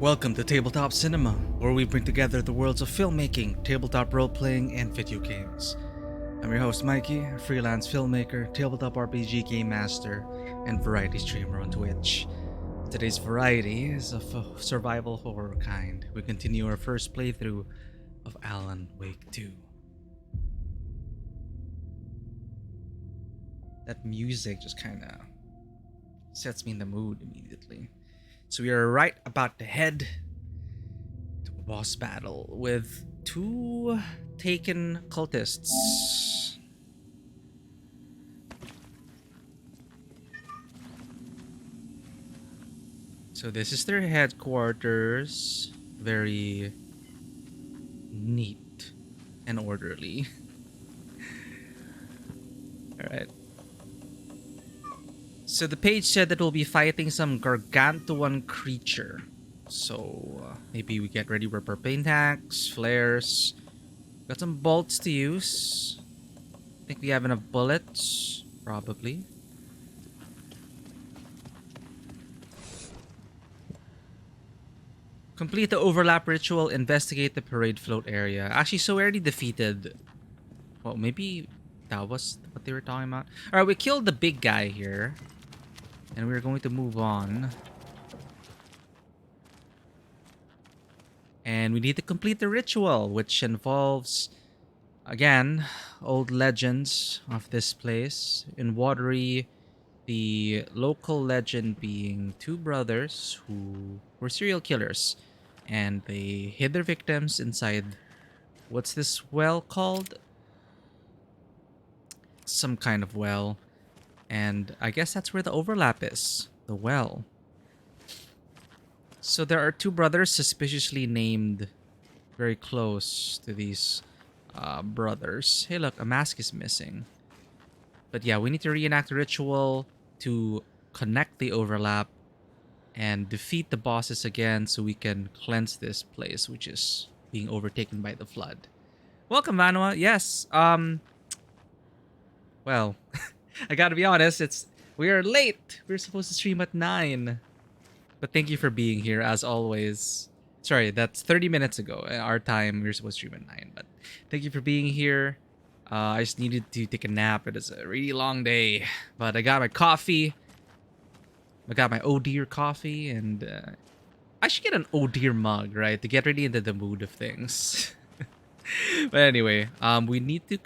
Welcome to Tabletop Cinema, where we bring together the worlds of filmmaking, tabletop role-playing, and video games. I'm your host Mikey, a freelance filmmaker, tabletop RPG game master, and variety streamer on Twitch. Today's variety is of a survival horror kind. We continue our first playthrough of Alan Wake 2. That music just kinda sets me in the mood immediately. So we are right about to head to a boss battle with two taken cultists. So this is their headquarters. Very neat and orderly. Alright. So the page said that we'll be fighting some gargantuan creature. So maybe we get ready with propane tanks, flares. Got some bolts to use. Think we have enough bullets? Probably. Complete the overlap ritual, investigate the parade float area. Actually, so we already defeated... Well, maybe that was what they were talking about. Alright, we killed the big guy here. And we're going to move on. And we need to complete the ritual, which involves, again, old legends of this place. In Watery, the local legend being two brothers who were serial killers. And they hid their victims inside, what's this well called? Some kind of well. And I guess that's where the overlap is. The well. So there are two brothers suspiciously named very close to these brothers. Hey look, a mask is missing. But yeah, we need to reenact the ritual to connect the overlap and defeat the bosses again so we can cleanse this place, which is being overtaken by the flood. Welcome, Manua. Yes, well, I gotta be honest, we are late. We're supposed to stream at 9. But thank you for being here, as always. Sorry, that's 30 minutes ago. Our time, we were supposed to stream at 9. But thank you for being here. I just needed to take a nap. It is a really long day. But I got my coffee. I got my Oh Dear coffee. And I should get an Oh Dear mug, right? To get really into the mood of things. But anyway, we need to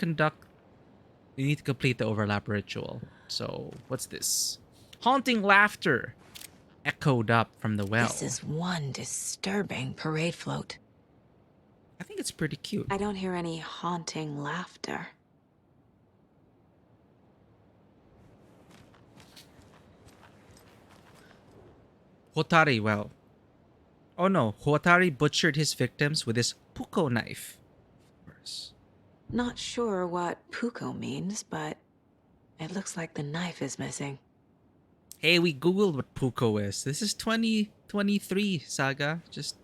complete the overlap ritual. So, what's this? Haunting laughter echoed up from the well. This is one disturbing parade float. I think it's pretty cute. I don't hear any haunting laughter. Hotari well. Oh no, Hotari butchered his victims with his puko knife. Of course. Not sure what puko means, but it looks like the knife is missing. Hey, we googled what puko is. This is 2023, Saga. Just...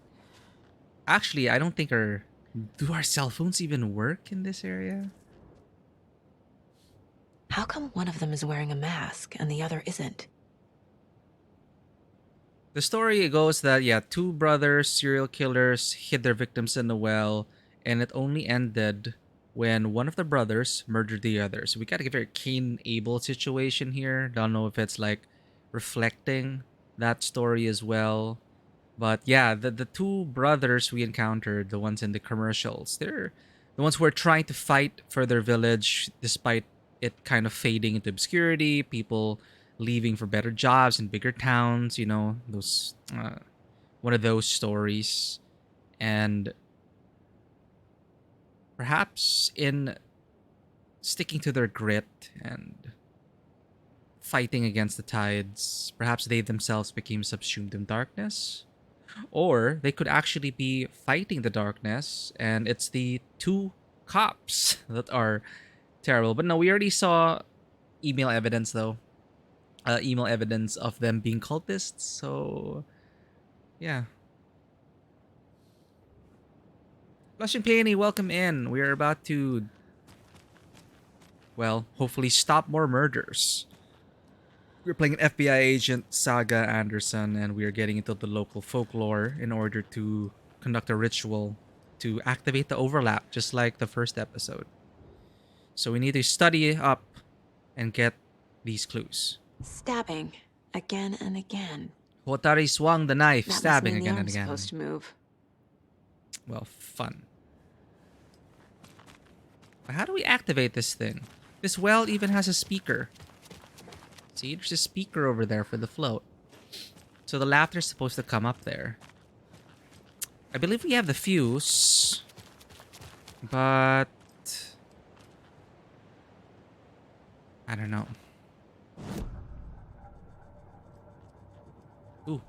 Actually, I don't think do our cell phones even work in this area? How come one of them is wearing a mask and the other isn't? The story goes that, yeah, two brothers, serial killers, hid their victims in the well, and it only ended when one of the brothers murdered the other. So we got a very Cain Abel situation here. Don't know if it's like reflecting that story as well. But yeah, the two brothers we encountered, the ones in the commercials, they're the ones who are trying to fight for their village despite it kind of fading into obscurity, people leaving for better jobs in bigger towns, you know, those one of those stories. And perhaps in sticking to their grit and fighting against the tides, perhaps they themselves became subsumed in darkness. Or they could actually be fighting the darkness, and it's the two cops that are terrible. But no, we already saw email evidence, though. Email evidence of them being cultists, so... yeah. Lush and Peony, welcome in. We are about to... well, hopefully stop more murders. We're playing an FBI agent, Saga Anderson, and we are getting into the local folklore in order to conduct a ritual to activate the overlap, just like the first episode. So we need to study up and get these clues. Stabbing. Again and again. Hotari swung the knife, That must stabbing mean the again and arm's again. supposed to move. Well, fun. But how do we activate this thing? This well even has a speaker. See, there's a speaker over there for the float. So the laughter's supposed to come up there. I believe we have the fuse. But I don't know. Ooh.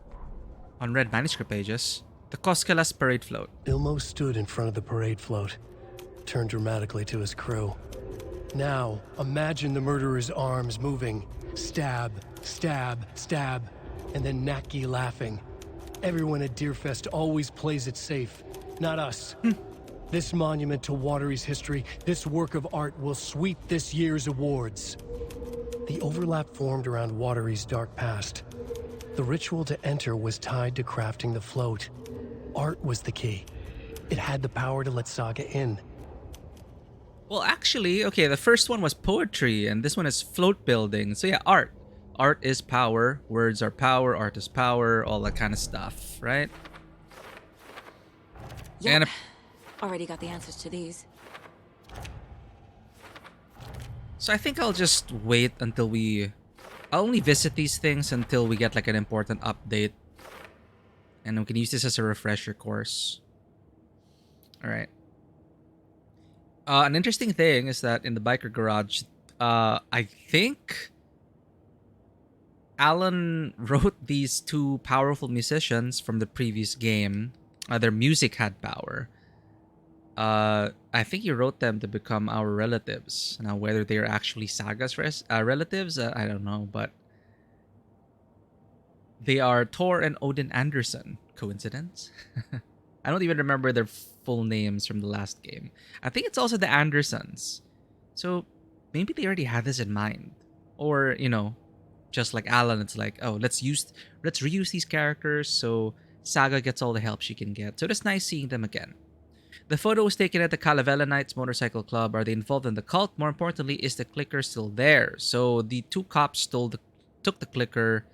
Unread manuscript pages. The Koskelas parade float. Ilmo stood in front of the parade float, turned dramatically to his crew. Now, imagine the murderer's arms moving. Stab, stab, stab, and then Naki laughing. Everyone at Deerfest always plays it safe, not us. This monument to Watery's history, this work of art will sweep this year's awards. The overlap formed around Watery's dark past. The ritual to enter was tied to crafting the float. Art was the key. It had the power to let Saga in. Well, actually, okay, the first one was poetry, and this one is float building. So yeah, art. Art is power, words are power, art is power, all that kind of stuff, right? Yep. And Already got the answers to these. so I think I'll just wait until I'll only visit these things until we get like an important update. And we can use this as a refresher course. Alright. An interesting thing is that in the biker garage, I think Alan wrote these two powerful musicians from the previous game. Their music had power. I think he wrote them to become our relatives. Now, whether they're actually Saga's relatives, I don't know, but they are Thor and Odin Anderson. Coincidence? I don't even remember their full names from the last game. I think it's also the Andersons. So maybe they already had this in mind. Or, you know, just like Alan, it's like, oh, let's reuse these characters so Saga gets all the help she can get. So it's nice seeing them again. The photo was taken at the Calavella Knights Motorcycle Club. Are they involved in the cult? More importantly, is the clicker still there? So the two cops took the clicker,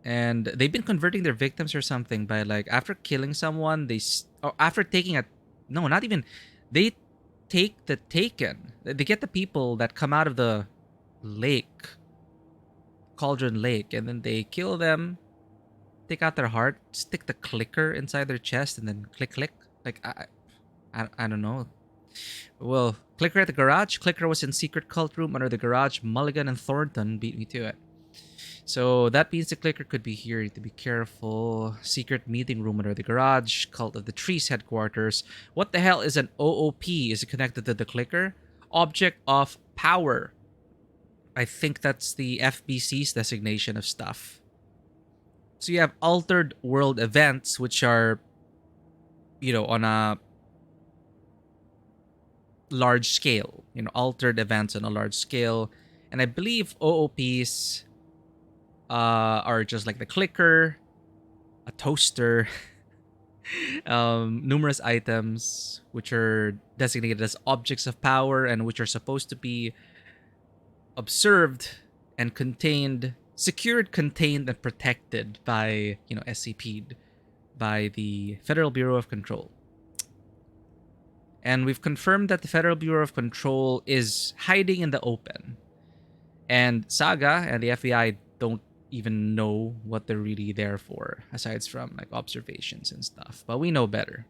and they've been converting their victims or something by like after killing someone, or after taking no, not even, they take the taken. They get the people that come out of the lake, Cauldron Lake, and then they kill them, take out their heart, stick the clicker inside their chest, and then click. Like I don't know. Well, clicker at the garage. Clicker was in secret cult room under the garage. Mulligan and Thornton beat me to it. So that means the clicker could be here. You need to be careful. Secret meeting room under the garage. Cult of the Trees headquarters. What the hell is an OOP? Is it connected to the clicker? Object of power. I think that's the FBC's designation of stuff. So you have altered world events, which are, you know, on a large scale. You know, altered events on a large scale. And I believe OOPs are just like the clicker, a toaster, numerous items which are designated as objects of power and which are supposed to be observed and contained, secured, contained, and protected by, you know, SCP'd by the Federal Bureau of Control. And we've confirmed that the Federal Bureau of Control is hiding in the open. And Saga and the FBI don't even know what they're really there for, aside from like observations and stuff. But we know better.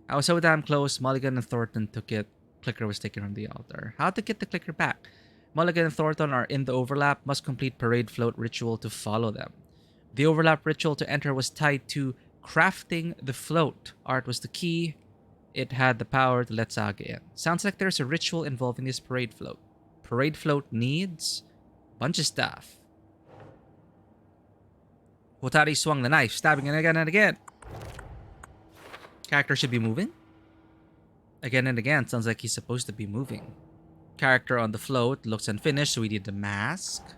I was so damn close. Mulligan and Thornton took it. Clicker was taken from the altar. How to get the clicker back? Mulligan and Thornton are in the overlap. Must complete parade float ritual to follow them. The overlap ritual to enter was tied to crafting the float. Art was the key. It had the power to let Saga in. Sounds like there's a ritual involving this parade float. Parade float needs a bunch of stuff. Hotari swung the knife, stabbing it again and again. Character should be moving. Again and again, sounds like he's supposed to be moving. Character on the float looks unfinished, so we need the mask.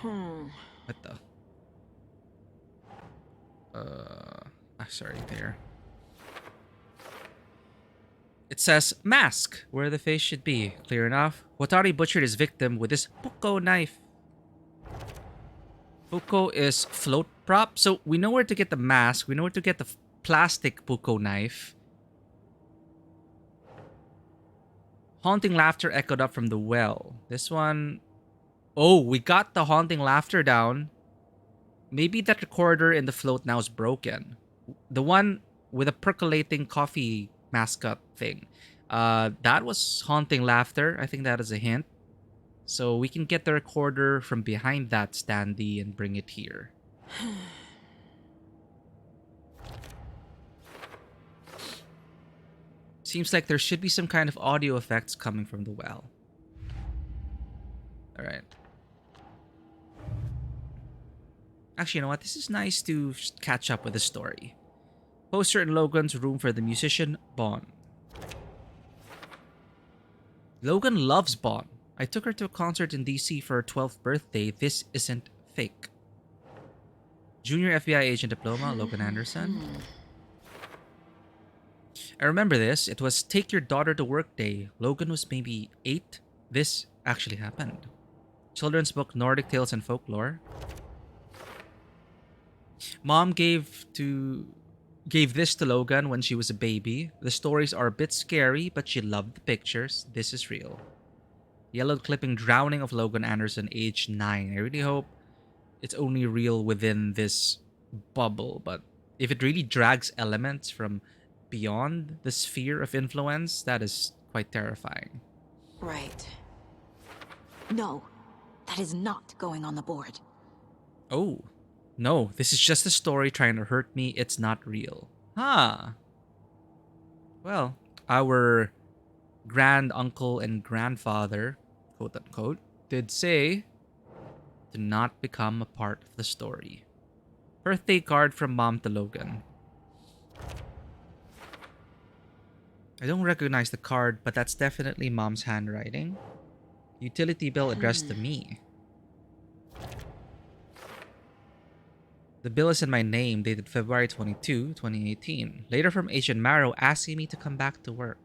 What the? Sorry, there. It says mask, where the face should be. Clear enough. Watari butchered his victim with his puko knife. Puko is float prop, so we know where to get the mask. We know where to get the plastic puko knife. Haunting laughter echoed up from the well. This one... Oh, we got the haunting laughter down. Maybe that recorder in the float now is broken. The one with a percolating coffee mascot thing. That was haunting laughter. I think that is a hint. So we can get the recorder from behind that standee and bring it here. Seems like there should be some kind of audio effects coming from the well. Alright. Actually, you know what? This is nice to catch up with the story. Poster in Logan's room for the musician, Bon. Logan loves Bon. I took her to a concert in DC for her 12th birthday. This isn't fake. Junior FBI agent diploma, Logan Anderson. I remember this. It was Take Your Daughter to Work Day. Logan was maybe 8. This actually happened. Children's book, Nordic Tales and Folklore. Mom gave this to Logan when she was a baby. The stories are a bit scary, but she loved the pictures. This is real. Yellowed clipping, Drowning of Logan Anderson, age 9. I really hope it's only real within this bubble, but if it really drags elements from beyond the sphere of influence, that is quite terrifying. Right. No, that is not going on the board. Oh, no, this is just a story trying to hurt me. It's not real. Huh. Well, our grand uncle and grandfather, quote unquote, did say to not become a part of the story. Birthday card from Mom to Logan. I don't recognize the card, but that's definitely Mom's handwriting. Utility bill addressed to me. The bill is in my name, dated February 22, 2018. Later from Agent Marrow asking me to come back to work.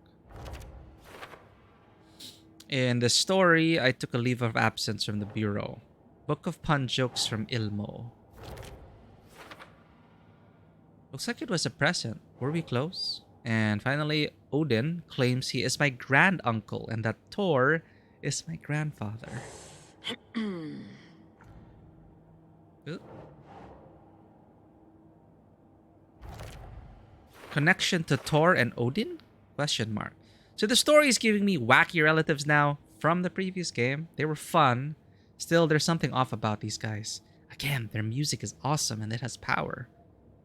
In the story, I took a leave of absence from the bureau. Book of pun jokes from Ilmo. Looks like it was a present. Were we close? And finally, Odin claims he is my granduncle and that Thor is my grandfather. Ooh. Connection to Thor and Odin? Question mark. So the story is giving me wacky relatives now from the previous game. They were fun. Still, there's something off about these guys. Again, their music is awesome and it has power.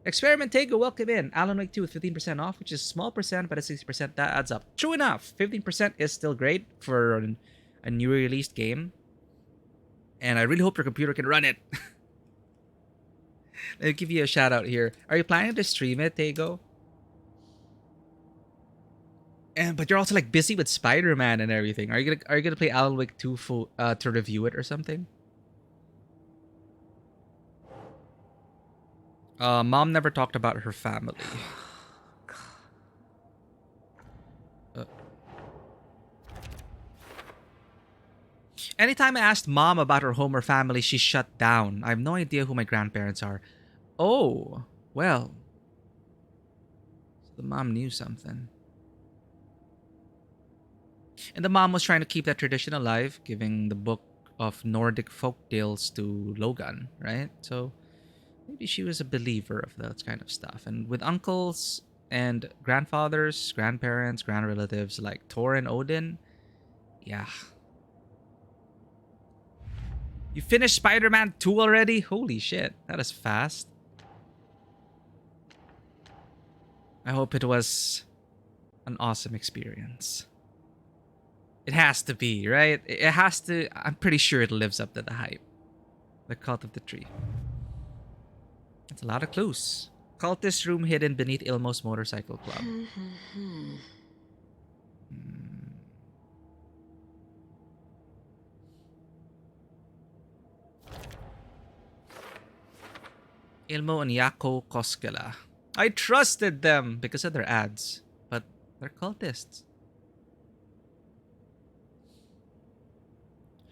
Experiment Tego, welcome in. Alan Wake 2 with 15% off, which is small percent, but at 60%, that adds up. True enough, 15% is still great for a newly released game. And I really hope your computer can run it. Let me give you a shout out here. Are you planning to stream it, Tego? But you're also like busy with Spider-Man and everything. Are you gonna play Alan Wake 2 to review it or something? Mom never talked about her family. Anytime I asked Mom about her home or family, she shut down. I have no idea who my grandparents are. Oh, well. So the mom knew something. And the mom was trying to keep that tradition alive, giving the book of Nordic folk tales to Logan, right? So maybe she was a believer of that kind of stuff. And with uncles and grandfathers, grandparents, grandrelatives like Thor and Odin, yeah. You finished Spider-Man 2 already? Holy shit, that is fast. I hope it was an awesome experience. It has to be, right? It has to. I'm pretty sure it lives up to the hype. The Cult of the Tree. That's a lot of clues. Cultist room hidden beneath Ilmo's motorcycle club. Ilmo and Yako Koskela. I trusted them because of their ads, but they're cultists.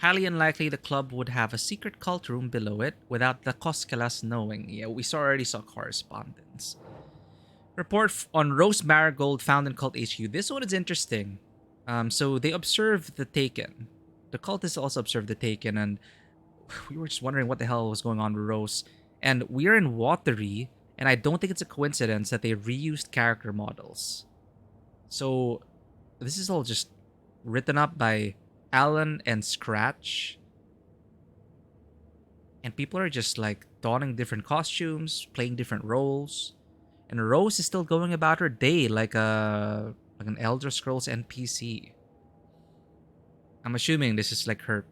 Highly unlikely the club would have a secret cult room below it without the Koskelas knowing. Yeah, we already saw correspondence. Report on Rose Marigold found in Cult HQ. This one is interesting. So they observed the Taken. The cultists also observed the Taken, and we were just wondering what the hell was going on with Rose. And we're in Watery, and I don't think it's a coincidence that they reused character models. So this is all just written up by Alan and Scratch. And people are just like donning different costumes, playing different roles. And Rose is still going about her day like an Elder Scrolls NPC. I'm assuming this is like her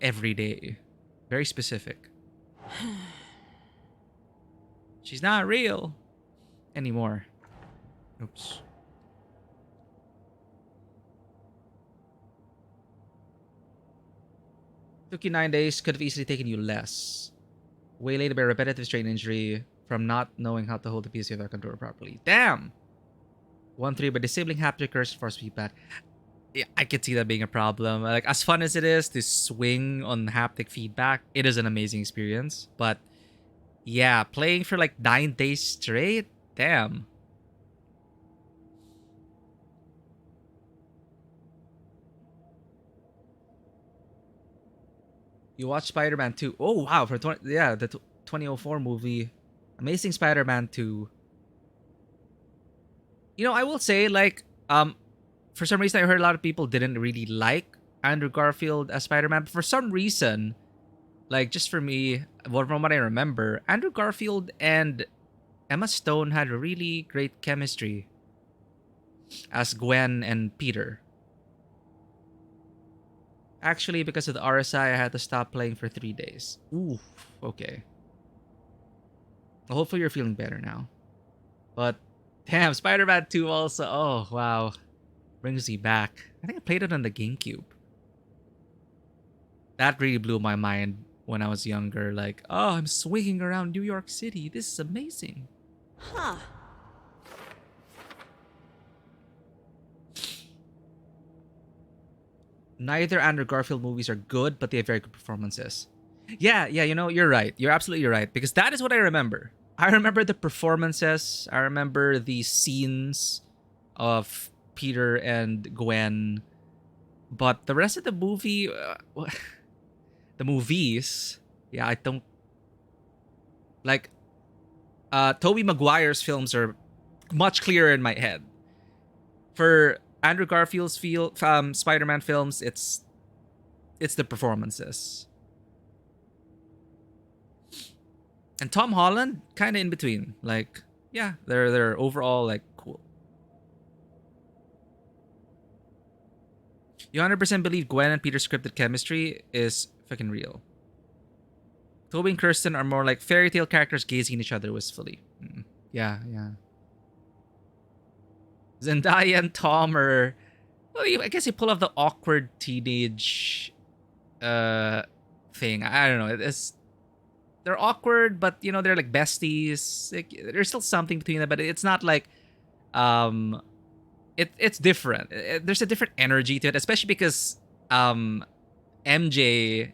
everyday. Very specific. She's not real anymore. Oops. Took you 9 days, could have easily taken you less. Waylaid by repetitive strain injury from not knowing how to hold the PC without controller properly. Damn! 1-3 by disabling haptic cursor force feedback. Yeah, I could see that being a problem. Like, as fun as it is to swing on haptic feedback, it is an amazing experience. But yeah, playing for like 9 days straight? Damn. You watched Spider-Man 2. Oh, wow. For the 2004 movie. Amazing Spider-Man 2. You know, I will say, like, for some reason, I heard a lot of people didn't really like Andrew Garfield as Spider-Man. But for some reason, like, just for me, from what I remember, Andrew Garfield and Emma Stone had a really great chemistry as Gwen and Peter. Actually, because of the RSI, I had to stop playing for 3 days. Ooh, okay. Well, hopefully you're feeling better now. But, damn, Spider-Man 2 also. Oh, wow. Brings me back. I think I played it on the GameCube. That really blew my mind when I was younger. Like, oh, I'm swinging around New York City. This is amazing. Huh. Neither Andrew Garfield movies are good, but they have very good performances. Yeah, you know, you're right. You're absolutely right. Because that is what I remember. I remember the performances. I remember the scenes of Peter and Gwen. But the rest of the movie, the movies, yeah, I don't like. Tobey Maguire's films are much clearer in my head. For Andrew Garfield's Spider-Man films, it's the performances. And Tom Holland, kind of in between. Like, yeah, they're overall like cool. You 100% believe Gwen and Peter's scripted chemistry is fucking real. Toby and Kirsten are more like fairy tale characters gazing at each other wistfully. Yeah. Zendaya and Tom are, well, I guess you pull off the awkward teenage thing. I don't know. They're awkward, but you know, they're like besties. Like, there's still something between them, but it's not like it's different. There's a different energy to it, especially because MJ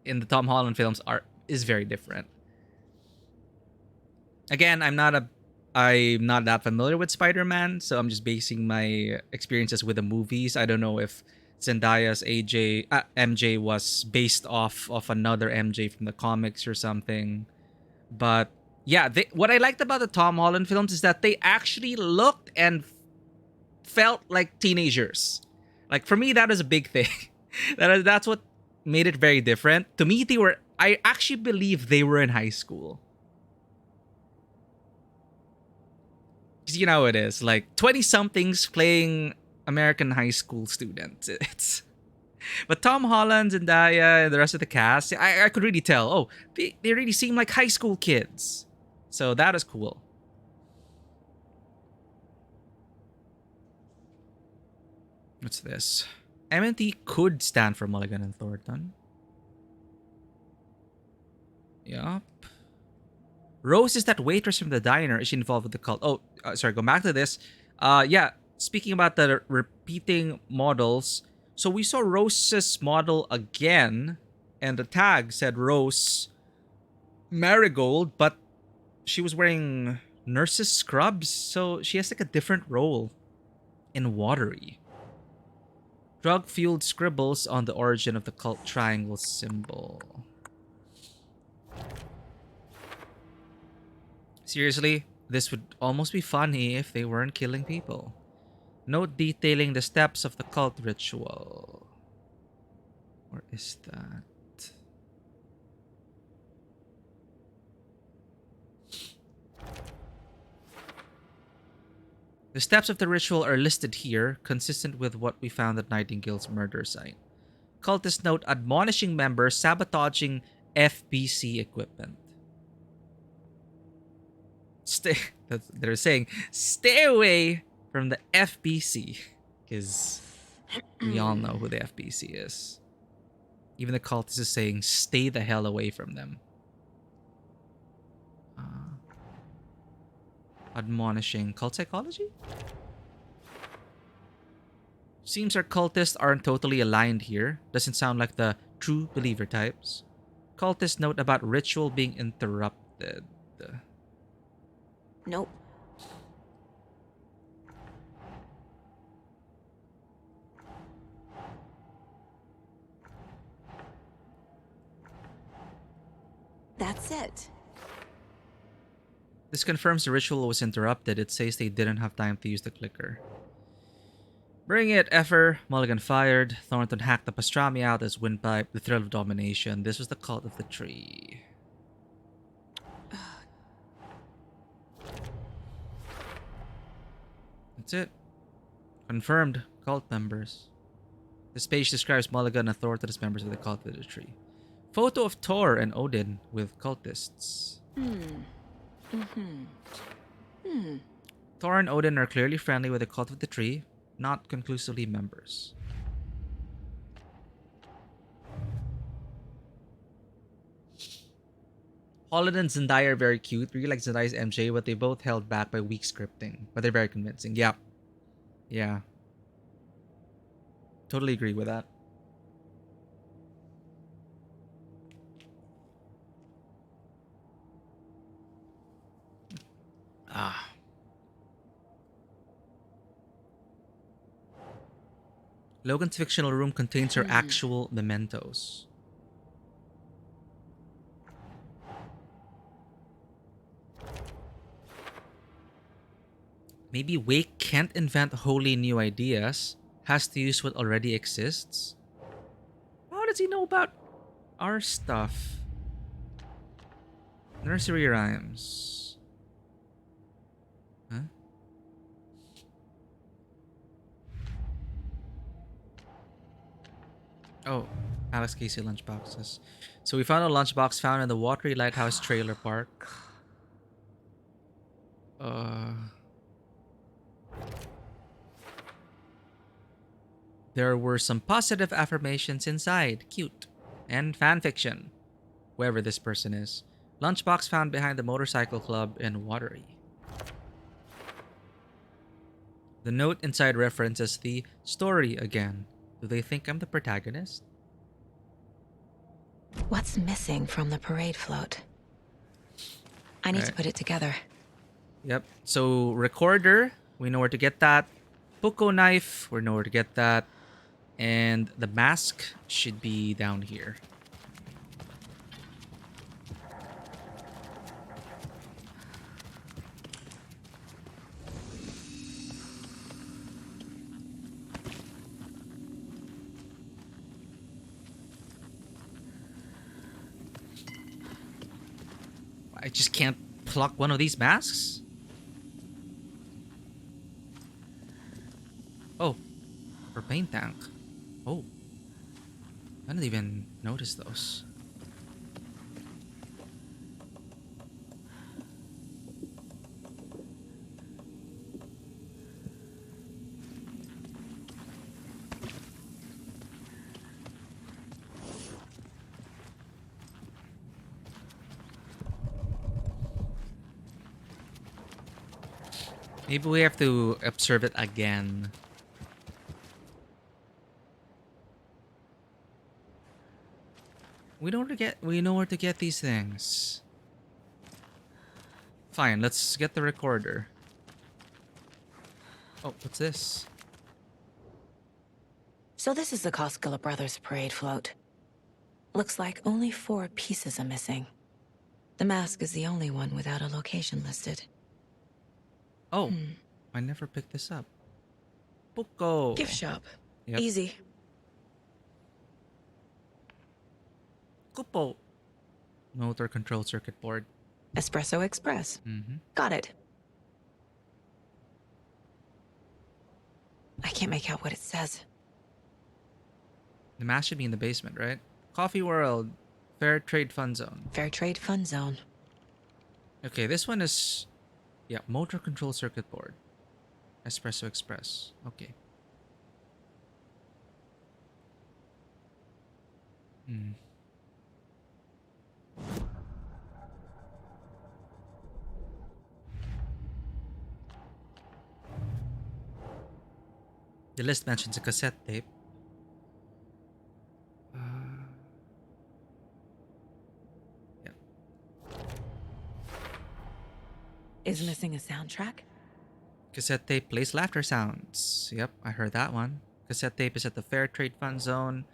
in the Tom Holland films is very different. Again, I'm not that familiar with Spider-Man, so I'm just basing my experiences with the movies. I don't know if Zendaya's MJ was based off of another MJ from the comics or something. But yeah, what I liked about the Tom Holland films is that they actually looked and felt like teenagers. Like, for me, that is a big thing. That's what made it very different. To me, I actually believe they were in high school. Because you know how it is, like 20-somethings playing American high school students. But Tom Holland, Zendaya, and the rest of the cast, I could really tell. Oh, they really seem like high school kids. So that is cool. What's this? MNT could stand for Mulligan and Thornton. Yup. Rose is that waitress from the diner. Is she involved with the cult? Oh, sorry. Go back to this. Yeah. Speaking about the repeating models, so we saw Rose's model again, and the tag said Rose Marigold, but she was wearing nurse's scrubs, so she has like a different role in Watery. Drug-fueled scribbles on the origin of the cult triangle symbol. Seriously, this would almost be funny if they weren't killing people. Note detailing the steps of the cult ritual. Where is that? The steps of the ritual are listed here, consistent with what we found at Nightingale's murder site. Cultists note admonishing members sabotaging FBC equipment. They're saying, stay away from the FBC, because we all know who the FBC is. Even the cultist is saying, stay the hell away from them. Admonishing cult psychology? Seems our cultists aren't totally aligned here. Doesn't sound like the true believer types. Cultists note about ritual being interrupted. Nope. That's it. This confirms the ritual was interrupted. It says they didn't have time to use the clicker. Bring it, effer. Mulligan fired. Thornton hacked the pastrami out as windpipe. The thrill of domination. This was the cult of the tree. That's it. Confirmed. Cult members. This page describes Mulligan and Thornton as members of the cult of the tree. Photo of Thor and Odin with cultists. Thor and Odin are clearly friendly with the cult of the tree, not conclusively members. Holland and Zendaya are very cute. Really like Zendaya's MJ, but they both held back by weak scripting. But they're very convincing. Yeah. Yeah. Totally agree with that. Logan's fictional room contains her actual mementos. Maybe Wake can't invent wholly new ideas, has to use what already exists. How does he know about our stuff? Nursery rhymes. Huh? Oh, Alex Casey lunchboxes. So we found a lunchbox found in the Watery Lighthouse trailer park. There were some positive affirmations inside. Cute. And fanfiction. Whoever this person is. Lunchbox found behind the motorcycle club in Watery. The note inside references the story again. Do they think I'm the protagonist? What's missing from the parade float? I need to put it together. Yep. So recorder, we know where to get that. Puko knife, we know where to get that. And the mask should be down here. I just can't pluck one of these masks? Oh, propane tank. Oh, I didn't even notice those. Maybe we have to observe it again. We know where to get these things. Fine, let's get the recorder. Oh, what's this? So this is the Koskela Brothers parade float. Looks like only 4 pieces are missing. The mask is the only one without a location listed. Oh, I never picked this up. Puko. Gift shop. Yep. Easy. Kupo. Motor control circuit board. Espresso Express. Got it. I can't make out what it says. The mask should be in the basement, right? Coffee World. Fair Trade Fund Zone. Fair Trade Fund Zone. Okay, this one is... Yeah, motor control circuit board. Espresso Express. Okay. The list mentions a cassette tape. Yeah. Is missing a soundtrack? Cassette tape plays laughter sounds. Yep, I heard that one. Cassette tape is at the Fair Trade Fund Zone.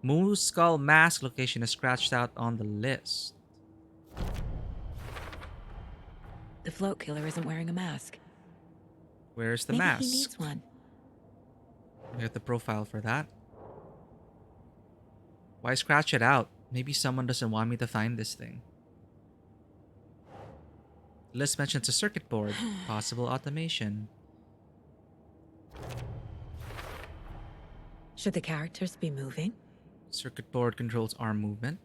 Moose Skull mask location is scratched out on the list. The float killer isn't wearing a mask. Where's the Maybe mask? he needs one. We have the profile for that. Why scratch it out? Maybe someone doesn't want me to find this thing. List mentions a circuit board. Possible automation. Should the characters be moving? Circuit board controls arm movement.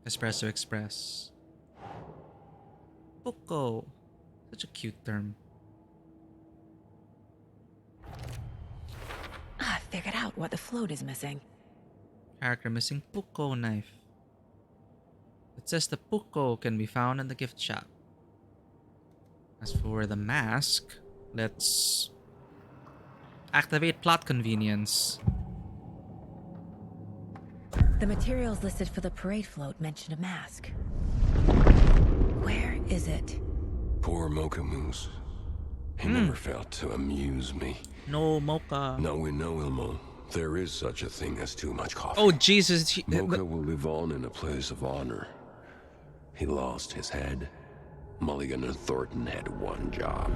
Espresso Express. Poco. Such a cute term. I figured out what the float is missing. Character missing Puko knife. It says the Puko can be found in the gift shop. As for the mask, let's activate plot convenience. The materials listed for the parade float mention a mask. Where is it? Poor Mocha Moose. He never failed to amuse me. No mocha. Now we know, Ilmo, there is such a thing as too much coffee. Oh Jesus! Mocha will live on in a place of honor. He lost his head. Mulligan and Thornton had one job.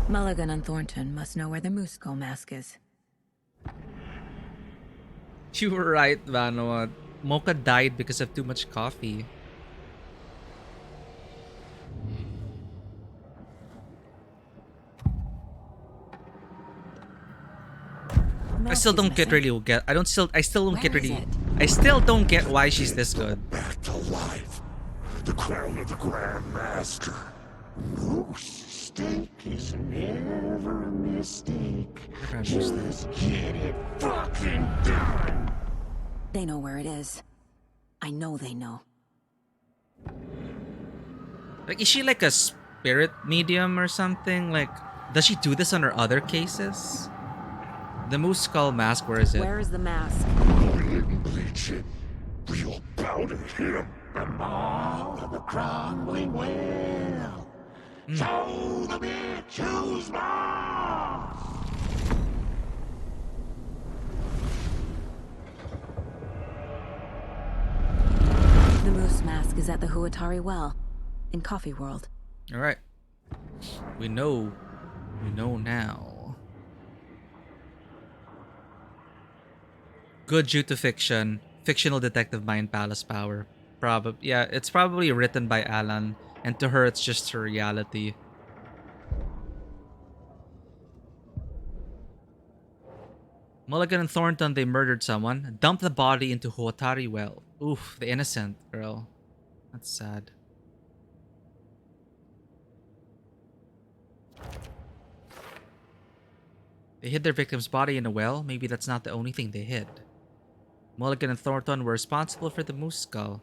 Mulligan and Thornton must know where the Moose Skull mask is. You were right, Vano. Mocha died because of too much coffee. I still don't get really get. I still don't get Where is really. it? I still don't get why she's this good. Back to life. The crown of the Grand Master. Moose steak is never a mistake. Never a mistake. Just get it fucking done. They know where it is. I know they know. Like, is she like a spirit medium or something? Like, does she do this on her other cases? The Moose Skull mask, where is it? Where is the mask? We didn't bleach it. Real powder him. The maw of the crumbling well. Show the bitch who's boss. The moose mask is at the Huatari Well, in Coffee World. All right. We know. We know now. Good due to fiction. Fictional detective mind palace power. Yeah, it's probably written by Alan, and to her it's just her reality. Mulligan and Thornton, they murdered someone. Dumped the body into Huatari Well. Oof, the innocent girl. That's sad. They hid their victim's body in a well. Maybe that's not the only thing they hid. Mulligan and Thornton were responsible for the moose skull.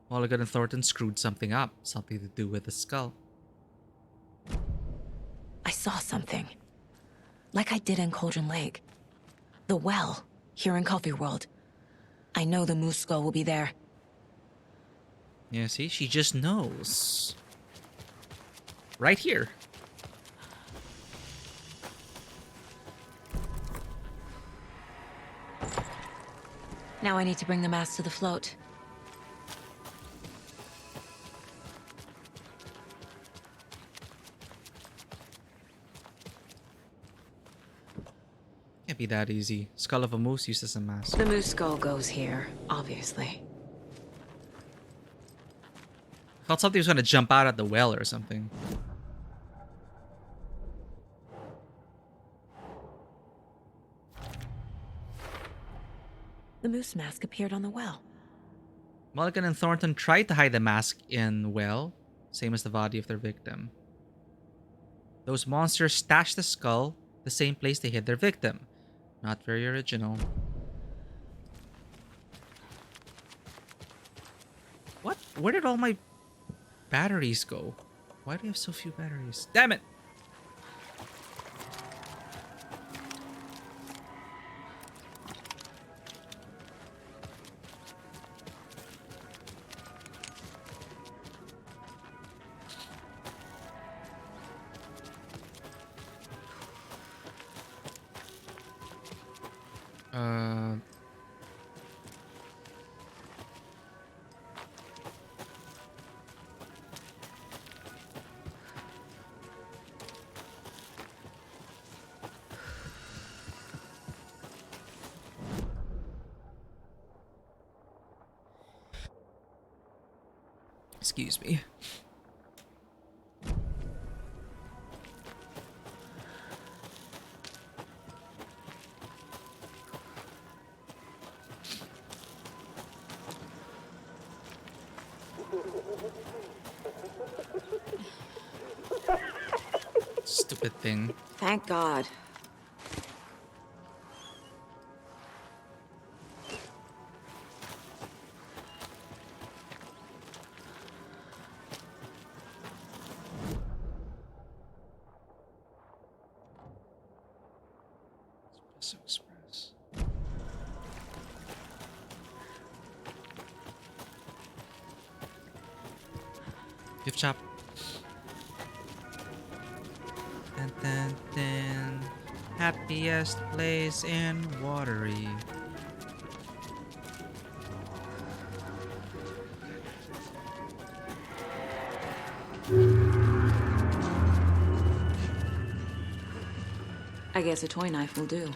Mulligan and Thornton screwed something up. Something to do with the skull. I saw something. Like I did in Cauldron Lake. The well, here in Coffee World. I know the moose skull will be there. Yeah, see? She just knows. Right here. Now I need to bring the mask to the float. Can't be that easy. Skull of a moose used as a mask. The moose skull goes here, obviously. Thought something was gonna jump out at the well or something. The moose mask appeared on the well. Mulligan and Thornton tried to hide the mask in well, same as the body of their victim. Those monsters stashed the skull the same place they hid their victim. Not very original. What? Where did all my batteries go? Why do I have so few batteries? Damn it! Excuse me. Stupid thing. Thank God. Express. Gift shop. Dun, dun, dun. Happiest place in Watery. I guess a toy knife will do.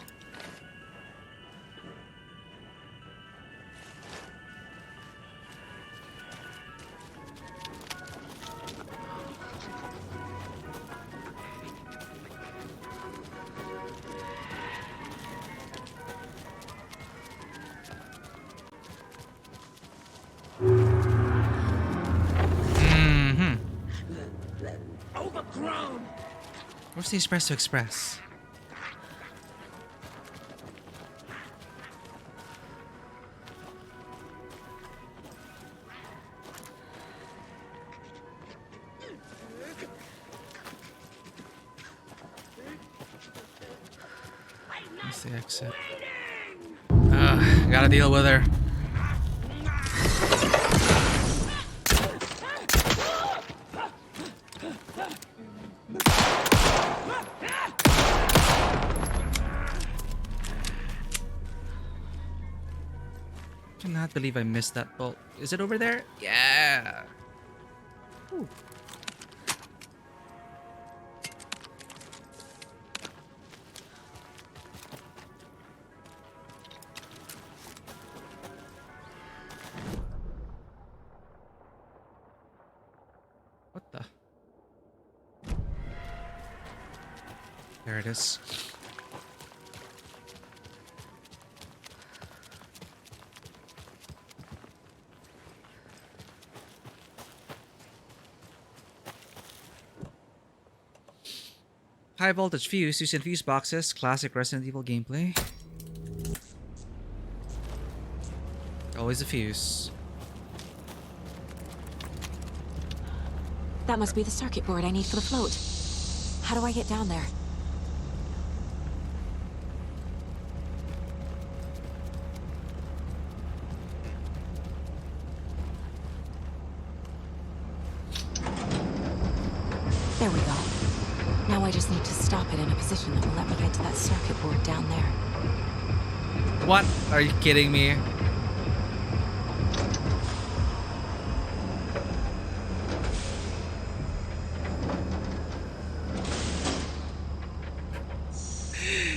Where's the Espresso Express? Where's the exit? Gotta deal with her. Cannot believe I missed that bolt. Is it over there? Yeah. Ooh. What the? There it is. High voltage fuse used in fuse boxes. Classic Resident Evil gameplay. Always a fuse. That must be the circuit board I need for the float. How do I get down there? There we go. Now I just need to stop it in a position that will let me get to that circuit board down there. What? Are you kidding me?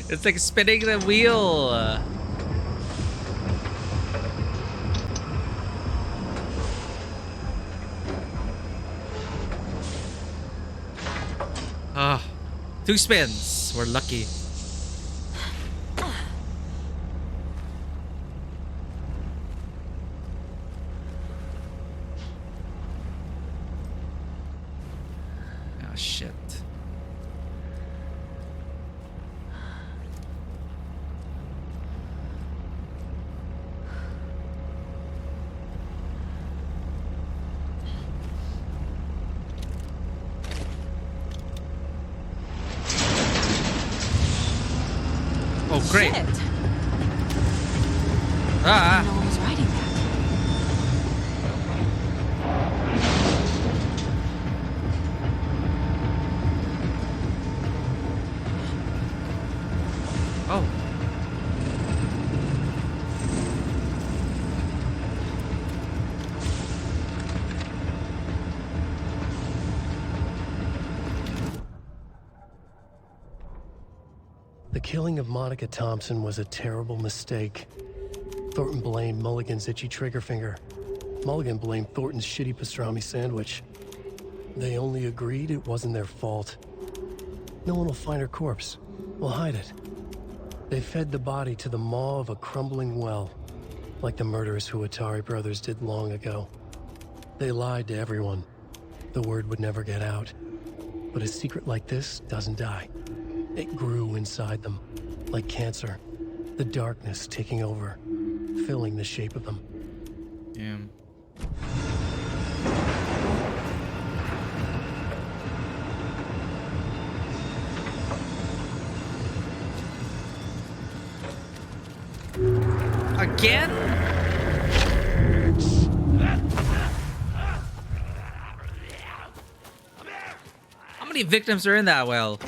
It's like spinning the wheel. Ah, 2 spins. We're lucky. Oh shit. Oh, great. Shit. Ah. No one was riding that. Oh. The killing of Monica Thompson was a terrible mistake. Thornton blamed Mulligan's itchy trigger finger. Mulligan blamed Thornton's shitty pastrami sandwich. They only agreed it wasn't their fault. No one will find her corpse. We'll hide it. They fed the body to the maw of a crumbling well, like the murderous Huatari brothers did long ago. They lied to everyone. The word would never get out. But a secret like this doesn't die. It grew inside them, like cancer. The darkness taking over, filling the shape of them. Damn. Again? How many victims are in that well?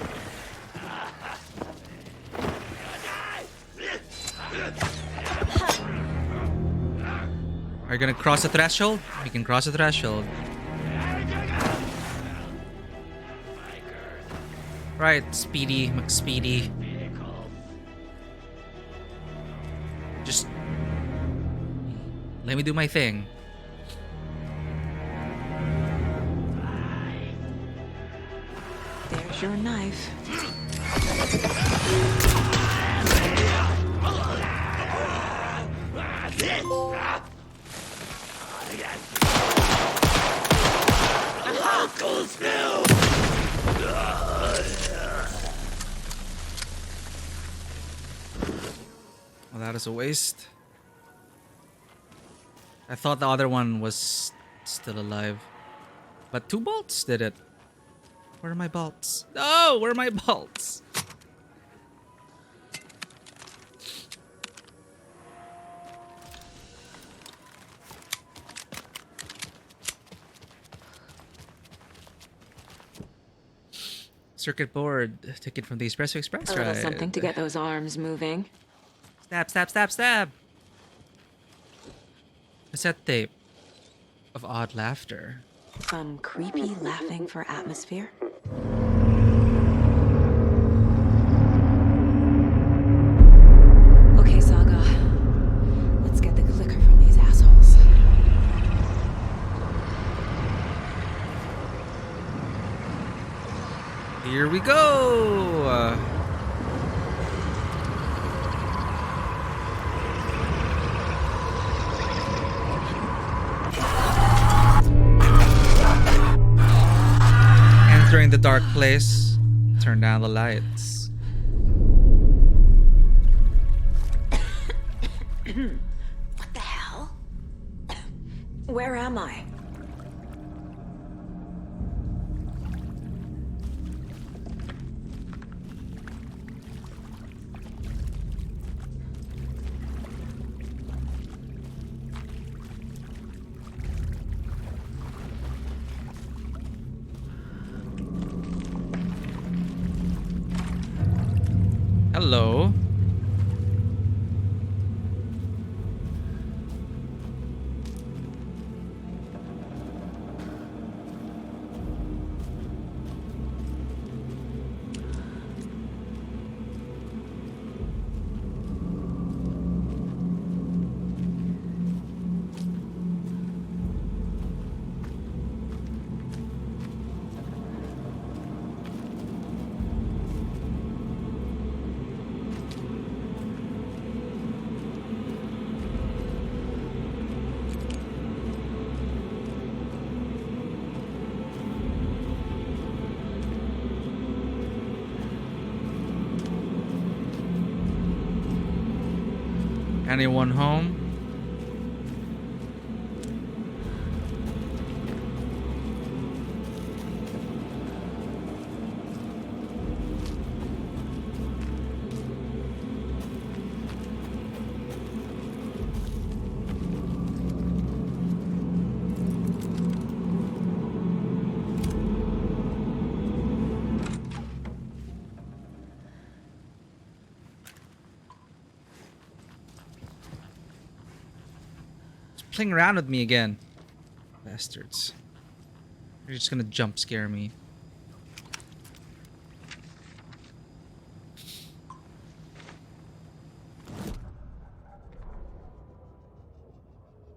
Are you gonna cross the threshold? You can cross the threshold. Right, Speedy, McSpeedy. Just let me do my thing. There's your knife. Well, that is a waste. I thought the other one was still alive. But 2 bolts did it. Where are my bolts? No! Where are my bolts? Circuit board. Ticket from the Espresso Express, A little right? something to get those arms moving. Stab, stab, stab, stab! Cassette tape of odd laughter. Some creepy laughing for atmosphere. Okay, Saga. Let's get the clicker from these assholes. Here we go! Entering the dark place. Turn down the lights. What the hell? Where am I? Hello. Anyone home? Playing around with me again. Bastards. They're just gonna jump scare me.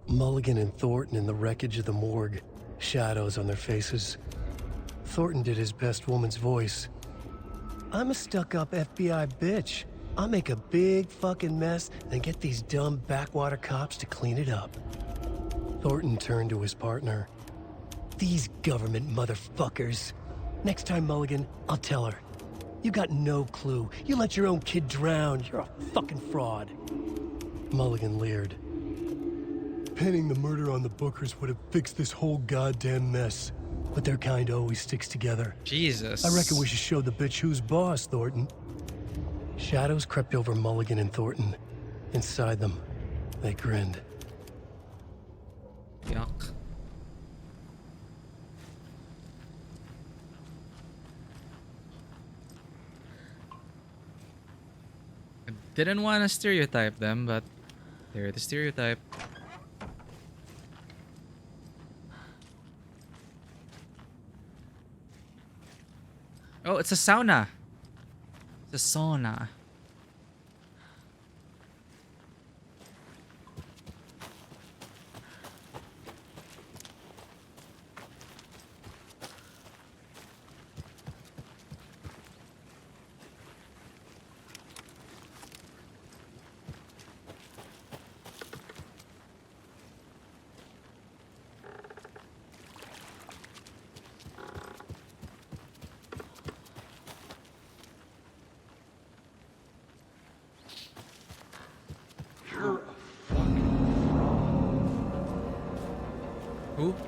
Mulligan and Thornton in the wreckage of the morgue. Shadows on their faces. Thornton did his best woman's voice. I'm a stuck-up FBI bitch. I'll make a big fucking mess, then get these dumb backwater cops to clean it up. Thornton turned to his partner. These government motherfuckers. Next time, Mulligan, I'll tell her. You got no clue. You let your own kid drown. You're a fucking fraud. Mulligan leered. Pinning the murder on the Bookers would have fixed this whole goddamn mess. But their kind always sticks together. Jesus. I reckon we should show the bitch who's boss, Thornton. Shadows crept over Mulligan and Thornton. Inside them, they grinned. Yuck. I didn't want to stereotype them, but they're the stereotype. Oh, it's a sauna. It's a sauna.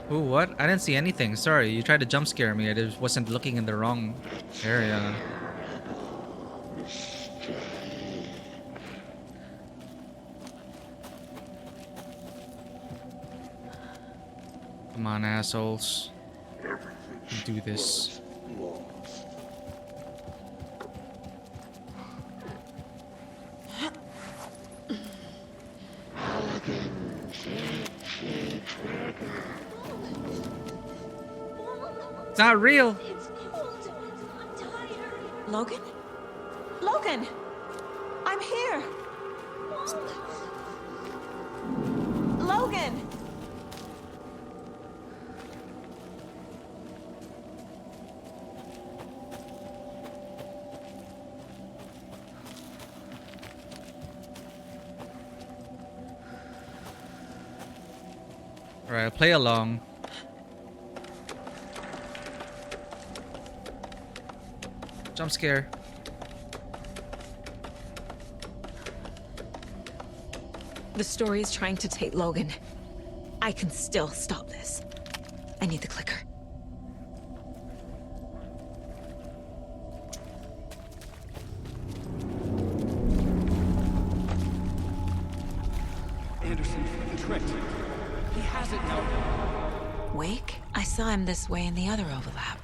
Who? What? I didn't see anything. Sorry, you tried to jump scare me. I just wasn't looking in the wrong area. Come on, assholes. Do this. It's not real. It's cold. I'm tired. Logan? Logan! I'm here! Logan! Alright, play along. Jump scare. The story is trying to take Logan. I can still stop this. I need the clicker. Anderson tricked. He has it now. Wake? I saw him this way in the other overlap.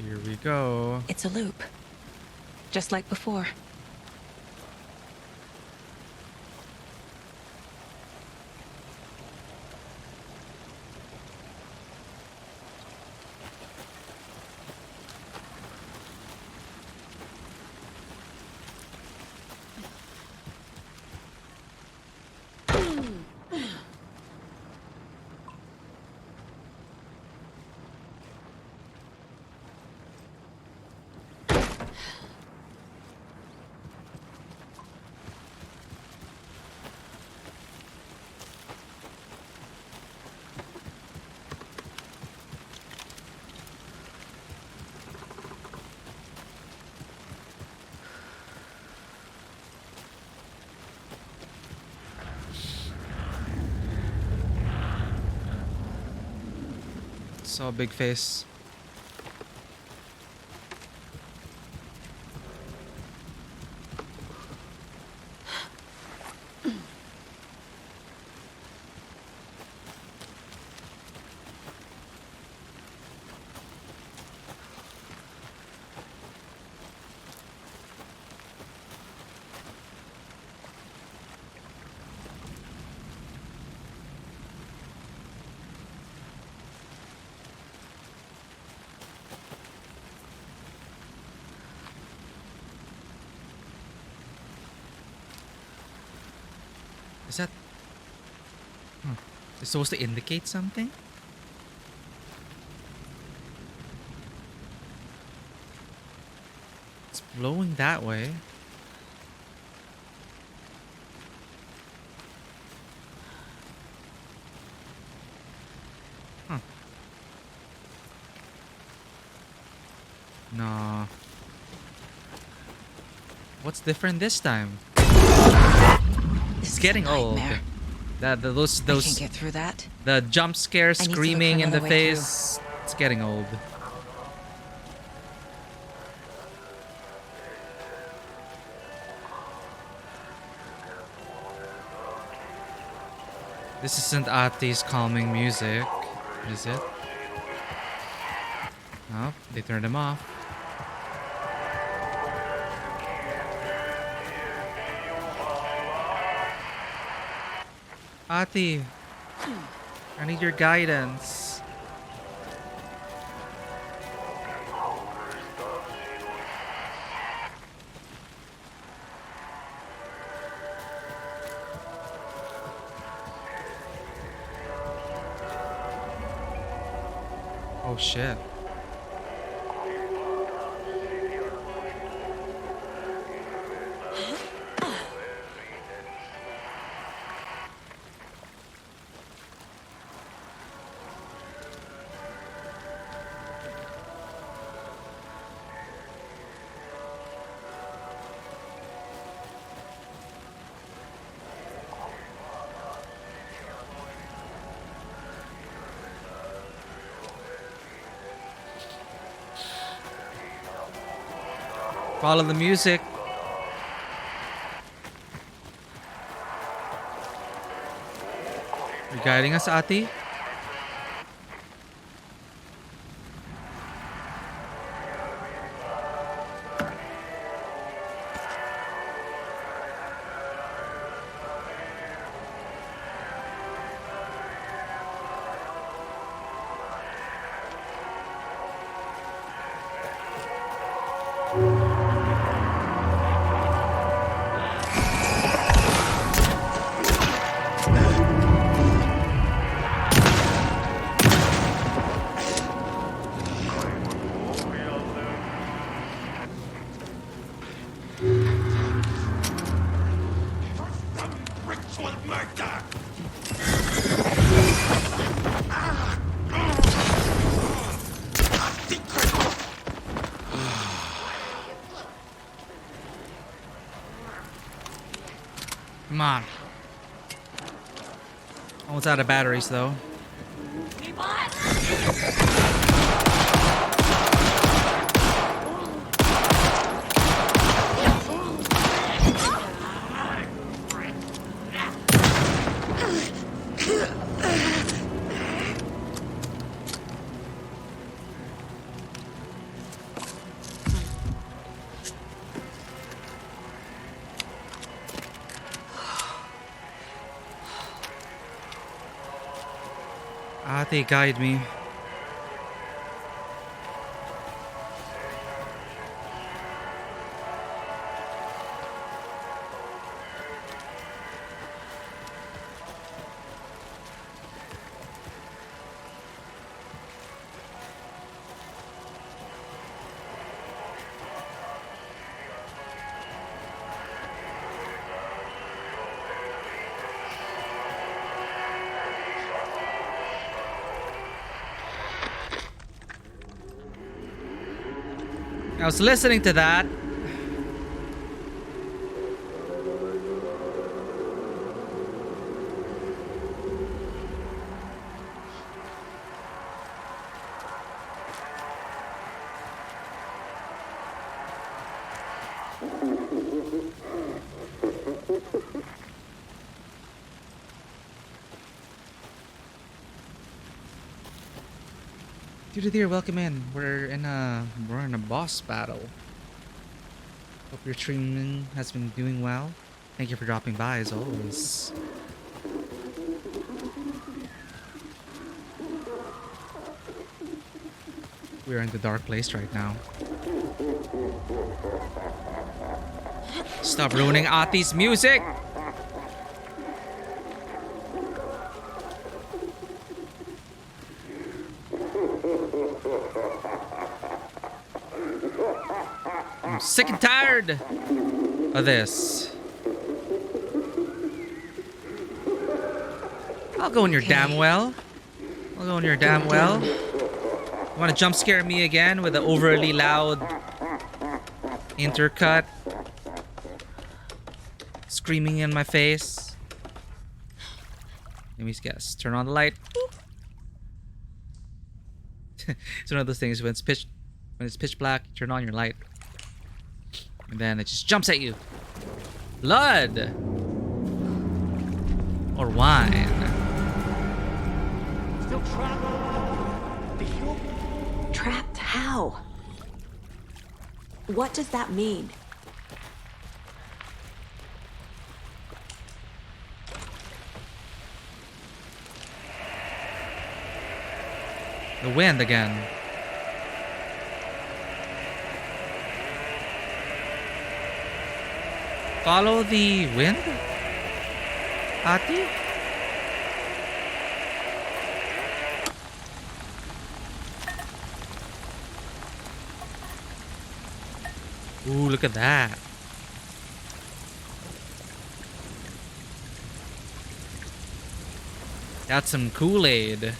Here we go. It's a loop. Just like before. Saw a big face. Is that... It's supposed to indicate something? It's blowing that way. Huh. No. What's different this time? This It's is getting a old. nightmare. Those I can't get through that. the jump scare need to look for screaming in the another way face. It's getting old. This isn't Ati's calming music, is it? Oh, they turned him off. Ati, I need your guidance. Oh shit. Follow the music. You're guiding us, Ati? Come on. Almost out of batteries, though. Ate, guide me. I was listening to that. Dear, welcome in. We're in a boss battle. Hope your streaming has been doing well. Thank you for dropping by as always. We're in the dark place right now. Stop ruining Ati's music! I'm sick and tired of this. I'll go in your damn well. I'll go in your damn well. You want to jump scare me again with the overly loud intercut? Screaming in my face. Let me guess. Turn on the light. It's one of those things when it's pitch black, turn on your light. And then it just jumps at you. Blood! Or wine. Still trapped? Trapped how? What does that mean? The wind again. Follow the wind? Ati? Ooh, look at that. That's some Kool-Aid.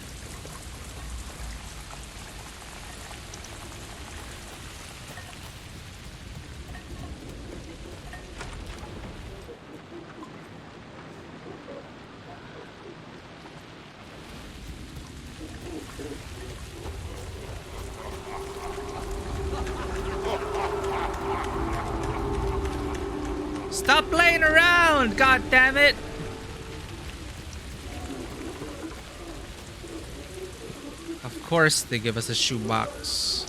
Stop playing around, god damn it! Of course they give us a shoebox.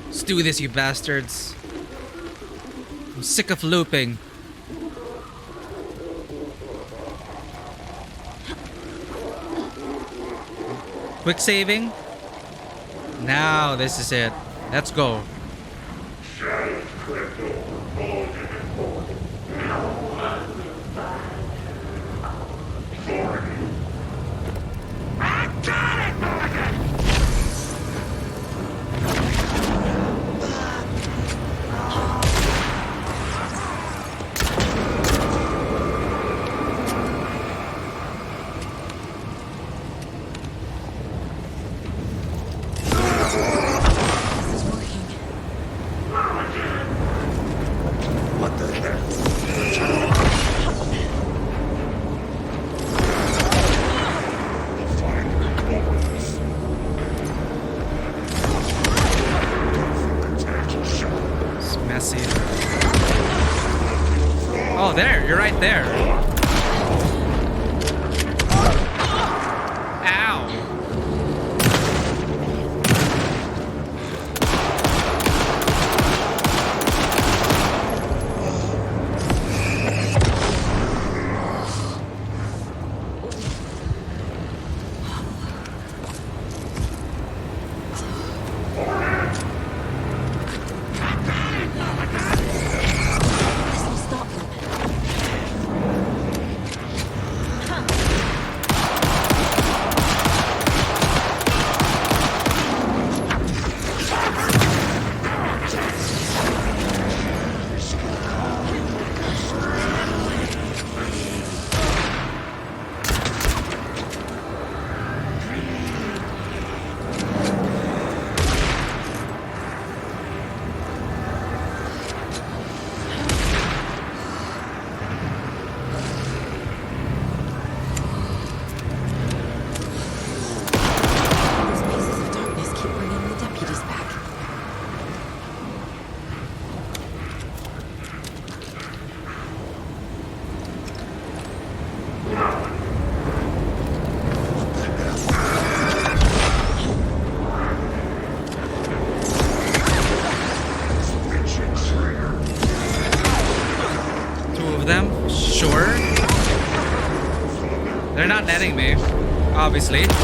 Let's do this, you bastards. I'm sick of looping. Quick saving. Now this is it. Let's go. see. Oh, there. You're right there. Ow. This will stop them. Those pieces of darkness keep bringing the deputies back. Two of them? Sure. They're not netting me, obviously. The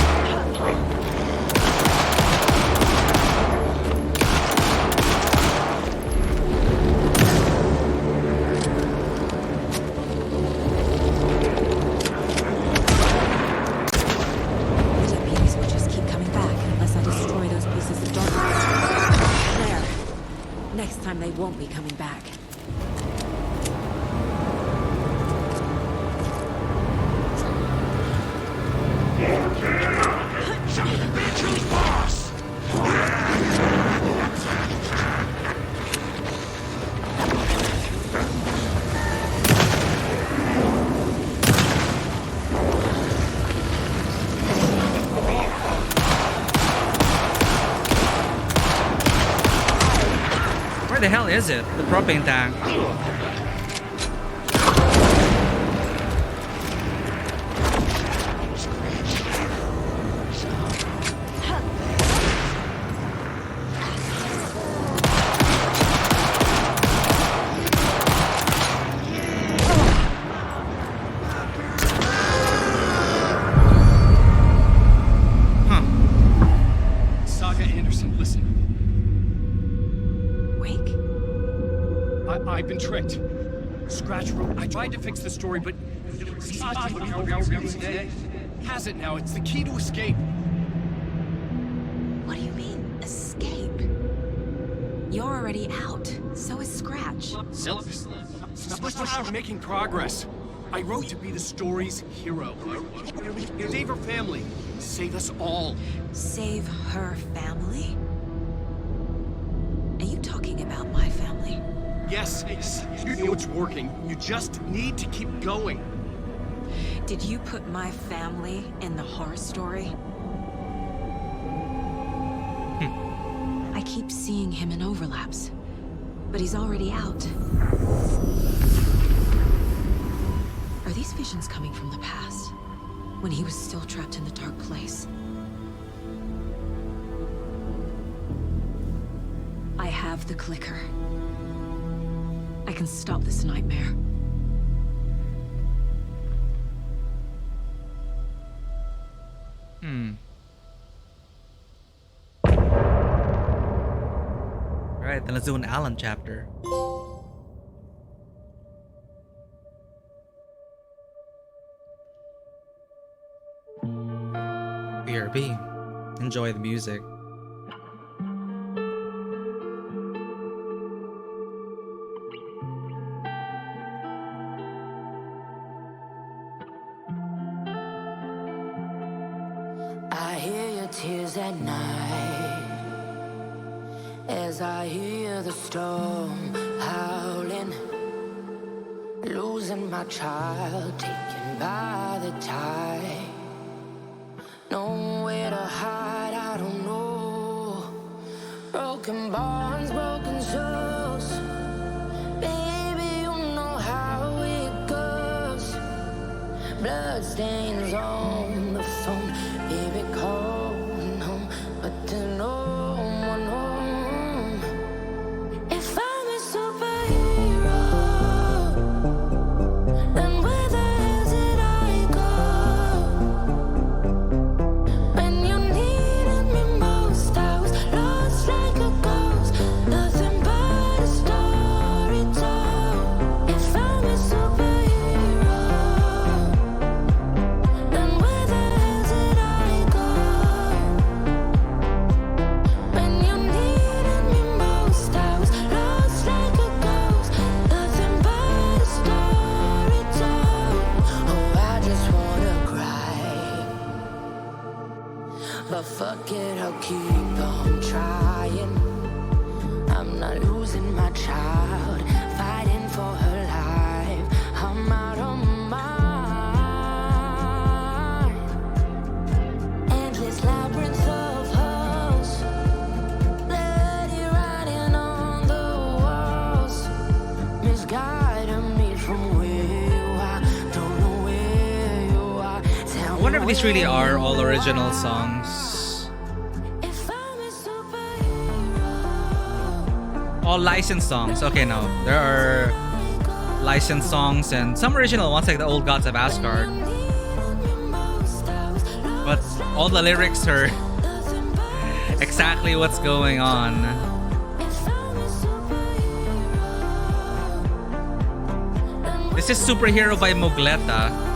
deputies will just keep coming back unless I destroy those pieces of darkness. There. Next time they won't be coming back. Where the hell is it? The propane tank. Huh. Saga Anderson, listen. Wake? I've been tricked. Scratch wrote. I tried to fix the story, but has it now. It's the key to escape. What do you mean, escape? You're already out. So is Scratch. We're making progress. I wrote to be the story's hero. Save her family. Save us all. Save her family? Are you talking about my family? Yes, you know it's working. You just need to keep going. Did you put my family in the horror story? I keep seeing him in overlaps, but he's already out. Are these visions coming from the past, when he was still trapped in the dark place? I have the clicker. I can stop this nightmare. Right, then let's do an Alan chapter. BRB. Enjoy the music. I hear your tears at night as I hear the storm howling, losing my child, taken by the tide. Nowhere to hide, I don't know. Broken bonds, broken souls, Bloodstains on the phone, baby calling home, but there's no one home. If I'm a superhero, then where the hell did I go? When you needed me most, I was lost like a ghost, nothing but a story told. If I'm a superhero, then where the hell did I go? When you needed me most, I was lost like a ghost, nothing but a story told. Oh, I just wanna cry, but fuck it, I'll keep on trying. I'm not losing my child, fighting for her life. I'm out of mind. Endless labyrinth of holes, bloody writing on the walls, misguiding me from where you are. Don't know where you are. Tell I wonder if me these really where are you all original are. songs. If I'm a superhero, All licensed songs. Okay, no. There are licensed songs and some original ones like the Old Gods of Asgard. But all the lyrics are exactly what's going on. This is Superhero by Mugleta.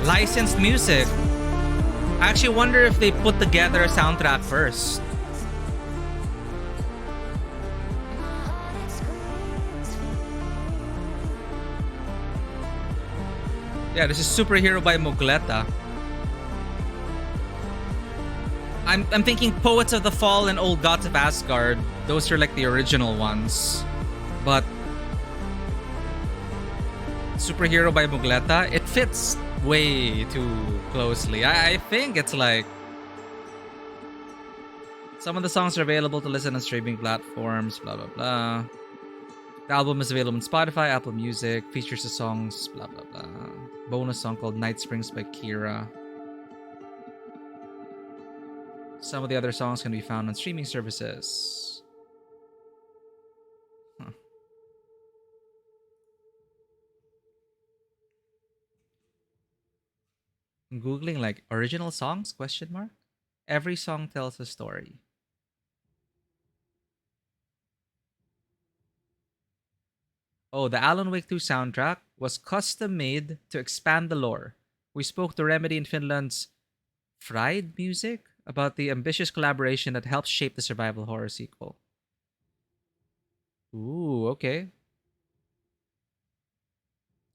Licensed music. I actually wonder if they put together a soundtrack first. Yeah, this is Superhero by Mugleta. I'm thinking Poets of the Fall and Old Gods of Asgard. Those are like the original ones. But Superhero by Mugleta, it fits way too closely. I think it's like some of the songs are available to listen on streaming platforms, blah blah blah. The album is available on Spotify, Apple Music, features the songs, blah blah blah. Bonus song called Night Springs by Kira. Some of the other songs can be found on streaming services. Huh. I'm Googling like original songs, question mark. Every song tells a story. Oh, the Alan Wake 2 soundtrack was custom made to expand the lore. We spoke to Remedy in Finland's Fried Music about the ambitious collaboration that helped shape the survival horror sequel. Ooh, okay.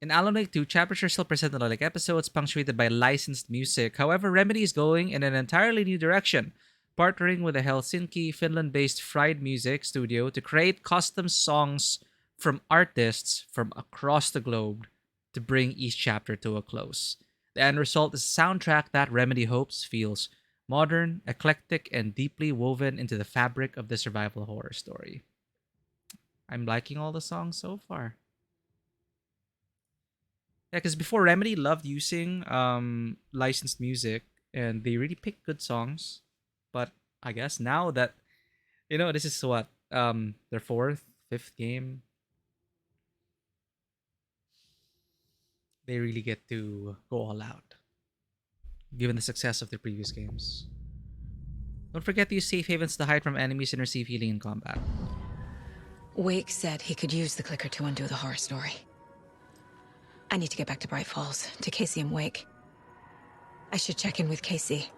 In Alan Wake 2, chapters are still presented like episodes punctuated by licensed music. However, Remedy is going in an entirely new direction, partnering with a Helsinki, Finland-based Fried Music studio to create custom songs from artists from across the globe to bring each chapter to a close. The end result is a soundtrack that Remedy hopes feels modern, eclectic, and deeply woven into the fabric of the survival horror story. I'm liking all the songs so far. Yeah, because before Remedy loved using licensed music and they really picked good songs. But I guess now that this is what their fourth, fifth game, they really get to go all out, given the success of their previous games. Don't forget to use safe havens to hide from enemies and receive healing in combat. Wake said he could use the clicker to undo the horror story. I need to get back to Bright Falls, to Casey and Wake. I should check in with Casey.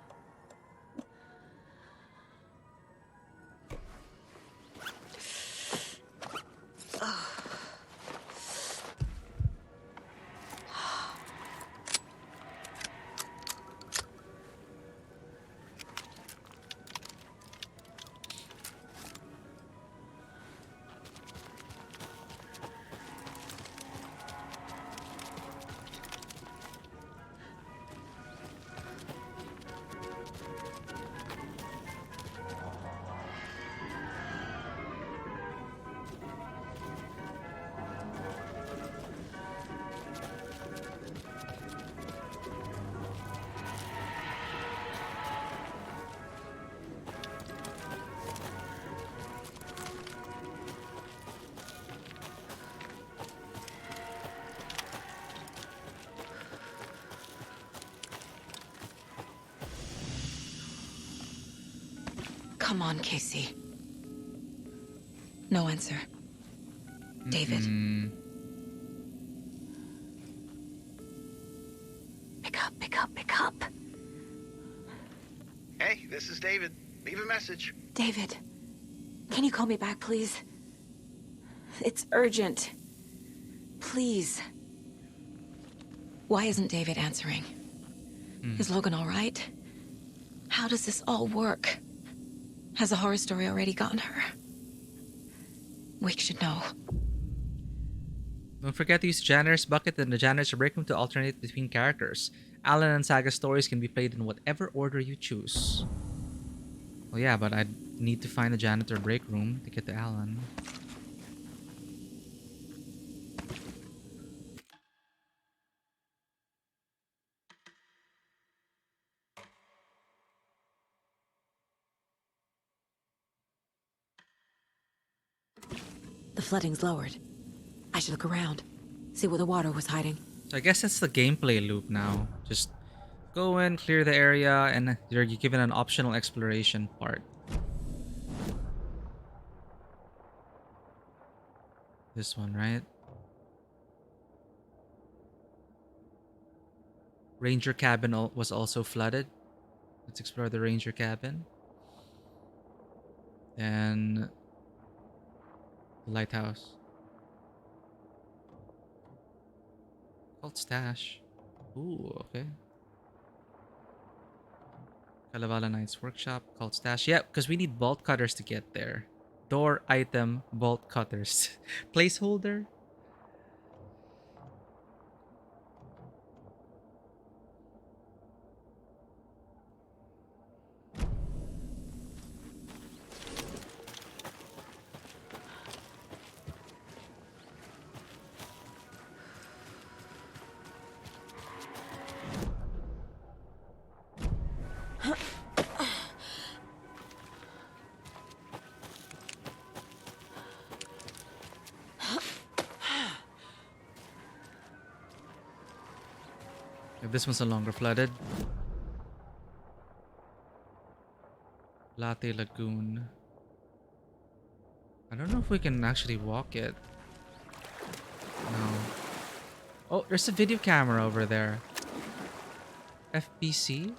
Come on, Casey. No answer. David. Pick up, pick up, pick up. Hey, this is David. Leave a message. David, can you call me back, please? It's urgent. Please. Why isn't David answering? Is Logan all right? How does this all work? Has the horror story already gotten her? Wake should know. Don't forget to use Janitor's Bucket and the Janitor's Break Room to alternate between characters. Alan and Saga stories can be played in whatever order you choose. Well, yeah, but I'd need to find a Janitor Break Room to get to Alan. The flooding's lowered. I should look around, see where the water was hiding. So I guess that's the gameplay loop now. Just go in, clear the area, and you're given an optional exploration part. This one, right? Ranger cabin was also flooded. Let's explore the Ranger cabin. And the lighthouse. Cult stash. Ooh, okay. Kalevala Knight's workshop, cult stash. Yeah, because we need bolt cutters to get there. Door item, bolt cutters. Placeholder? This one's no longer flooded. Latte Lagoon. I don't know if we can actually walk it. No. Oh, there's a video camera over there. FBC?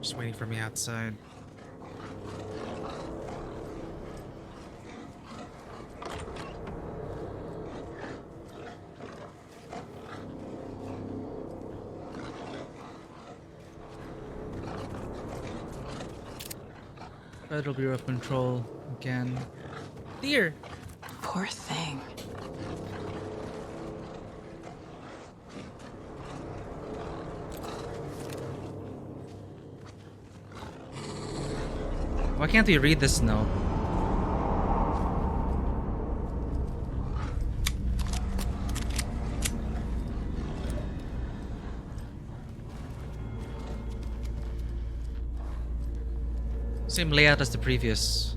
Just waiting for me outside. Federal Bureau of Control again. Deer! Poor thing. Why can't we read this note? Same layout as the previous.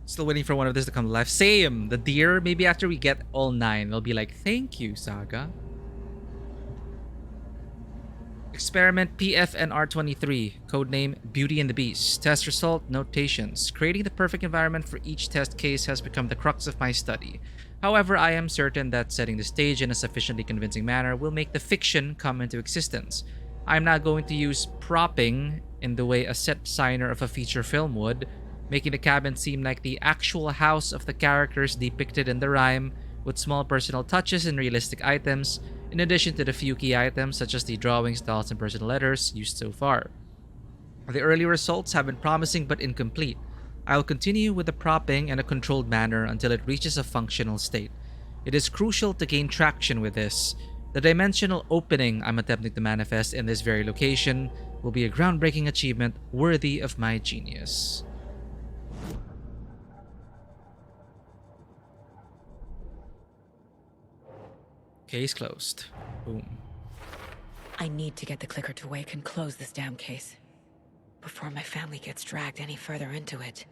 Still waiting for one of this to come to life. Same. The deer, maybe after we get all 9, they'll be like, thank you, Saga. Experiment PFNR23, codename Beauty and the Beast. Test result, notations. Creating the perfect environment for each test case has become the crux of my study. However, I am certain that setting the stage in a sufficiently convincing manner will make the fiction come into existence. I am not going to use propping in the way a set designer of a feature film would, making the cabin seem like the actual house of the characters depicted in the rhyme, with small personal touches and realistic items, in addition to the few key items such as the drawings, dolls, and personal letters used so far. The early results have been promising but incomplete. I will continue with the propping in a controlled manner until it reaches a functional state. It is crucial to gain traction with this. The dimensional opening I'm attempting to manifest in this very location will be a groundbreaking achievement worthy of my genius. Case closed. Boom. I need to get the clicker to wake and close this damn case before my family gets dragged any further into it.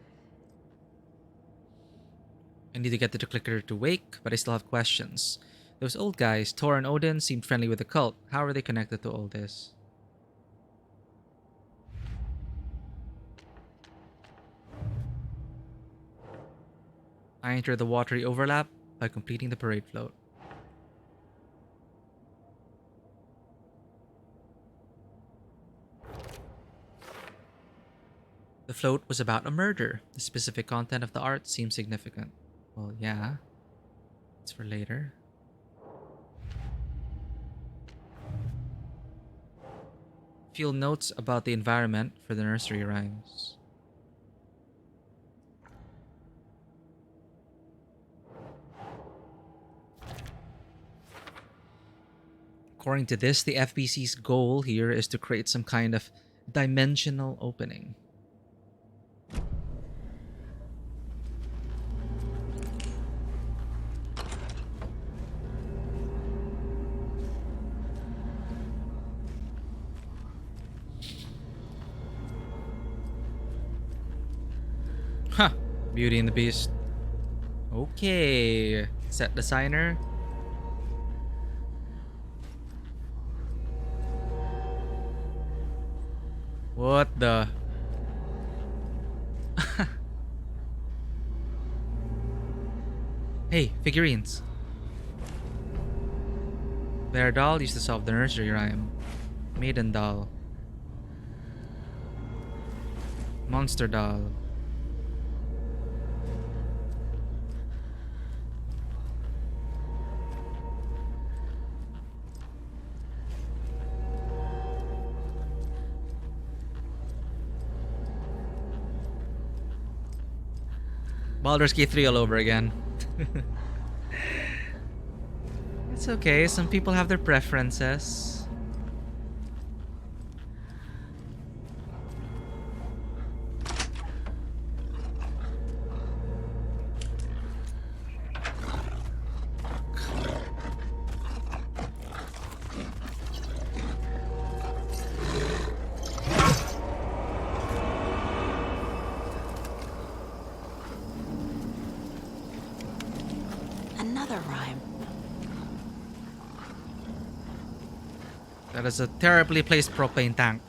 I need to get the clicker to wake, but I still have questions. Those old guys, Thor and Odin, seemed friendly with the cult. How are they connected to all this? I enter the watery overlap by completing the parade float. The float was about a murder. The specific content of the art seems significant. Well, yeah. It's for later. Feel notes about the environment for the nursery rhymes. According to this, the FBC's goal here is to create some kind of dimensional opening. Huh. Beauty and the Beast. Okay. Set designer. What the? Hey, figurines. Bear doll used to solve the nursery rhyme. Maiden doll. Monster doll. Baldur's Gate 3 all over again. It's okay, some people have their preferences. Another rhyme. That is a terribly placed propane tank.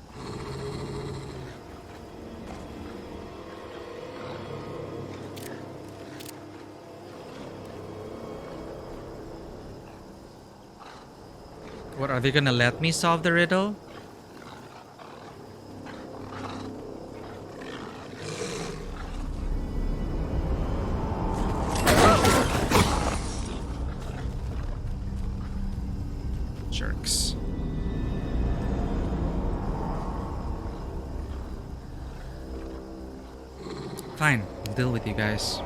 What, are they gonna let me solve the riddle? Jerks. Fine, I'll deal with you guys.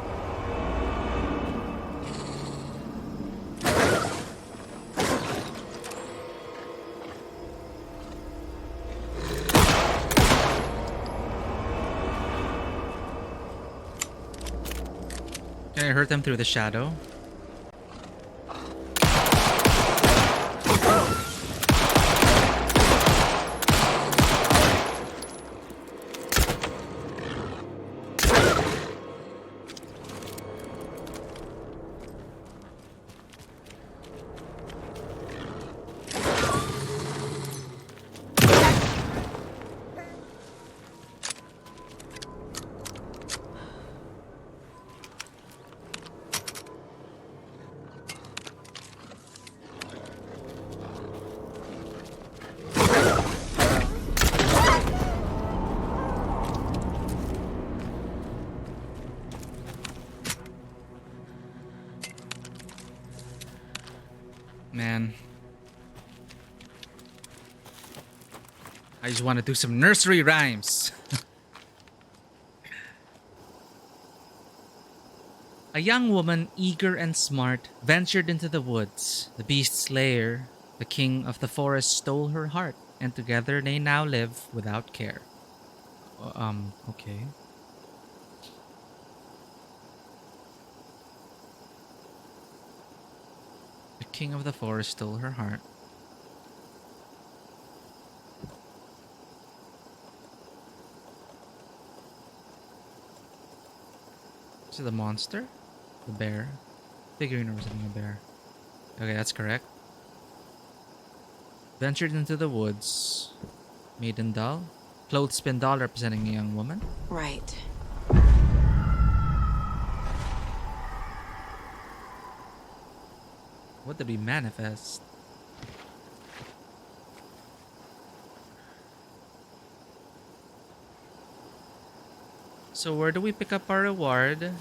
Can I hurt them through the shadow? Man. I just want to do some nursery rhymes. A young woman, eager and smart, ventured into the woods. The beast's lair, the king of the forest, stole her heart, and together they now live without care. Okay. The king of the forest stole her heart. Is it the monster? The bear? Figuring representing a bear. Okay, that's correct. Ventured into the woods. Maiden doll. Clothespin doll representing a young woman. Right. What did we manifest? So where do we pick up our reward?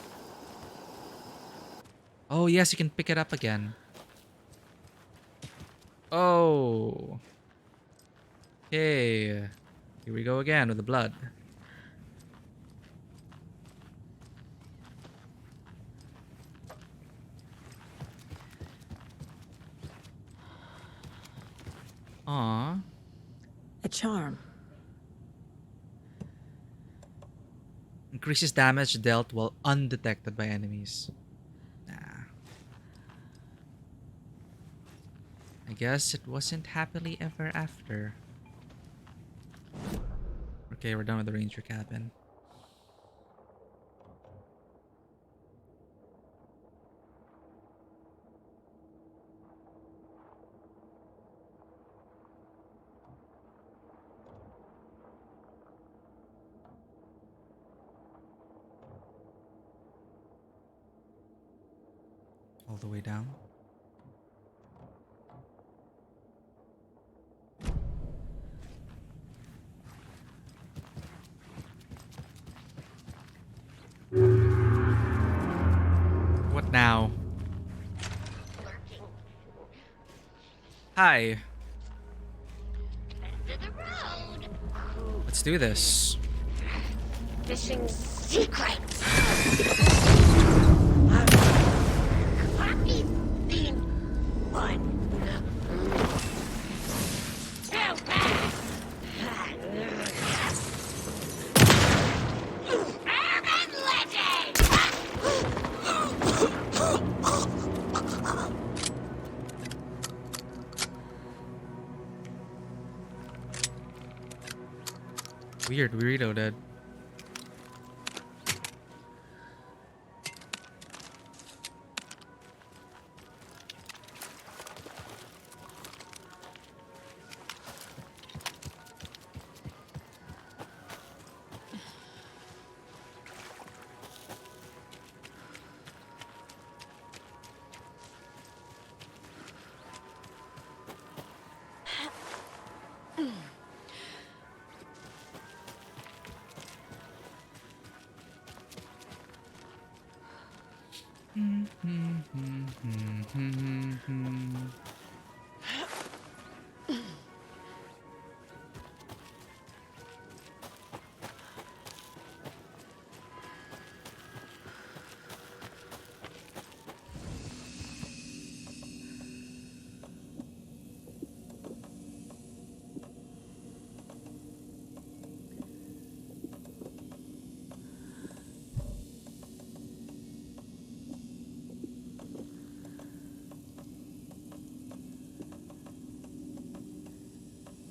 Oh yes, you can pick it up again. Oh. Okay. Here we go again with the blood. Aw. A charm. Increases damage dealt while undetected by enemies. Nah. I guess it wasn't happily ever after. Okay, we're done with the ranger cabin. All the way down. What now? Hi. End of the road. Let's do this. Fishing secrets. Coffee bean one. Too fast. Urban legend. Weird, we reloaded.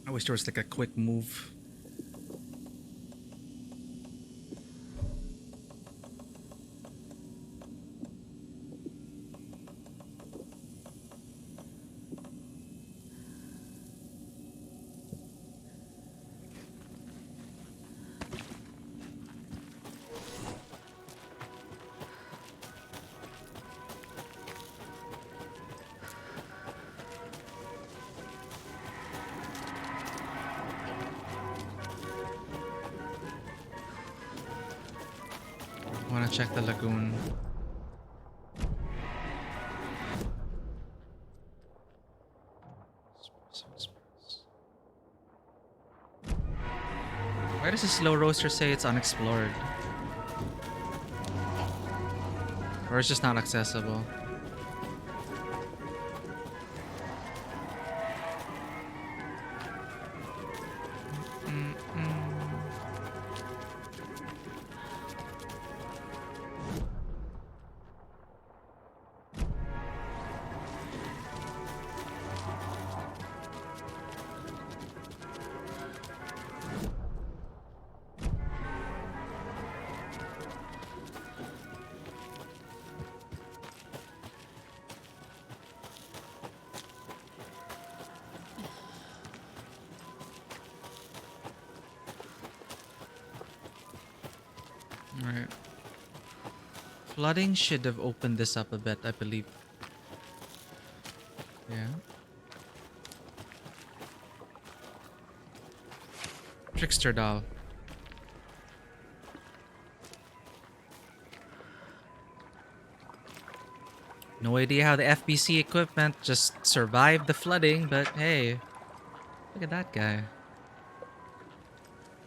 I wish there was like a quick move. I want to check the lagoon. Why does the slow roaster say it's unexplored? Or it's just not accessible? Alright. Flooding should have opened this up a bit, I believe. Yeah. Trickster doll. No idea how the FBC equipment just survived the flooding, but hey, look at that guy.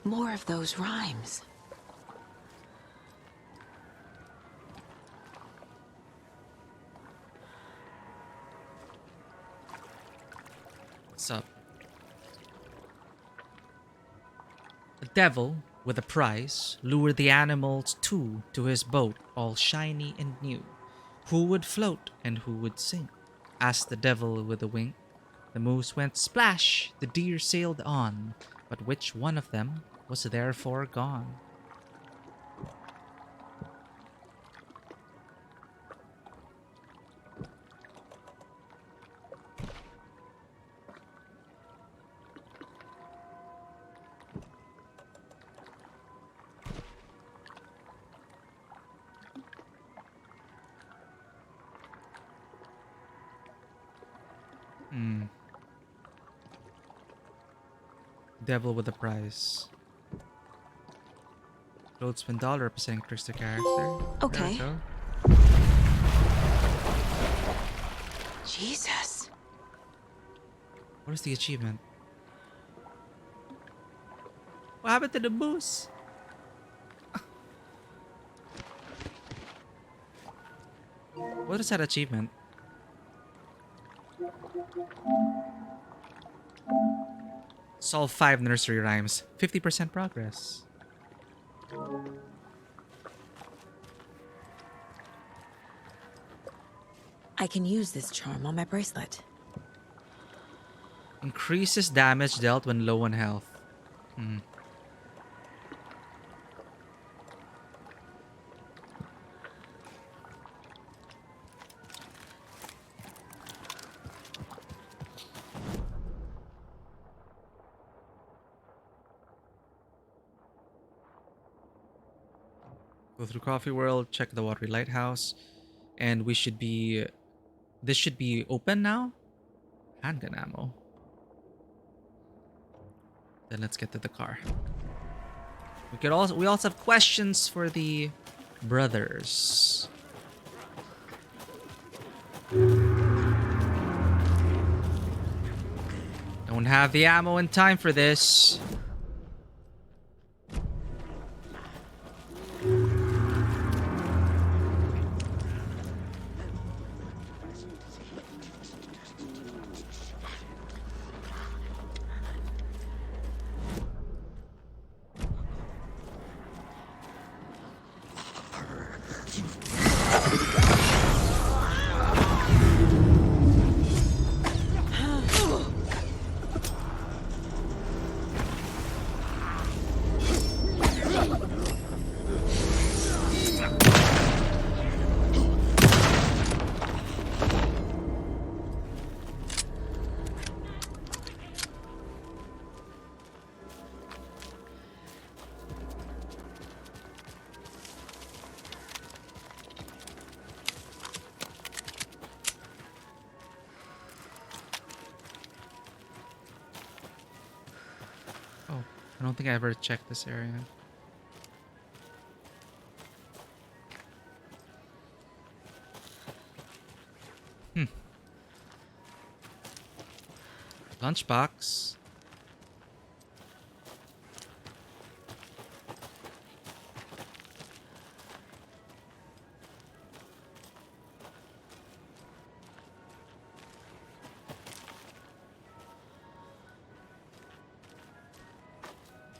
More of those rhymes. What's up? The devil, with a prize, lured the animals to his boat, all shiny and new. Who would float and who would sink? Asked the devil with a wink. The moose went splash, the deer sailed on, but which one of them was therefore gone? Devil with a prize. Gold spin doll representing Trickster character. Okay. There we go. Jesus. What is the achievement? What happened to the moose? What is that achievement? Solve 5 nursery rhymes. 50% progress. I can use this charm on my bracelet. Increases damage dealt when low on health. Go through Coffee World, check the Watery Lighthouse, and we should be... This should be open now? Handgun ammo. Then let's get to the car. We also have questions for the brothers. Don't have the ammo in time for this. I don't think I ever checked this area. Hmm. Lunchbox.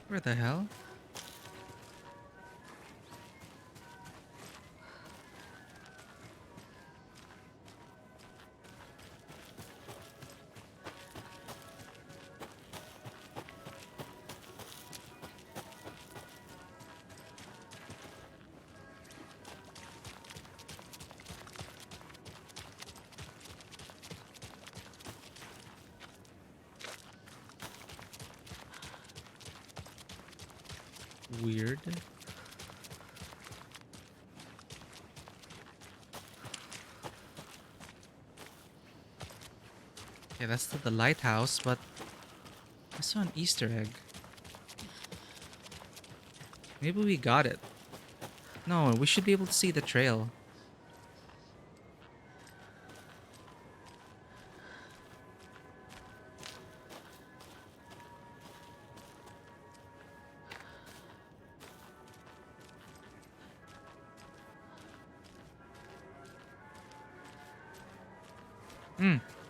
Where the hell? Weird. Yeah, that's the lighthouse, but I saw an Easter egg. Maybe we got it. No, we should be able to see the trail.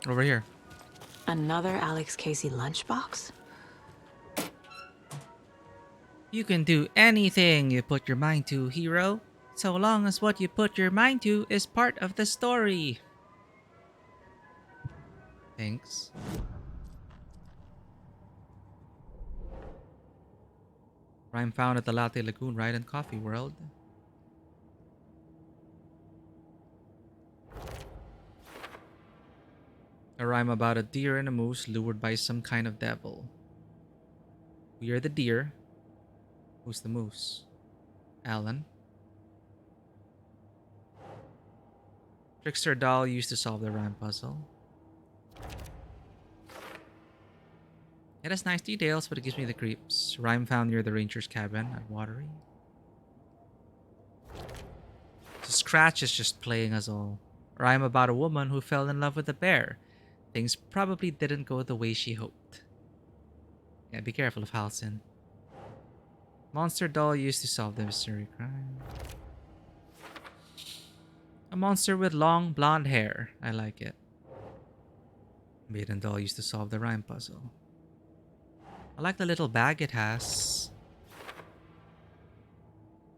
Over here. Another Alex Casey lunchbox? You can do anything you put your mind to, hero. So long as what you put your mind to is part of the story. Thanks. Rhyme found at the Latte Lagoon Ride and Coffee World. A rhyme about a deer and a moose lured by some kind of devil. We are the deer. Who's the moose? Alan. Trickster doll used to solve the rhyme puzzle. It has nice details, but it gives me the creeps. Rhyme found near the ranger's cabin at Watery. So Scratch is just playing us all. Rhyme about a woman who fell in love with a bear. Things probably didn't go the way she hoped. Yeah, be careful of Halcyon. Monster doll used to solve the mystery crime. A monster with long blonde hair. I like it. Maiden doll used to solve the rhyme puzzle. I like the little bag it has.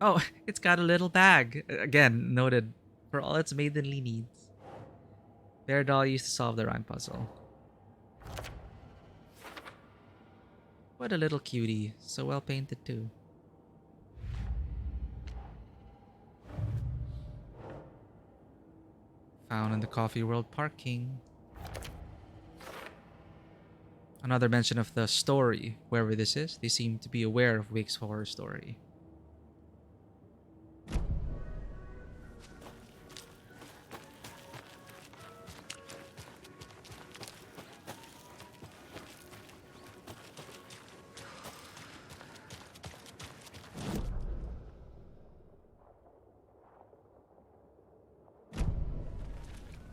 Oh, it's got a little bag. Again, noted for all its maidenly needs. Bear doll used to solve the rhyme puzzle. What a little cutie. So well painted too. Found in the Coffee World parking. Another mention of the story. Wherever this is, they seem to be aware of Wake's horror story.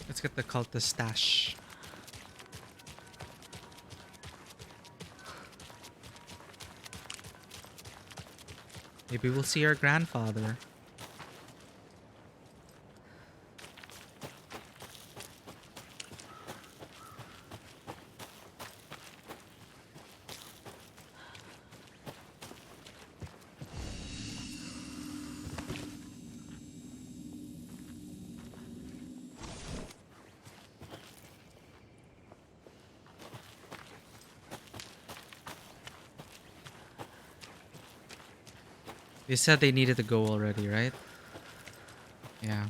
Let's get the cultist stash. Maybe we'll see our grandfather. They said they needed to go already, right? Yeah.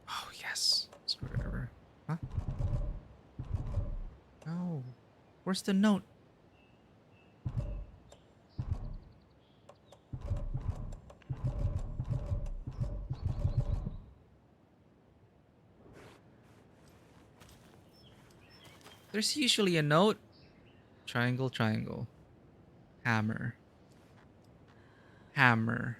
Oh, yes. It's Where's the note? There's usually a note. Triangle, triangle. Hammer. Hammer.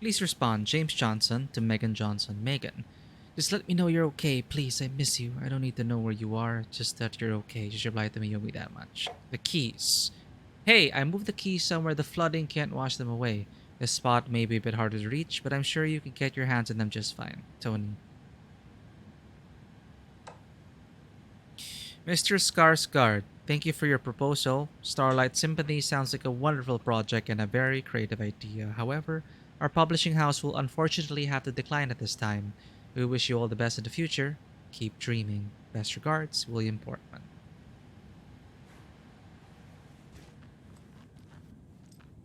Please respond, James Johnson to Megan Johnson. Megan, just let me know you're okay, please. I miss you. I don't need to know where you are, just that you're okay. Just reply to me, you'll be that much. The keys. Hey, I moved the keys somewhere the flooding can't wash them away. This spot may be a bit harder to reach, but I'm sure you can get your hands on them just fine. Tony. Mr. Skarsgård, thank you for your proposal. Starlight Symphony sounds like a wonderful project and a very creative idea. However, our publishing house will unfortunately have to decline at this time. We wish you all the best in the future. Keep dreaming. Best regards, William Portman.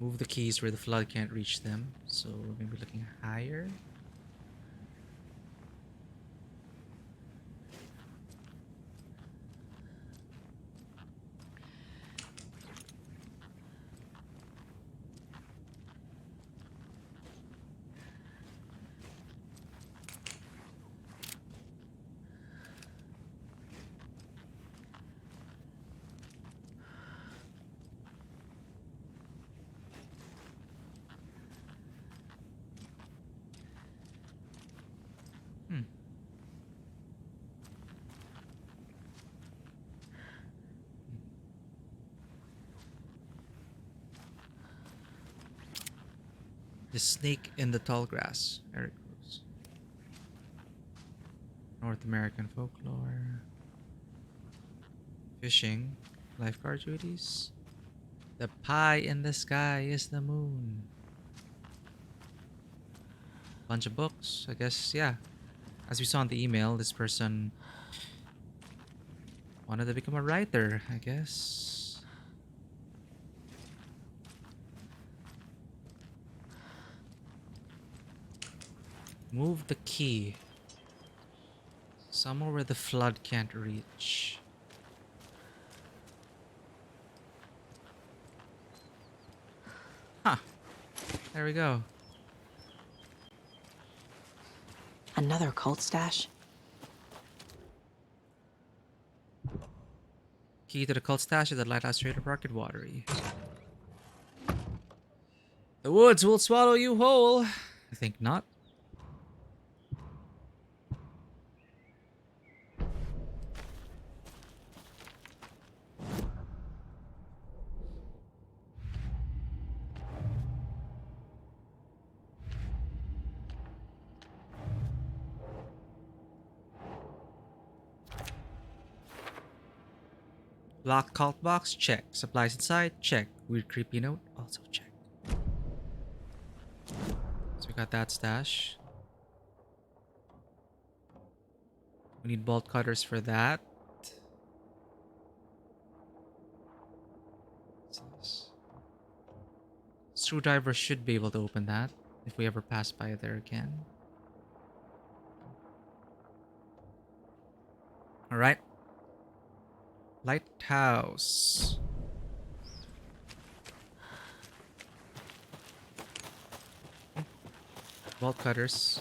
Move the keys where the flood can't reach them. So maybe looking higher. The snake in the tall grass. Eric Rose. North American folklore. Fishing. Lifeguard duties. The pie in the sky is the moon. Bunch of books. I guess, yeah. As we saw in the email, this person wanted to become a writer, I guess. Move the key somewhere where the flood can't reach. Huh. There we go. Another cult stash? Key to the cult stash at the Lighthouse Trader Market Watery. The woods will swallow you whole. I think not. Locked cult box, check. Supplies inside, check. Weird creepy note, also check. So we got that stash. We need bolt cutters for that. What's this? Screwdriver should be able to open that if we ever pass by there again. Alright. Lighthouse. Bolt cutters.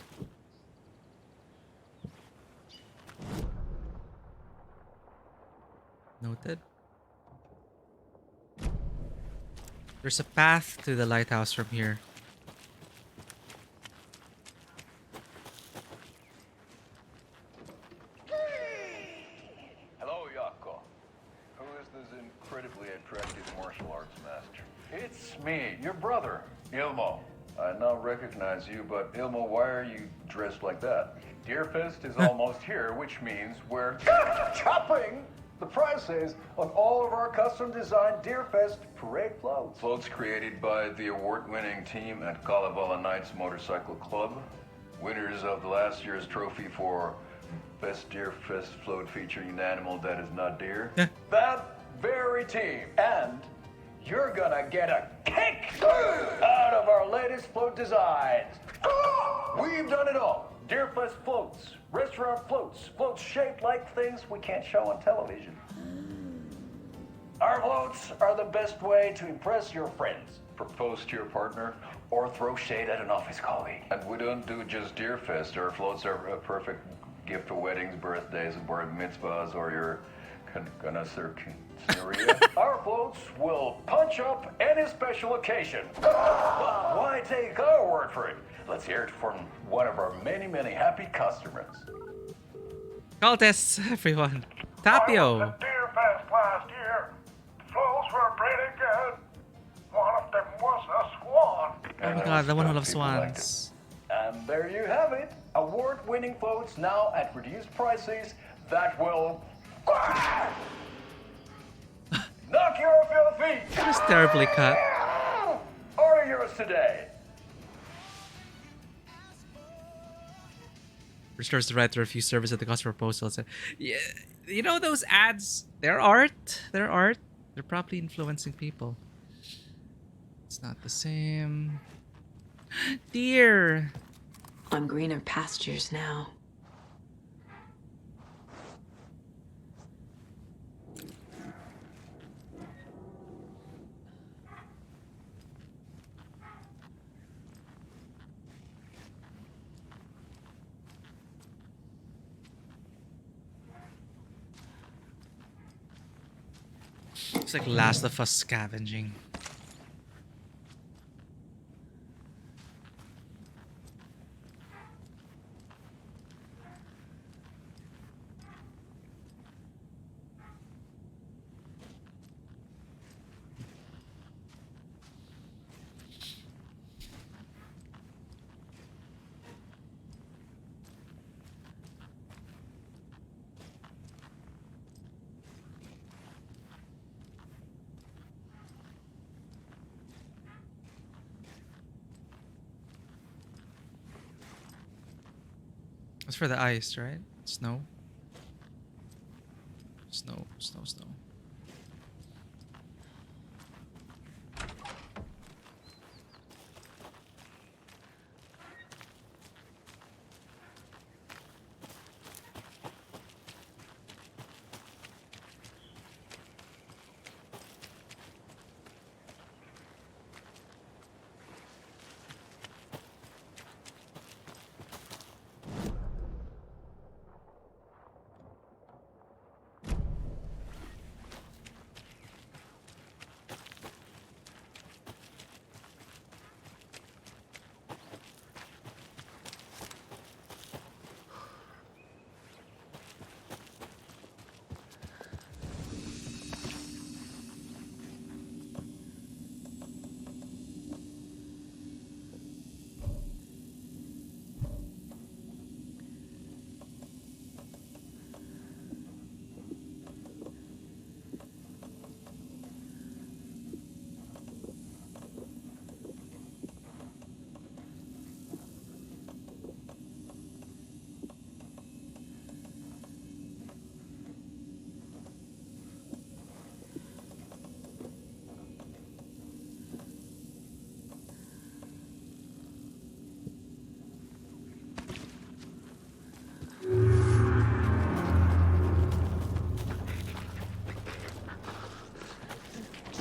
Noted. There's a path to the lighthouse from here. Hello, Yako. Who is this incredibly attractive martial arts master? It's me, your brother, Ilmo. I now recognize you, but Ilmo, why are you dressed like that? Deerfest is almost here, which means we're chopping the prices on all of our custom-designed Deerfest parade floats. Floats created by the award-winning team at Kalevala Knights Motorcycle Club, winners of the last year's trophy for Best Deerfest float featuring an animal that is not deer. That very team. And you're gonna get a kick out of our latest float designs. We've done it all. Deerfest floats, restaurant floats, floats shaped like things we can't show on television. Our floats are the best way to impress your friends, propose to your partner, or throw shade at an office colleague. And we don't do just Deerfest. Our floats are a perfect gift for weddings, birthdays, bar mitzvahs, or your scenario. Our floats will punch up any special occasion. Why take our word for it? Let's hear it from one of our many, many happy customers. Cultists, everyone. Tapio. I was at Deerfest last year. Floats were pretty good. One of them was a swan. Oh my god, the one who loves swans. And there you have it. Award-winning floats now at reduced prices that will knock you off your feet. Just terribly cut. Order yours today. Restores the right to refuse service at the cost of proposal. So, yeah, you know those ads? They're art. They're art. They're probably influencing people. It's not the same. Deer. On greener pastures now. It's like Last of Us scavenging. It's for the ice, right? Snow. Snow, snow, snow.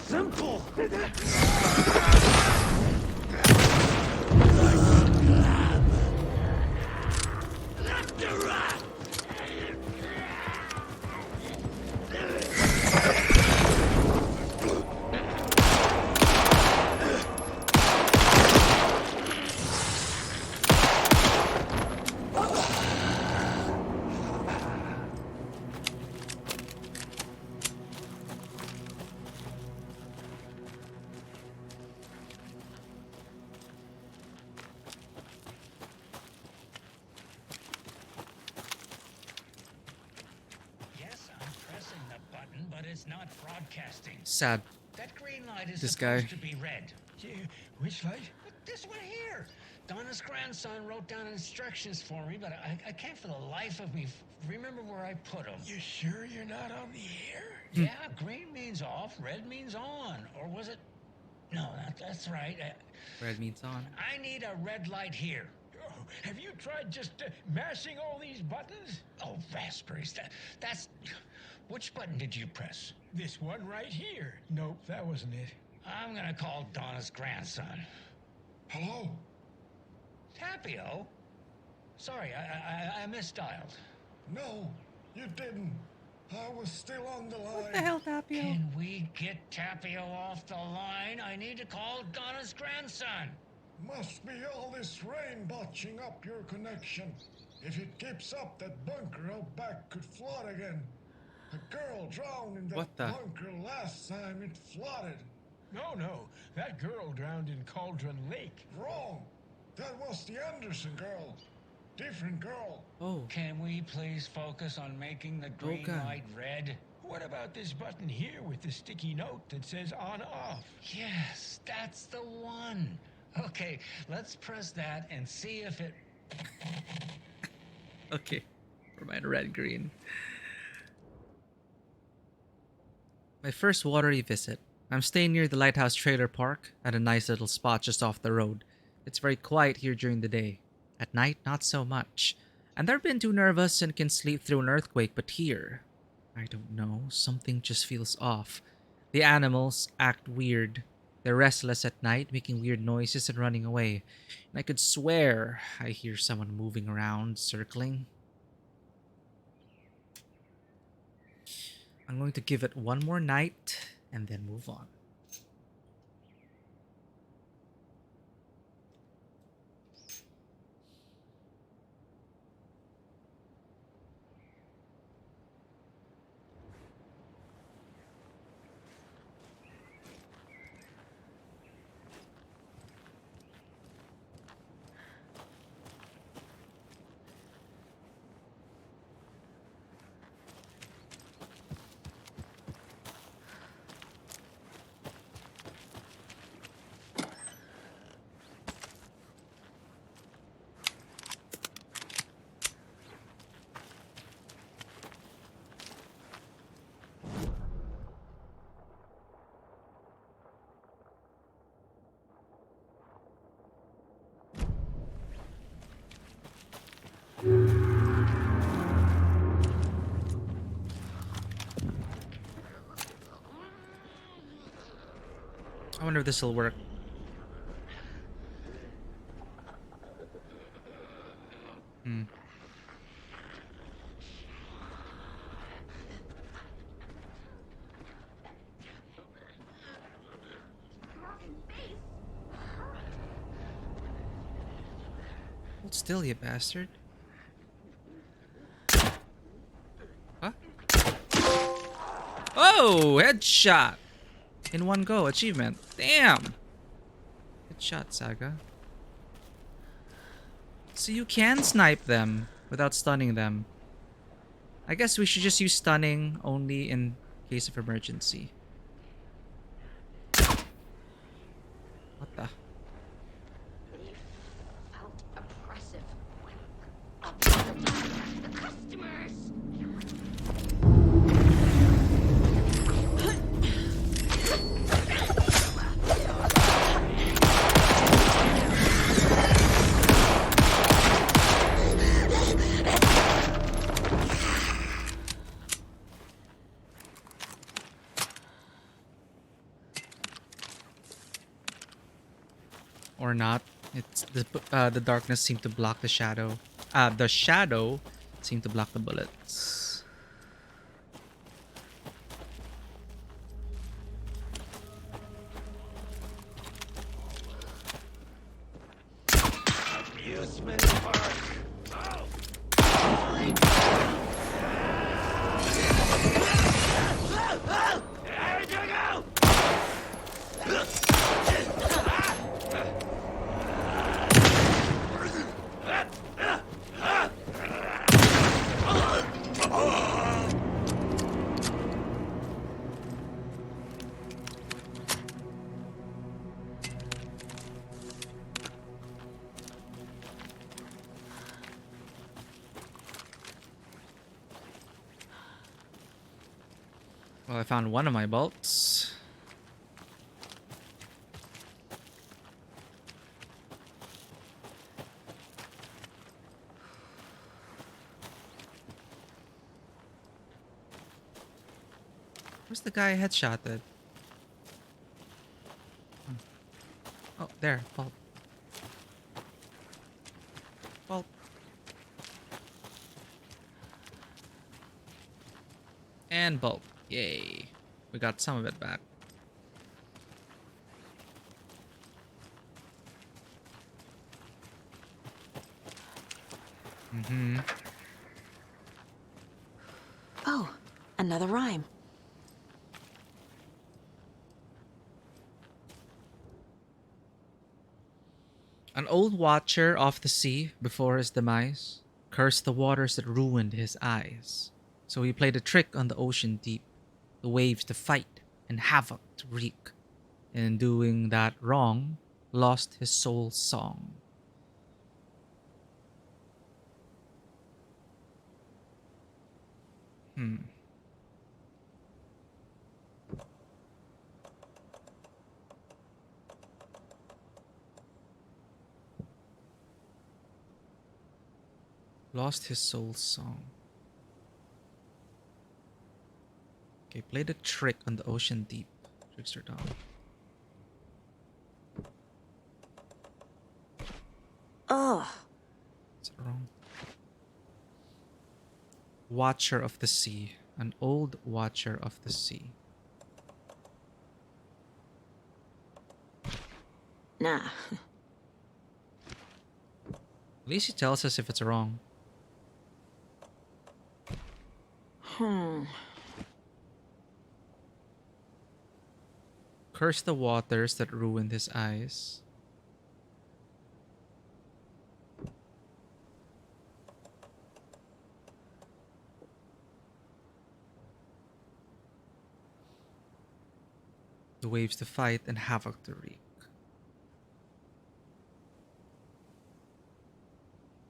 Simple. not broadcasting. Sad. That green light is This supposed guy. to be red. Which light? This one here. Donna's grandson wrote down instructions for me, but I can't for the life of me remember where I put them. You sure you're not on the air? Yeah, green means off, red means on. Or was it? No, that's right. Red means on. I need a red light here. Oh, have you tried just mashing all these buttons? Oh, raspberries. That's... Which button did you press? This one right here. Nope, that wasn't it. I'm gonna call Donna's grandson. Hello? Tapio? Sorry, I misdialed. No, you didn't. I was still on the line. What the hell, Tapio? Can we get Tapio off the line? I need to call Donna's grandson. Must be all this rain botching up your connection. If it keeps up, that bunker out back could flood again. A girl drowned in that What the? bunker last time it flooded. No. That girl drowned in Cauldron Lake. Wrong. That was the Anderson girl. Different girl. Oh. Can we please focus on making the green Okay. light red? What about this button here with the sticky note that says on off? Yes, that's the one. Okay, let's press that and see if it... Okay. Remind red, green. My first watery visit. I'm staying near the Lighthouse Trailer Park at a nice little spot just off the road. It's very quiet here during the day. At night, not so much. I've never been too nervous and can sleep through an earthquake, but here, I don't know, something just feels off. The animals act weird. They're restless at night, making weird noises and running away. And I could swear I hear someone moving around, circling. I'm going to give it one more night and then move on. I wonder if this will work. Hold still, you bastard. Huh? Oh, headshot! In one go, achievement. Damn! Good shot, Saga. So you can snipe them without stunning them. I guess we should just use stunning only in case of emergency. What the? They felt oppressive. The customers. Or not. It's the darkness seemed to block the shadow. The shadow seemed to block the bullets. Amusement park. Well, I found one of my bolts. Where's the guy I headshotted? Oh, there. Bolt. Bolt. And bolt. Yay. We got some of it back. Mm-hmm. Oh, another rhyme. An old watcher off the sea before his demise cursed the waters that ruined his eyes. So he played a trick on the ocean deep, the waves to fight and havoc to wreak. And in doing that wrong, lost his soul's song. Lost his soul's song. Okay, played a trick on the ocean deep. Trickster doll. Ugh. Is it wrong? Watcher of the sea. An old watcher of the sea. Nah. At least he tells us if it's wrong. Curse the waters that ruined his eyes. The waves to fight and havoc to wreak.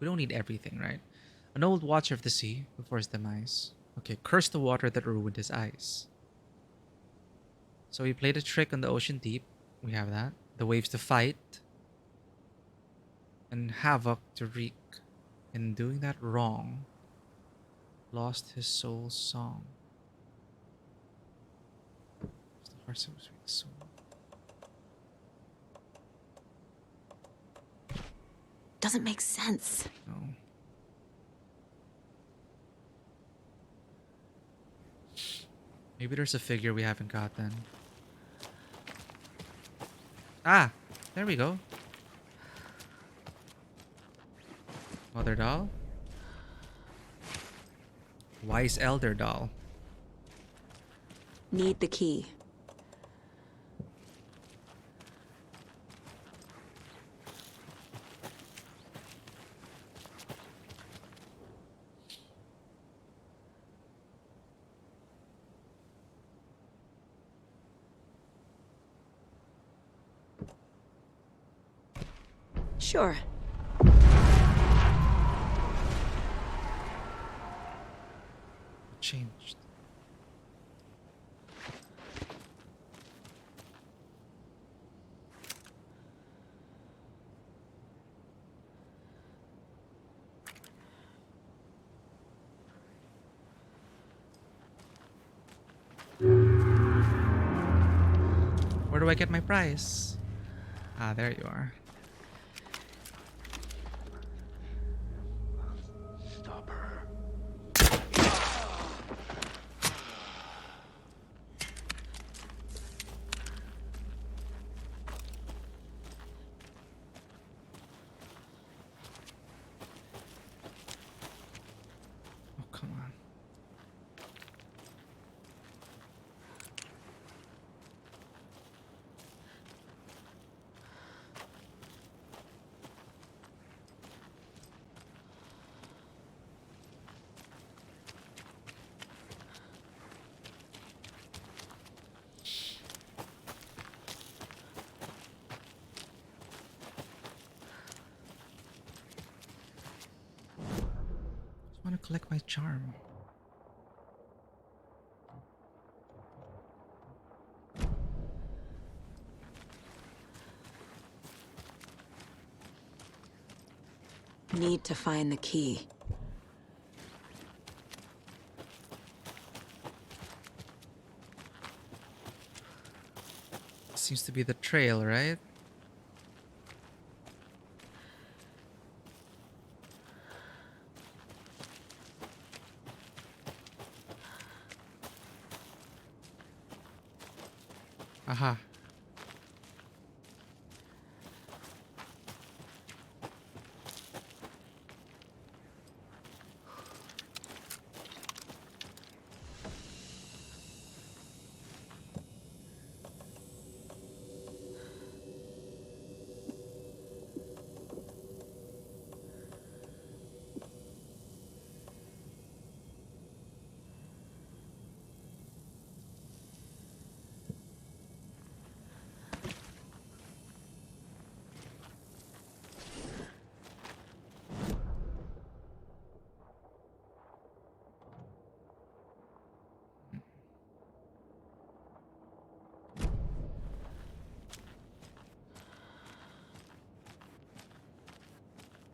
We don't need everything, right? An old watcher of the sea before his demise. Okay, curse the water that ruined his eyes. So he played a trick on the ocean deep. We have that. The waves to fight. And havoc to wreak. In doing that wrong, lost his soul's song. The heart so sweet soul. Doesn't make sense. No. Maybe there's a figure we haven't got then. Ah! There we go. Mother doll. Wise elder doll. Need the key. Sure. Changed. Where do I get my prize? Ah, there you are. Stop her. Oh, come on. I want to collect my charm. Need to find the key. Seems to be the trail, right? Aha.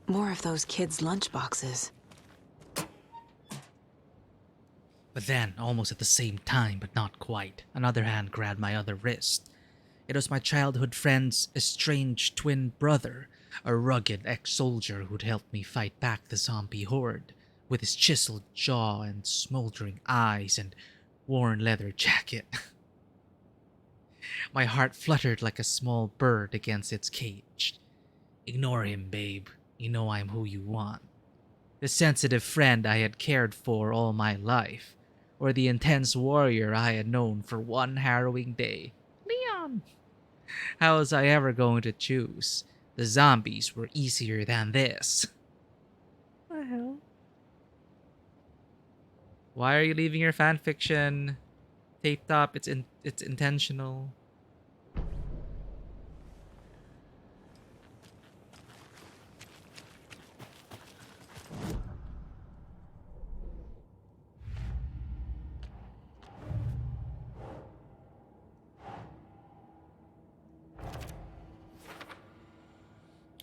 More of those kids' lunchboxes. But then, almost at the same time, but not quite, another hand grabbed my other wrist. It was my childhood friend's estranged twin brother, a rugged ex-soldier who'd helped me fight back the zombie horde, with his chiseled jaw and smoldering eyes and worn leather jacket. My heart fluttered like a small bird against its cage. Ignore him, babe. You know I'm who you want. The sensitive friend I had cared for all my life, or the intense warrior I had known for one harrowing day. Leon! How was I ever going to choose? The zombies were easier than this. What the hell? Why are you leaving your fanfiction taped up? It's intentional.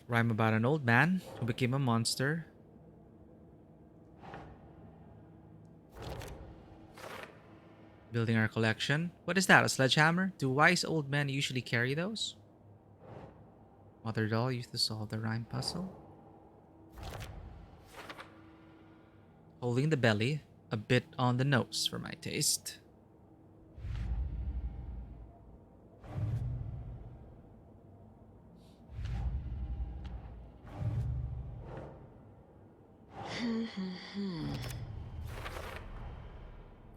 Rhyme about an old man who became a monster. Building our collection. What is that, a sledgehammer? Do wise old men usually carry those? Mother doll used to solve the rhyme puzzle. Holding the belly, a bit on the nose for my taste.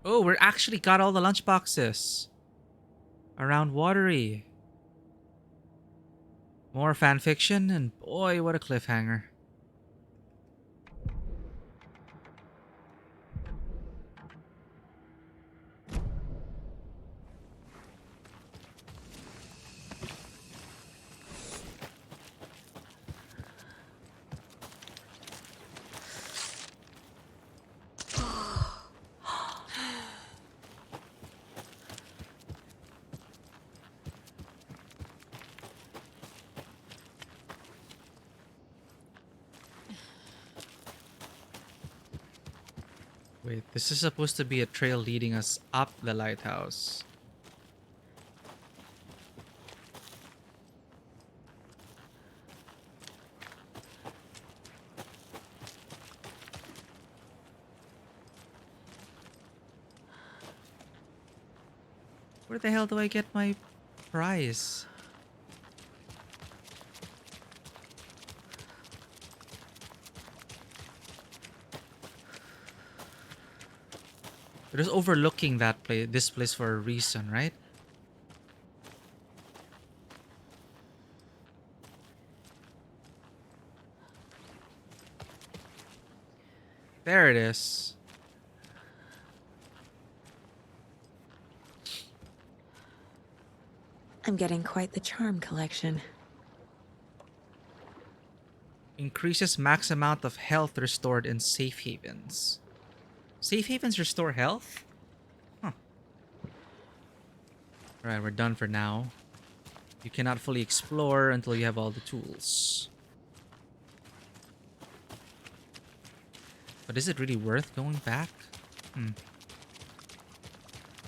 Oh, we're actually got all the lunchboxes around Watery. More fanfiction, and boy, what a cliffhanger. Wait, this is supposed to be a trail leading us up the lighthouse. Where the hell do I get my prize? It is overlooking that place, this place for a reason, right? There it is. I'm getting quite the charm collection. Increases max amount of health restored in safe havens. Safe havens restore health? Huh. Alright, we're done for now. You cannot fully explore until you have all the tools. But is it really worth going back?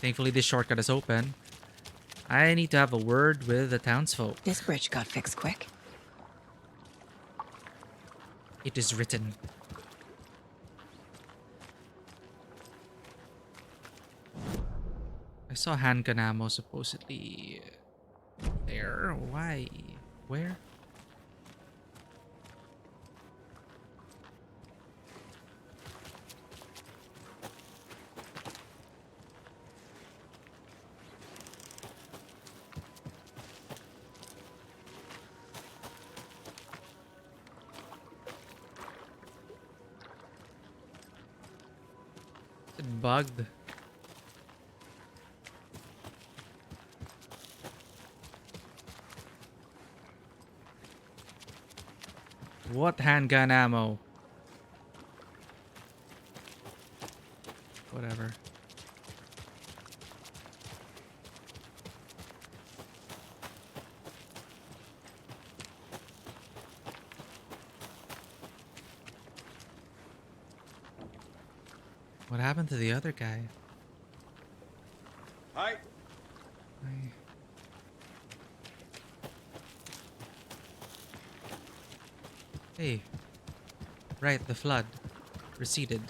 Thankfully, this shortcut is open. I need to have a word with the townsfolk. This bridge got fixed quick. It is written. I saw handgun ammo supposedly there. Why? Where? Is it bugged? What handgun ammo? Whatever. What happened to the other guy? Hi. Hey. Right, the flood receded.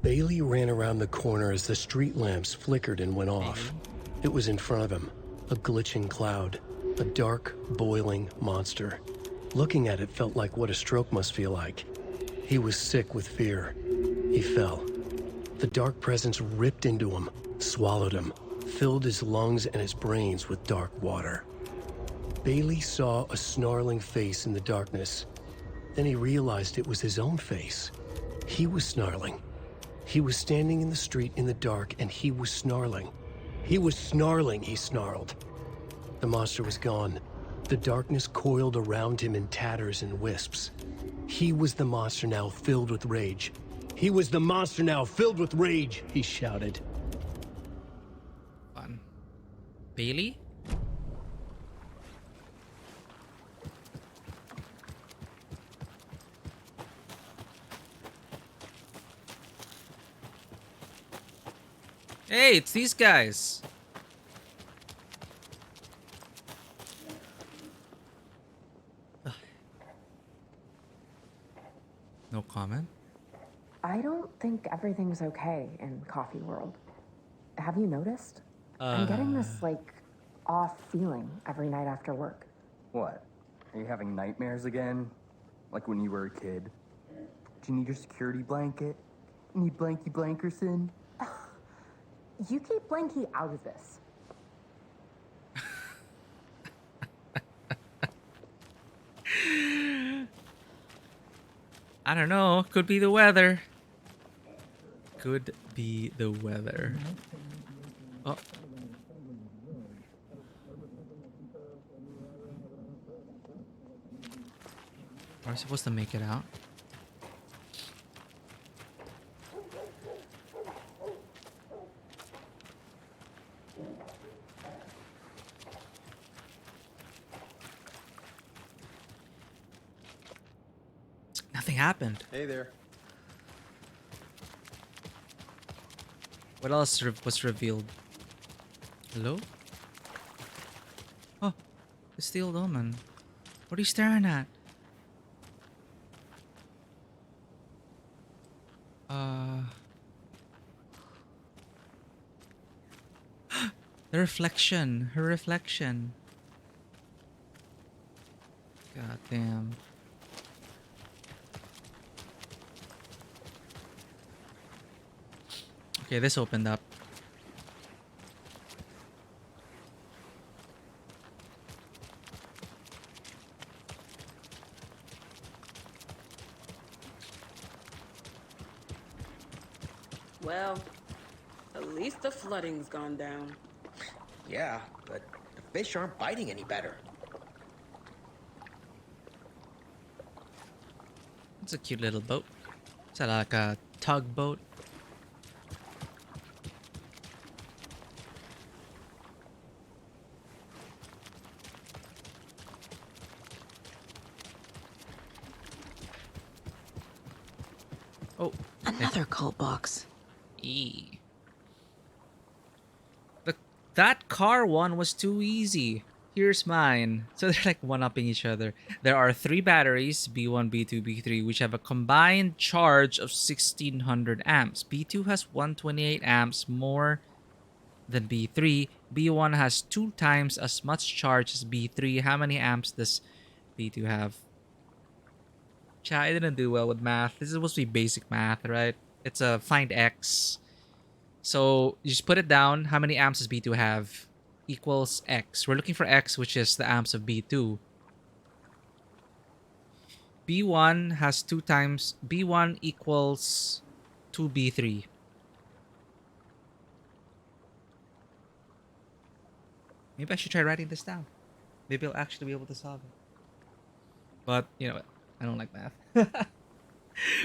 Bailey ran around the corner as the street lamps flickered and went off. It was in front of him, a glitching cloud, a dark, boiling monster. Looking at it felt like what a stroke must feel like. He was sick with fear. He fell. The dark presence ripped into him, swallowed him, filled his lungs and his brains with dark water. Bailey saw a snarling face in the darkness. Then he realized it was his own face. He was snarling. He was standing in the street in the dark, and he was snarling. He was snarling, he snarled. The monster was gone. The darkness coiled around him in tatters and wisps. He was the monster now filled with rage. He was the monster now filled with rage, he shouted. Fun. Bailey? Hey, it's these guys. Ugh. No comment? I don't think everything's okay in Coffee World. Have you noticed? I'm getting this, like, off feeling every night after work. What? Are you having nightmares again? Like when you were a kid? Do you need your security blanket? Need Blanky Blankerson? You keep Blanky out of this. I don't know. Could be the weather. Could be the weather. Oh. Are we supposed to make it out? Nothing happened. Hey there. What else was revealed? Hello? Oh, the Steel Omen. What are you staring at? The reflection. Her reflection. God damn. Okay, this opened up. Well, at least the flooding's gone down. Yeah, but the fish aren't biting any better. It's a cute little boat. Is that like a tugboat? Oh. Another cult box. E. That car one was too easy. Here's mine. So they're like one-upping each other. There are 3 batteries, B1, B2, B3, which have a combined charge of 1600 amps. B2 has 128 amps more than B3. B1 has 2 times as much charge as B3. How many amps does B2 have? Chat, I didn't do well with math. This is supposed to be basic math, right? It's a find X. So you just put it down. How many amps does B2 have? Equals X. We're looking for X, which is the amps of B2. B1 has 2 times. B1 equals 2B3. Maybe I should try writing this down. Maybe I'll actually be able to solve it. But, you know what? I don't like math.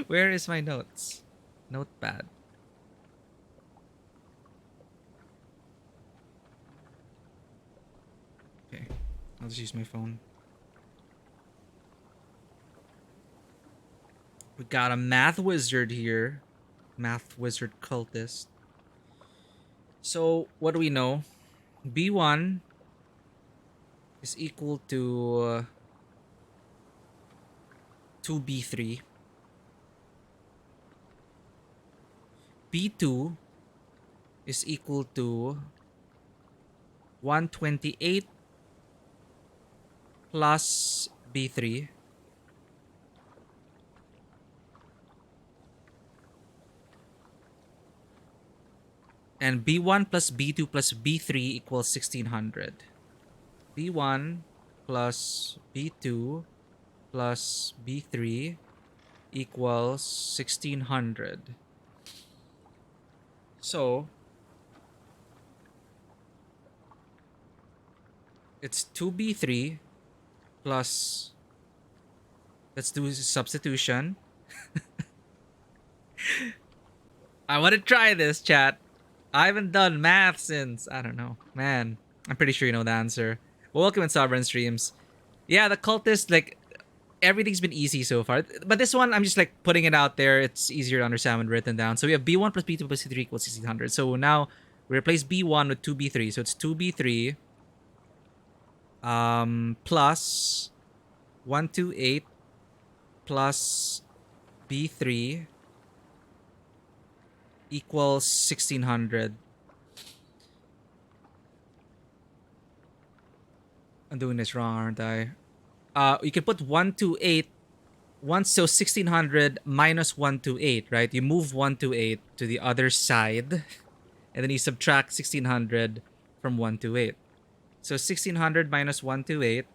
Where is my notes? Notepad. Okay, I'll just use my phone. We got a math wizard here. Math wizard cultist. So, what do we know? B1 is equal to 2B3. B2 is equal to 128 plus B3. And B1 plus B2 plus B3 equals 1600. B1 plus B2 plus B3 equals 1600. So it's 2B3 plus, let's do substitution. I want to try this, chat. I haven't done math since, I don't know. Man, I'm pretty sure you know the answer. Well, welcome in Sovereign Streams. Yeah, the cultist, like, everything's been easy so far. But this one, I'm just like putting it out there. It's easier to understand when written down. So we have B1 plus B2 plus C3 equals 1600. So now we replace B1 with 2B3. So it's 2B3 plus 128 plus B3 equals 1600. I'm doing this wrong, aren't I? You can put 128 so 1600 minus 128, right? You move 128 to the other side and then you subtract 1600 from 128. So 1600 minus 128.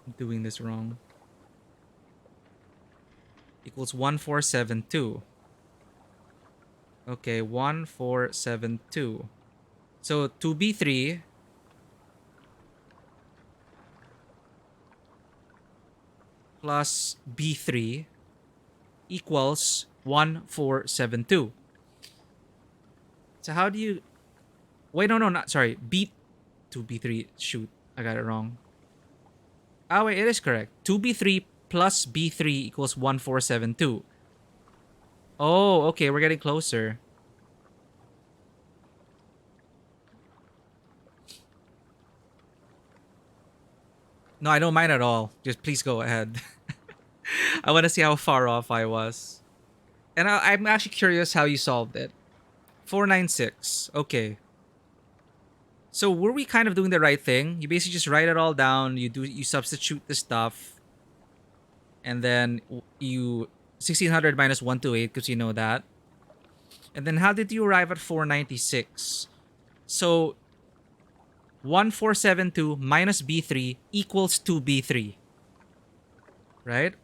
I'm doing this wrong. Equals 1472. Okay, 1472. So 2B3 plus B3 equals 1472. So how do you... Wait, no, not... Sorry. B3. Shoot. I got it wrong. Ah, wait. It is correct. 2B3 plus B3 equals 1472. Oh, okay. We're getting closer. No, I don't mind at all. Just please go ahead. I want to see how far off I was. And I'm actually curious how you solved it. 496. Okay. So were we kind of doing the right thing? You basically just write it all down. You substitute the stuff. And then you 1600 minus 128 because you know that. And then how did you arrive at 496? So 1472 minus B3 equals 2B3. Right?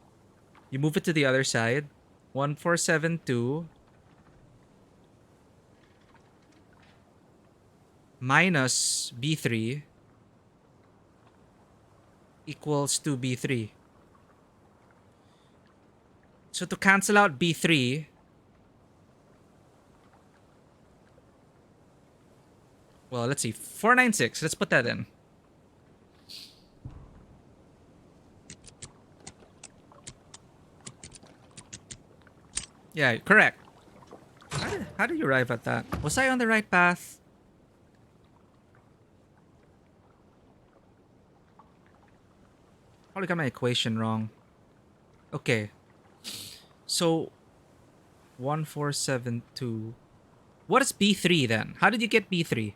You move it to the other side. 1472 minus B3 equals 2B3. So to cancel out B3, well, let's see. 496. Let's put that in. Yeah, correct. How did you arrive at that? Was I on the right path? Probably got my equation wrong. Okay. So 1472. What is B3 then? How did you get B3?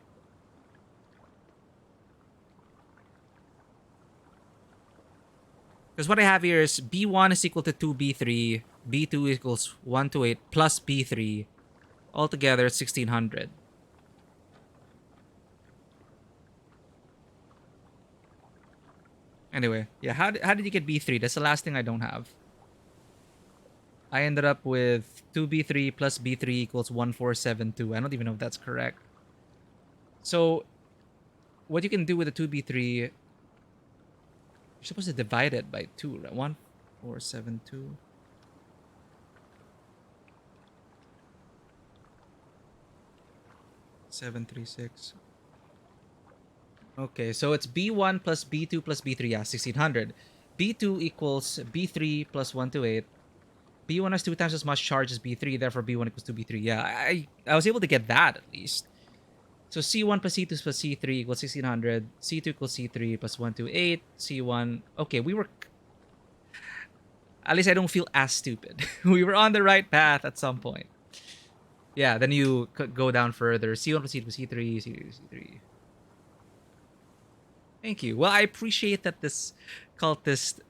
Because what I have here is B1 is equal to 2B3, B2 equals 128 plus B3. Altogether, it's 1600. Anyway, yeah, how did you get B3? That's the last thing I don't have. I ended up with 2B3 plus B3 equals 1472. I don't even know if that's correct. So, what you can do with the 2B3, you're supposed to divide it by 2, right? 1472. $736. Okay, so it's B1 plus B2 plus B3. Yeah, 1600. B2 equals B3 plus 128. B1 has 2 times as much charge as B3, therefore B1 equals 2B3. Yeah, I was able to get that at least. So C1 plus C2 plus C3 equals 1600. C2 equals C3 plus 128. C1. Okay, we were... At least I don't feel as stupid. We were on the right path at some point. Yeah, then you could go down further. C1 plus C2 plus C3, C2 plus C3. Thank you. Well, I appreciate that this cultist...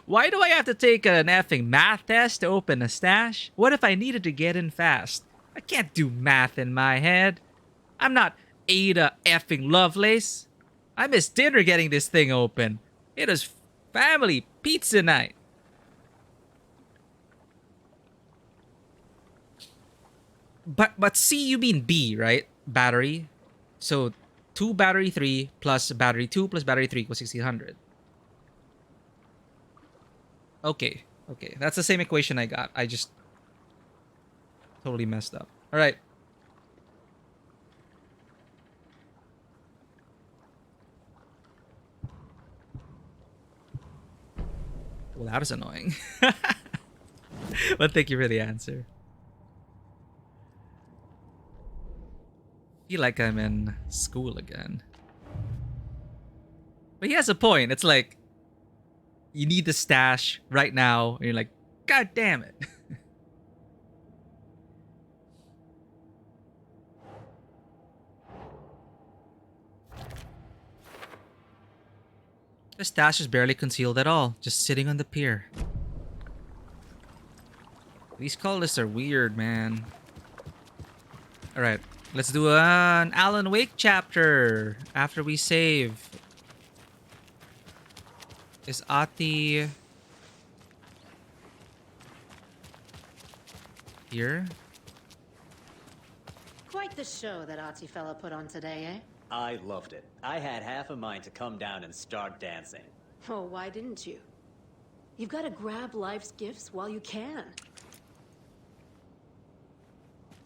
Why do I have to take an effing math test to open a stash? What if I needed to get in fast? I can't do math in my head. I'm not Ada effing Lovelace. I missed dinner getting this thing open. It is family pizza night. But C, you mean B, right? Battery. So 2 battery 3 plus battery 2 plus battery 3 equals 1600. Okay. Okay. That's the same equation I got. I just totally messed up. All right. Well, that was annoying. But thank you for the answer. I feel like I'm in school again. But he has a point. It's like, you need the stash right now. And you're like, God damn it. The stash is barely concealed at all. Just sitting on the pier. These cultists are weird, man. Alright. Let's do an Alan Wake chapter after we save. Is Ati here? Quite the show that Archie fella put on today, eh? I loved it. I had half a mind to come down and start dancing. Oh, why didn't you? You've got to grab life's gifts while you can.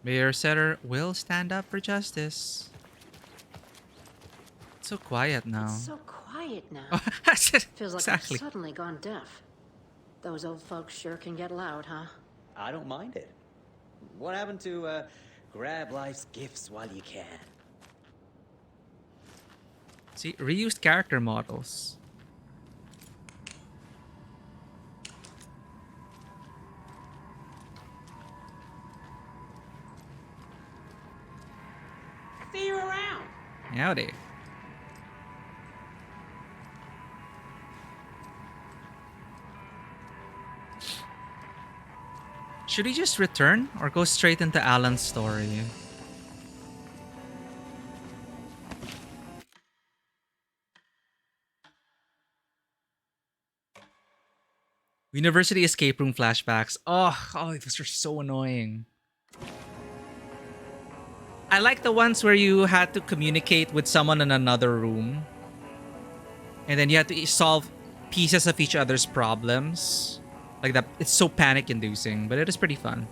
Mayor Setter will stand up for justice. It's so quiet now. It's so quiet now. Feels like Exactly. I've suddenly gone deaf. Those old folks sure can get loud, huh? I don't mind it. What happened to grab life's gifts while you can? See, reused character models. See you around. Howdy. Should we just return or go straight into Alan's story? University escape room flashbacks. Oh, those are so annoying. I like the ones where you had to communicate with someone in another room. And then you had to solve pieces of each other's problems. Like that. It's so panic-inducing, but it is pretty fun.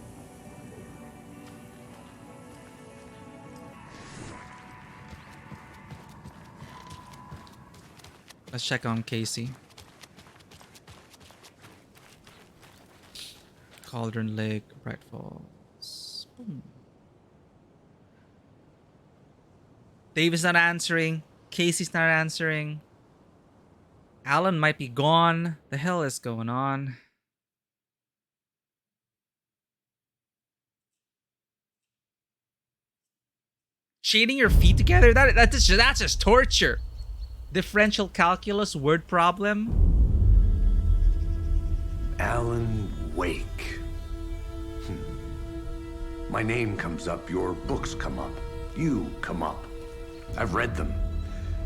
Let's check on Casey. Cauldron Lake, Bright Falls. Dave is not answering. Casey's not answering. Alan might be gone. The hell is going on? Shading your feet together? That's just torture. Differential calculus, word problem. Alan Wake. My name comes up, your books come up, you come up. I've read them.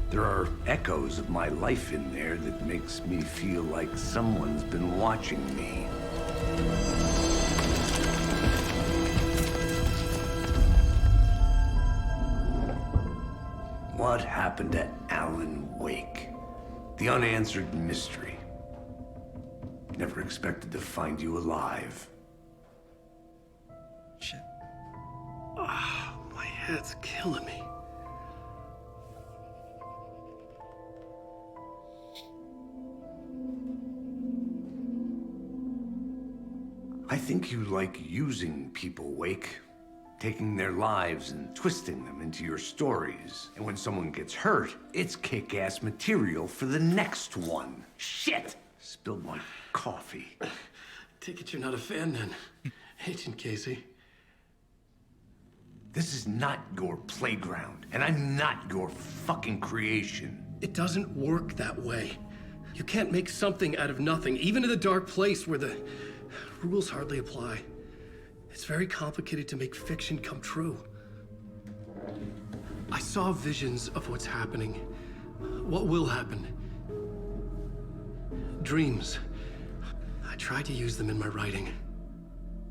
There are echoes of my life in there that makes me feel like someone's been watching me. What happened to Alan Wake? The unanswered mystery. Never expected to find you alive. Shit. Ah, my head's killing me. I think you like using people, Wake. Taking their lives and twisting them into your stories. And when someone gets hurt, it's kick-ass material for the next one. Shit! Spilled my coffee. Take it you're not a fan then, Agent Casey. This is not your playground, and I'm not your fucking creation. It doesn't work that way. You can't make something out of nothing, even in the dark place where the rules hardly apply. It's very complicated to make fiction come true. I saw visions of what's happening, what will happen. Dreams. I tried to use them in my writing.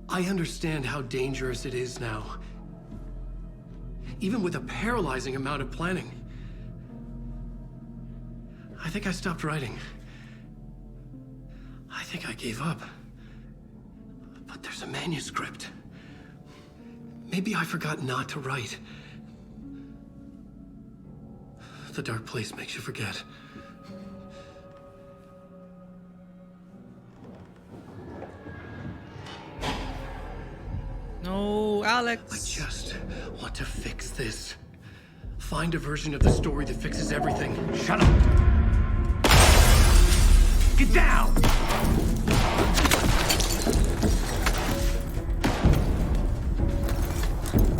I understand how dangerous it is now. Even with a paralyzing amount of planning. I think I stopped writing. I think I gave up. But there's a manuscript. Maybe I forgot not to write. The dark place makes you forget. No, Alex. I just want to fix this. Find a version of the story that fixes everything. Shut up! Get down!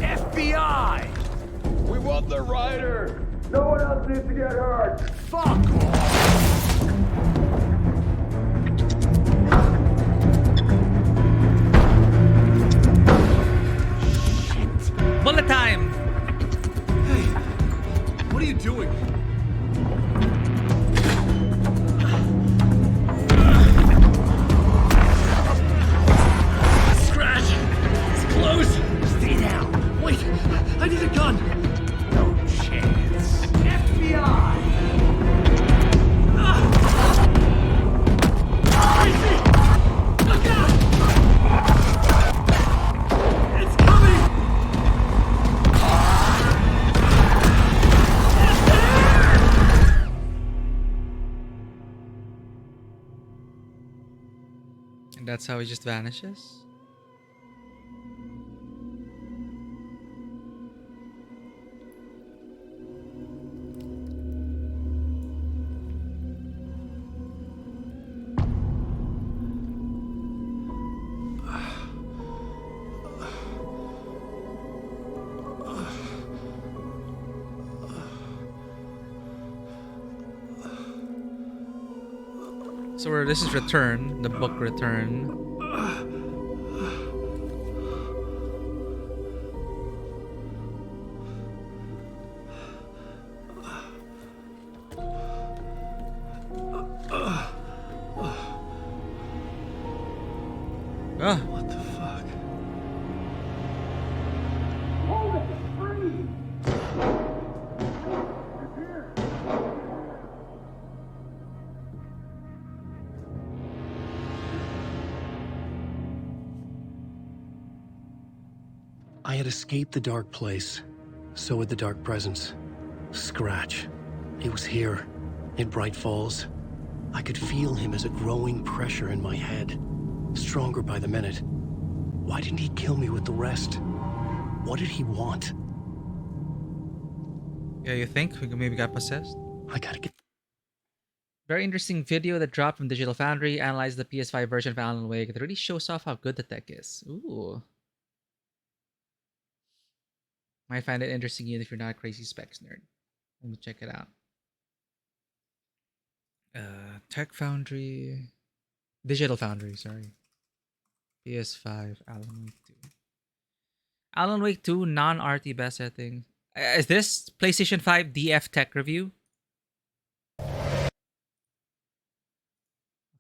FBI! We want the rider! No one else needs to get hurt! Fuck off! Shit. Bullet time! Hey, what are you doing? Scratch! It's close! Stay down! Wait, I need a gun! No chance. FBI! Crazy! Look out! It's coming! It's there! And that's how he just vanishes? So this is Return, the book Return. Ah. What the fuck? Hold it! Freeze! It's here! I had escaped the dark place. So had the dark presence. Scratch. He was here, in Bright Falls. I could feel him as a growing pressure in my head. Stronger by the minute. Why didn't he kill me with the rest? What did he want? Yeah, you think we maybe got possessed? I gotta get... Very interesting video that dropped from Digital Foundry. Analyzed the PS5 version of Alan Wake. It really shows off how good the tech is. Ooh. Might find it interesting even if you're not a crazy specs nerd. Let me check it out. Tech Foundry. Digital Foundry, sorry. PS5, Alan Wake 2. Alan Wake 2, non-RT best setting. Is this PlayStation 5 DF Tech review?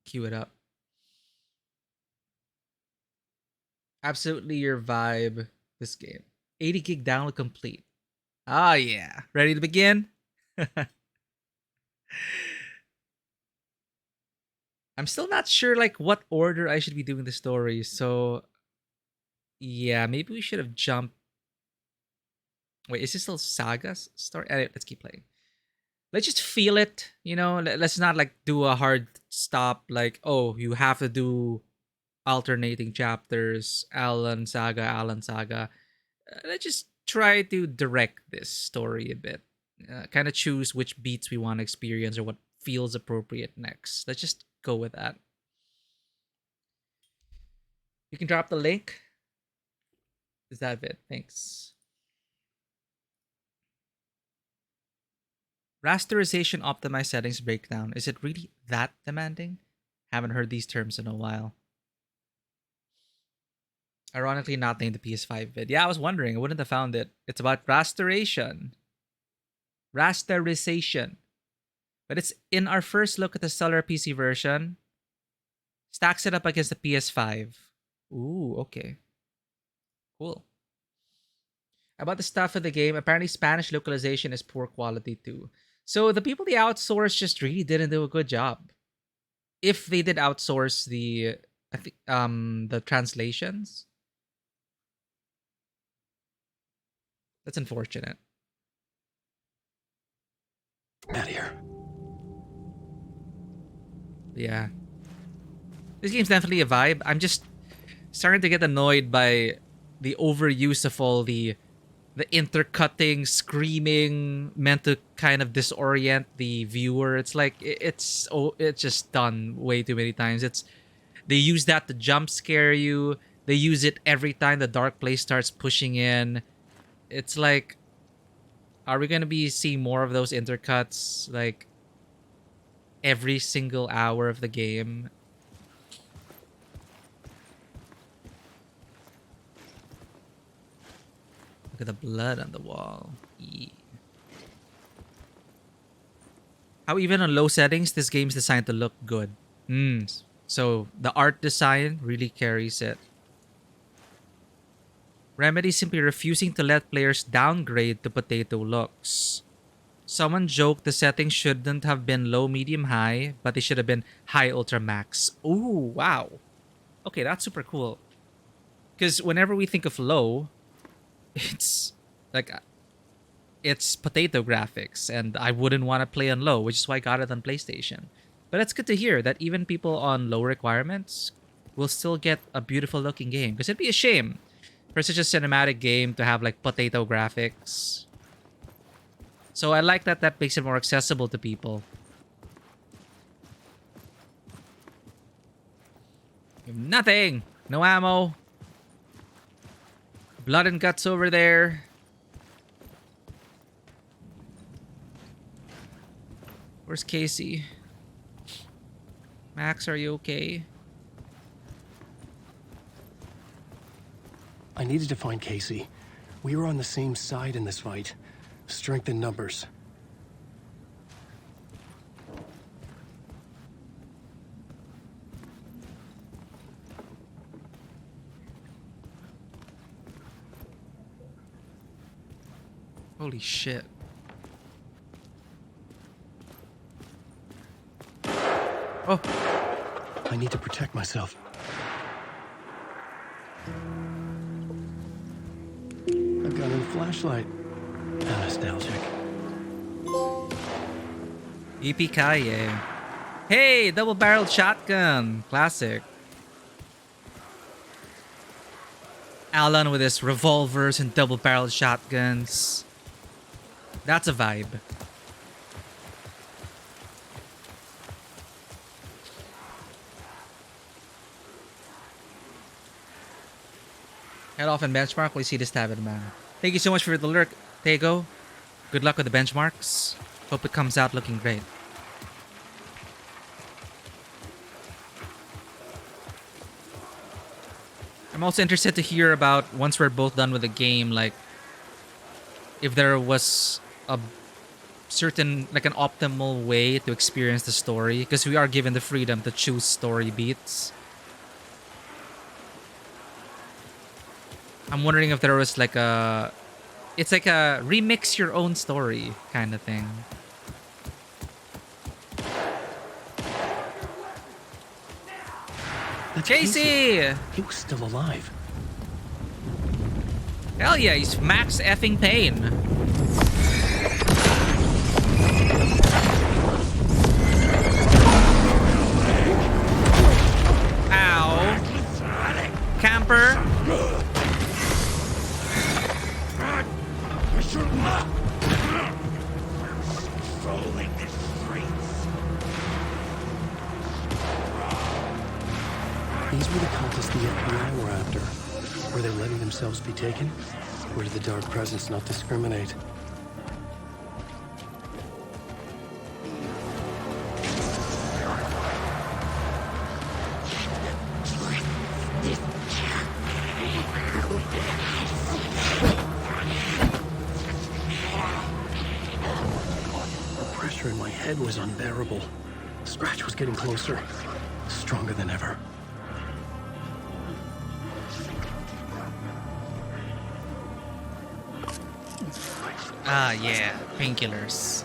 Cue it up. Absolutely your vibe, this game. 80 gig download complete. Ah, yeah. Ready to begin? I'm still not sure like what order I should be doing the story, so yeah, maybe we should have jumped. Wait, is this still Saga's story? Anyway, let's keep playing. Let's just feel it, you know. Let's not like do a hard stop like, oh, you have to do alternating chapters, Alan Saga. Let's just try to direct this story a bit. Kind of choose which beats we want to experience or what feels appropriate next. Let's just go with that. You can drop the link. Is that it? Thanks. Rasterization optimized settings breakdown. Is it really that demanding? Haven't heard these terms in a while. Ironically, not named the PS5 vid. Yeah, I was wondering. I wouldn't have found it. It's about rasterization. Rasterization. But it's in our first look at the Stellar PC version. Stacks it up against the PS5. Ooh, okay. Cool. About the stuff of the game, apparently Spanish localization is poor quality too. So the people they outsourced just really didn't do a good job. If they did outsource the translations. That's unfortunate. Out here. Yeah. This game's definitely a vibe. I'm just starting to get annoyed by the overuse of all the intercutting, screaming, meant to kind of disorient the viewer. It's like it's just done way too many times. They use that to jump scare you. They use it every time the dark place starts pushing in. It's like, are we gonna be seeing more of those intercuts like every single hour of the game? Look at the blood on the wall. Yeah. How even on low settings, this game's designed to look good. So the art design really carries it. Remedy simply refusing to let players downgrade to potato looks. Someone joked the settings shouldn't have been low, medium, high, but they should have been high, ultra, max. Ooh, wow. Okay, that's super cool. Because whenever we think of low, it's like it's potato graphics, and I wouldn't want to play on low, which is why I got it on PlayStation. But it's good to hear that even people on low requirements will still get a beautiful looking game, because it'd be a shame for such a cinematic game to have like potato graphics. So I like that makes it more accessible to people. Nothing! No ammo. Blood and guts over there. Where's Casey? Max, are you okay? I needed to find Casey. We were on the same side in this fight. Strength in numbers. Holy shit. Oh. I need to protect myself. I've got a flashlight. How nostalgic. Yippee-ki-yay. Hey, double-barreled shotgun. Classic. Alan with his revolvers and double-barreled shotguns. That's a vibe. Head off and benchmark. We see this tab in man. Thank you so much for the lurk, Tego. Good luck with the benchmarks. Hope it comes out looking great. I'm also interested to hear about, once we're both done with the game, like if there was a certain, like an optimal way to experience the story, because we are given the freedom to choose story beats. I'm wondering if there was like a, it's like a remix your own story kind of thing. Casey! He was still alive. Hell yeah, he's max effing pain. Ow. Camper. These were the cultists the FBI were after. Were they letting themselves be taken? Or did the dark presence not discriminate? The pressure in my head was unbearable. Scratch was getting closer, stronger than ever. Ah, yeah. Painkillers.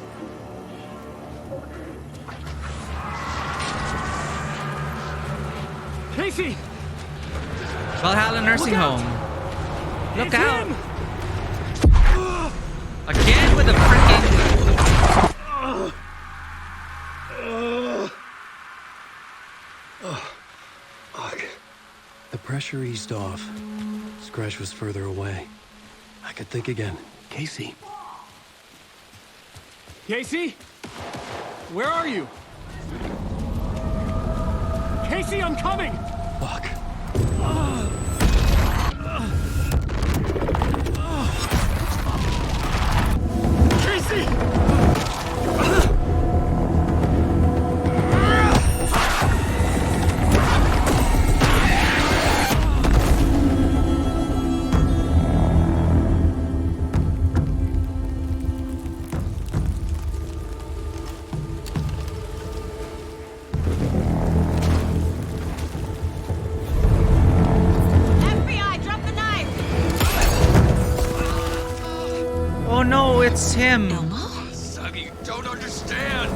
Casey! Valhalla Nursing Look out! Home. Look It's out! him! Again with the freaking... Ugh. The pressure eased off. Scratch was further away. I could think again. Casey. Casey? Where are you? Casey, I'm coming! Fuck. Casey! FBI, drop the knife! Oh no, it's him. Suggy, you don't understand!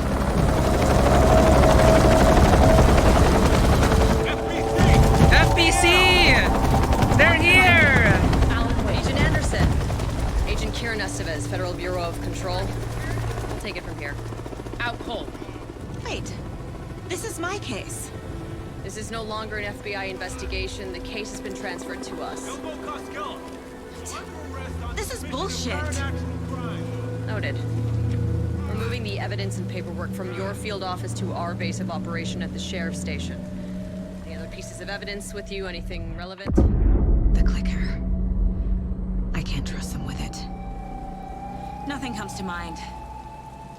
FBC! They're here! Agent Anderson. Agent Kieran Estevez, Federal Bureau of Control. I'll take it from here. Out cold. Wait, this is my case. This is no longer an FBI investigation. The case has been transferred to us. This is bullshit. Noted. We're moving the evidence and paperwork from your field office to our base of operation at the sheriff's station. Any other pieces of evidence with you? Anything relevant? The clicker. I can't trust them with it. Nothing comes to mind.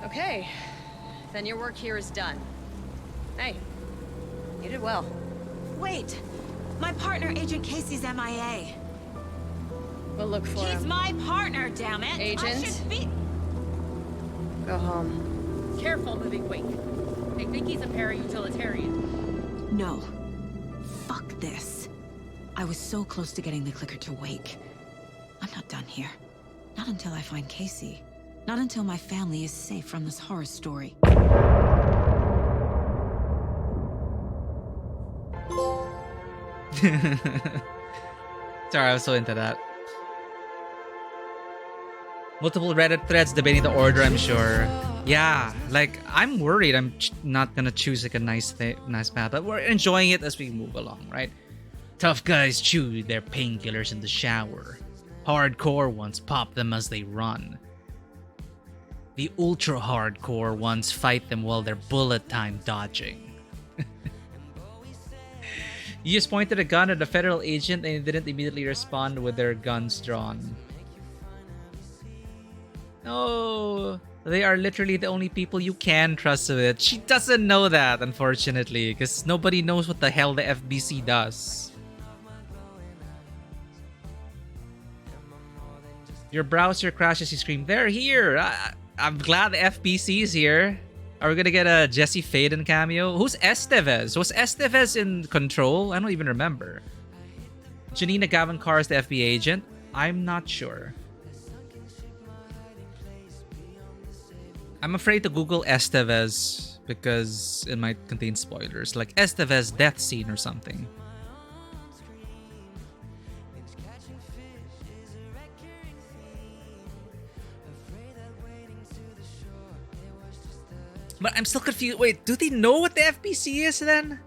Okay. Then your work here is done. Hey, you did well. Wait, my partner, Agent Casey's MIA. We'll look for him. He's my partner, damn it! Agent? I should be... Go home. Careful moving wake. They think he's a para-utilitarian. No. Fuck this. I was so close to getting the clicker to wake. I'm not done here. Not until I find Casey. Not until my family is safe from this horror story. Sorry, I was so into that. Multiple Reddit threads debating the order, I'm sure. Yeah, like, I'm worried I'm not gonna choose like a nice path, but we're enjoying it as we move along, right? Tough guys chew their painkillers in the shower. Hardcore ones pop them as they run. The ultra hardcore ones fight them while they're bullet time dodging. You just pointed a gun at a federal agent and they didn't immediately respond with their guns drawn. No, they are literally the only people you can trust with it. She doesn't know that, unfortunately, because nobody knows what the hell the FBC does. Your browser crashes, you scream, they're here! I'm glad the FBC is here. Are we gonna get a Jesse Faden cameo? Who's Estevez? Was Estevez in Control? I don't even remember. Janina Gavin Carr is the FBI agent? I'm not sure. I'm afraid to Google Estevez because it might contain spoilers, like Estevez death scene or something. But I'm still confused. Wait, do they know what the FBC is then?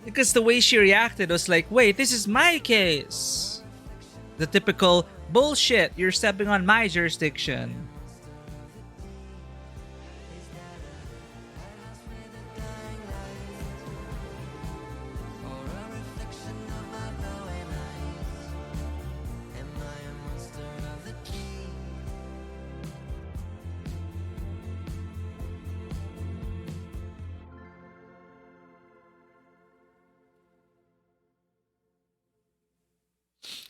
Because the way she reacted was like, wait, this is my case. The typical bullshit, you're stepping on my jurisdiction.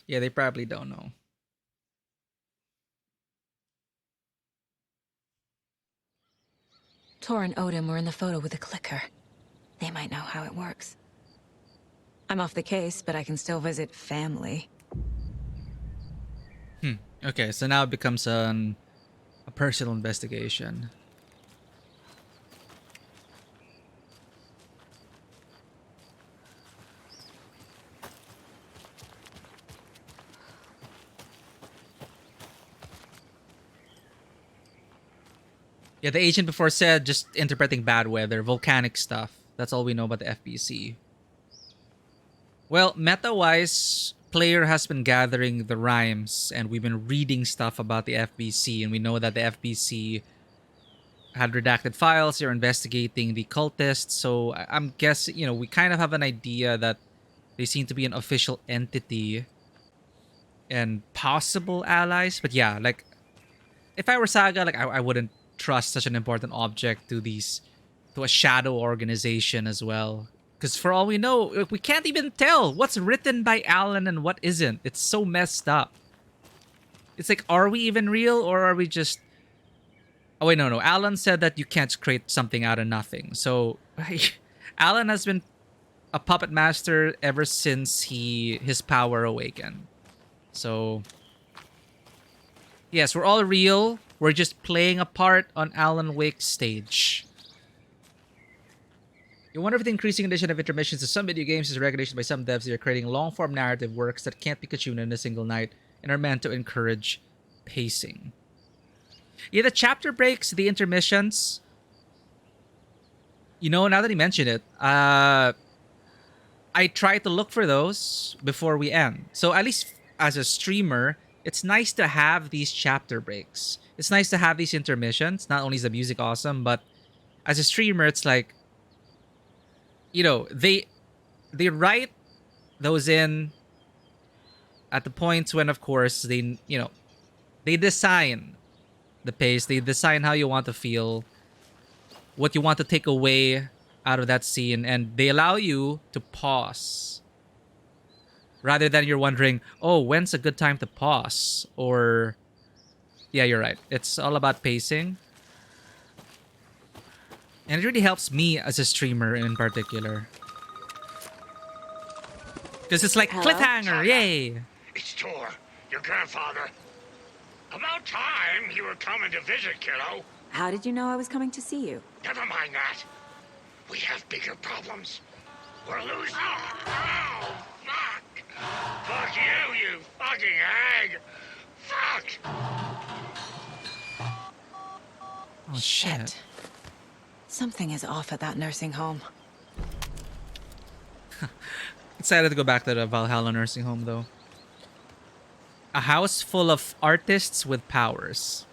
Yeah, they probably don't know. Tor and Odin were in the photo with a clicker. They might know how it works. I'm off the case, but I can still visit family. Okay, so now it becomes a personal investigation. Yeah, the agent before said just interpreting bad weather, volcanic stuff. That's all we know about the FBC. Well, meta-wise, player has been gathering the rhymes and we've been reading stuff about the FBC, and we know that the FBC had redacted files. They're investigating the cultists, so I'm guessing, you know, we kind of have an idea that they seem to be an official entity and possible allies. But yeah, like, if I were Saga, like, I wouldn't trust such an important object to a shadow organization as well, because for all we know, we can't even tell what's written by Alan and what isn't. It's so messed up. It's like, are we even real, or are we just... Oh wait, no, Alan said that you can't create something out of nothing. So Alan has been a puppet master ever since his power awakened. So yes, we're all real. We're just playing a part on Alan Wake's stage. You wonder if the increasing addition of intermissions to some video games is a recognition by some devs that are creating long-form narrative works that can't be consumed in a single night and are meant to encourage pacing. Yeah, the chapter breaks, the intermissions. You know, now that he mentioned it, I try to look for those before we end. So at least as a streamer, it's nice to have these chapter breaks. It's nice to have these intermissions. Not only is the music awesome, but as a streamer, it's like, you know, they write those in at the points when, of course, they, you know, they design the pace. They design how you want to feel, what you want to take away out of that scene, and they allow you to pause rather than you're wondering, oh, when's a good time to pause? Or, yeah, you're right. It's all about pacing. And it really helps me as a streamer in particular. Because it's like, Hello? cliffhanger, yay! It's Tor, your grandfather. About time you were coming to visit, kiddo. How did you know I was coming to see you? Never mind that. We have bigger problems. We're losing. Oh, fuck! Fuck you, you fucking hag! Fuck! Oh, shit. Something is off at that nursing home. Excited to go back to the Valhalla nursing home though. A house full of artists with powers.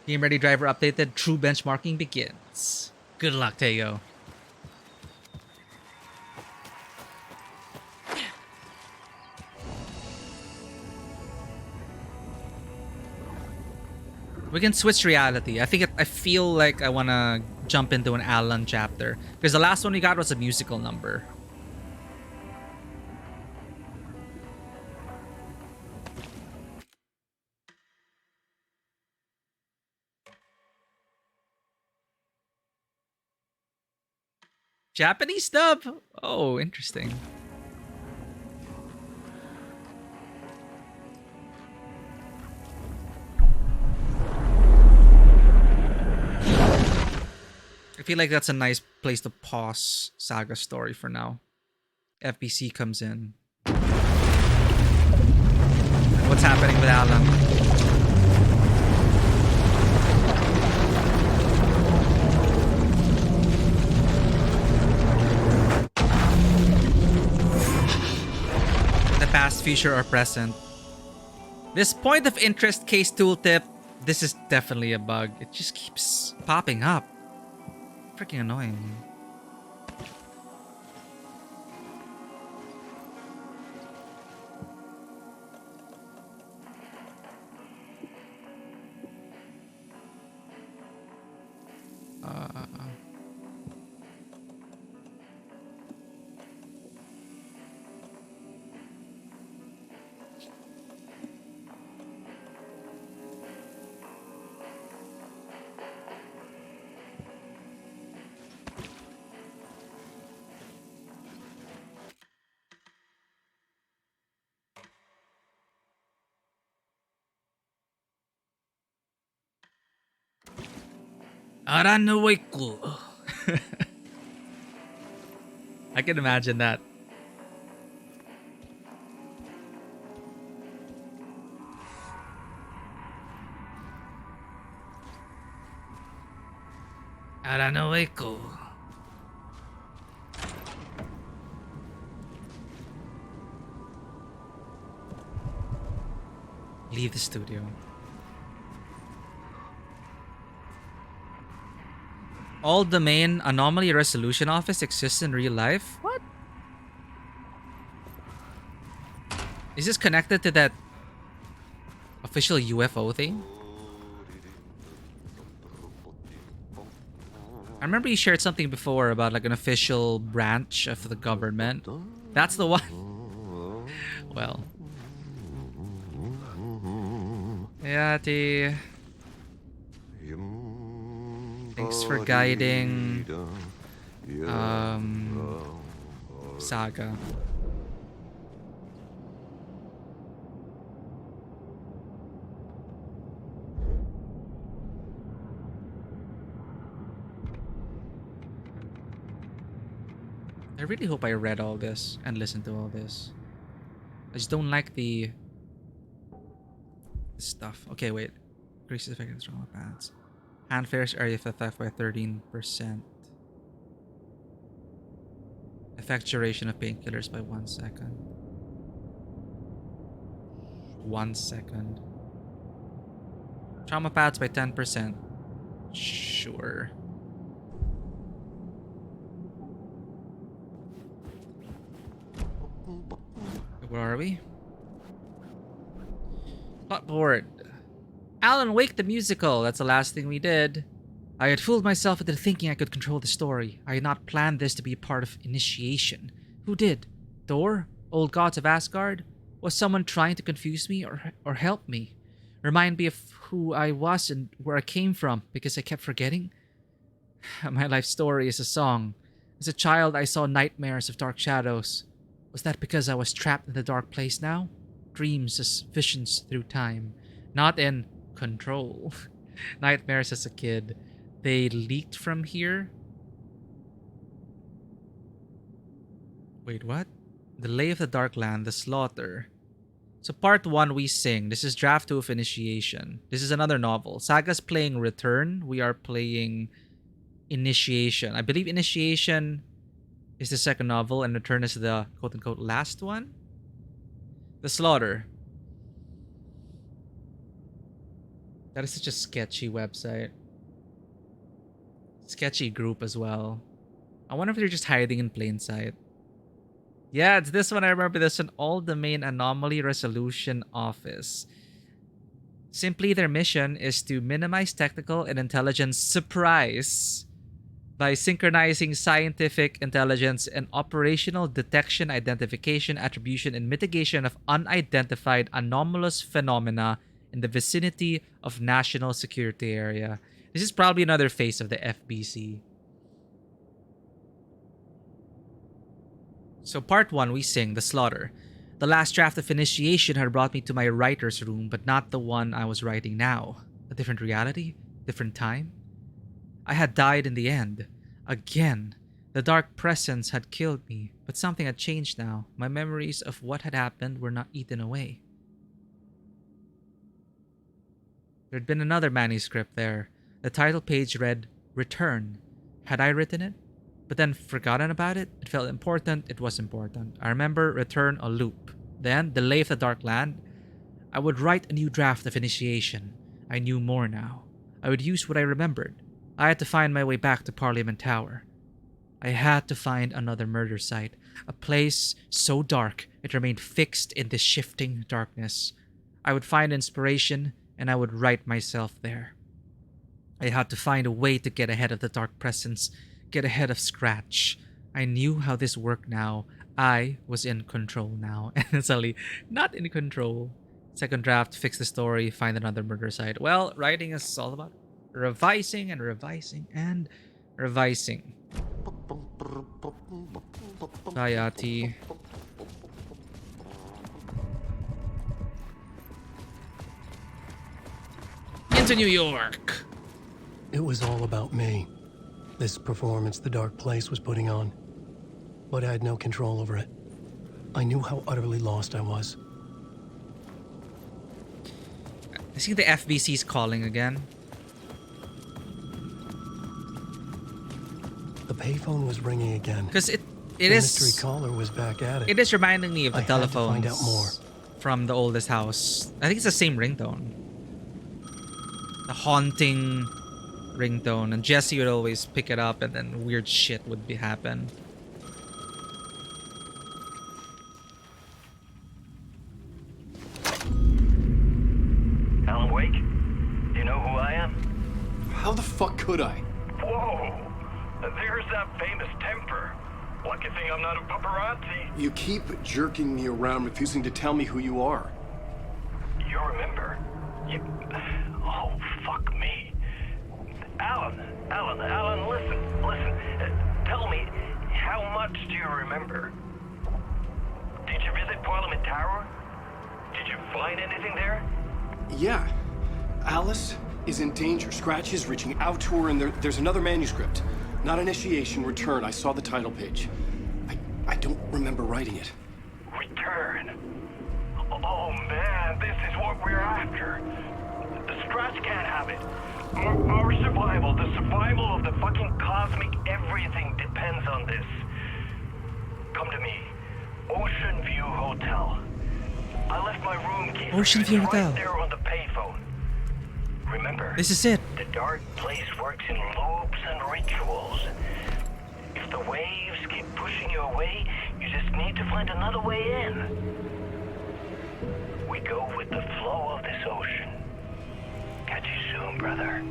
Game ready driver updated. True benchmarking begins. Good luck, Teo. We can switch reality. I feel like I want to jump into an Alan chapter. Because the last one we got was a musical number. Japanese dub? Oh, interesting. I feel like that's a nice place to pause Saga's story for now. FBC comes in. What's happening with Alan? The past, future, or present. This point of interest case tooltip, this is definitely a bug. It just keeps popping up. Freaking annoying. Aranoiku. I can imagine that. Aranoiku. Leave the studio. All domain anomaly resolution office exists in real life? What? Is this connected to that official UFO thing? I remember you shared something before about like an official branch of the government. That's the one. Well. Yati. Thanks for guiding Saga. I really hope I read all this and listened to all this. I just don't like the stuff. Okay, wait. Increases effective trauma pads. Hand fares area effect by 13%. Effect duration of painkillers by 1 second. 1 second. Trauma pads by 10%. Sure. Where are we? Plotboard. Alan Wake the musical. That's the last thing we did. I had fooled myself into thinking I could control the story. I had not planned this to be part of initiation. Who did? Thor? Old gods of Asgard? Was someone trying to confuse me or help me? Remind me of who I was and where I came from because I kept forgetting? My life story is a song. As a child, I saw nightmares of dark shadows. Was that because I was trapped in the dark place now? Dreams as visions through time. Not in control. Nightmares as a kid. They leaked from here? Wait, what? The Lay of the Dark Land, The Slaughter. So part 1 we sing. This is draft 2 of Initiation. This is another novel. Saga's playing Return. We are playing Initiation. I believe Initiation is the second novel and Return is the quote-unquote last one. The Slaughter. That is such a sketchy website. Sketchy group as well. I wonder if they're just hiding in plain sight. Yeah, it's this one. I remember this one. All Domain Anomaly Resolution Office. Simply, their mission is to minimize technical and intelligence surprise by synchronizing scientific intelligence and operational detection, identification, attribution, and mitigation of unidentified anomalous phenomena in the vicinity of national security area. This is probably another face of the FBC. So part 1, we sing The Slaughter. The last draft of Initiation had brought me to my writer's room, but not the one I was writing now. A different reality? Different time? I had died in the end. Again. The dark presence had killed me, but something had changed now. My memories of what had happened were not eaten away. There'd been another manuscript there. The title page read, Return. Had I written it? But then forgotten about it? It felt important. It was important. I remember Return a loop. Then, Delay of the Dark Land. I would write a new draft of Initiation. I knew more now. I would use what I remembered. I had to find my way back to Parliament Tower. I had to find another murder site. A place so dark it remained fixed in this shifting darkness. I would find inspiration and I would write myself there. I had to find a way to get ahead of the dark presence. Get ahead of Scratch. I knew how this worked now. I was in control now. And suddenly, not in control. Second draft, fix the story, find another murder site. Well, writing is all about revising and revising and revising. Bayati. Into New York. It was all about me. This performance the dark place was putting on. But I had no control over it. I knew how utterly lost I was. I see the FBC's calling again. The payphone was ringing again. Because it the is... mystery caller was back at it. It is reminding me of the telephones find out more. From the oldest house. I think it's the same ringtone. The haunting ringtone, and Jesse would always pick it up and then weird shit would happen. Alan Wake? Do you know who I am? How the fuck could I? Whoa! There's that famous temper. Lucky thing I'm not a paparazzi. You keep jerking me around, refusing to tell me who you are. You remember? Oh, fuck me. Alan, listen. Tell me, how much do you remember? Did you visit Parliament Tower? Did you find anything there? Yeah. Alice is in danger. Scratch is reaching out to her, and there's another manuscript. Not Initiation, Return. I saw the title page. I don't remember writing it. Return? Oh, man, this is what we're after. The Scratch can't have it. Our survival, the survival of the fucking cosmic everything depends on this. Come to me. Ocean View Hotel. I left my room key Ocean View Hotel. Right there on the payphone. Remember, this is it. The dark place works in loops and rituals. If the waves keep pushing you away, you just need to find another way in. We go with the flow of this ocean. Catch you soon, brother.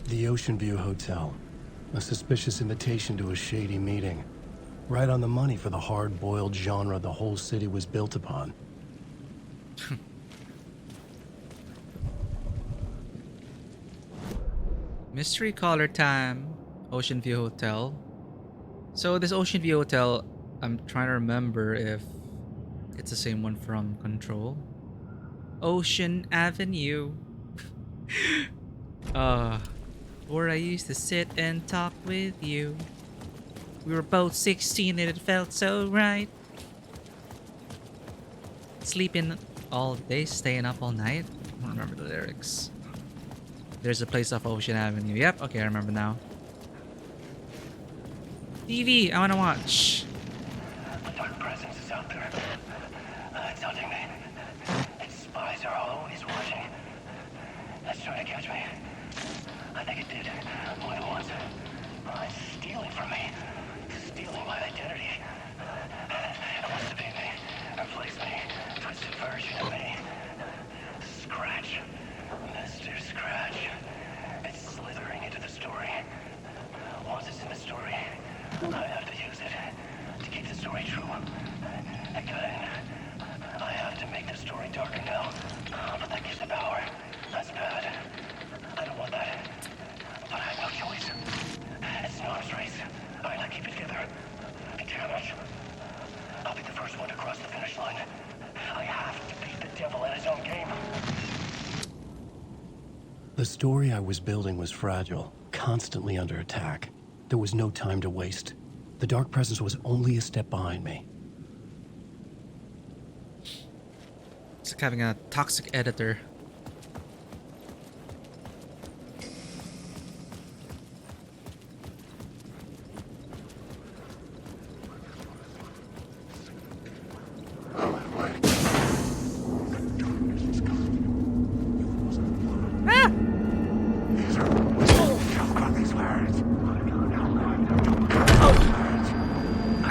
The Ocean View Hotel. A suspicious invitation to a shady meeting. Right on the money for the hard-boiled genre the whole city was built upon. Mystery caller time. Ocean View Hotel. So this Ocean View Hotel, I'm trying to remember if it's the same one from Control. Ocean Avenue. Where I used to sit and talk with you. We were both 16 and it felt so right. Sleeping all day, staying up all night. I don't remember the lyrics. There's a place off Ocean Avenue. Yep, okay, I remember now. TV, I wanna watch. A dark presence is out there. It's hunting me. Its spies are always watching. It's trying to catch me. I think it did. More than once. It's stealing from me. Stealing my identity. It wants to be me. Replace me. Twisted version of me. Scratch. Mr. Scratch. It's slithering into the story. Once it's in the story, I have to use it to keep the story true. Again, I have to make the story darker now. But that gives the power. That's bad. I don't want that. But I have no choice. It's an arms race. I gotta keep it together. Damn it. I'll be the first one to cross the finish line. I have to beat the devil at his own game. The story I was building was fragile, constantly under attack. There was no time to waste. The dark presence was only a step behind me. It's like having a toxic editor.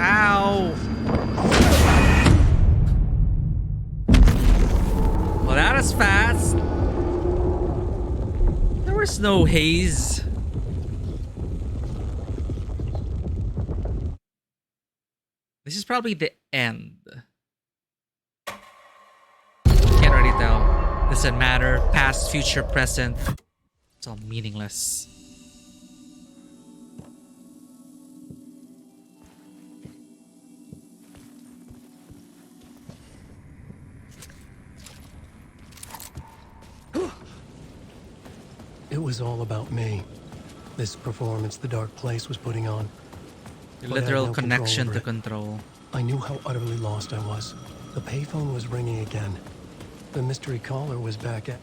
Ow! Well, that is fast. There was no haze. This is probably the end. Can't already tell. Doesn't matter. Past, future, present. It's all meaningless. It was all about me. This performance the dark place was putting on. The But I had literal no control connection over to it. control. I knew how utterly lost I was. The payphone was ringing again. The mystery caller was back at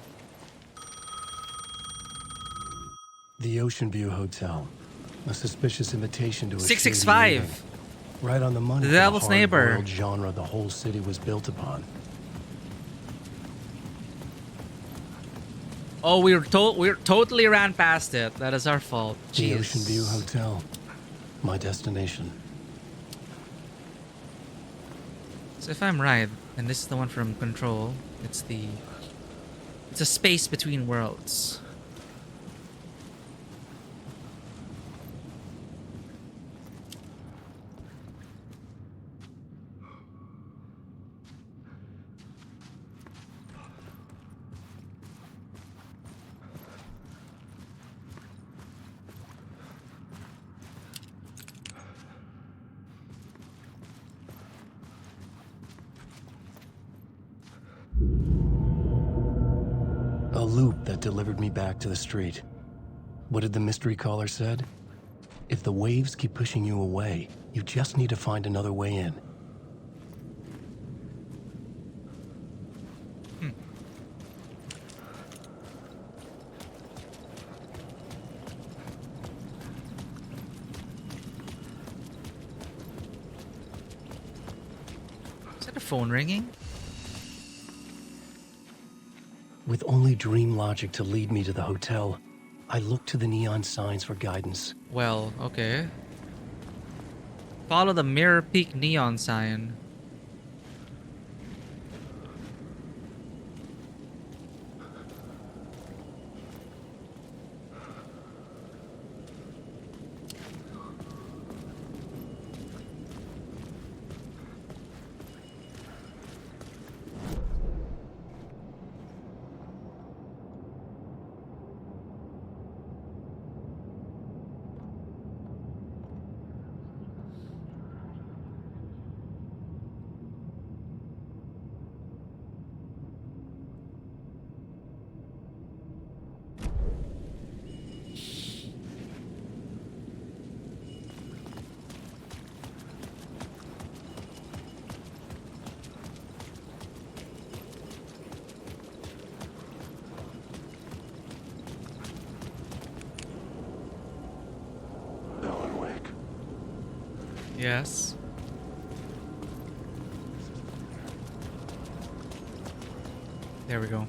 the Ocean View Hotel. A suspicious invitation to a shady 665. meeting. Right on the money The for Devil's Neighbor. hard-boiled genre the whole city was built upon. Oh, we totally ran past it. That is our fault. The Jeez. Ocean View Hotel. My destination. So if I'm right, and this is the one from Control, it's a space between worlds. A loop that delivered me back to the street. What did the mystery caller said? If the waves keep pushing you away, you just need to find another way in. Is that a phone ringing? With only dream logic to lead me to the hotel, I looked to the neon signs for guidance. Well, okay. Follow the Mirror Peak neon sign. Yes. There we go.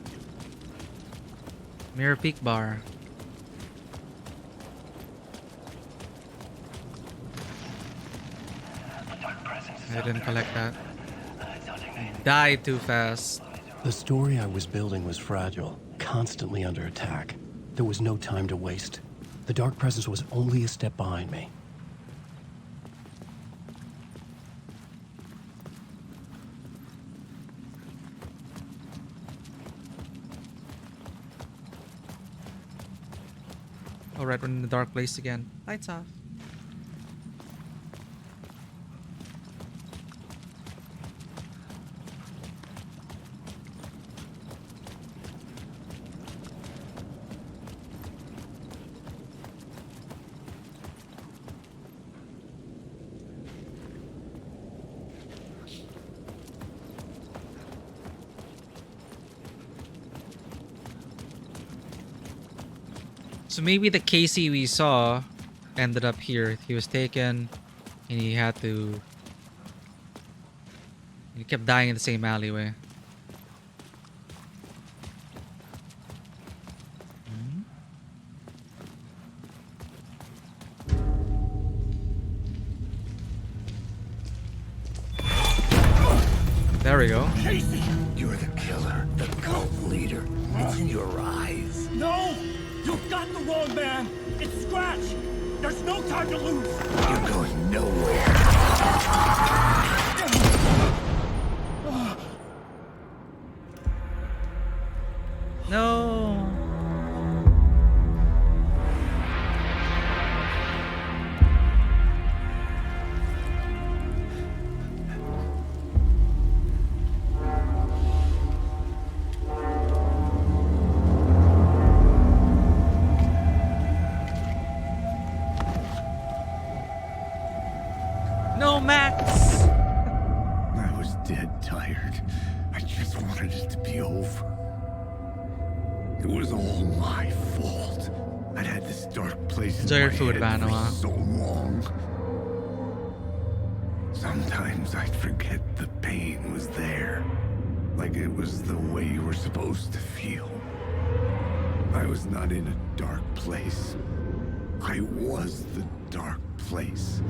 Mirror peak bar. I didn't collect that. Died too fast. The story I was building was fragile, constantly under attack. There was no time to waste. The Dark Presence was only a step behind me. Alright, we're in the dark place again. Lights off. So maybe the Casey we saw ended up here. He was taken and he had to... He kept dying in the same alleyway. There we go. Casey! You're the killer, the cult leader. It's in your eyes. No! You've got the wrong man! It's Scratch! There's no time to lose! You're going nowhere. No. No, Max. I was dead tired. I just wanted it to be over. It was all my fault. I'd had this dark place Enjoy in your my food, head for Vanoa. so long. Sometimes I'd forget the pain was there. Like it was the way you were supposed to feel. I was not in a dark place. I was the dark place.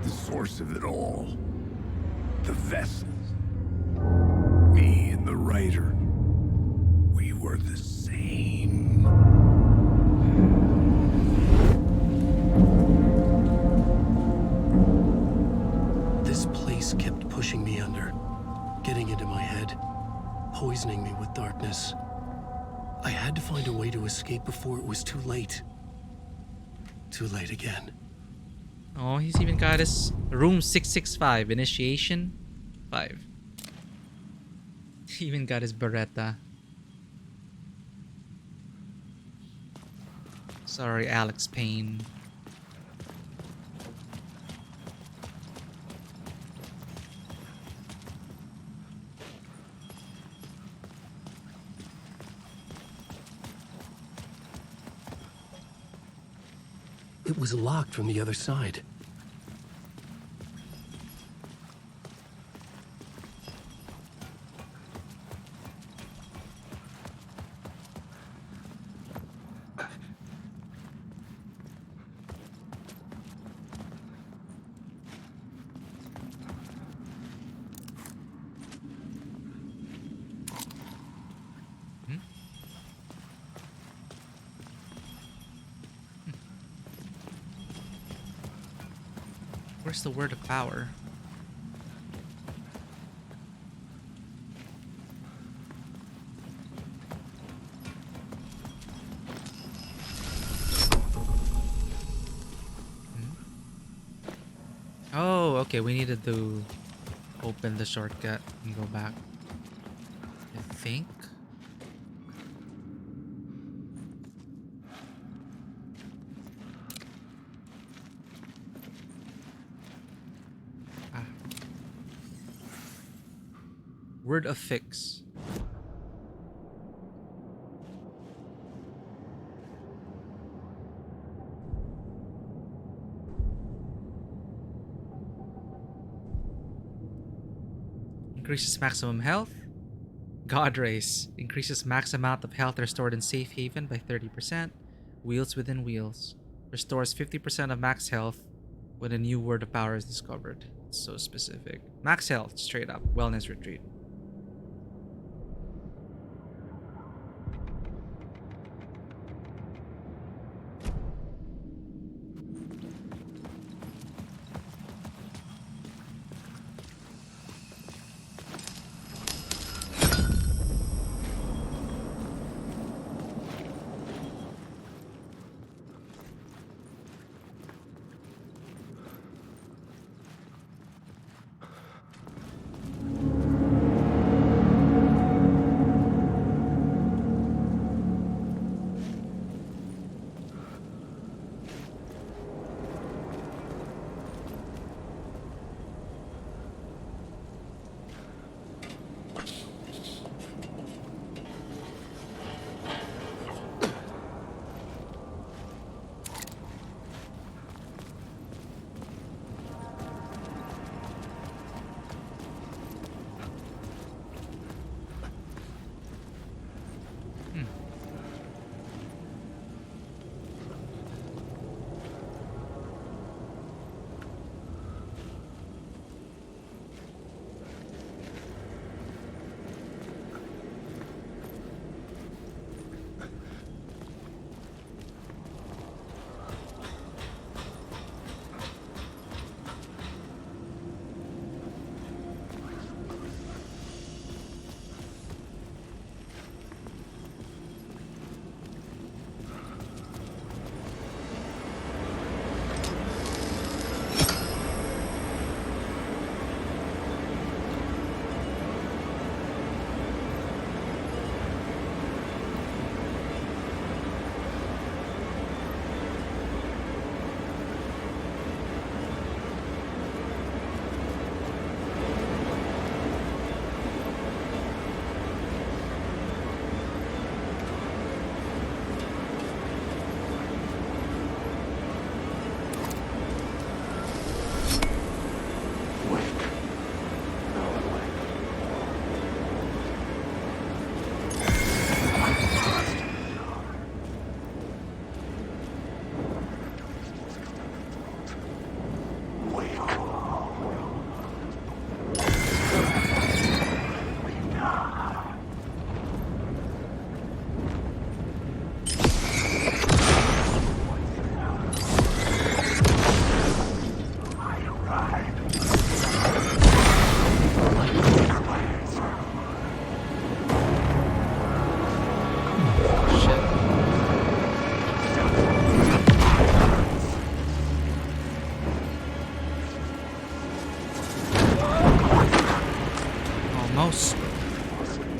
The source of it all. The vessel. Me and the writer. We were the same. This place kept pushing me under, getting into my head, poisoning me with darkness. I had to find a way to escape before it was too late. Too late again. Oh, he's even got his room 665 initiation 5. He even got his Beretta. Sorry, Alex Payne. It was locked from the other side. Where's the word of power? Oh, okay. We needed to open the shortcut and go back. I think. Word of fix. Increases maximum health. God Race. Increases max amount of health restored in Safe Haven by 30%. Wheels within wheels. Restores 50% of max health when a new word of power is discovered. It's so specific. Max health, straight up. Wellness retreat.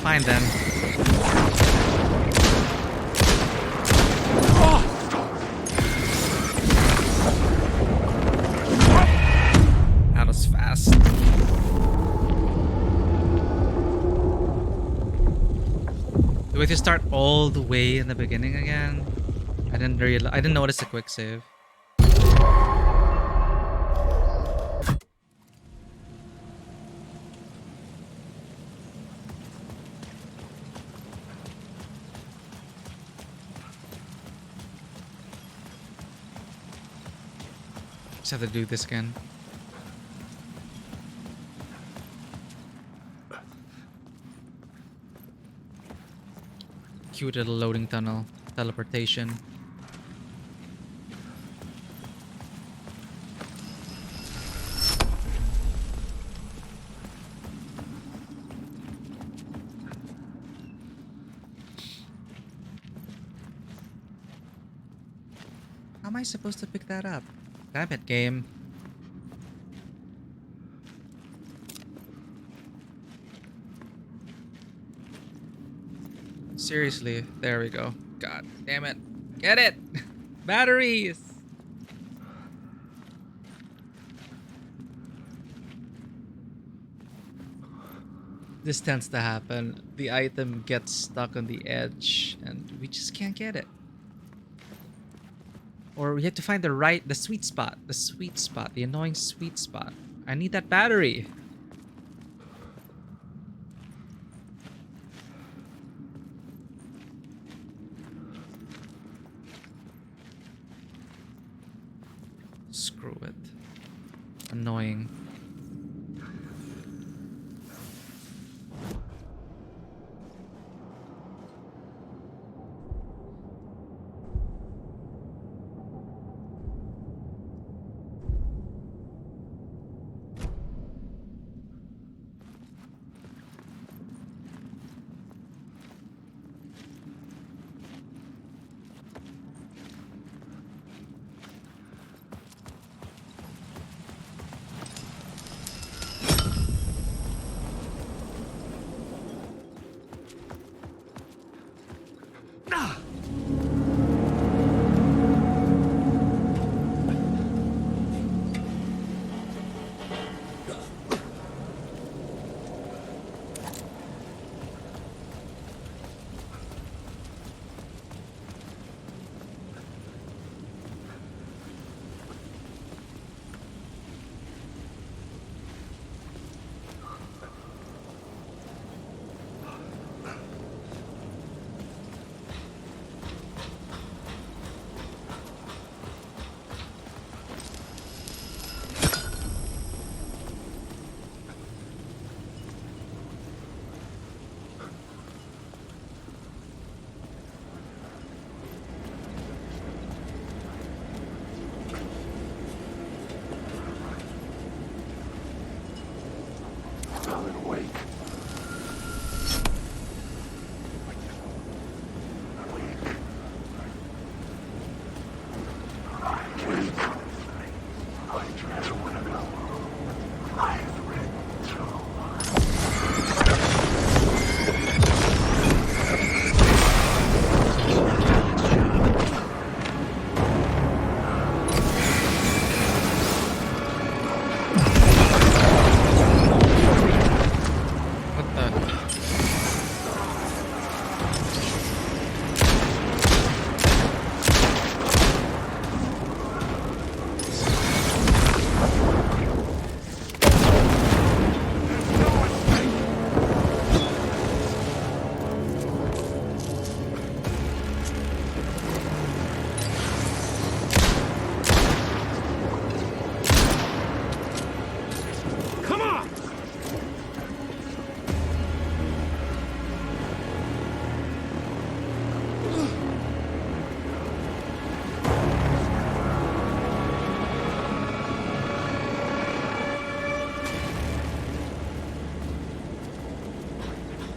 Fine then. That was fast. Do we have to start all the way in the beginning again? I didn't notice a quick save. Just have to do this again. Cute little loading tunnel. Teleportation. How am I supposed to pick that up? Damn it, game. Seriously, there we go. God damn it. Get it! Batteries! This tends to happen. The item gets stuck on the edge and we just can't get it. Or we have to find the sweet spot. The sweet spot. The annoying sweet spot. I need that battery. Screw it. Annoying.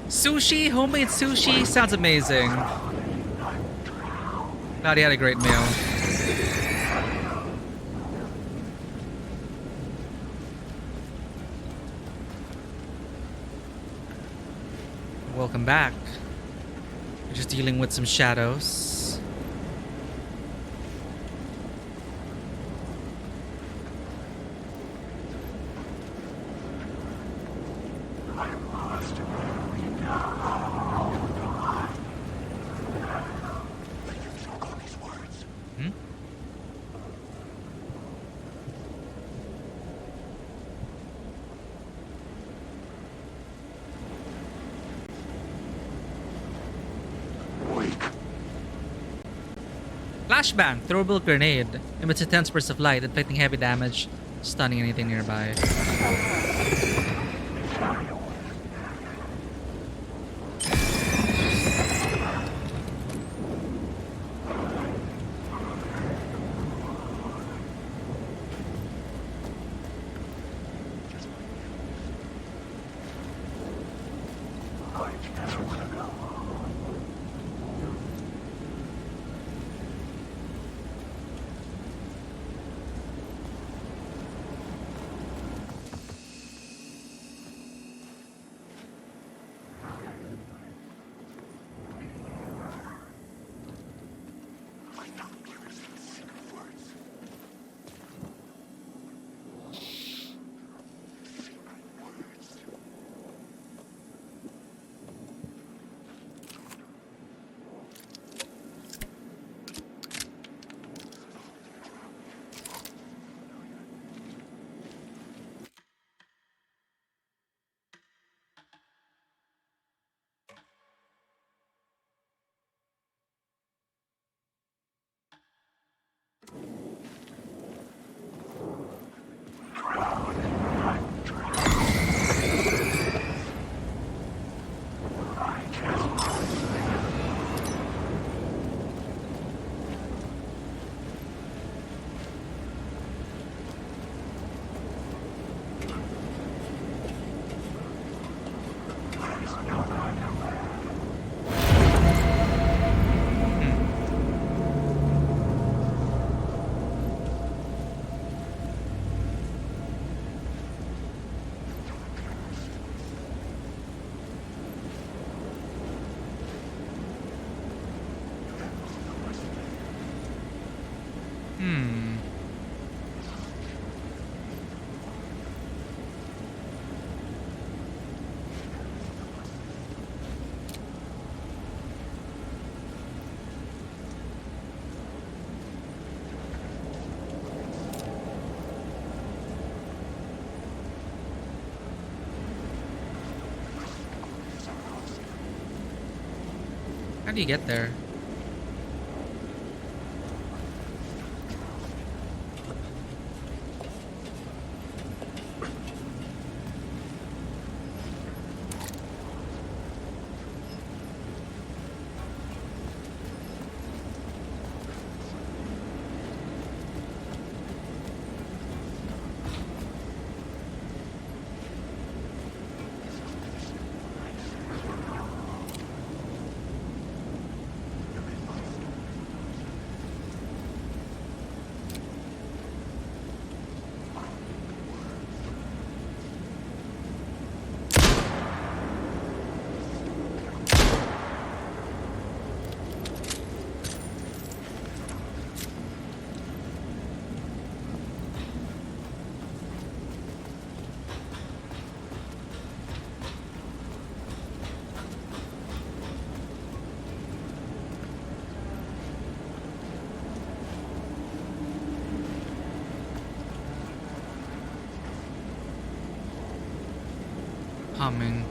Sushi, homemade sushi, sounds amazing. Glad he had a great meal. Welcome back. We're just dealing with some shadows. Flashbang, throwable grenade. Emits intense bursts of light, inflicting heavy damage, stunning anything nearby. Hmm. How do you get there? Humming.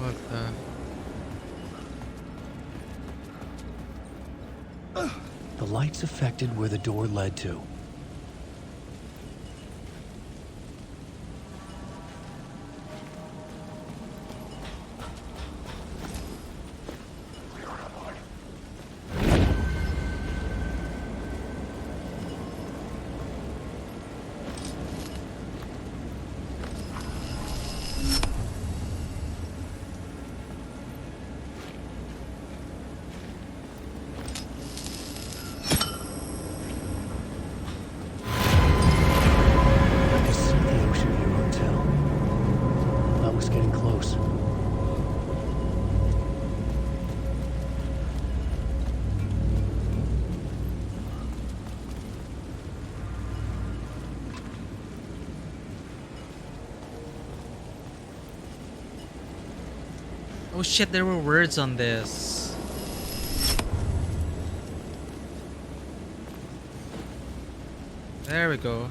What the? The lights affected where the door led to. Oh shit, there were words on this. There we go.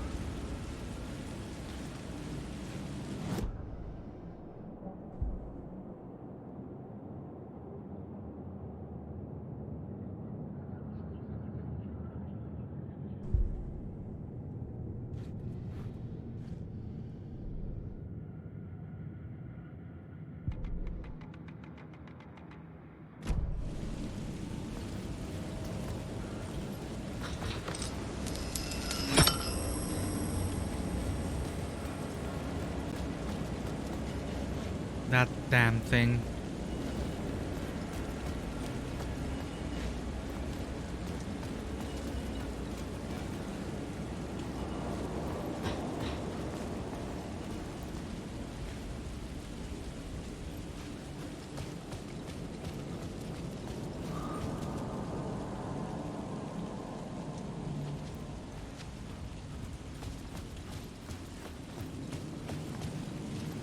That damn thing.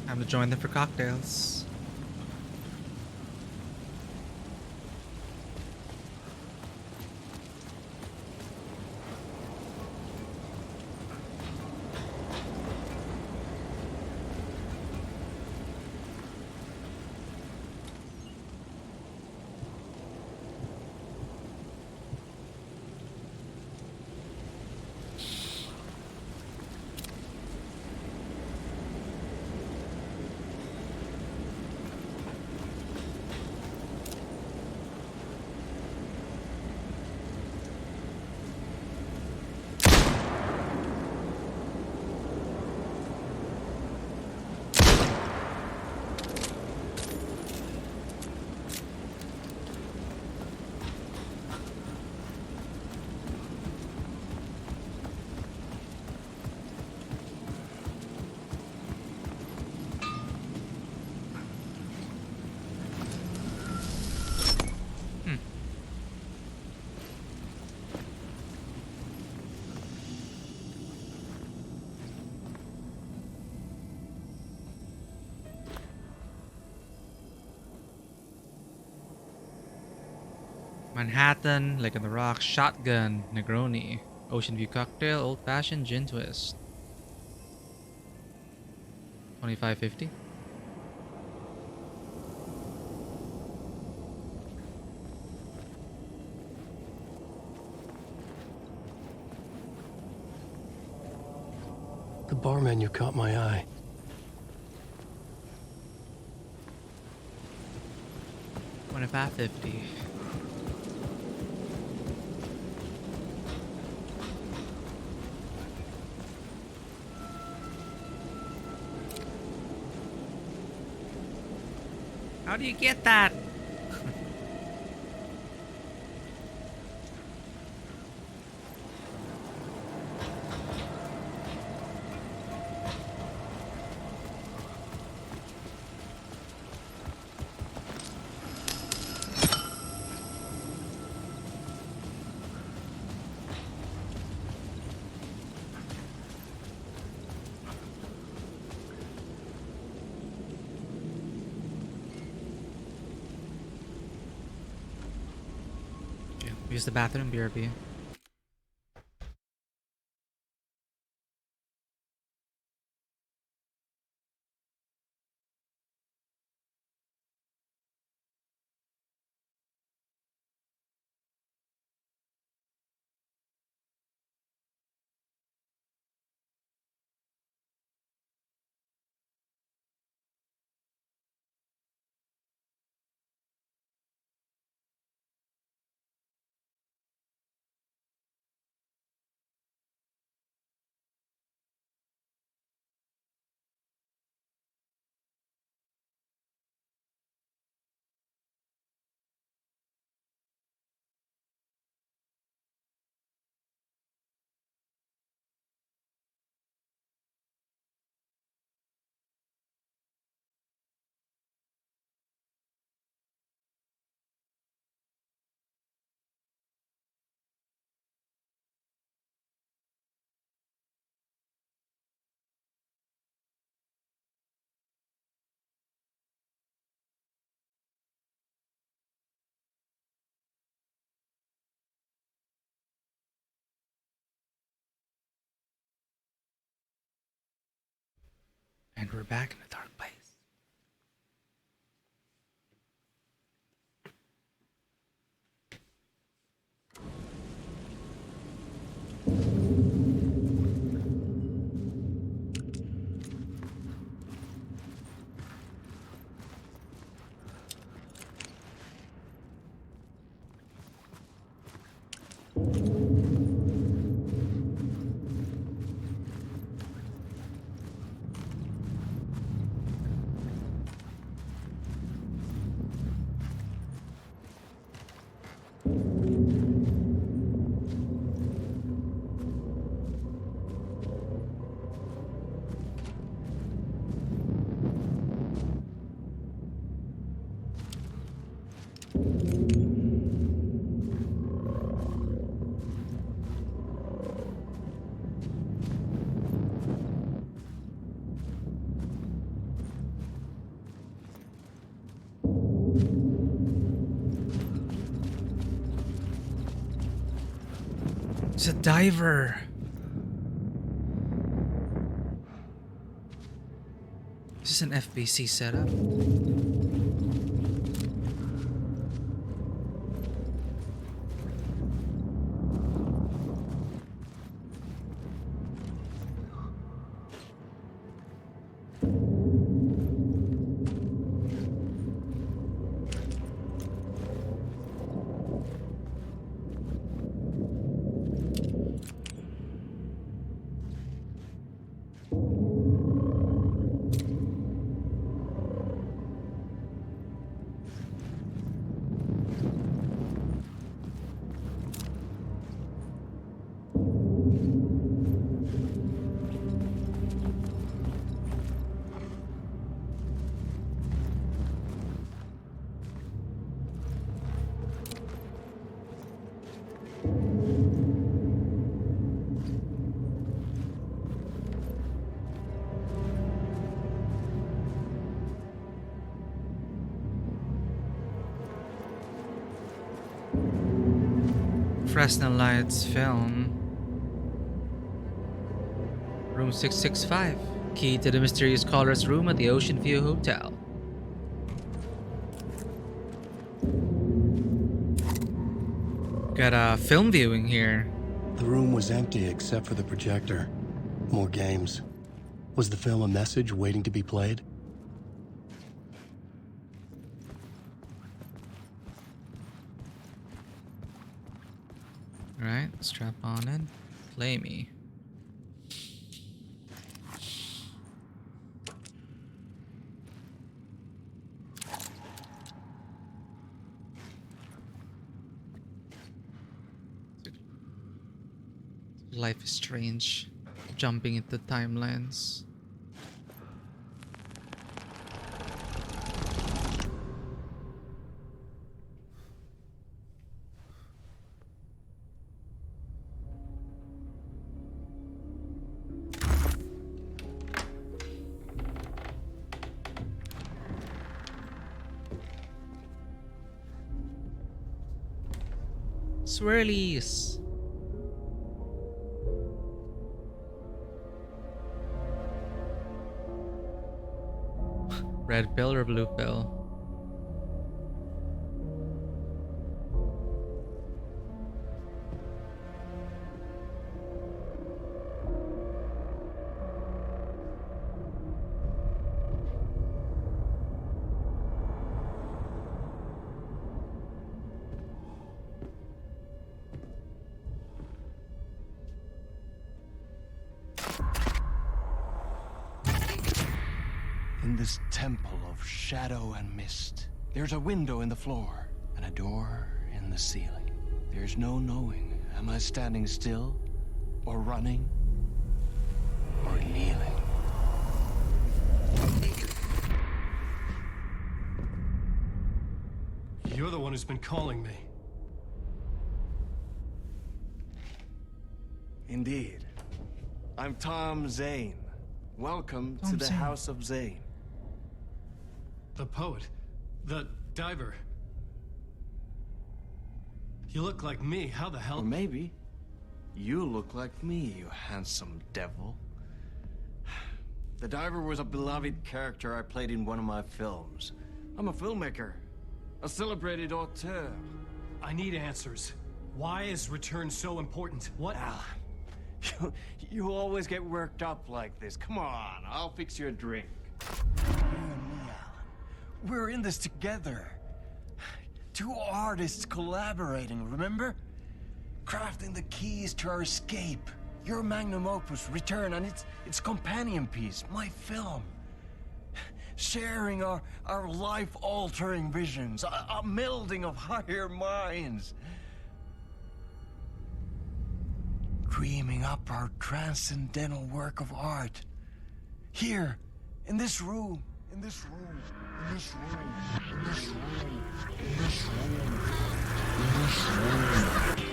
Time to join them for cocktails. Manhattan, Lake on the Rocks, Shotgun, Negroni, Ocean View Cocktail, Old Fashioned, Gin Twist. 25.50. The bar menu caught my eye. $25.50. How do you get that? Use the bathroom, BRB. And we're back in a dark place. It's a diver. Is this an FBC setup? Fresnel Lights film. Room 665. Key to the mysterious caller's room at the Ocean View Hotel. Got a film viewing here. The room was empty except for the projector. More games. Was the film a message waiting to be played? Alright, strap on in. Play me. Life is strange. Jumping into timelines. Swirlies. Red pill or blue pill? In this temple of shadow and mist, there's a window in the floor and a door in the ceiling. There's no knowing, am I standing still, or running, or kneeling? You're the one who's been calling me. Indeed. I'm Tom Zane. Welcome to the House of Zane. The poet. The diver. You look like me. How the hell? Or maybe you look like me, you handsome devil. The diver was a beloved character I played in one of my films. I'm a filmmaker. A celebrated auteur. I need answers. Why is Return so important? What? Al, you always get worked up like this. Come on, I'll fix you a drink. You and me, Alan. We're in this together. Two artists collaborating, remember? Crafting the keys to our escape. Your magnum opus, Return, and its companion piece, my film. Sharing our life-altering visions, a melding of higher minds. Dreaming up our transcendental work of art. Here, in this room, in this room, in this room, in this room, in this room, in this room.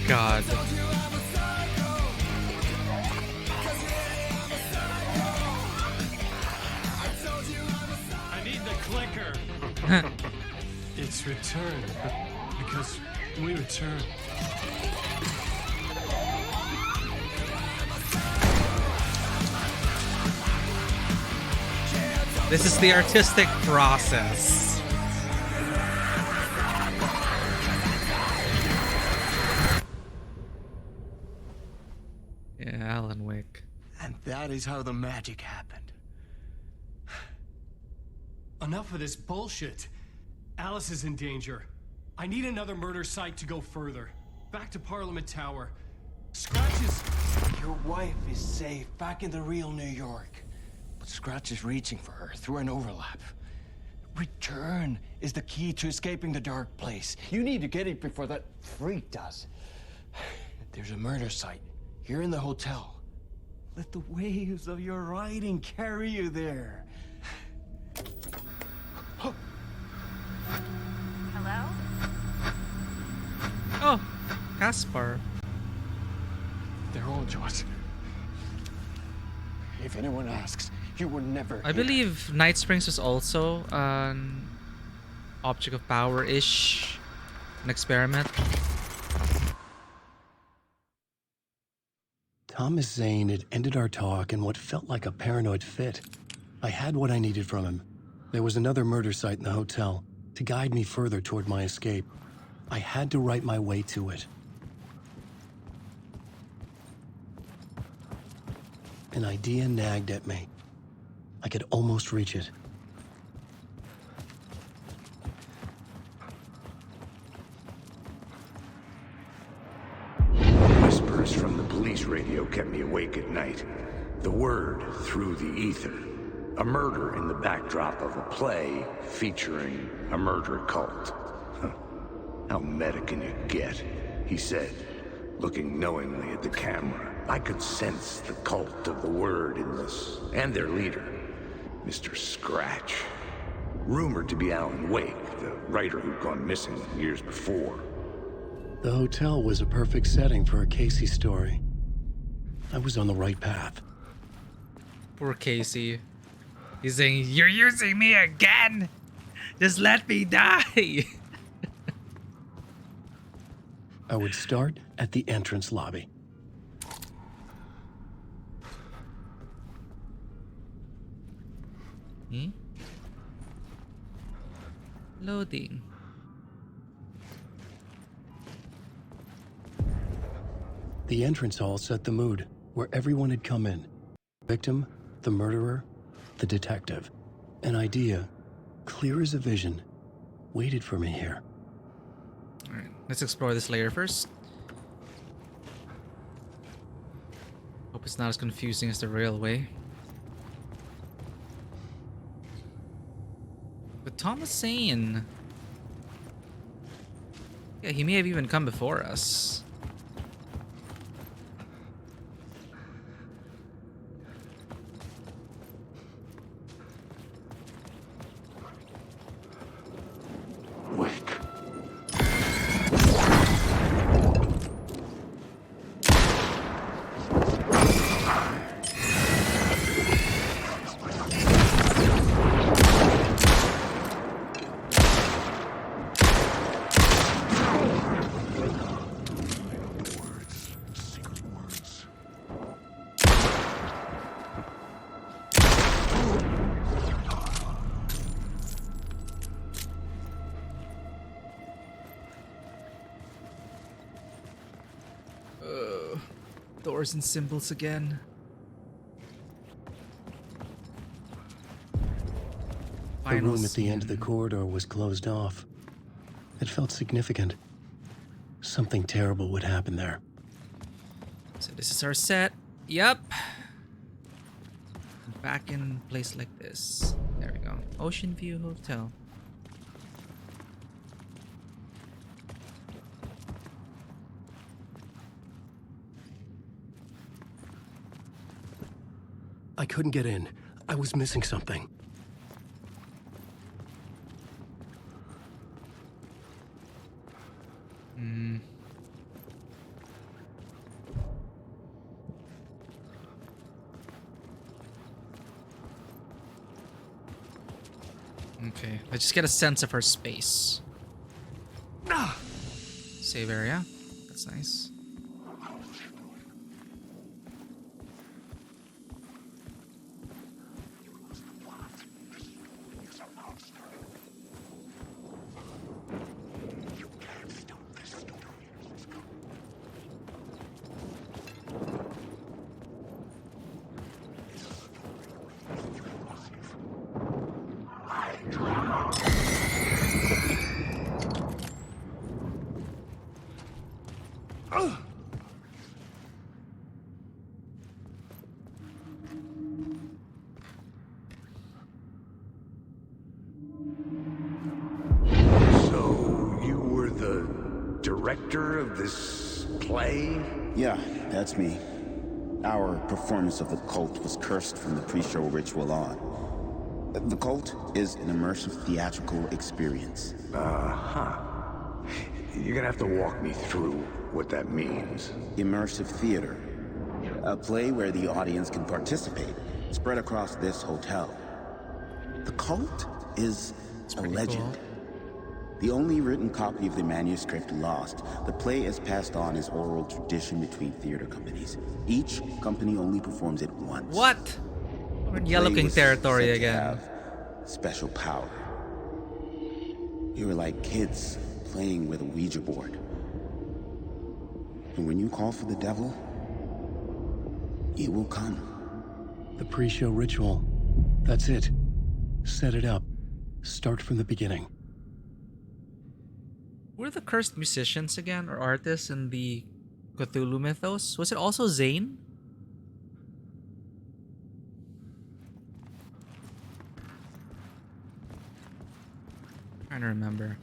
God. It's returned, because we return. This is the artistic process. Yeah, Alan Wake. And that is how the magic happened. Enough of this bullshit. Alice is in danger. I need another murder site to go further. Back to Parliament Tower. Scratch is... Your wife is safe back in the real New York. But Scratch is reaching for her through an overlap. Return is the key to escaping the dark place. You need to get it before that freak does. There's a murder site here in the hotel. Let the waves of your writing carry you there. Hello? Oh, Caspar. They're all yours. If anyone asks, you were never I believe Night Springs was also an object of power-ish, an experiment. Thomas Zane had ended our talk in what felt like a paranoid fit. I had what I needed from him. There was another murder site in the hotel to guide me further toward my escape. I had to write my way to it. An idea nagged at me. I could almost reach it. Whispers from the police radio kept me awake at night. The word through the ether. A murder in the backdrop of a play featuring a murder cult. Huh. How meta can you get? He said, looking knowingly at the camera. I could sense the cult of the word in this, and their leader, Mr. Scratch. Rumored to be Alan Wake, the writer who'd gone missing years before. The hotel was a perfect setting for a Casey story. I was on the right path. Poor Casey. He's saying, "You're using me again! Just let me die!" I would start at the entrance lobby. Loading. The entrance hall set the mood, where everyone had come in. Victim, the murderer, the detective. An idea, clear as a vision, waited for me here. Alright, let's explore this layer first. Hope it's not as confusing as the railway. But Thomas Zane... Yeah, he may have even come before us. Doors and symbols again. The room at the end of the corridor was closed off. It felt significant. Something terrible would happen there. So this is our set. Yep. Back in a place like this. There we go. Ocean View Hotel. I couldn't get in. I was missing something. Okay, let's just get a sense of her space. Save area. That's nice. Director of this play? Yeah, that's me. Our performance of The Cult was cursed from the pre-show ritual on. The Cult is an immersive theatrical experience. Uh-huh. You're gonna have to walk me through what that means. Immersive theater. A play where the audience can participate, spread across this hotel. The Cult is a legend. Cool. The only written copy of the manuscript lost, the play is passed on as oral tradition between theater companies. Each company only performs it once. What? We're in The Yellow play King was territory said to again. have special power. You were like kids playing with a Ouija board. And when you call for the devil, it will come. The pre-show ritual. That's it. Set it up. Start from the beginning. Were the cursed musicians again, or artists in the Cthulhu mythos? Was it also Zane? Trying to remember.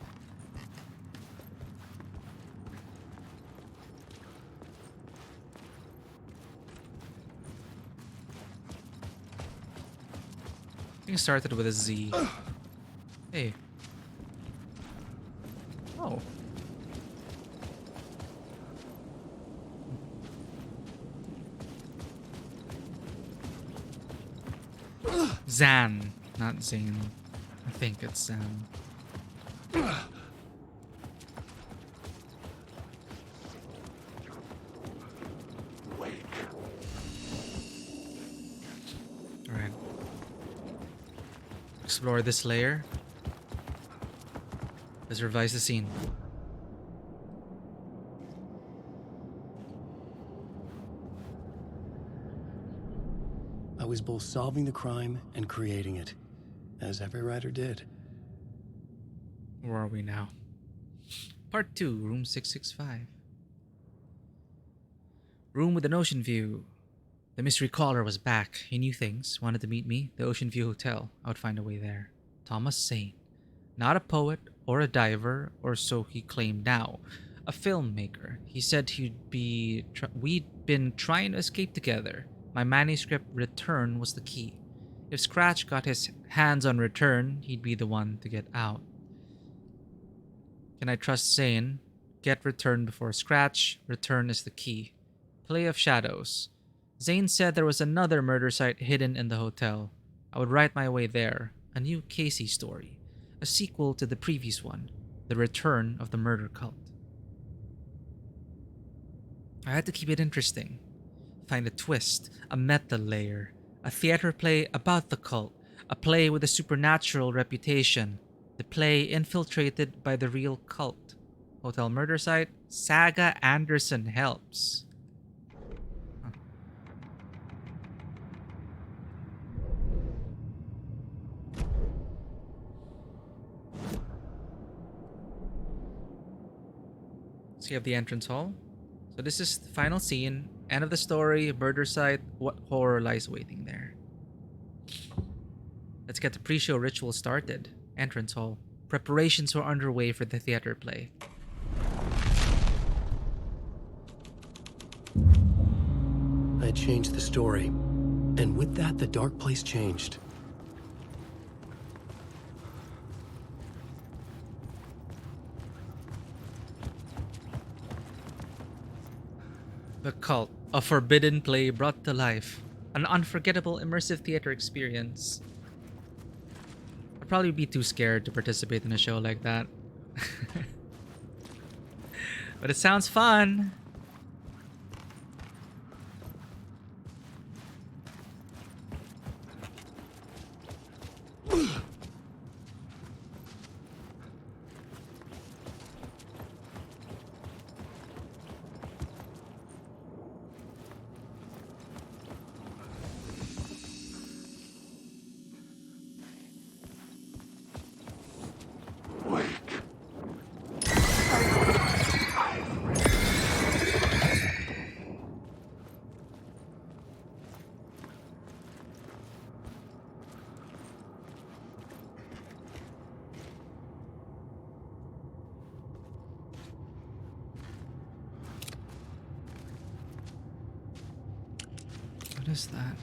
I think it started with a Z. Hey. Oh. Zan, not Zane. I think it's Zan. Alright. Explore this layer. Let's revise the scene. I was both solving the crime and creating it, as every writer did. Where are we now? Part 2, room 665. Room with an ocean view. The mystery caller was back. He knew things, wanted to meet me. The Ocean View Hotel. I would find a way there. Thomas Zane. Not a poet or a diver, or so he claimed now. A filmmaker. He said we'd been trying to escape together. My manuscript Return was the key. If Scratch got his hands on Return, he'd be the one to get out. Can I trust Zane? Get Return before Scratch. Return is the key. Play of Shadows. Zane said there was another murder site hidden in the hotel. I would write my way there. A new Casey story. A sequel to the previous one. The Return of the Murder Cult. I had to keep it interesting. Find a twist, a meta layer, a theater play about the cult, a play with a supernatural reputation, the play infiltrated by the real cult. Hotel murder site, Saga Anderson helps. Huh. So you have the entrance hall. So this is the final scene. End of the story, murder site, what horror lies waiting there? Let's get the pre-show ritual started. Entrance hall. Preparations were underway for the theater play. I changed the story, and with that, the dark place changed. The Cult, a forbidden play brought to life. An unforgettable immersive theater experience. I'd probably be too scared to participate in a show like that. But it sounds fun. What is that?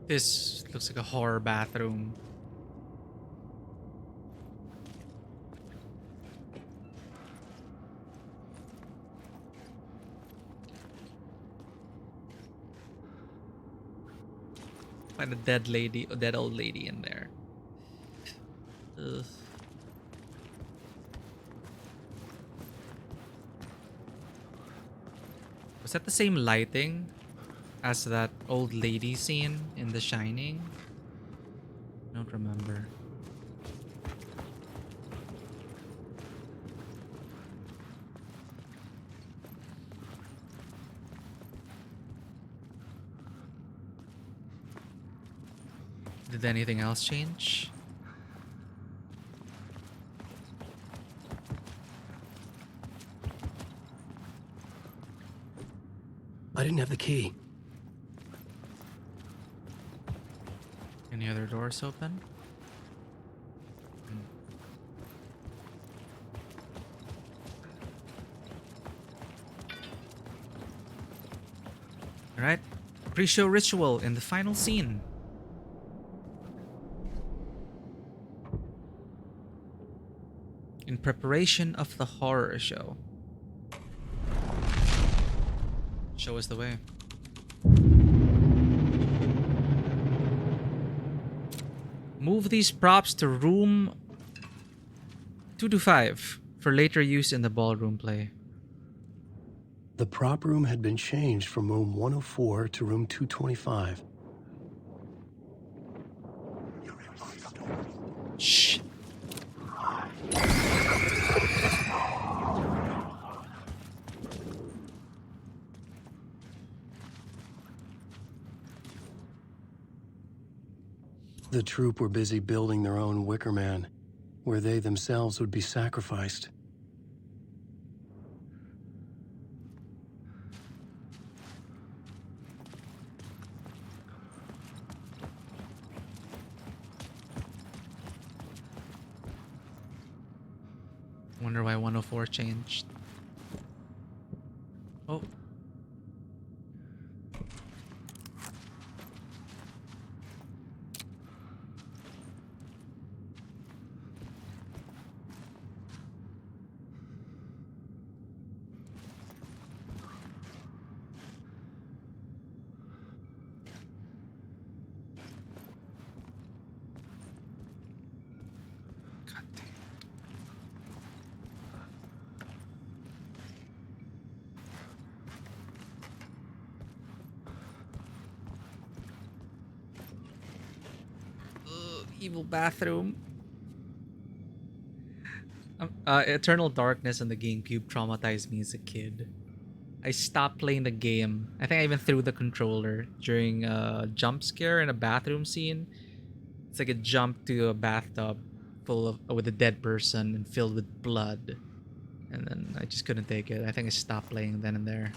This looks like a horror bathroom. Find a dead lady, a dead old lady in there. Ugh. Was that the same lighting as that old lady scene in The Shining? I don't remember. Did anything else change? I didn't have the key. Any other doors open? Alright. Pre-show ritual in the final scene. In preparation of the horror show. Show us the way. Move these props to room 225 for later use in the ballroom play. The prop room had been changed from room 104 to room 225. Shh. The troupe were busy building their own Wicker Man, where they themselves would be sacrificed. Wonder why 104 changed. Oh. Evil bathroom. Eternal Darkness on the GameCube traumatized me as a kid. I stopped playing the game. I think I even threw the controller during a jump scare in a bathroom scene. It's like a jump to a bathtub full of with a dead person and filled with blood. And then I just couldn't take it. I think I stopped playing then and there.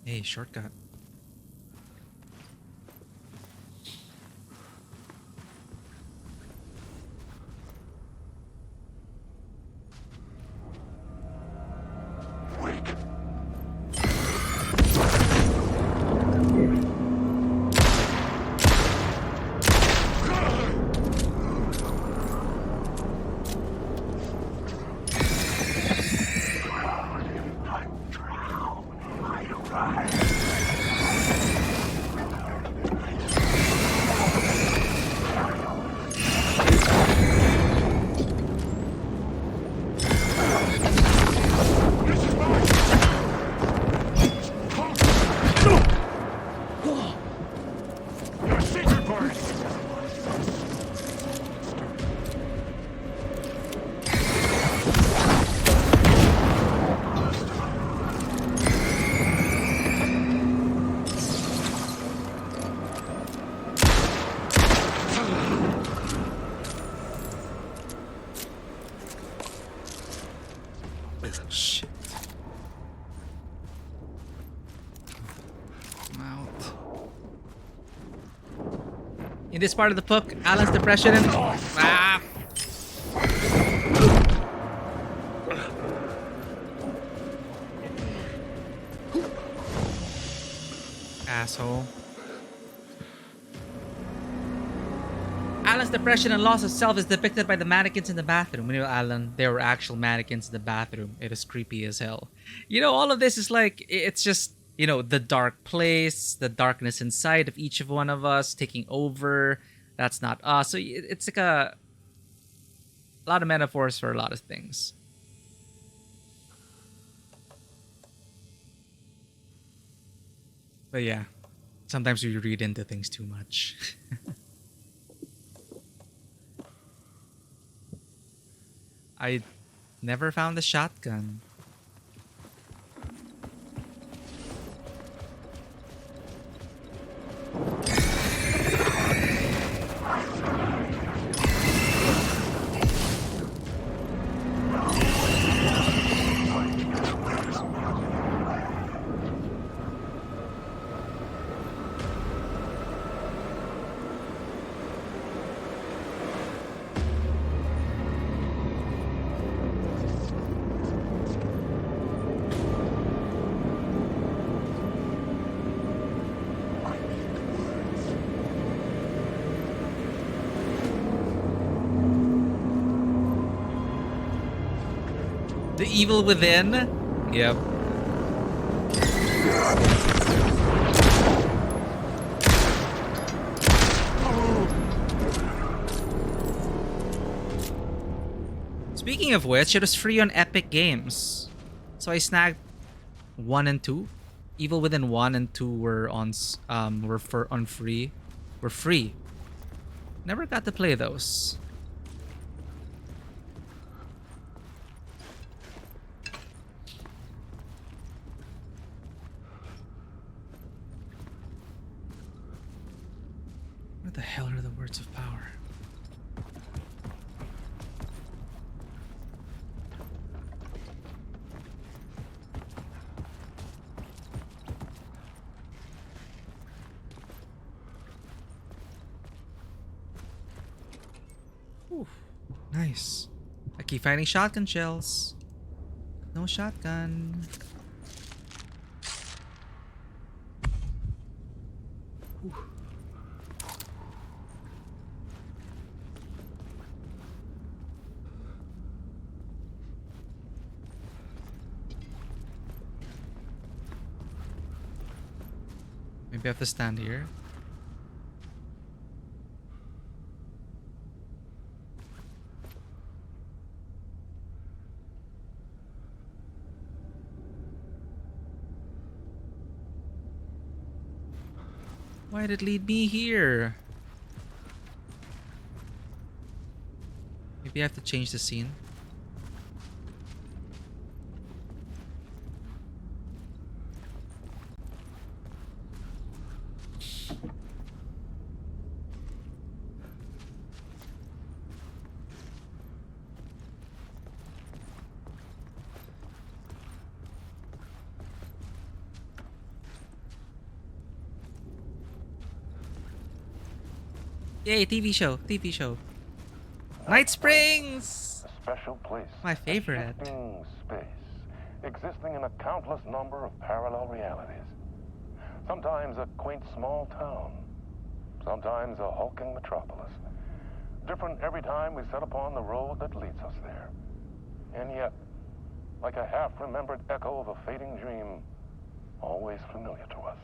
Hey, shortcut. Shit. I'm out. In this part of the book, Alan's depression and asshole. Alan's depression and loss of self is depicted by the mannequins in the bathroom. When you know Alan, there were actual mannequins in the bathroom. It is creepy as hell. You know, all of this is like, it's just, you know, the dark place, the darkness inside of each of one of us taking over. That's not us. So it's like a lot of metaphors for a lot of things. But yeah, sometimes we read into things too much. I never found a shotgun. The evil within? Yep. Speaking of which, it was free on Epic Games. So I snagged 1 and 2. Evil Within 1 and 2 were on free. Were free. Never got to play those. What the hell are the words of power? Ooh, nice. I keep finding shotgun shells. No shotgun. Ooh. Maybe I have to stand here. Why did it lead me here? Maybe I have to change the scene. Yay, TV show, TV show. Night Springs! A special place. My favorite. A shifting space, existing in a countless number of parallel realities. Sometimes a quaint small town. Sometimes a hulking metropolis. Different every time we set upon the road that leads us there. And yet, like a half-remembered echo of a fading dream, always familiar to us.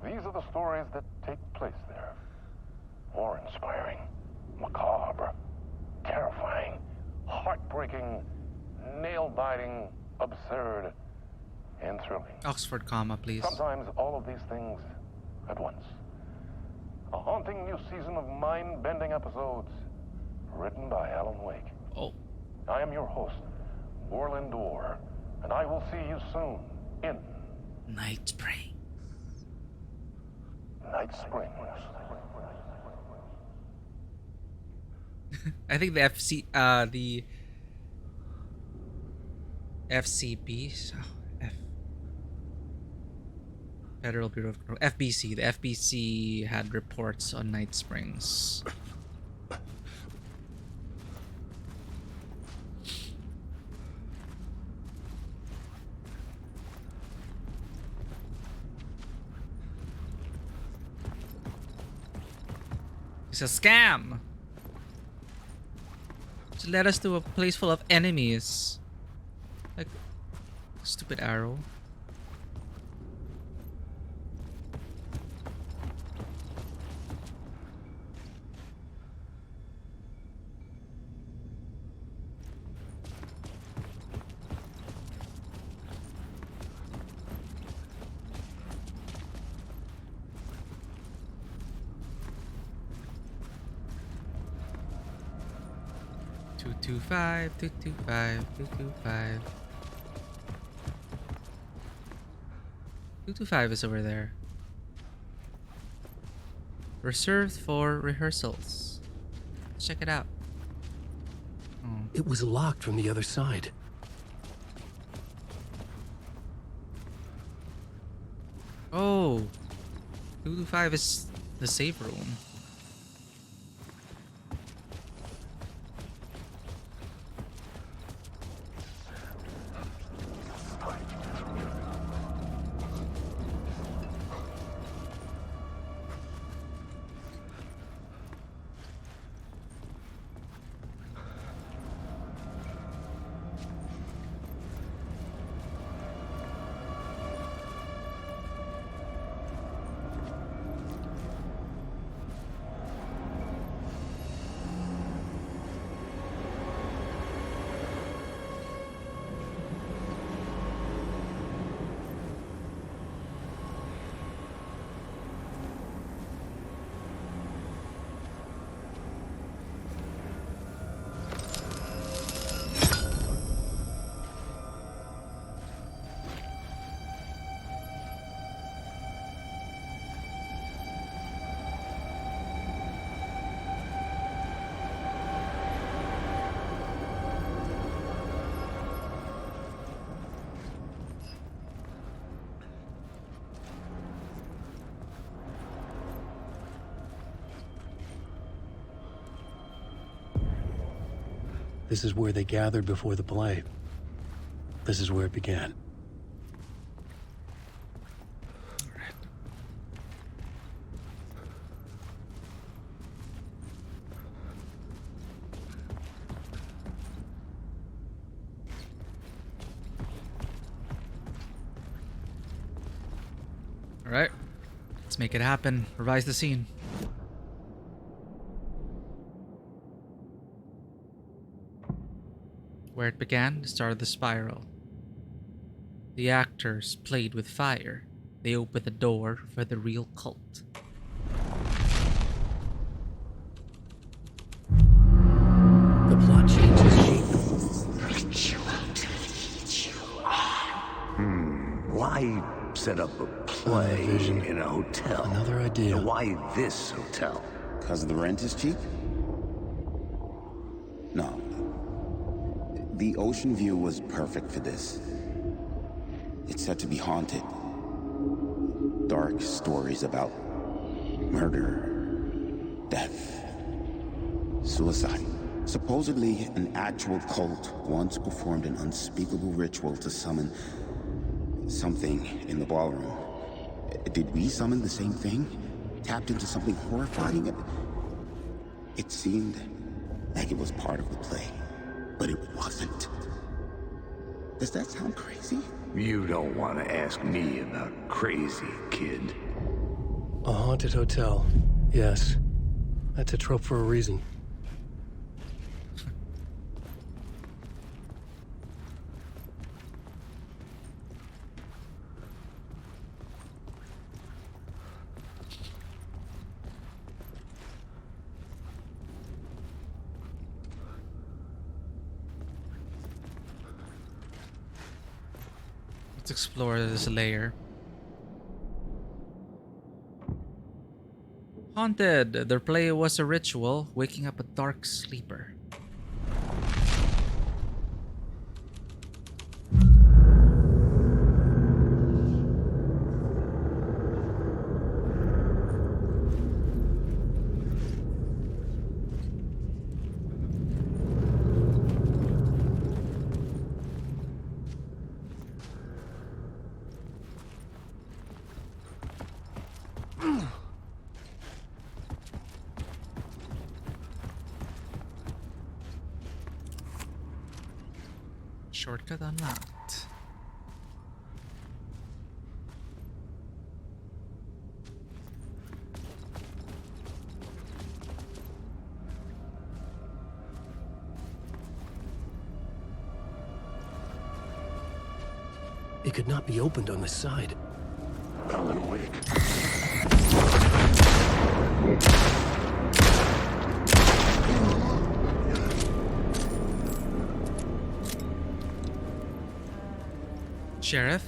These are the stories that take place there. Awe-inspiring, macabre, terrifying, heartbreaking, nail-biting, absurd, and thrilling. Oxford comma, please. Sometimes all of these things at once. A haunting new season of mind-bending episodes written by Alan Wake. Oh. I am your host, Borland Dorr, and I will see you soon in Night Springs. Night Springs. I think the FCB, Federal Bureau of Control, FBC. The FBC had reports on Night Springs. It's a scam. Just led us to a place full of enemies. Like, stupid arrow. Two five. 225 is over there. Reserved for rehearsals. Let's check it out. It was locked from the other side. Oh, 225 is the safe room. This is where they gathered before the play. This is where it began. All right, let's make it happen. Revise the scene. Where it began, the start of the spiral. The actors played with fire. They opened the door for the real cult. The plot changes shape. Why set up a play in a hotel? Another idea. Why this hotel? Because the rent is cheap? No. The ocean view was perfect for this. It's said to be haunted. Dark stories about murder, death. Suicide. Supposedly, an actual cult once performed an unspeakable ritual to summon something in the ballroom. Did we summon the same thing? Tapped into something horrifying? It seemed like it was part of the play, but it wasn't. Does that sound crazy? You don't want to ask me about crazy, kid. A haunted hotel. Yes. That's a trope for a reason. Let's explore this layer. Haunted. Their play was a ritual, waking up a dark sleeper. Shortcut unlocked. It could not be opened on the side. Alan Wake. Sheriff?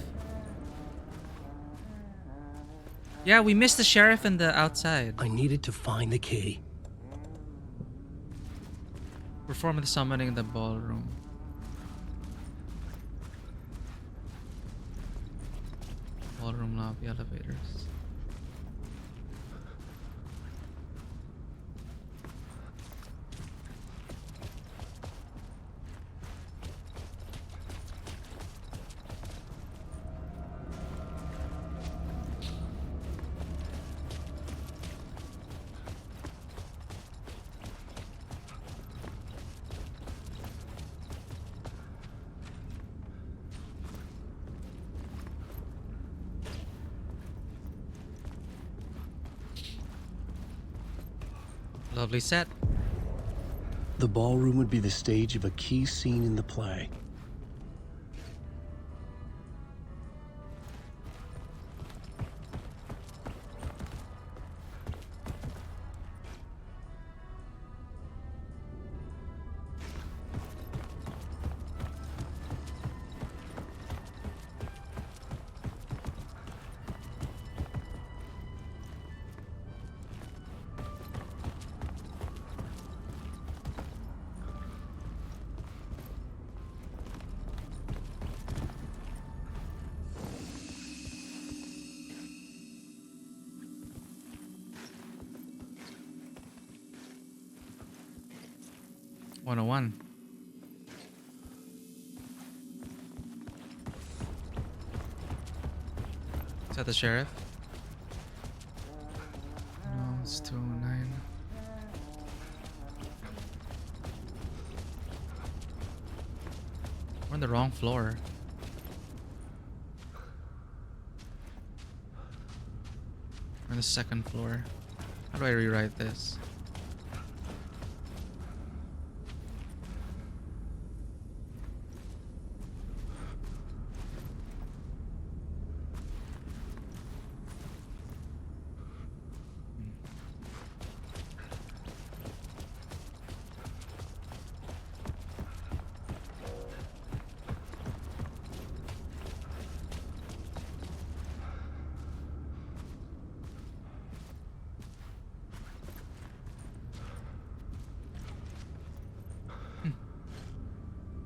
Yeah, we missed the sheriff in the outside. I needed to find the key. Perform the summoning in the ballroom. Ballroom lobby elevators. Lovely set. The ballroom would be the stage of a key scene in the play. One. Is that the sheriff? No, it's 209. We're on the wrong floor. We're on the second floor. How do I rewrite this?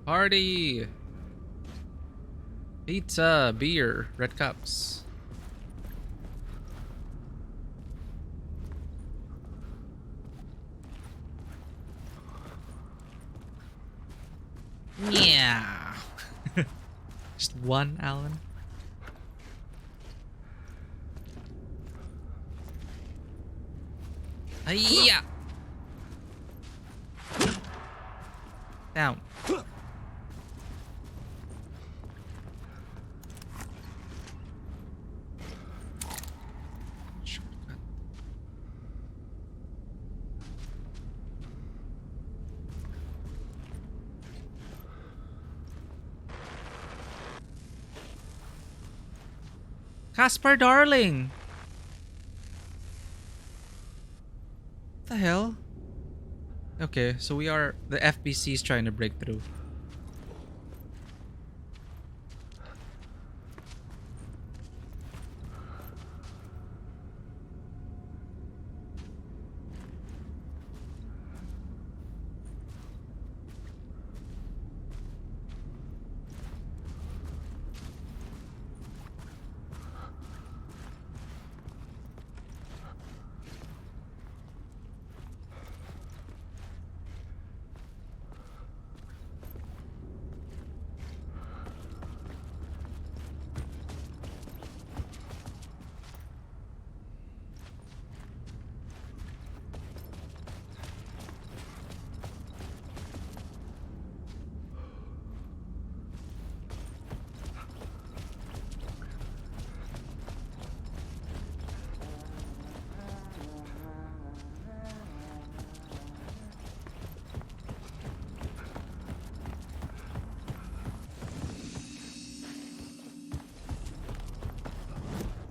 Party! Pizza, beer, red cups. Yeah. Just one, Alan. Hiya! Down. Shortcut. Caspar Darling. What the hell? Okay, so the FBC is trying to break through.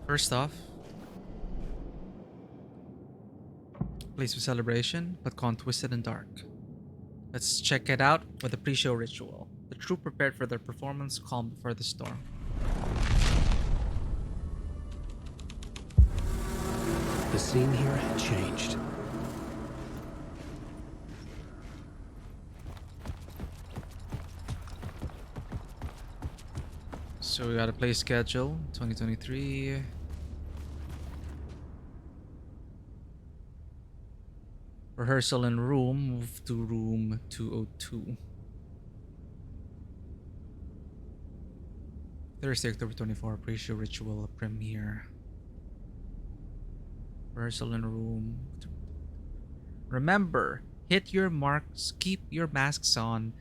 First off, place for celebration, but gone twisted and dark. Let's check it out with the pre-show ritual. The troupe prepared for their performance, calm before the storm. The scene here had changed. So we got a play schedule, 2023. Rehearsal in room, move to room 202. Thursday, October 24, pre-show ritual premiere. Rehearsal in room. Remember, hit your marks, keep your masks on,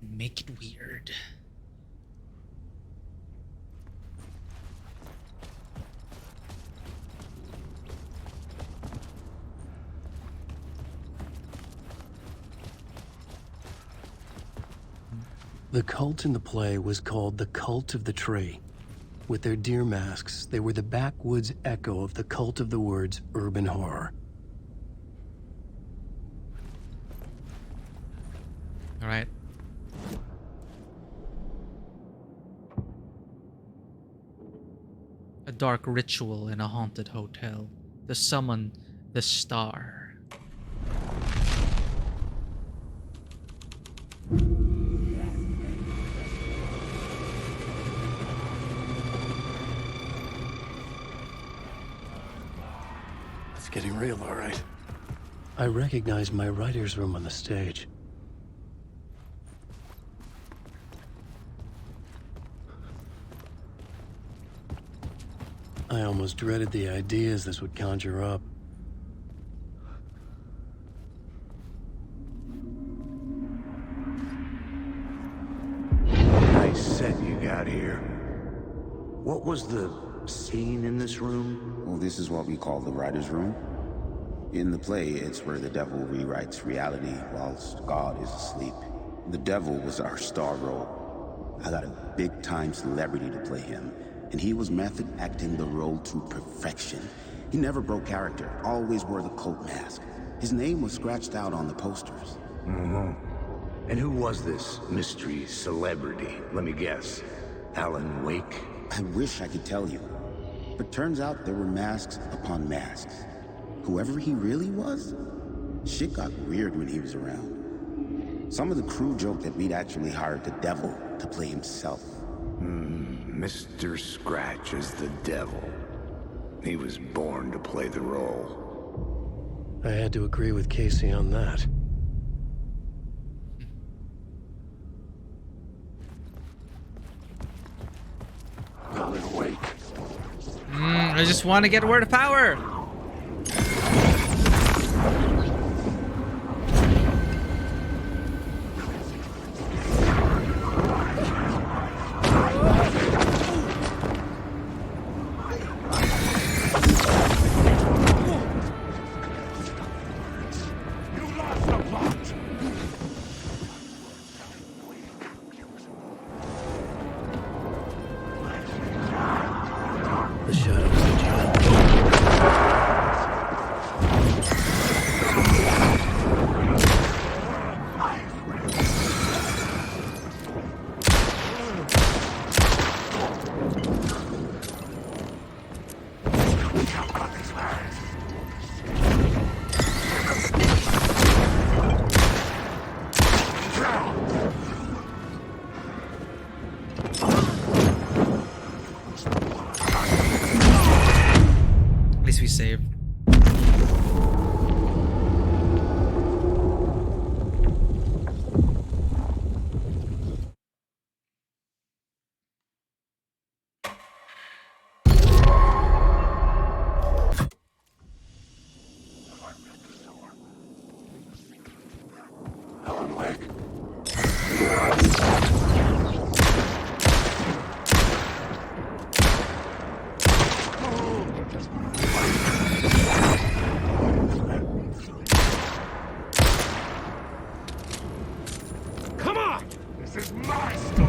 and make it weird. The cult in the play was called the Cult of the Tree. With their deer masks, they were the backwoods echo of the cult of the word's urban horror. All right. A dark ritual in a haunted hotel. To summon the star. It's getting real, all right. I recognize my writer's room on the stage. I almost dreaded the ideas this would conjure up. Nice set you got here. What was the scene in this room? Well, this is what we call the writer's room. In the play, it's where the devil rewrites reality whilst God is asleep. The devil was our star role. I got a big-time celebrity to play him, and he was method acting the role to perfection. He never broke character, always wore the cult mask. His name was scratched out on the posters. Mm-hmm. And who was this mystery celebrity? Let me guess. Alan Wake? I wish I could tell you, but turns out there were masks upon masks. Whoever he really was, shit got weird when he was around. Some of the crew joked that we'd actually hired the devil to play himself. Mr. Scratch is the devil. He was born to play the role. I had to agree with Casey on that. I just want to get a word of power. At least we saved. Come on! This is my story!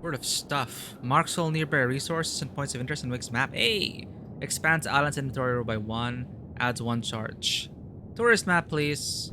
Word of stuff. Marks all nearby resources and points of interest in Wix map. Hey! Expands island's inventory row by 1. Adds 1 charge. Tourist map, please.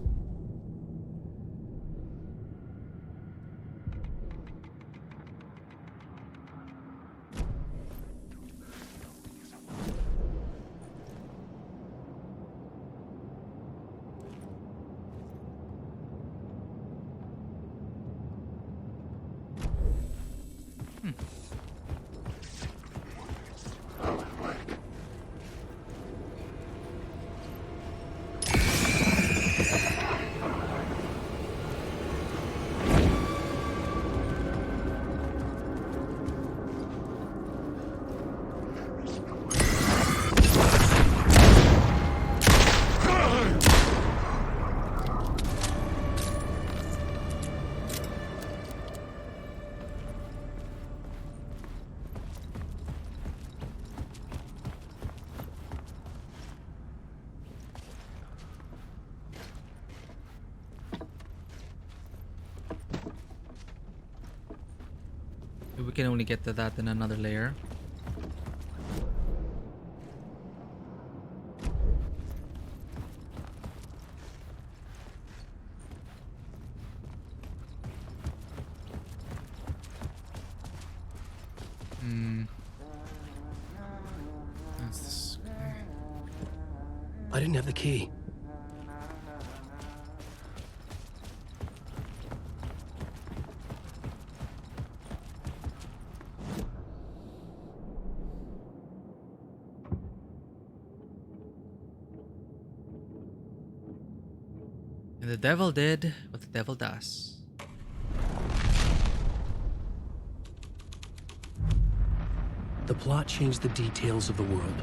We can only get to that in another layer. That's this guy. I didn't have the key. And the devil did what the devil does. The plot changed the details of the world.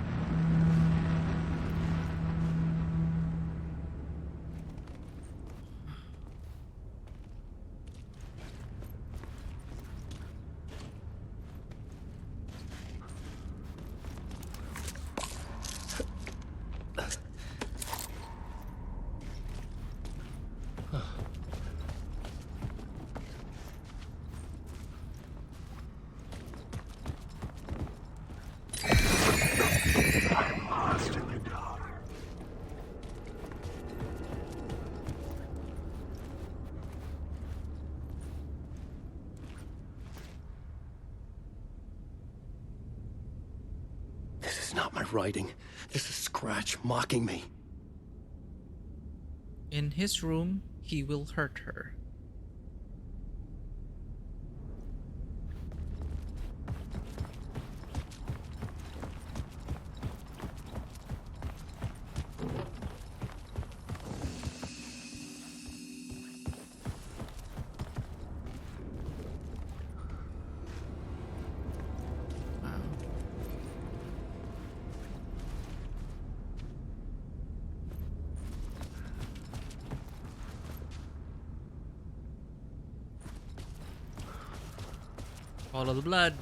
This is not my writing. This is Scratch mocking me. In his room, he will hurt her. Follow the blood.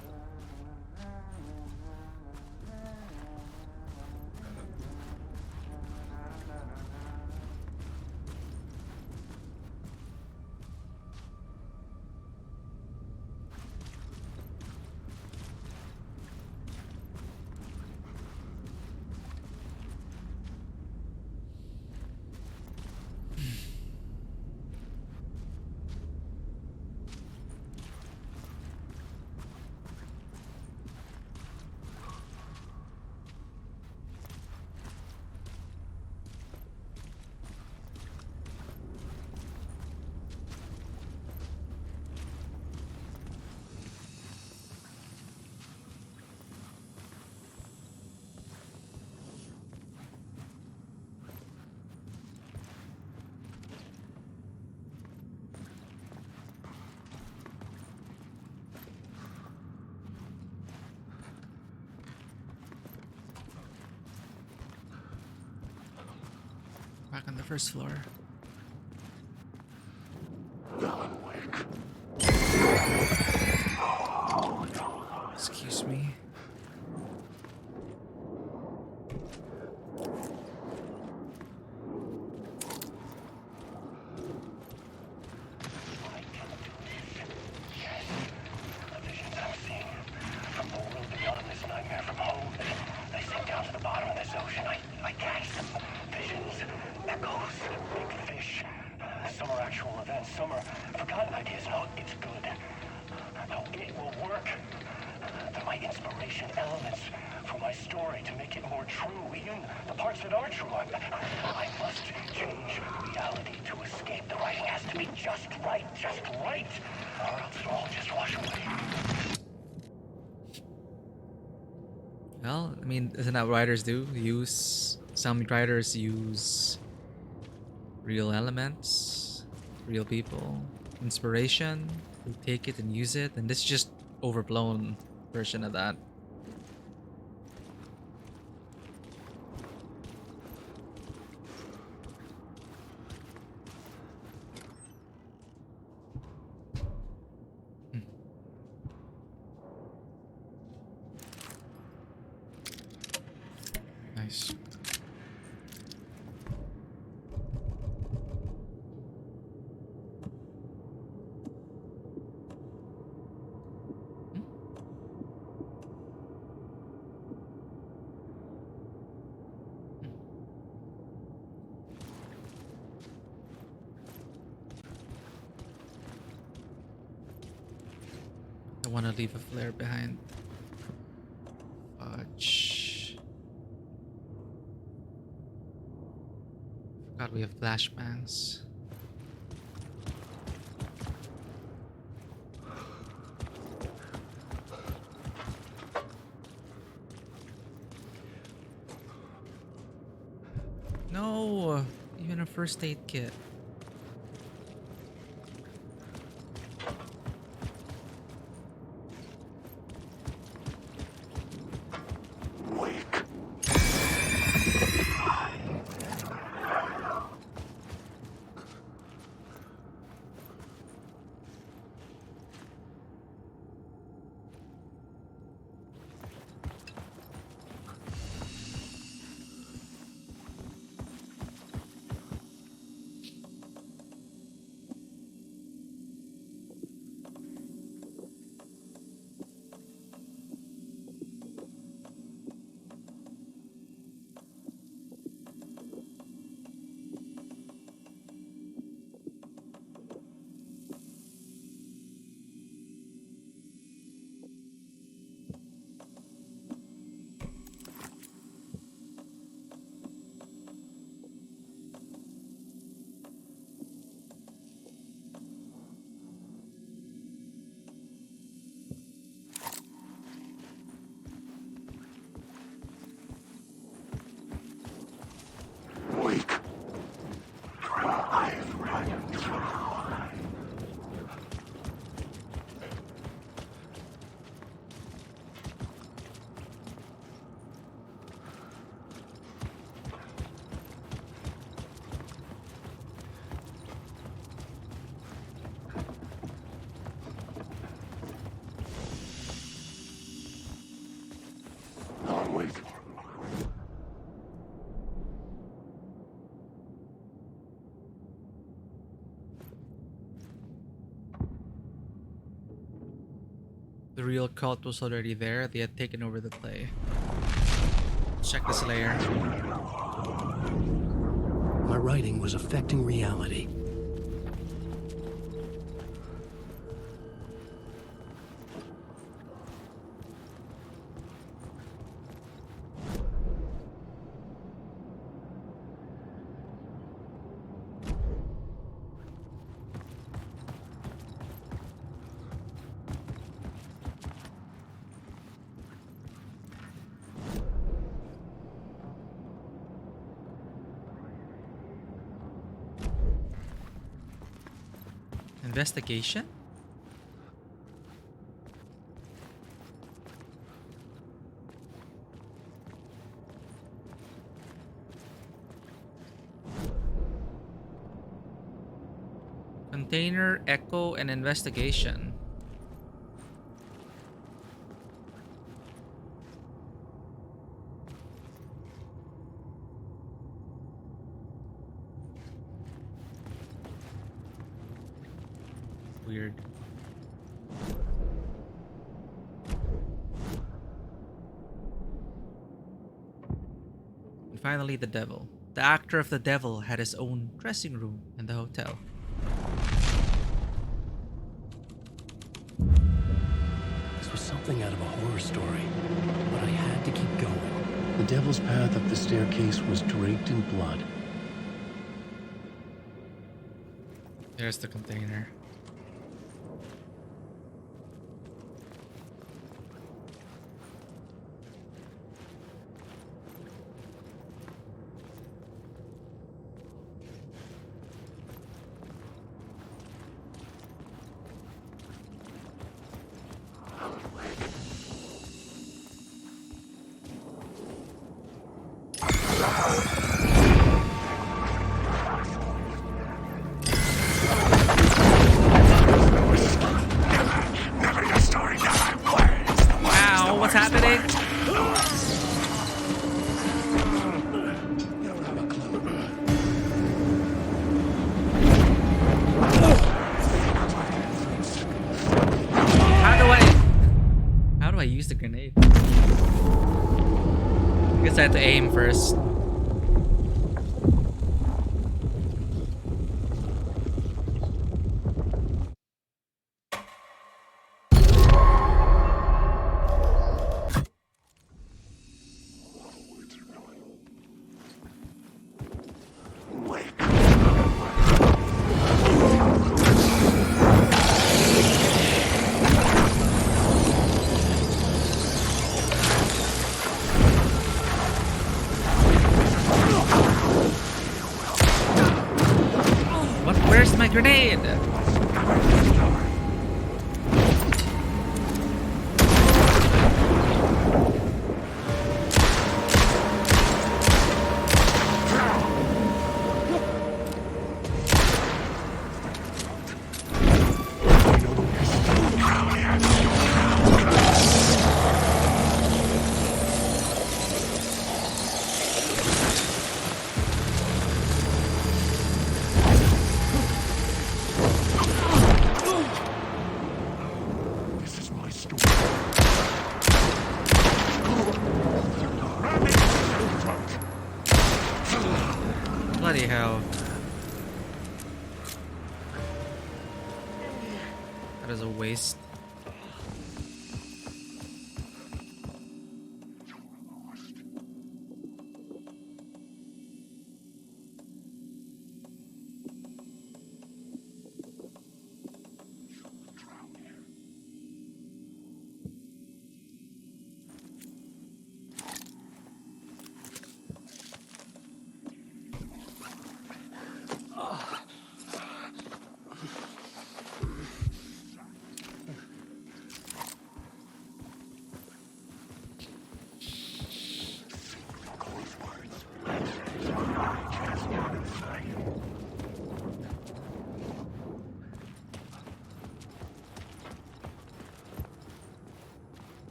Back on the first floor. Excuse me. Well, I mean, isn't that what writers do? Some writers use real elements, real people, inspiration. They take it and use it, and this is just overblown version of that. Nice. I want to leave a flare behind. Fudge. Forgot we have flashbangs. No, even a first aid kit. real cult was already there. They had taken over the play. Check this layer. My writing was affecting reality. Investigation? Container, echo, and investigation. Weird. And finally, the devil. The actor of the devil had his own dressing room in the hotel. This was something out of a horror story, but I had to keep going. The devil's path up the staircase was draped in blood. There's the container. Wow, what's happening? How do I use the grenade? I guess I had to aim first. Where's my grenade? Bloody hell. That is a waste.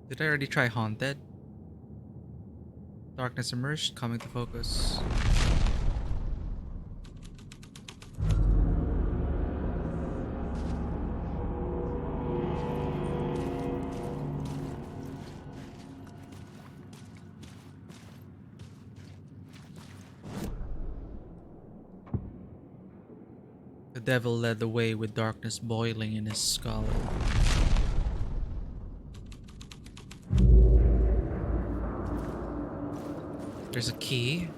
Did I already try Haunted? Darkness emerged, coming to focus. The devil led the way with darkness boiling in his skull. There's a key.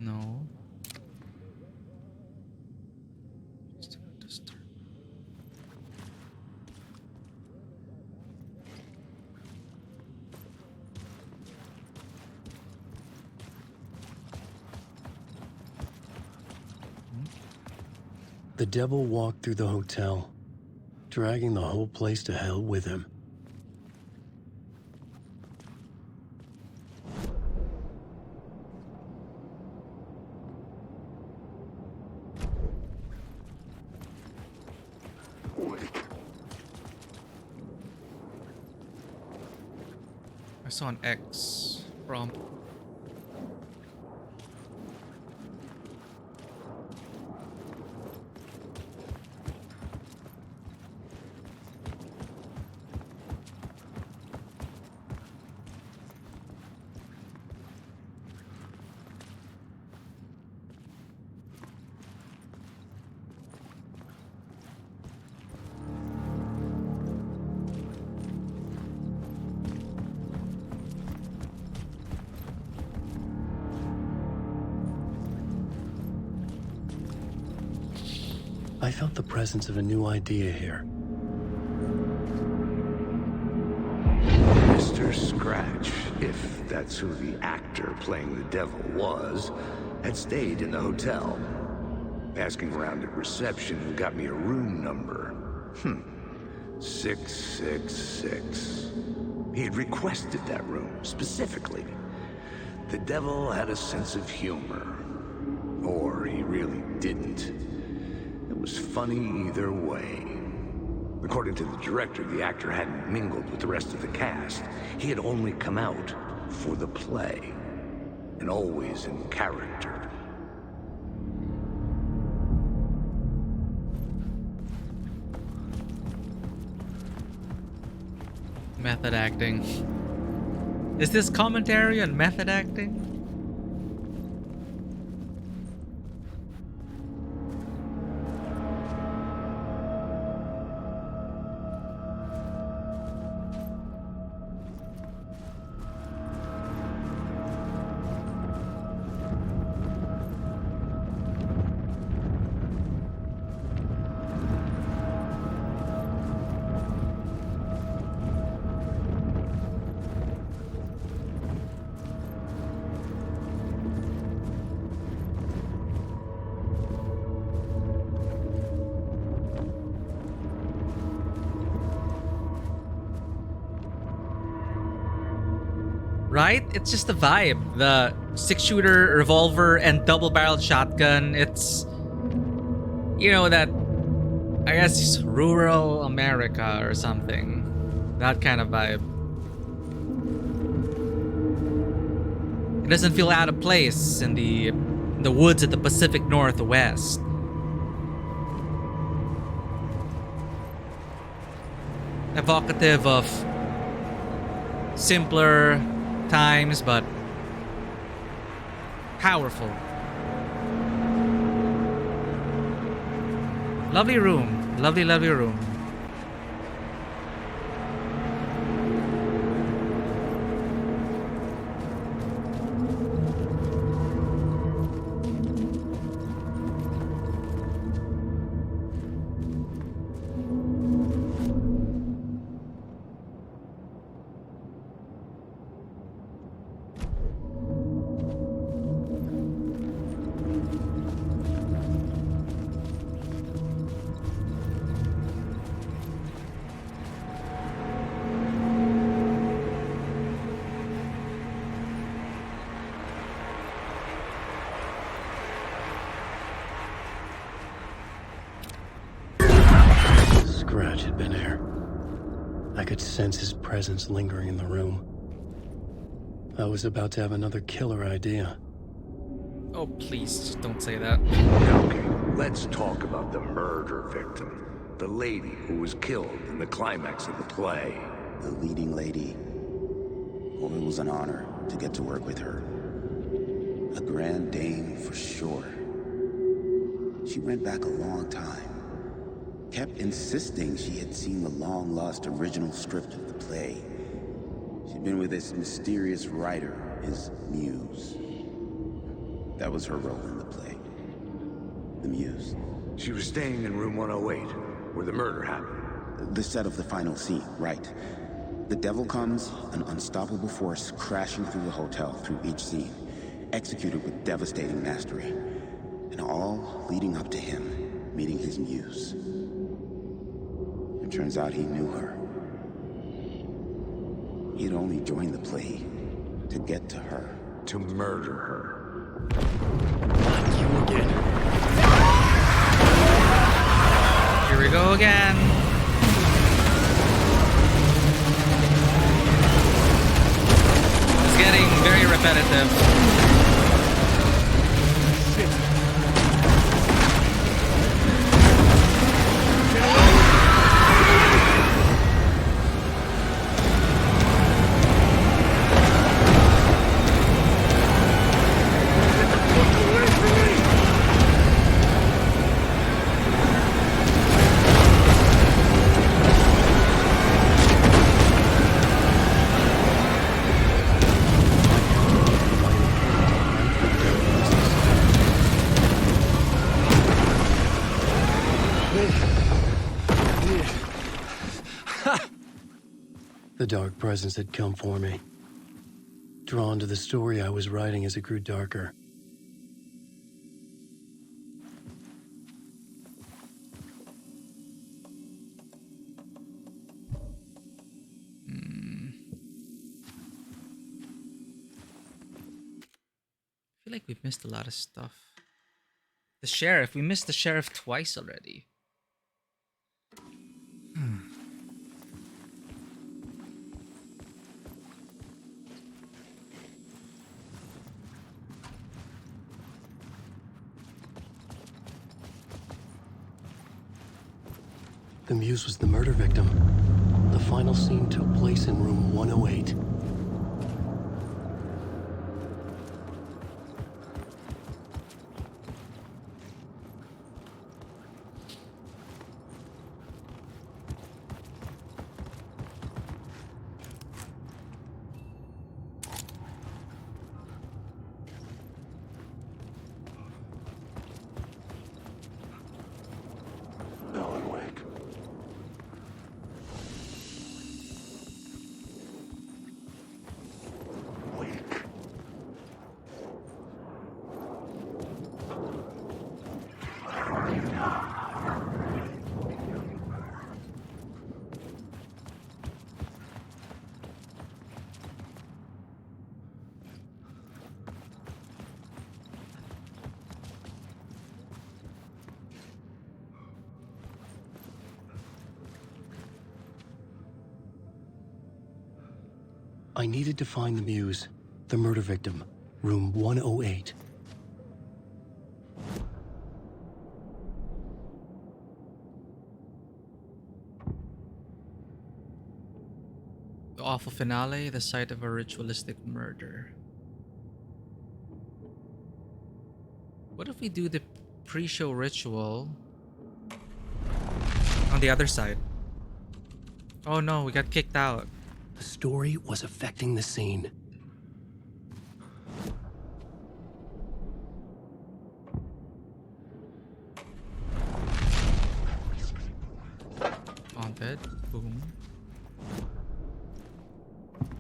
No. The devil walked through the hotel, dragging the whole place to hell with him. I saw an X prompt. I felt the presence of a new idea here. Mr. Scratch, if that's who the actor playing the devil was, had stayed in the hotel. Asking around at reception got me a room number. 666. He had requested that room, specifically. The devil had a sense of humor. Or he really didn't. It was funny either way. According to the director, the actor hadn't mingled with the rest of the cast. He had only come out for the play, and always in character. Method acting. Is this commentary on method acting? Right? It's just the vibe. The 6-shooter revolver and double-barreled shotgun. It's, you know, that, I guess, rural America or something. That kind of vibe. It doesn't feel out of place in the woods at the Pacific Northwest. Evocative of simpler times, but powerful. Lovely room. Lovely, lovely room. Scratch had been here. I could sense his presence lingering in the room. I was about to have another killer idea. Oh, please, don't say that. Okay, let's talk about the murder victim. The lady who was killed in the climax of the play. The leading lady. Well, it was an honor to get to work with her. A grand dame for sure. She went back a long time. Kept insisting she had seen the long-lost original script of the play. She'd been with this mysterious writer, his muse. That was her role in the play. The muse. She was staying in room 108, where the murder happened. The set of the final scene, right. The devil comes, an unstoppable force crashing through the hotel through each scene, executed with devastating mastery, and all leading up to him meeting his muse. It turns out he knew her. He'd only joined the play to get to her. To murder her. Not you again. Here we go again. It's getting very repetitive. The dark presence had come for me. Drawn to the story I was writing as it grew darker. I feel like we've missed a lot of stuff. The sheriff. We missed the sheriff twice already. The muse was the murder victim. The final scene took place in room 108. I needed to find the muse, the murder victim, room 108. The awful finale, the site of a ritualistic murder. What if we do the pre-show ritual on the other side? Oh no, we got kicked out. The story was affecting the scene. Haunted. Boom.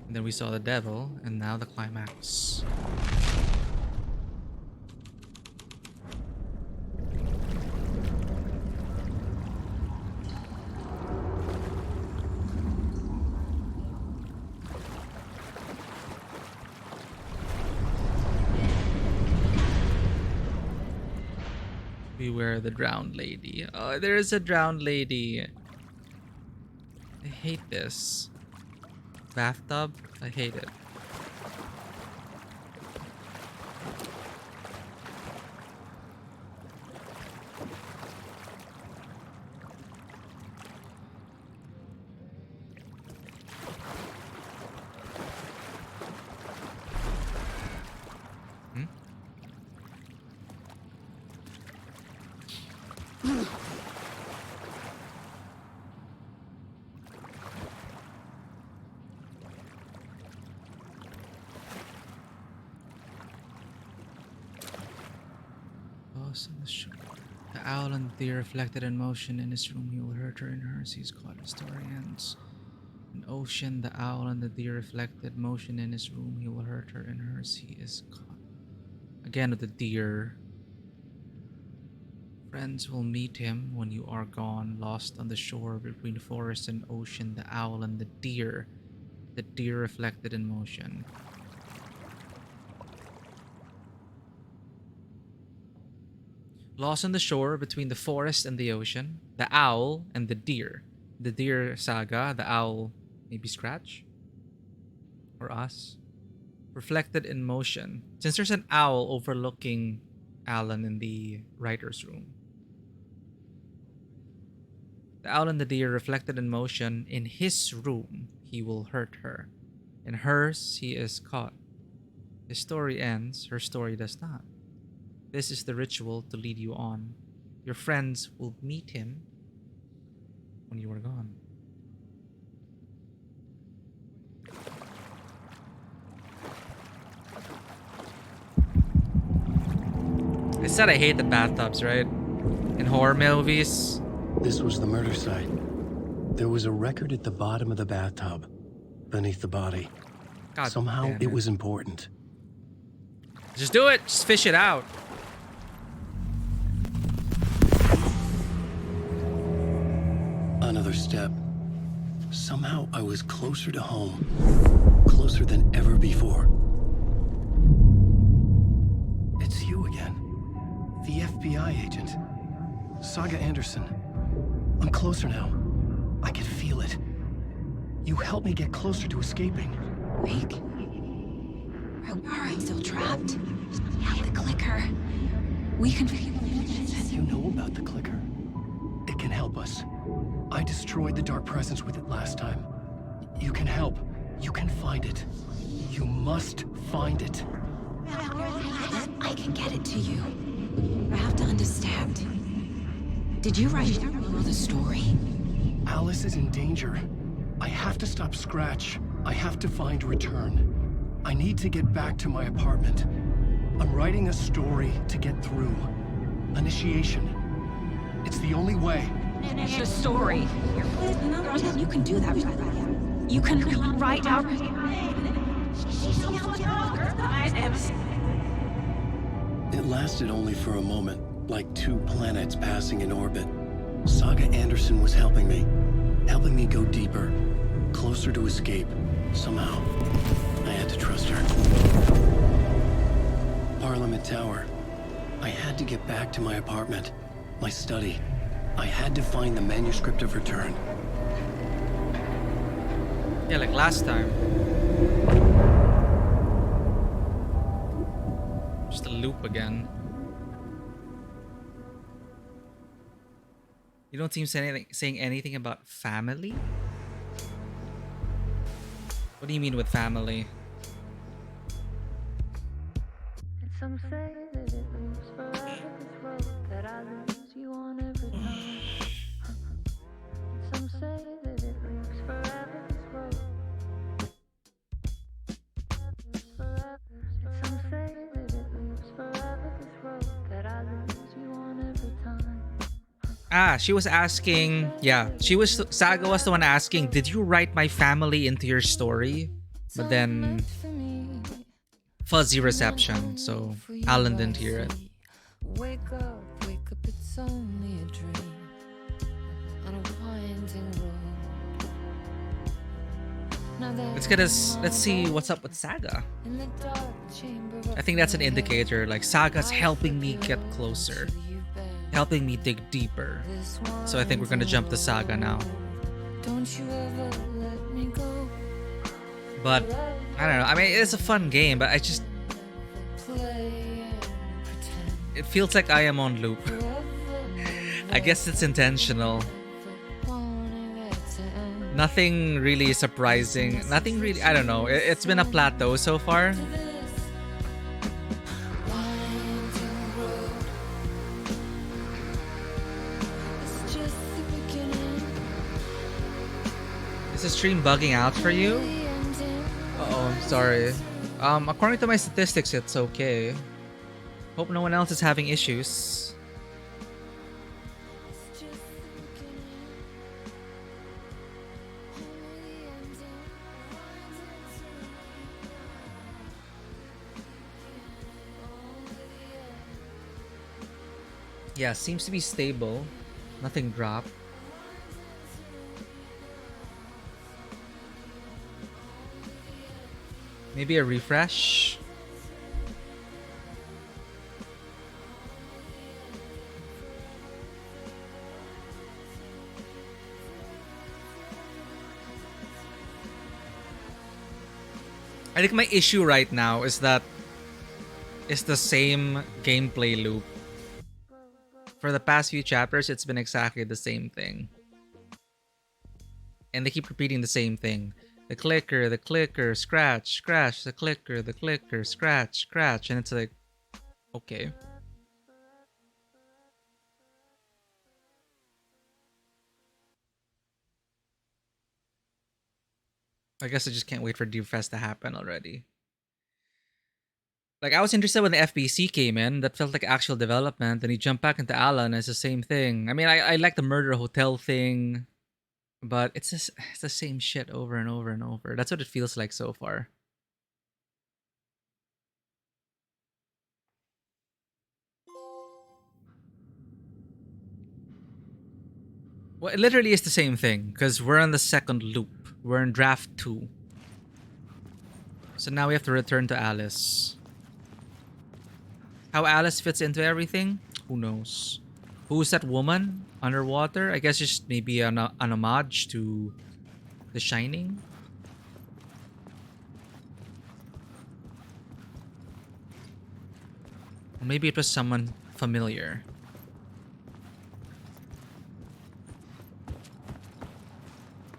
And then we saw the devil, and now the climax. Beware the drowned lady. Oh, there is a drowned lady. I hate this. Bathtub? I hate it. The owl and the deer reflected in motion in his room. He will hurt her in hers. He's caught. The story ends. An ocean, the owl and the deer reflected motion in his room. He will hurt her in hers. He is caught. Again with the deer. Friends will meet him when you are gone, lost on the shore between forest and ocean. The owl and the deer. The deer reflected in motion. Lost on the shore between the forest and the ocean, the owl and the deer. The deer saga, the owl, maybe Scratch? Or us? Reflected in motion. Since there's an owl overlooking Alan in the writer's room. The owl and the deer reflected in motion. In his room, he will hurt her. In hers, he is caught. His story ends, her story does not. This is the ritual to lead you on. Your friends will meet him when you are gone. I said I hate the bathtubs, right? In horror movies. This was the murder site. There was a record at the bottom of the bathtub, beneath the body. God Somehow damn it was important. Just do it. Just fish it out. Another step. Somehow I was closer to home. Closer than ever before. It's you again. The FBI agent. Saga Anderson. I'm closer now. I can feel it. You helped me get closer to escaping. Wake. Are I still trapped? The clicker. We can... You know about the clicker. It can help us. I destroyed the dark presence with it last time. You can help. You can find it. You must find it. I can get it to you. I have to understand. Did you write the story? Alice is in danger. I have to stop Scratch. I have to find Return. I need to get back to my apartment. I'm writing a story to get through. Initiation. It's the only way. The story. You can do that. You can write out. It lasted only for a moment, like two planets passing in orbit. Saga Anderson was helping me go deeper, closer to escape. Somehow, I had to trust her. Parliament Tower. I had to get back to my apartment, my study. I had to find the manuscript of Return. Yeah, like last time. Just a loop again. You don't seem saying anything about family? What do you mean with family? Some say that it moves forever, this road that I lose you on every time. Some say that it moves forever, this road. Some say that it moves forever, this road that I lose you on every time. Ah, she was asking, Saga was the one asking, did you write my family into your story? But then fuzzy reception, so Alan didn't hear it. Wake up, it's only a dream on a winding road. Let's see what's up with Saga. I think that's an indicator, like Saga's helping me get closer, helping me dig deeper. So I think we're gonna jump to Saga now. Don't you ever let me go. But I don't know. I mean, it's a fun game, but I just it feels like I am on loop. I guess it's intentional. Nothing really surprising. Nothing really. I don't know. It's been a plateau so far. Is the stream bugging out for you? Uh-oh, sorry. According to my statistics, it's okay. Hope no one else is having issues. Yeah, seems to be stable. Nothing dropped. Maybe a refresh? I think my issue right now is that it's the same gameplay loop. For the past few chapters, it's been exactly the same thing. And they keep repeating the same thing. The clicker, scratch, scratch, the clicker, scratch, scratch. And it's like, okay. I guess I just can't wait for Deer Fest to happen already. Like, I was interested when the FBC came in. That felt like actual development. And you jump back into Alan, it's the same thing. I mean, I like the murder hotel thing. But it's the same shit over and over and over. That's what it feels like so far. Well, it literally is the same thing. Because we're in the second loop. We're in draft 2. So now we have to return to Alice. How Alice fits into everything? Who knows? Who's that woman underwater? I guess just maybe an homage to The Shining. Or maybe it was someone familiar.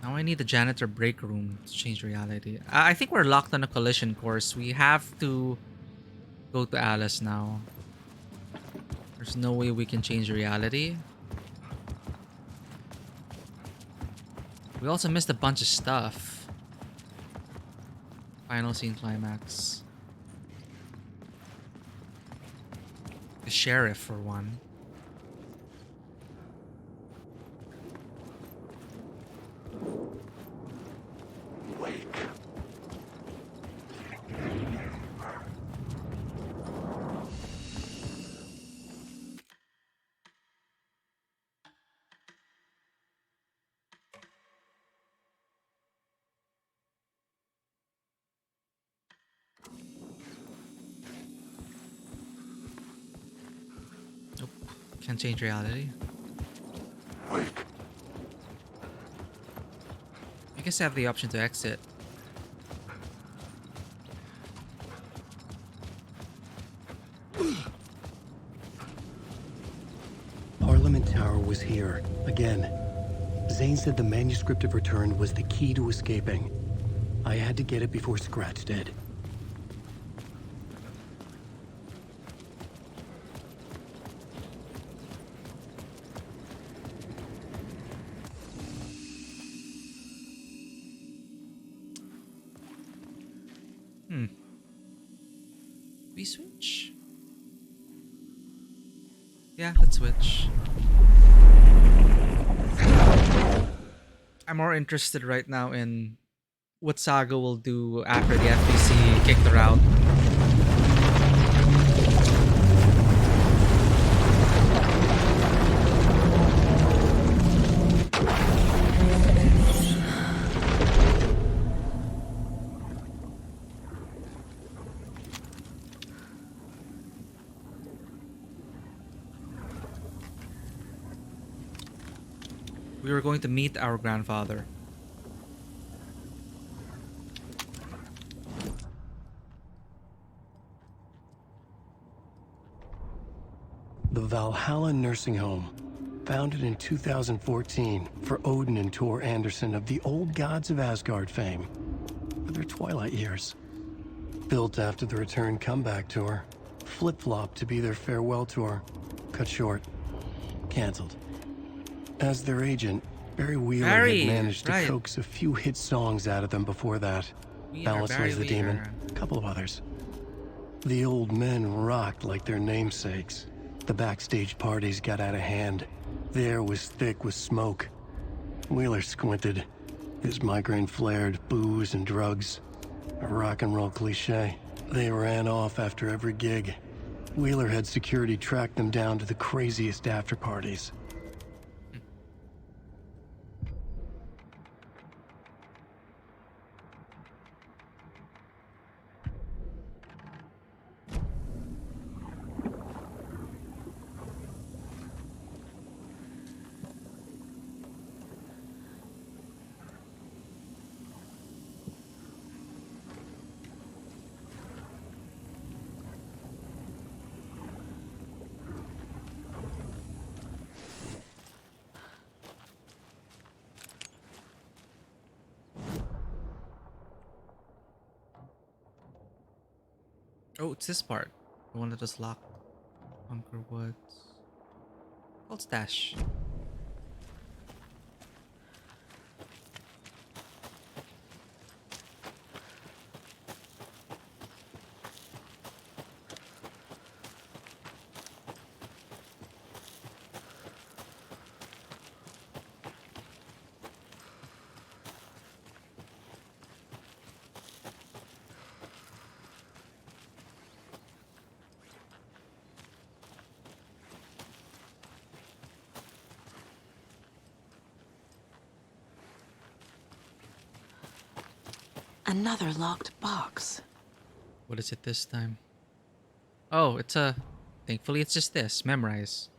Now I need the janitor break room to change reality. I think we're locked on a collision course. We have to go to Alice now. There's no way we can change reality. We also missed a bunch of stuff. Final scene climax. The sheriff, for one. Wake. Nope. Can't change reality. Wake. I guess I have the option to exit. Parliament Tower was here, again. Zane said the manuscript of return was the key to escaping. I had to get it before Scratch did. We switch? Yeah, let's switch. I'm more interested right now in what Saga will do after the FBC kicked her out. We were going to meet our grandfather. Valhalla Nursing Home, founded in 2014 for Odin and Tor Anderson of the Old Gods of Asgard fame for their twilight years. Built after the Return comeback tour, flip-flopped to be their farewell tour, cut short, canceled. As their agent, Barry Wheeler had managed to coax a few hit songs out of them before that. Balance Lays the Demon, a couple of others. The old men rocked like their namesakes. The backstage parties got out of hand. The air was thick with smoke. Wheeler squinted. His migraine flared, booze and drugs. A rock and roll cliche. They ran off after every gig. Wheeler had security track them down to the craziest after parties. Oh, it's this part. The one that was locked. Bunker Woods. Old stash. Another locked box. What is it this time? Oh, it's a... Thankfully, it's just this. Memorize.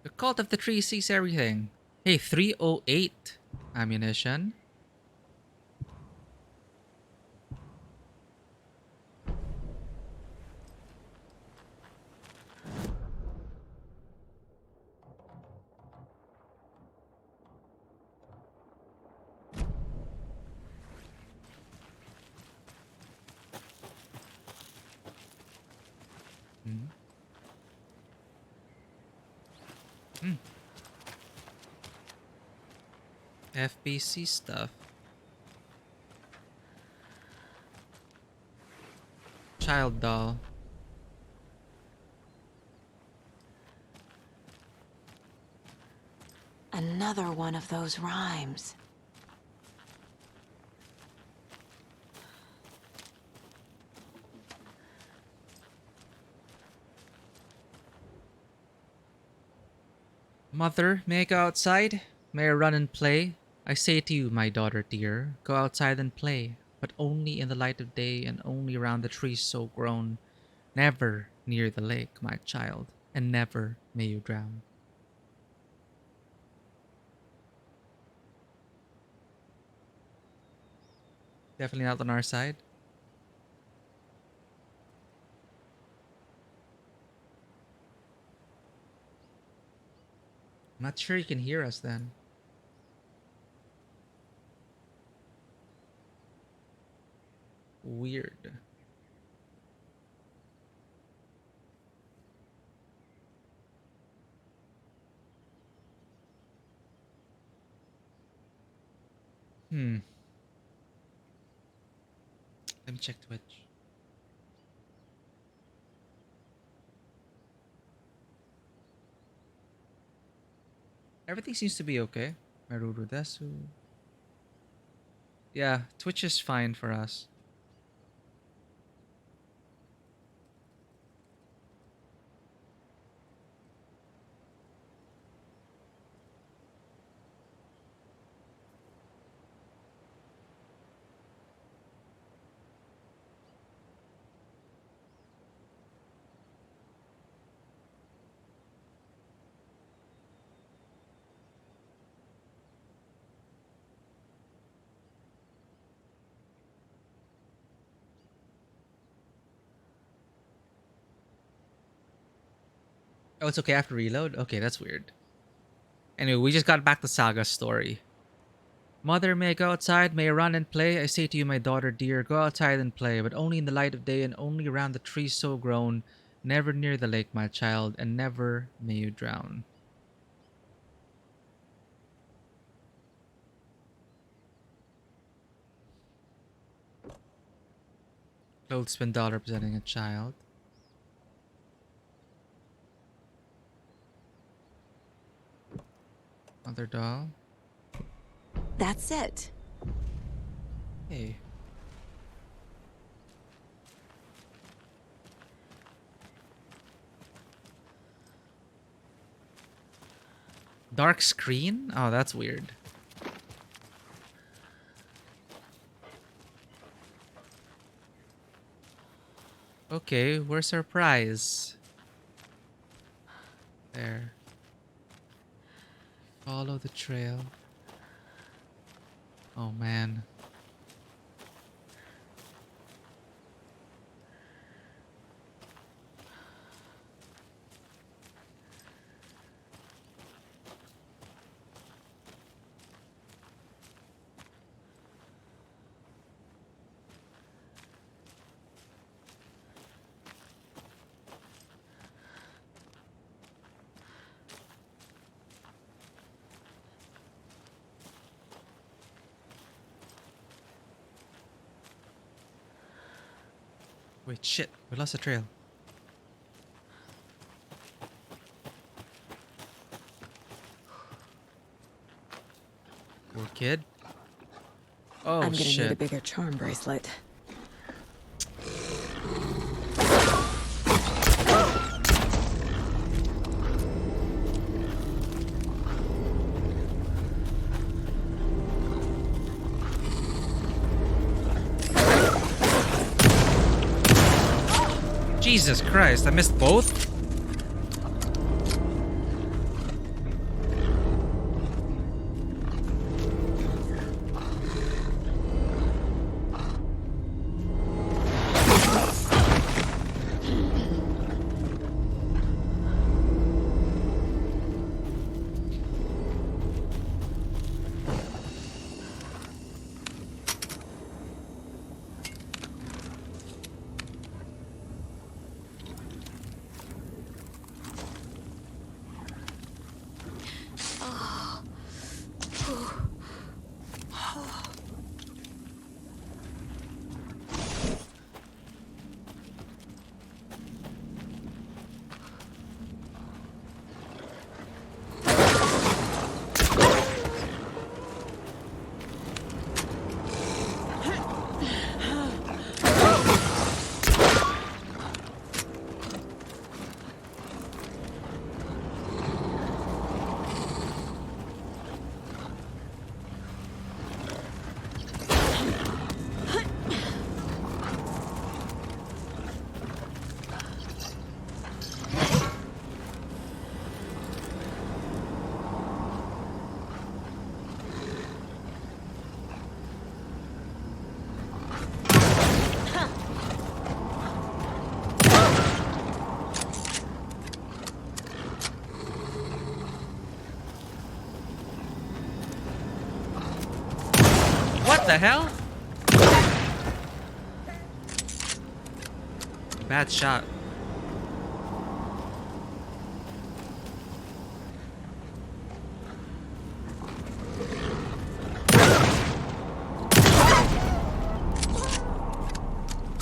The Cult of the Tree sees everything. Hey, 308 ammunition. FBC stuff. Child doll. Another one of those rhymes. Mother, may I go outside? May I run and play? I say to you, my daughter dear, go outside and play, but only in the light of day and only round the trees so grown. Never near the lake, my child, and never may you drown. Definitely not on our side. I'm not sure you can hear us then. Weird. Let me check Twitch. Everything seems to be okay. Maruru Desu. Yeah, Twitch is fine for us. Oh, it's okay after reload? Okay, that's weird. Anyway, we just got back to Saga's story. Mother, may I go outside? May I run and play? I say to you, my daughter dear, go outside and play, but only in the light of day and only around the trees so grown. Never near the lake, my child, and never may you drown. Clothespin doll representing a child. Mother doll. That's it. Hey. Dark screen? Oh, that's weird. Okay, where's our prize? There. Follow the trail. Oh man. Wait, shit. We lost the trail. Poor kid. Oh, I'm gonna shit. need a bigger charm bracelet. Jesus Christ, I missed both? What the hell? Bad shot.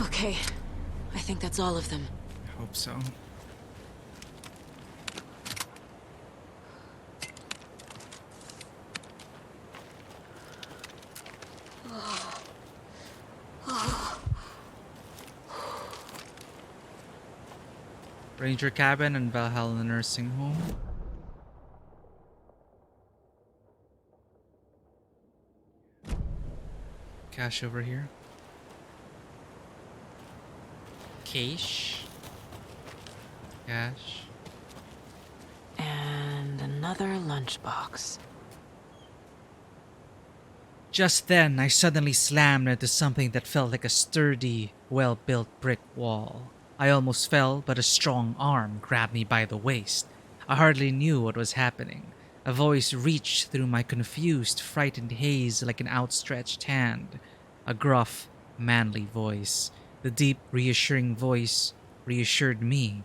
Okay, I think that's all of them. I hope so. Ranger cabin and Valhalla nursing home. Cash over here. Cash. Cash. And another lunchbox. Just then, I suddenly slammed into something that felt like a sturdy, well-built brick wall. I almost fell, but a strong arm grabbed me by the waist. I hardly knew what was happening. A voice reached through my confused, frightened haze like an outstretched hand. A gruff, manly voice. The deep, reassuring voice reassured me.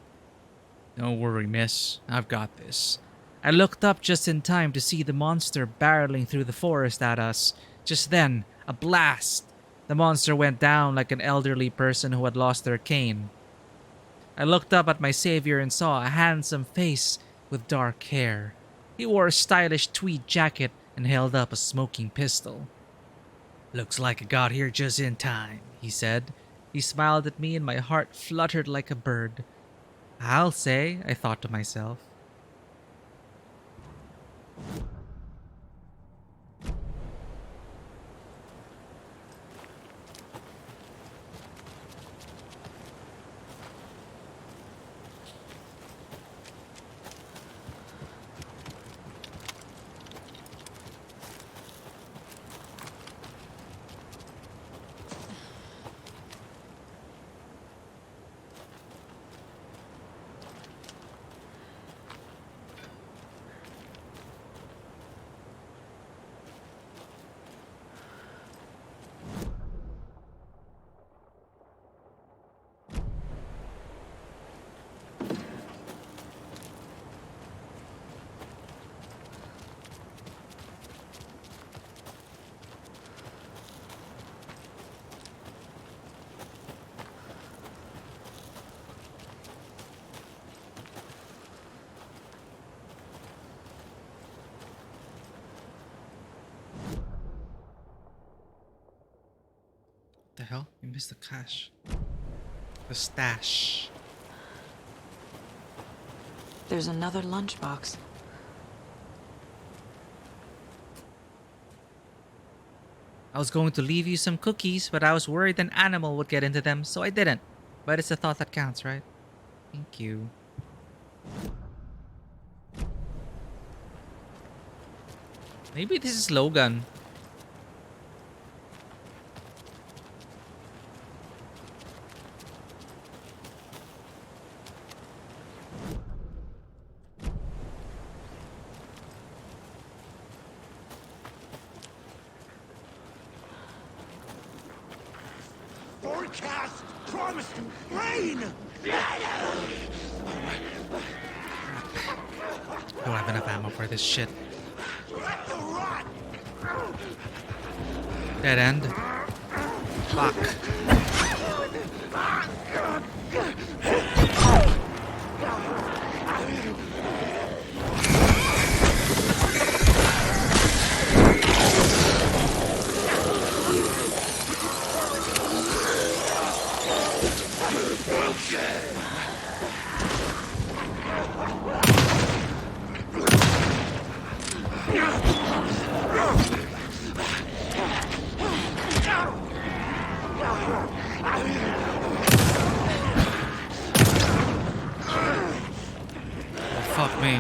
"Don't worry, miss. I've got this." I looked up just in time to see the monster barreling through the forest at us. Just then, a blast. The monster went down like an elderly person who had lost their cane. I looked up at my savior and saw a handsome face with dark hair. He wore a stylish tweed jacket and held up a smoking pistol. "Looks like I got here just in time," he said. He smiled at me and my heart fluttered like a bird. "I'll say," I thought to myself. The hell? You missed the cash. The stash. There's another lunchbox. I was going to leave you some cookies, but I was worried an animal would get into them, so I didn't. But it's the thought that counts, right? Thank you. Maybe this is Logan. Forecast promised rain. Don't have enough ammo for this shit. Dead end. Fuck. Fuck me.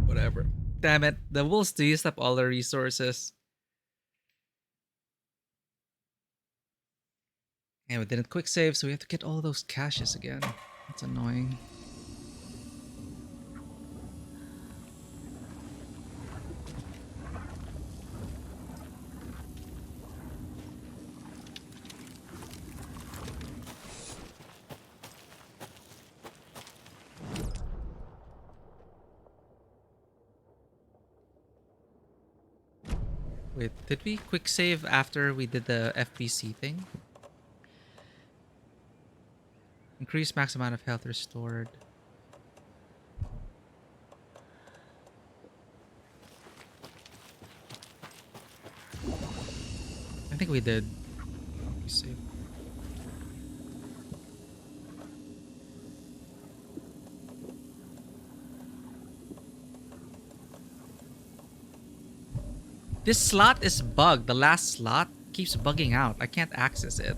Whatever. Damn it. The wolves do use up all their resources. And we didn't quick save, so we have to get all those caches again. That's annoying. Wait, did we quick save after we did the FBC thing? Increase max amount of health restored. I think we did. Let me see. This slot is bugged. The last slot keeps bugging out. I can't access it.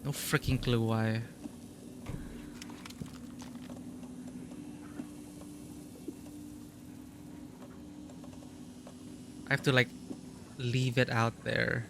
No freaking clue why. I have to like leave it out there.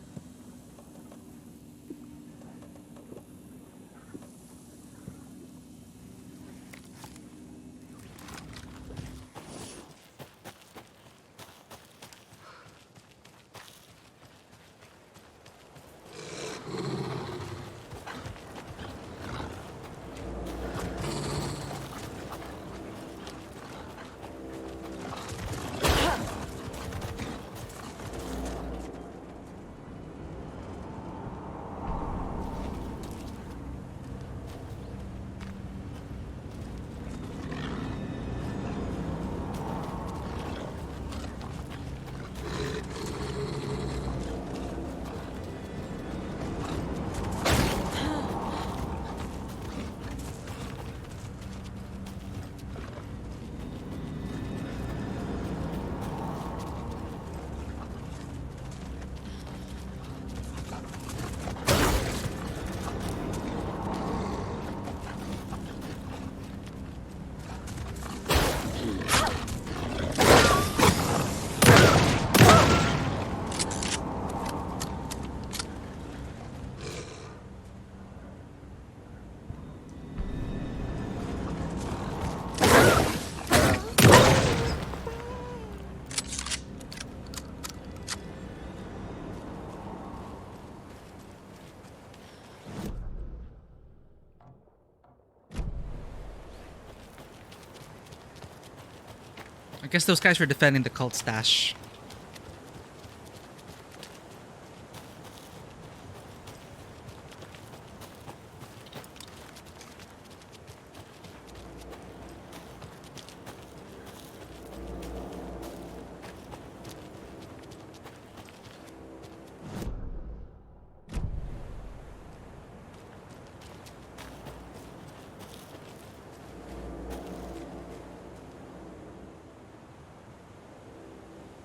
I guess those guys were defending the cult stash.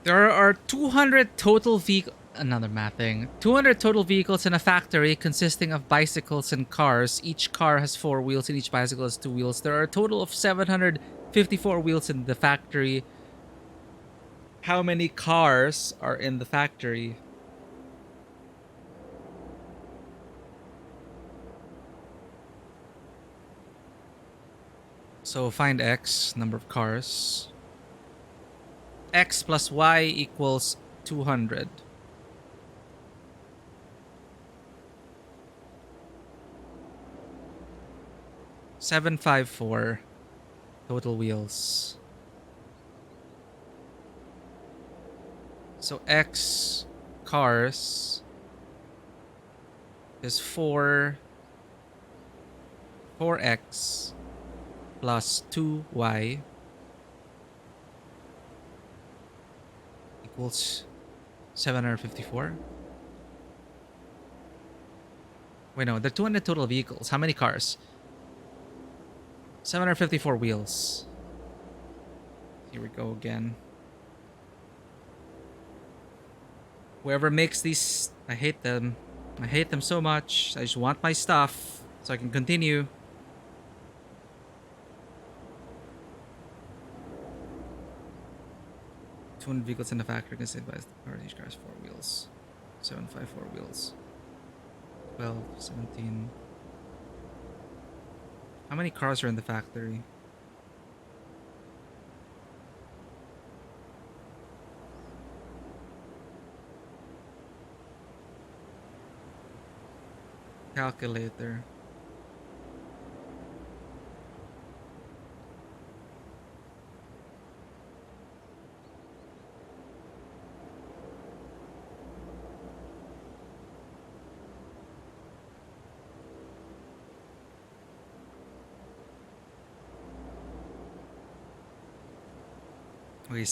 There are 200 total vehicles. Another math thing. 200 total vehicles in a factory consisting of bicycles and cars. Each car has 4 wheels and each bicycle has 2 wheels. There are a total of 754 wheels in the factory. How many cars are in the factory? So find X, number of cars. X plus Y equals 200. $754 total wheels. So X cars is 4x plus 2y equals 754. Wait, no, the 200 total vehicles. How many cars? 754 wheels. Here we go again. Whoever makes these, I hate them. I hate them so much. I just want my stuff so I can continue. $200 vehicles in the factory consisted by the car. Each car has 4 wheels. 754 wheels. 12, 17. How many cars are in the factory? Calculator. Okay,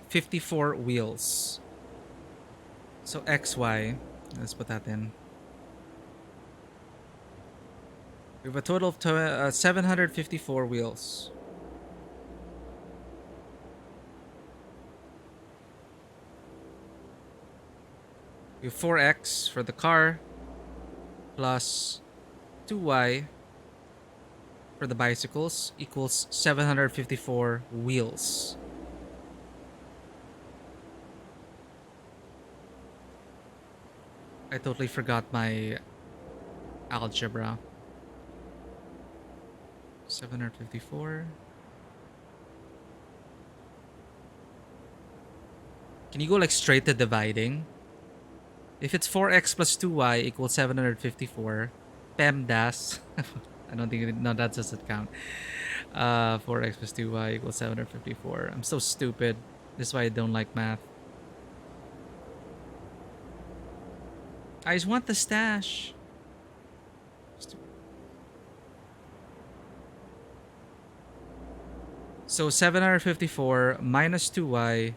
54 wheels. So XY. Let's put that in. We have a total of 754 wheels. We have 4x for the car. plus 2y for the bicycles equals 754 wheels. I totally forgot my algebra. 754. Can you go like straight to dividing? If it's 4x plus 2y equals 754, PEMDAS. I don't think no, that doesn't count. 4x plus 2y equals 754. I'm so stupid. This is why I don't like math. I just want the stash. So 754 minus 2y.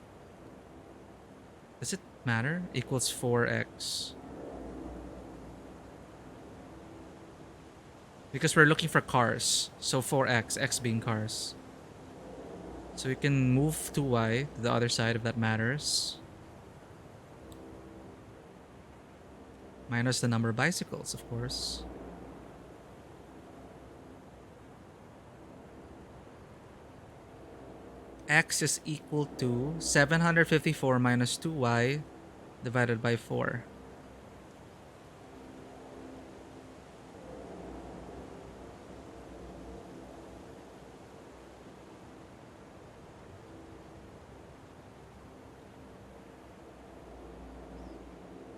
Does it matter? Equals 4x. Because we're looking for cars. So 4x, x being cars. So we can move 2y to the other side if that matters. Minus the number of bicycles, of course. X is equal to 754 minus 2y divided by 4.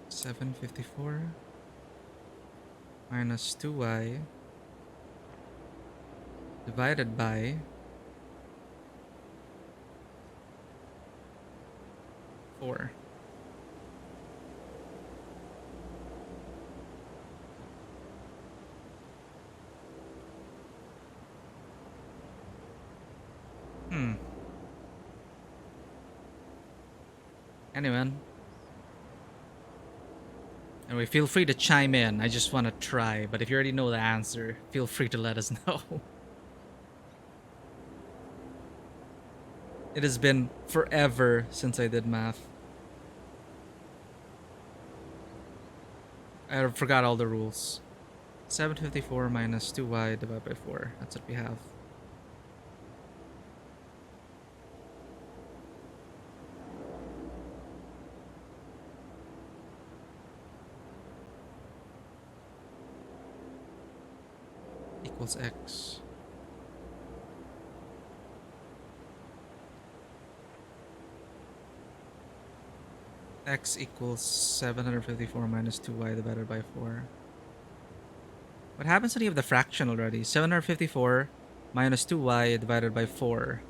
$754 minus 2y divided by 4. Anyway, feel free to chime in. I just want to try, but if you already know the answer, feel free to let us know. It has been forever since I did math. I forgot all the rules. 754 minus 2y divided by 4. That's what we have. Equals x. X equals 754 minus 2y divided by 4. What happens when you have the fraction already? 754 minus 2y divided by 4.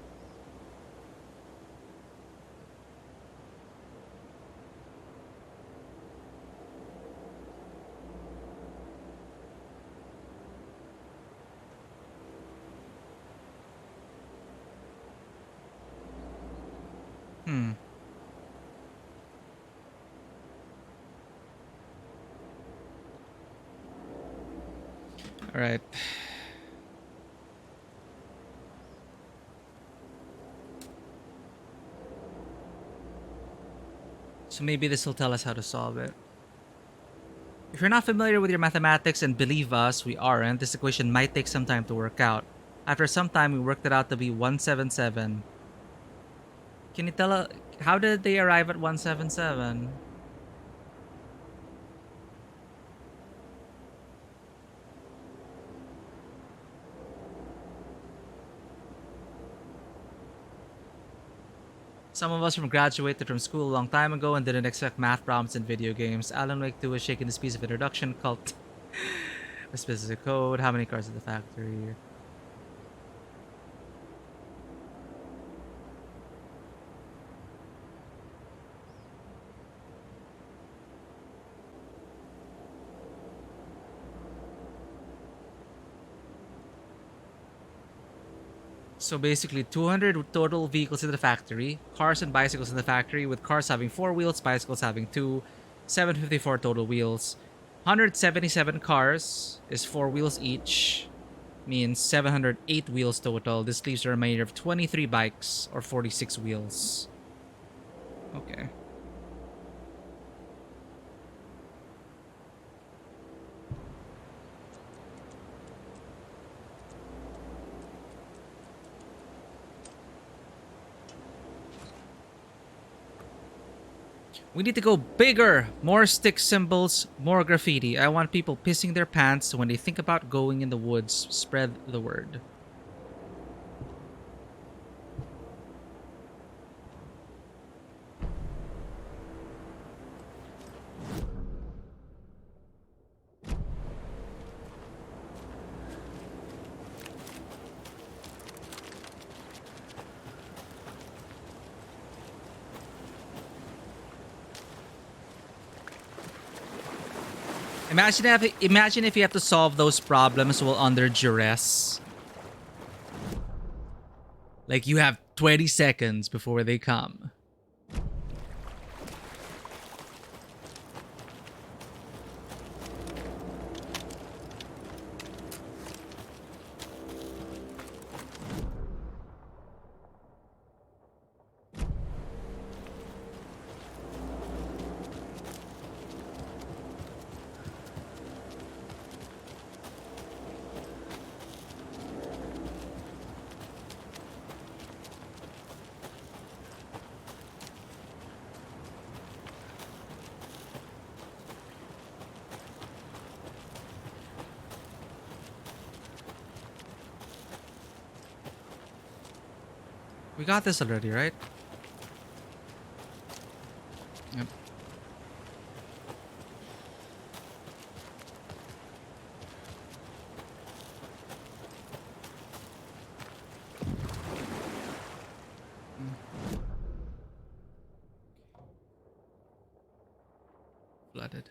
All right. So maybe this will tell us how to solve it. If you're not familiar with your mathematics, and believe us, we aren't, this equation might take some time to work out. After some time, we worked it out to be 177. Can you tell us, how did they arrive at 177? Some of us graduated from school a long time ago and didn't expect math problems in video games. Alan Wake 2 was shaking this piece of introduction called a specific code. How many cars at the factory? So basically 200 total vehicles in the factory, cars and bicycles in the factory, with cars having 4 wheels, bicycles having 2, 754 total wheels. 177 cars is 4 wheels each, means 708 wheels total. This leaves a remainder of 23 bikes or 46 wheels. Okay. We need to go bigger. More stick symbols, more graffiti. I want people pissing their pants when they think about going in the woods. Spread the word. Imagine if you have to solve those problems while under duress. Like you have 20 seconds before they come. We got this already, right? Yep. Flooded.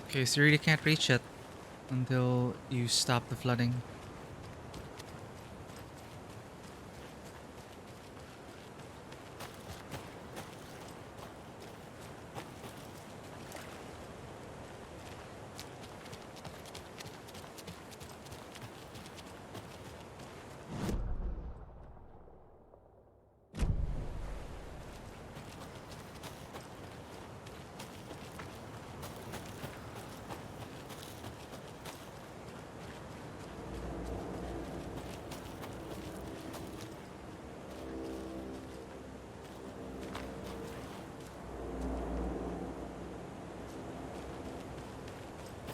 Okay, so you really can't reach it until you stop the flooding.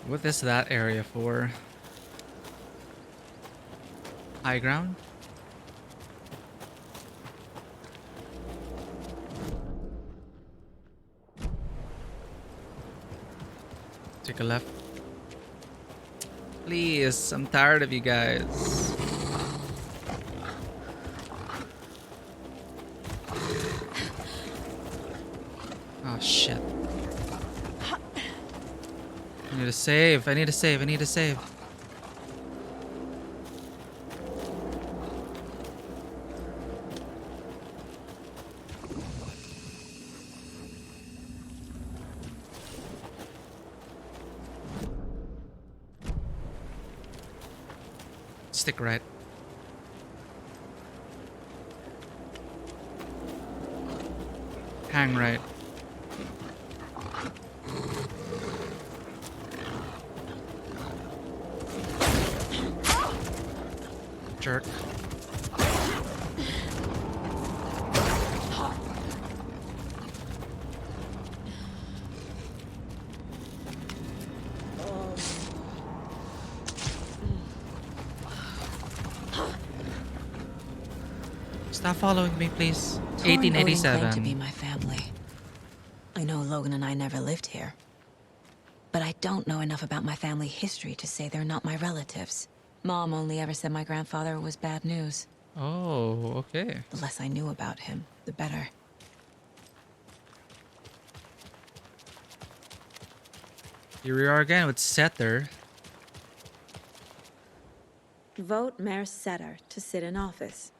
What is that area for? High ground? Take a left. Please, I'm tired of you guys. Oh shit. I need to save. I need to save. I need to save. Stick right. Hang right. Jerk. Stop following me, please. Torn voting claim 1887. to be my family. I know Logan and I never lived here. But I don't know enough about my family history to say they're not my relatives. Mom only ever said my grandfather was bad news. Oh, okay. The less I knew about him, the better. Here we are again with Setter. Vote Mayor Setter to sit in office.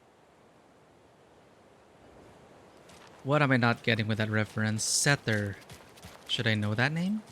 What am I not getting with that reference? Setter. Should I know that name?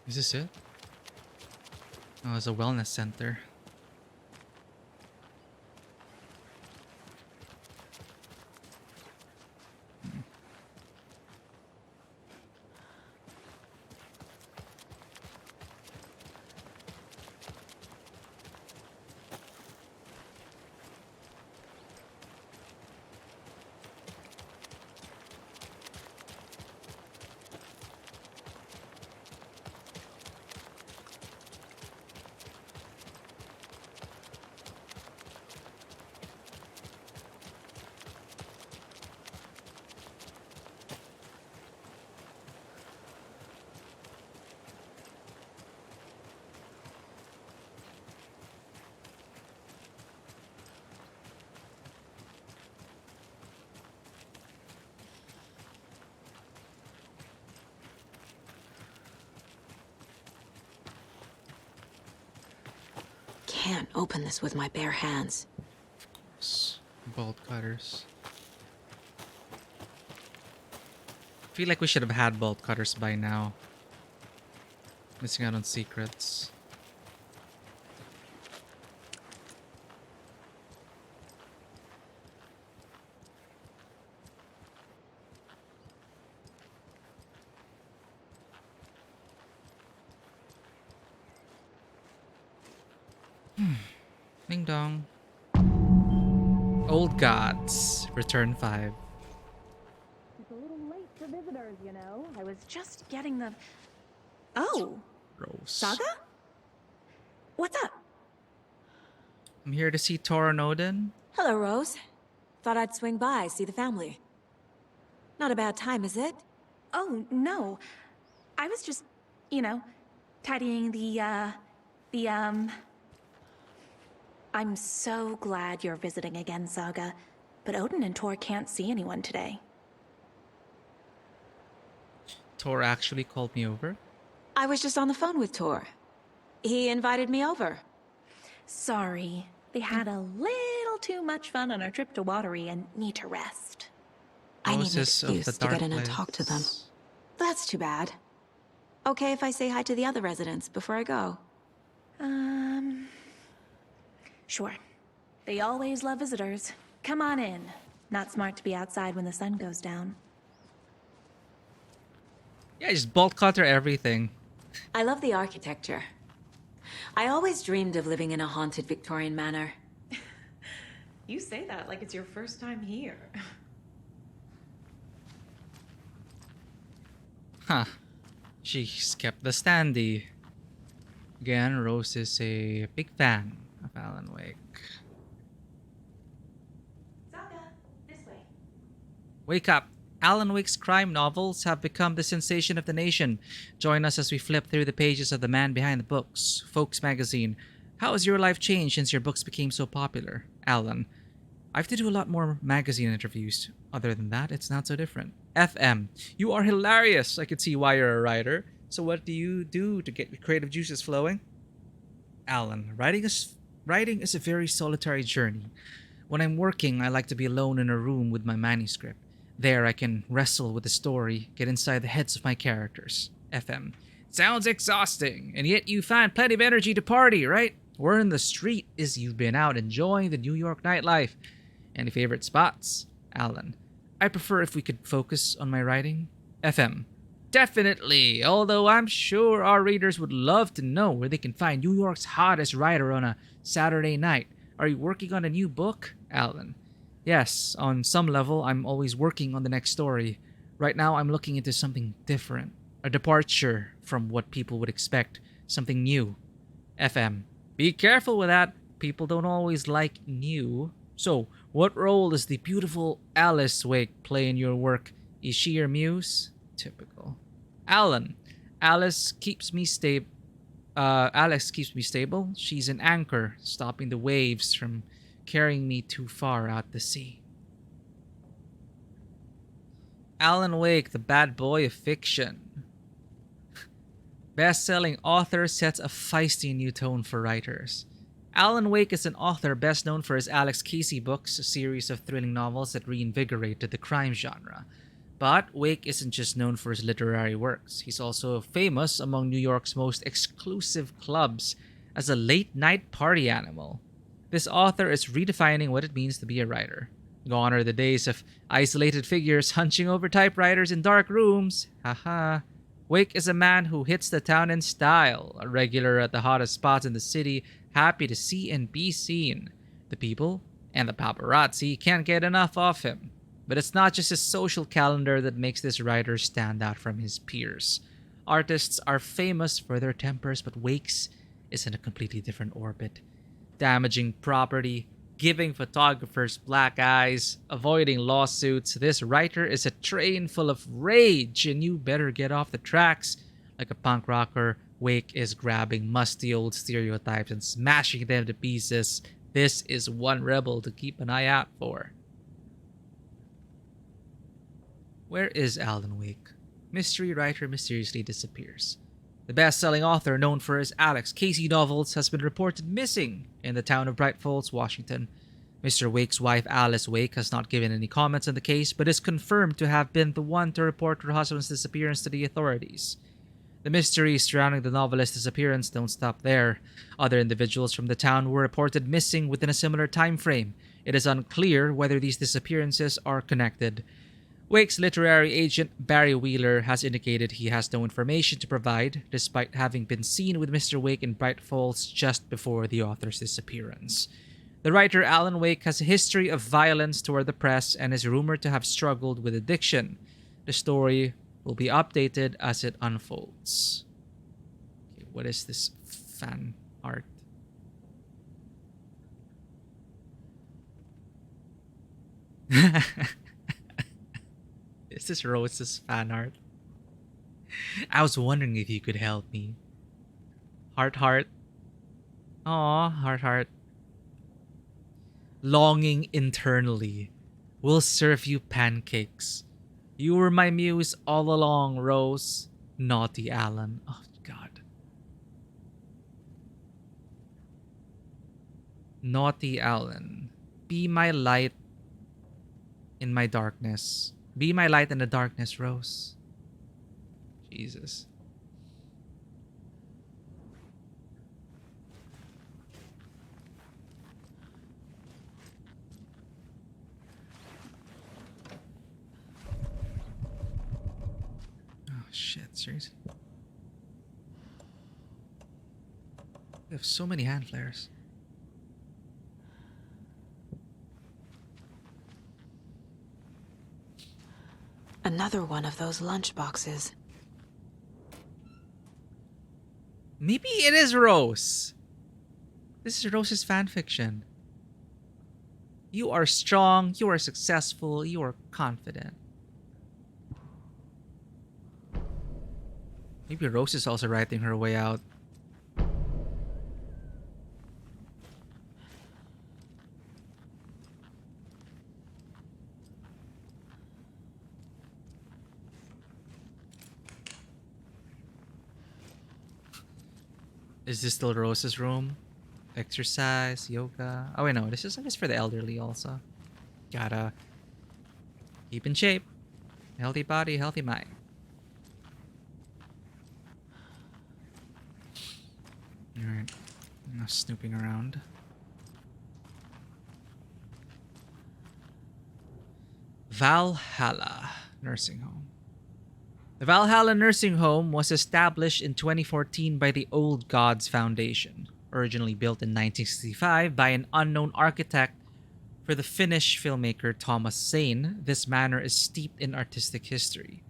Is this it? Oh, it's a wellness center. Can't open this with my bare hands. Bolt cutters. Feel like we should have had bolt cutters by now. Missing out on secrets. Ding dong. Old Gods, Return 5. It's a little late for visitors, you know. I was just getting the... Oh! Rose. Saga? What's up? I'm here to see Tor and Odin. Hello, Rose. Thought I'd swing by, see the family. Not a bad time, is it? Oh, no. I was just, you know, tidying I'm so glad you're visiting again, Saga. But Odin and Tor can't see anyone today. Tor actually called me over. I was just on the phone with Tor. He invited me over. Sorry. They had a little too much fun on our trip to Watery and need to rest. I need an excuse to get in and talk to them. That's too bad. Okay if I say hi to the other residents before I go? Sure. They always love visitors. Come on in. Not smart to be outside when the sun goes down. Yeah, just bolt cutter everything. I love the architecture. I always dreamed of living in a haunted Victorian manor. You say that like it's your first time here. Huh. She's kept the standee. Again, Rose is a big fan of Alan Wake. Saga, this way. Wake up! Alan Wake's crime novels have become the sensation of the nation. Join us as we flip through the pages of The Man Behind the Books, Folks magazine. How has your life changed since your books became so popular? Alan. I have to do a lot more magazine interviews. Other than that, it's not so different. FM. You are hilarious. I could see why you're a writer. So what do you do to get your creative juices flowing? Alan. Writing is a very solitary journey. When I'm working, I like to be alone in a room with my manuscript. There I can wrestle with the story, get inside the heads of my characters. FM. Sounds exhausting, and yet you find plenty of energy to party, right? Word in the street is you've been out enjoying the New York nightlife. Any favorite spots? Alan. I prefer if we could focus on my writing. FM. Definitely, although I'm sure our readers would love to know where they can find New York's hottest writer on a Saturday night. Are you working on a new book? Alan. Yes, on some level, I'm always working on the next story. Right now, I'm looking into something different. A departure from what people would expect. Something new. FM. Be careful with that. People don't always like new. So, what role does the beautiful Alice Wake play in your work? Is she your muse? Typical. Alan. Alice keeps me stable. Alex keeps me stable. She's an anchor, stopping the waves from carrying me too far out to sea. Alan Wake, the bad boy of fiction. Best-selling author sets a feisty new tone for writers. Alan Wake is an author best known for his Alex Casey books, a series of thrilling novels that reinvigorated the crime genre. But Wake isn't just known for his literary works. He's also famous among New York's most exclusive clubs as a late-night party animal. This author is redefining what it means to be a writer. Gone are the days of isolated figures hunching over typewriters in dark rooms. Haha. Wake is a man who hits the town in style, a regular at the hottest spots in the city, happy to see and be seen. The people and the paparazzi can't get enough of him. But it's not just his social calendar that makes this writer stand out from his peers. Artists are famous for their tempers, but Wake's is in a completely different orbit. Damaging property, giving photographers black eyes, avoiding lawsuits. This writer is a train full of rage, and you better get off the tracks. Like a punk rocker, Wake is grabbing musty old stereotypes and smashing them to pieces. This is one rebel to keep an eye out for. Where is Alan Wake? Mystery writer mysteriously disappears. The best-selling author known for his Alex Casey novels has been reported missing in the town of Bright Falls, Washington. Mr. Wake's wife Alice Wake has not given any comments on the case, but is confirmed to have been the one to report her husband's disappearance to the authorities. The mysteries surrounding the novelist's disappearance don't stop there. Other individuals from the town were reported missing within a similar time frame. It is unclear whether these disappearances are connected. Wake's literary agent Barry Wheeler has indicated he has no information to provide, despite having been seen with Mr. Wake in Bright Falls just before the author's disappearance. The writer Alan Wake has a history of violence toward the press and is rumored to have struggled with addiction. The story will be updated as it unfolds. Okay, what is this fan art? Is this Rose's fan art? I was wondering if you could help me. Heart, heart. Aw, heart, heart. Longing internally. We'll serve you pancakes. You were my muse all along, Rose. Naughty Alan. Oh, God. Naughty Alan. Be my light in my darkness. Be my light in the darkness, Rose. Jesus. Oh, shit. Seriously? They have so many hand flares. Another one of those lunch boxes. Maybe it is Rose. This is Rose's fanfiction. You are strong, you are successful, you are confident. Maybe Rose is also writing her way out. Is this still Rose's room? Exercise, yoga. Oh wait, no, this is I guess for the elderly also. Gotta keep in shape. Healthy body, healthy mind. Alright. Now snooping around. Valhalla Nursing Home. The Valhalla Nursing Home was established in 2014 by the Old Gods Foundation, originally built in 1965 by an unknown architect for the Finnish filmmaker Thomas Zane. This manor is steeped in artistic history.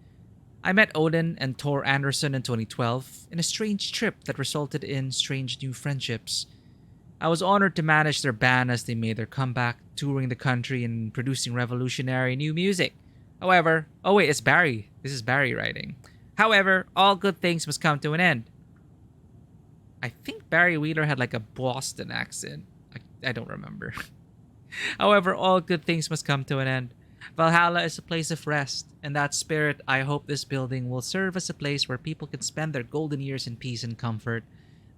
I met Odin and Tor Anderson in 2012 in a strange trip that resulted in strange new friendships. I was honored to manage their band as they made their comeback, touring the country and producing revolutionary new music. However, oh wait, it's Barry. This is Barry writing. However, all good things must come to an end. I think Barry Wheeler had like a Boston accent. I don't remember. However, all good things must come to an end. Valhalla is a place of rest. In that spirit, I hope this building will serve as a place where people can spend their golden years in peace and comfort.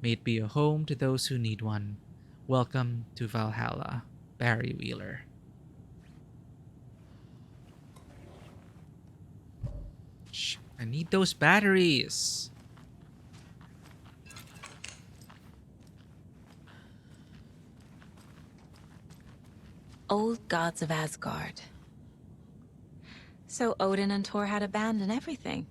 May it be a home to those who need one. Welcome to Valhalla, Barry Wheeler. Shh, I need those batteries. Old gods of Asgard. So Odin and Thor had a band and everything.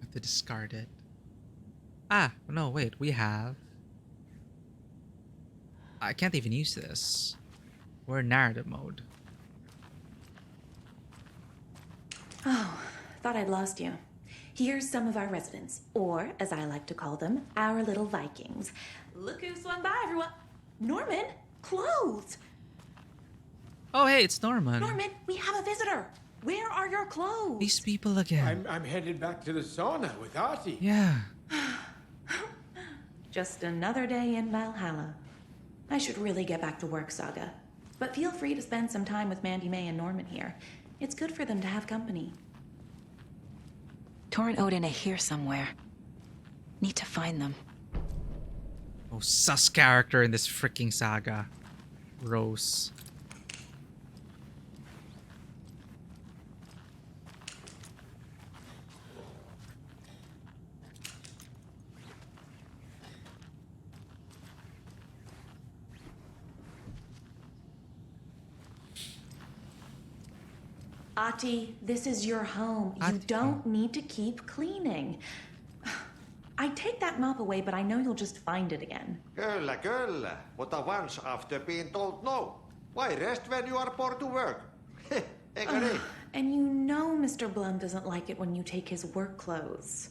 Have to discard it. Ah, no, wait, we have. I can't even use this. We're in narrative mode. Oh, thought I'd lost you. Here's some of our residents, or as I like to call them, our little Vikings. Look who swung by, everyone. Norman, clothes. Oh, hey, it's Norman. Norman, we have a visitor. Where are your clothes? These people again. I'm headed back to the sauna with Artie. Yeah. Just another day in Valhalla. I should really get back to work, Saga. But feel free to spend some time with Mandy May and Norman here. It's good for them to have company. Thor and Odin are here somewhere. Need to find them. Oh, sus character in this freaking saga. Rose. Ati, this is your home. You don't need to keep cleaning. I take that mop away, but I know you'll just find it again. Kyllä, kyllä. Mutta once after being told no. Why rest when you are bored to work? Eikö niin? And you know Mr. Blum doesn't like it when you take his work clothes.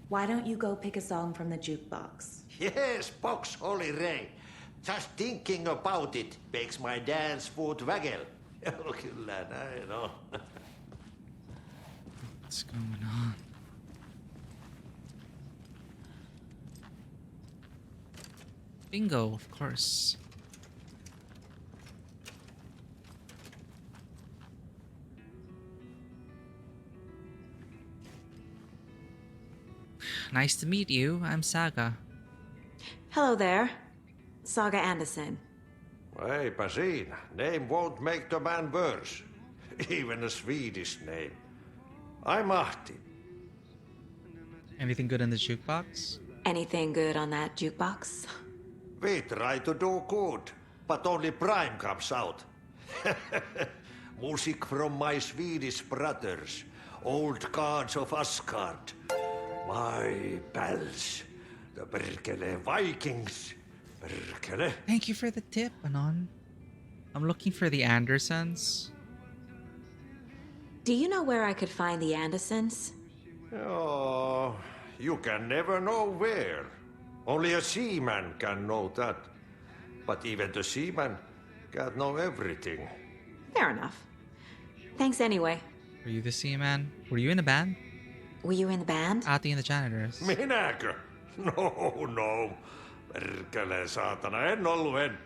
Why don't you go pick a song from the jukebox? Yes, box Olli Ray. Just thinking about it makes my dance foot waggle. Kyllä näin on. What's going on? Bingo, of course. Nice to meet you. I'm Saga. Hello there. Saga Anderson. Eipä siinä. Name won't make the man worse. Even a Swedish name. I'm Ahti. Anything good in the jukebox? Anything good on that jukebox? We try to do good, but only Prime comes out. Music from my Swedish brothers, old gods of Asgard. My pals, the Perkele Vikings. Perkele. Thank you for the tip, Anon. I'm looking for the Andersons. Do you know where I could find the Andersons? Oh, you can never know where. Only a seaman can know that. But even the seaman can't know everything. Fair enough. Thanks anyway. Were you the seaman? Were you in the band? Were you in the band? Ati and the janitors. Minäkö? No. Perkele saatana, en ollut en.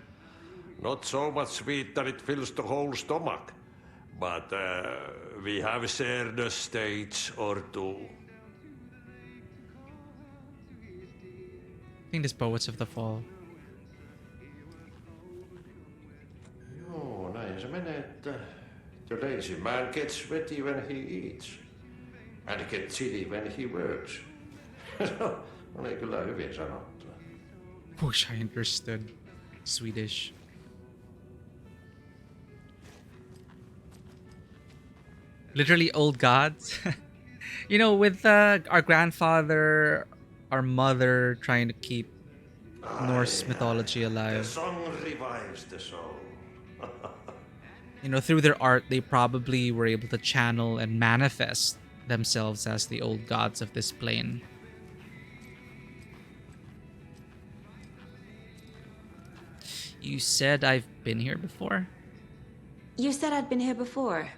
Not so much sweet that it fills the whole stomach. But we have shared a stage or two. I think this Poets of the Fall. Joo, näin se menee, että the lazy man gets sweaty when he eats. And gets silly when he works. Oli kyllä hyvin sanottu. Wish I understood Swedish. Literally old gods. You know, with our grandfather, our mother trying to keep Norse mythology The alive. song revives the soul. You know, through their art, they probably were able to channel and manifest themselves as the old gods of this plane. You said I've been here before? You said I'd been here before.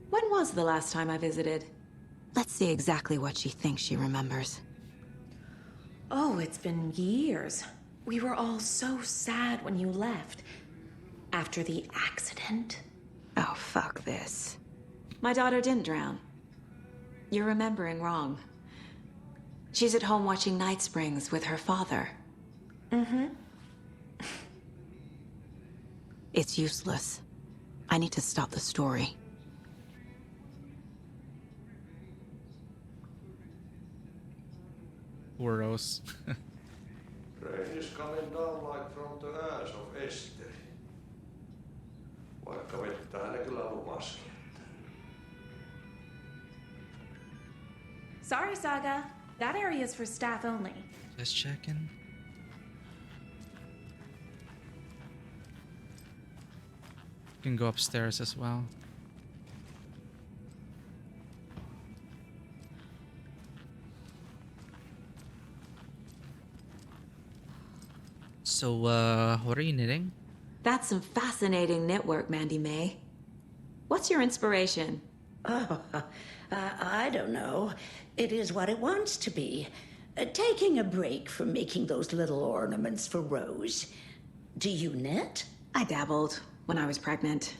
When was the last time I visited? Let's see exactly what she thinks she remembers. Oh, it's been years. We were all so sad when you left. After the accident. Oh, fuck this. My daughter didn't drown. You're remembering wrong. She's at home watching Night Springs with her father. Mm-hmm. It's useless. I need to stop the story. Poor Rose. Rain is coming down like from the ass of Esther. Vaikka vettä aina kyllä lupaskin. Sorry, Saga. That area is for staff only. Just checking. You can go upstairs as well. So, what are you knitting? That's some fascinating knitwork, Mandy May. What's your inspiration? Oh, I don't know. It is what it wants to be. Taking a break from making those little ornaments for Rose. Do you knit? I dabbled when I was pregnant.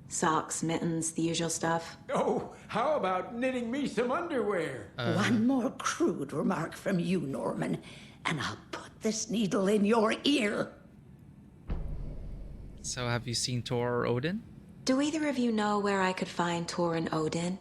Socks, mittens, the usual stuff. Oh, how about knitting me some underwear? One more crude remark from you, Norman, and I'll put this needle in your ear. So, have you seen Thor or Odin? Do either of you know where I could find Thor and Odin?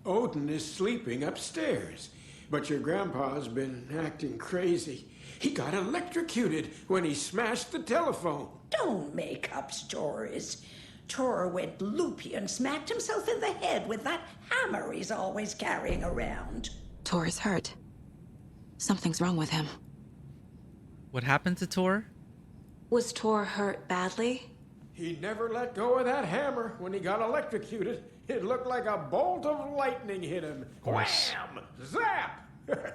Odin is sleeping upstairs, but your grandpa's been acting crazy. He got electrocuted when he smashed the telephone. Don't make up stories. Tor went loopy and smacked himself in the head with that hammer he's always carrying around. Thor is hurt. Something's wrong with him. What happened to Thor? Was Thor hurt badly? He never let go of that hammer when he got electrocuted. It looked like a bolt of lightning hit him. Wham! Zap!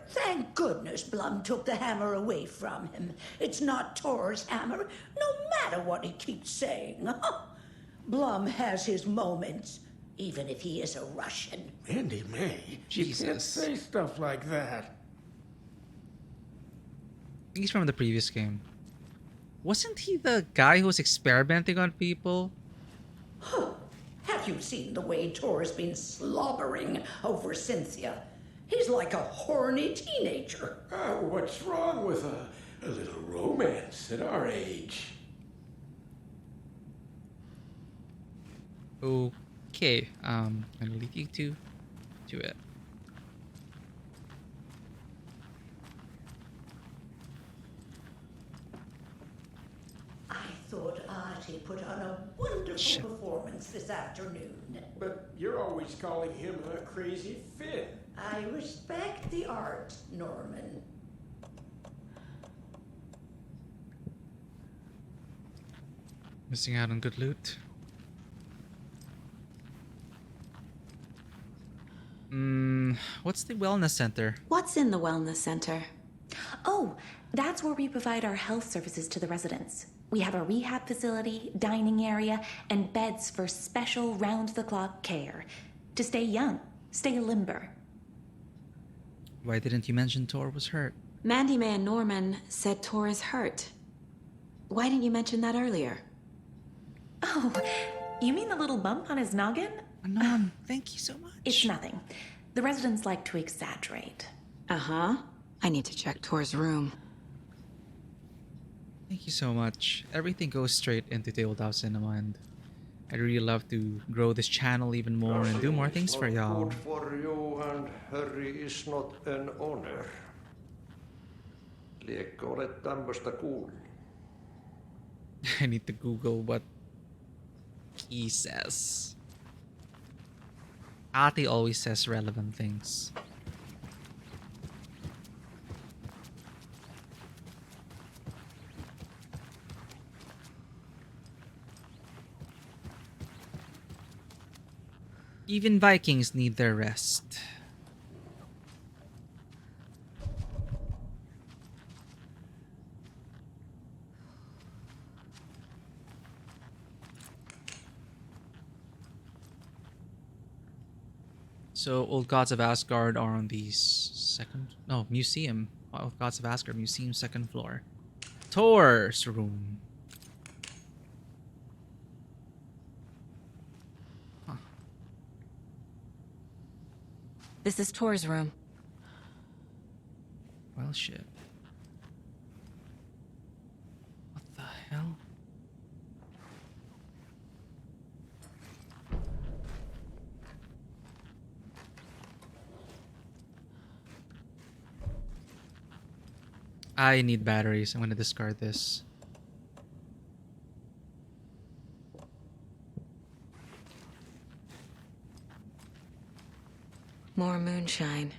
Thank goodness Blum took the hammer away from him. It's not Tor's hammer, no matter what he keeps saying. Blum has his moments, even if he is a Russian. Mandy May, Jesus. You can't say stuff like that. He's from the previous game. Wasn't he the guy who was experimenting on people? Have you seen the way Tor's been slobbering over Cynthia? He's like a horny teenager. What's wrong with a little romance at our age? Okay, I'm gonna leave you two to it. I thought Artie put on a wonderful performance this afternoon. But you're always calling him a crazy Finn. I respect the art, Norman. Missing out on good loot. What's the wellness center? What's in the wellness center? Oh, that's where we provide our health services to the residents. We have a rehab facility, dining area, and beds for special round-the-clock care. To stay young, stay limber. Why didn't you mention Thor was hurt? Mandy May and Norman said Thor is hurt. Why didn't you mention that earlier? Oh, you mean the little bump on his noggin? Anon, thank you so much. It's nothing. The residents like to exaggerate. Uh-huh. I need to check Thor's room. Thank you so much. Everything goes straight into Tabletop Cinema, and I'd really love to grow this channel even more and do more things for y'all. Good for you, and hurry is not an honor. Liekö olet tämmöstä kuullut? I need to Google what he says. Ati always says relevant things. Even Vikings need their rest. So, Old Gods of Asgard are on the museum. Old Gods of Asgard museum, second floor. Thor's room. Huh. This is Tor's room. Well, shit. What the hell? I need batteries. I'm gonna discard this. More moonshine.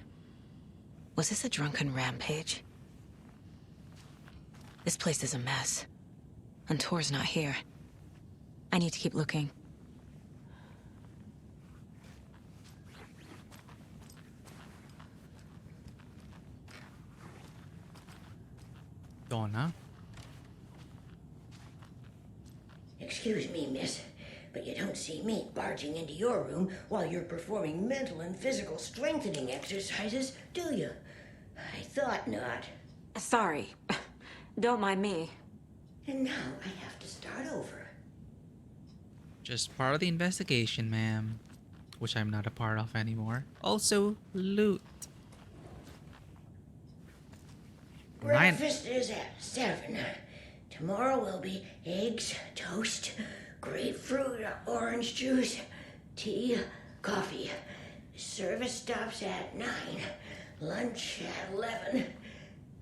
Was this a drunken rampage? This place is a mess. And Tor's not here. I need to keep looking. Donna? Excuse me, miss, but you don't see me barging into your room while you're performing mental and physical strengthening exercises, do you? I thought not. Sorry. Don't mind me. And now I have to start over. Just part of the investigation, ma'am. Which I'm not a part of anymore. Also, loot. Breakfast is at 7. Tomorrow will be eggs, toast, grapefruit, orange juice, tea, coffee. Service stops at 9. Lunch at 11.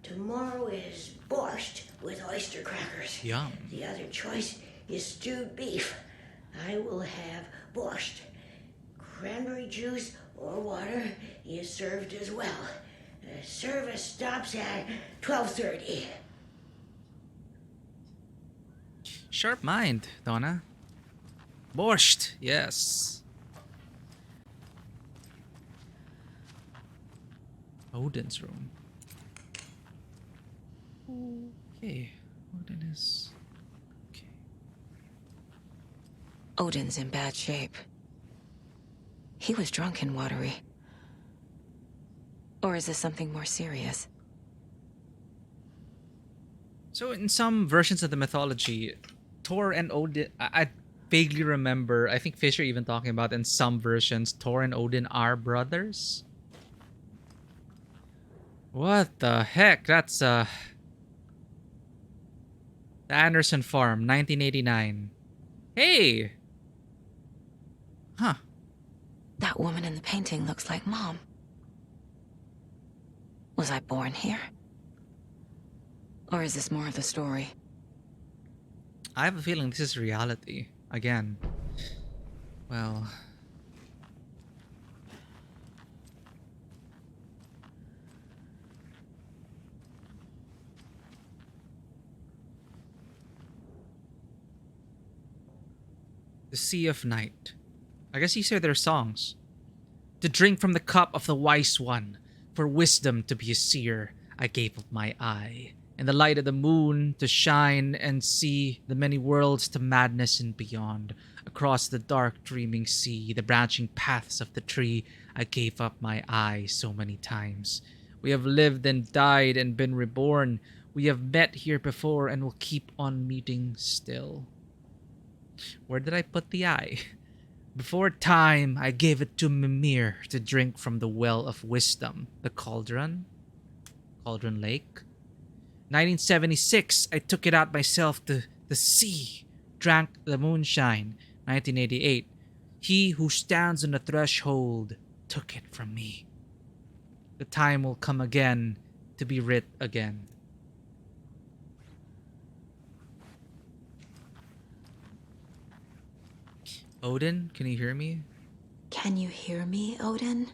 Tomorrow is borscht with oyster crackers. Yum. The other choice is stewed beef. I will have borscht. Cranberry juice or water is served as well. Service stops at 12:30. Sharp mind, Donna. Borscht, yes. Odin's room. Okay, Odin is... Okay. Odin's in bad shape. He was drunk and watery. Or is this something more serious? So in some versions of the mythology, Thor and Odin, I vaguely remember, I think Fisher even talking about in some versions, Thor and Odin are brothers. What the heck? That's the Anderson Farm, 1989. Hey! Huh. That woman in the painting looks like Mom. Was I born here? Or is this more of the story? I have a feeling this is reality. Again. Well... The Sea of Night. I guess these are their songs. To drink from the cup of the wise one, for wisdom to be a seer, I gave up my eye. And the light of the moon to shine and see the many worlds to madness and beyond. Across the dark dreaming sea, the branching paths of the tree, I gave up my eye so many times. We have lived and died and been reborn. We have met here before and will keep on meeting still. Where did I put the eye? Before time, I gave it to Mimir to drink from the well of wisdom, the Cauldron Lake. 1976, I took it out myself to the sea, drank the moonshine. 1988, he who stands on the threshold took it from me. The time will come again to be writ again. Odin, can you hear me? Can you hear me, Odin?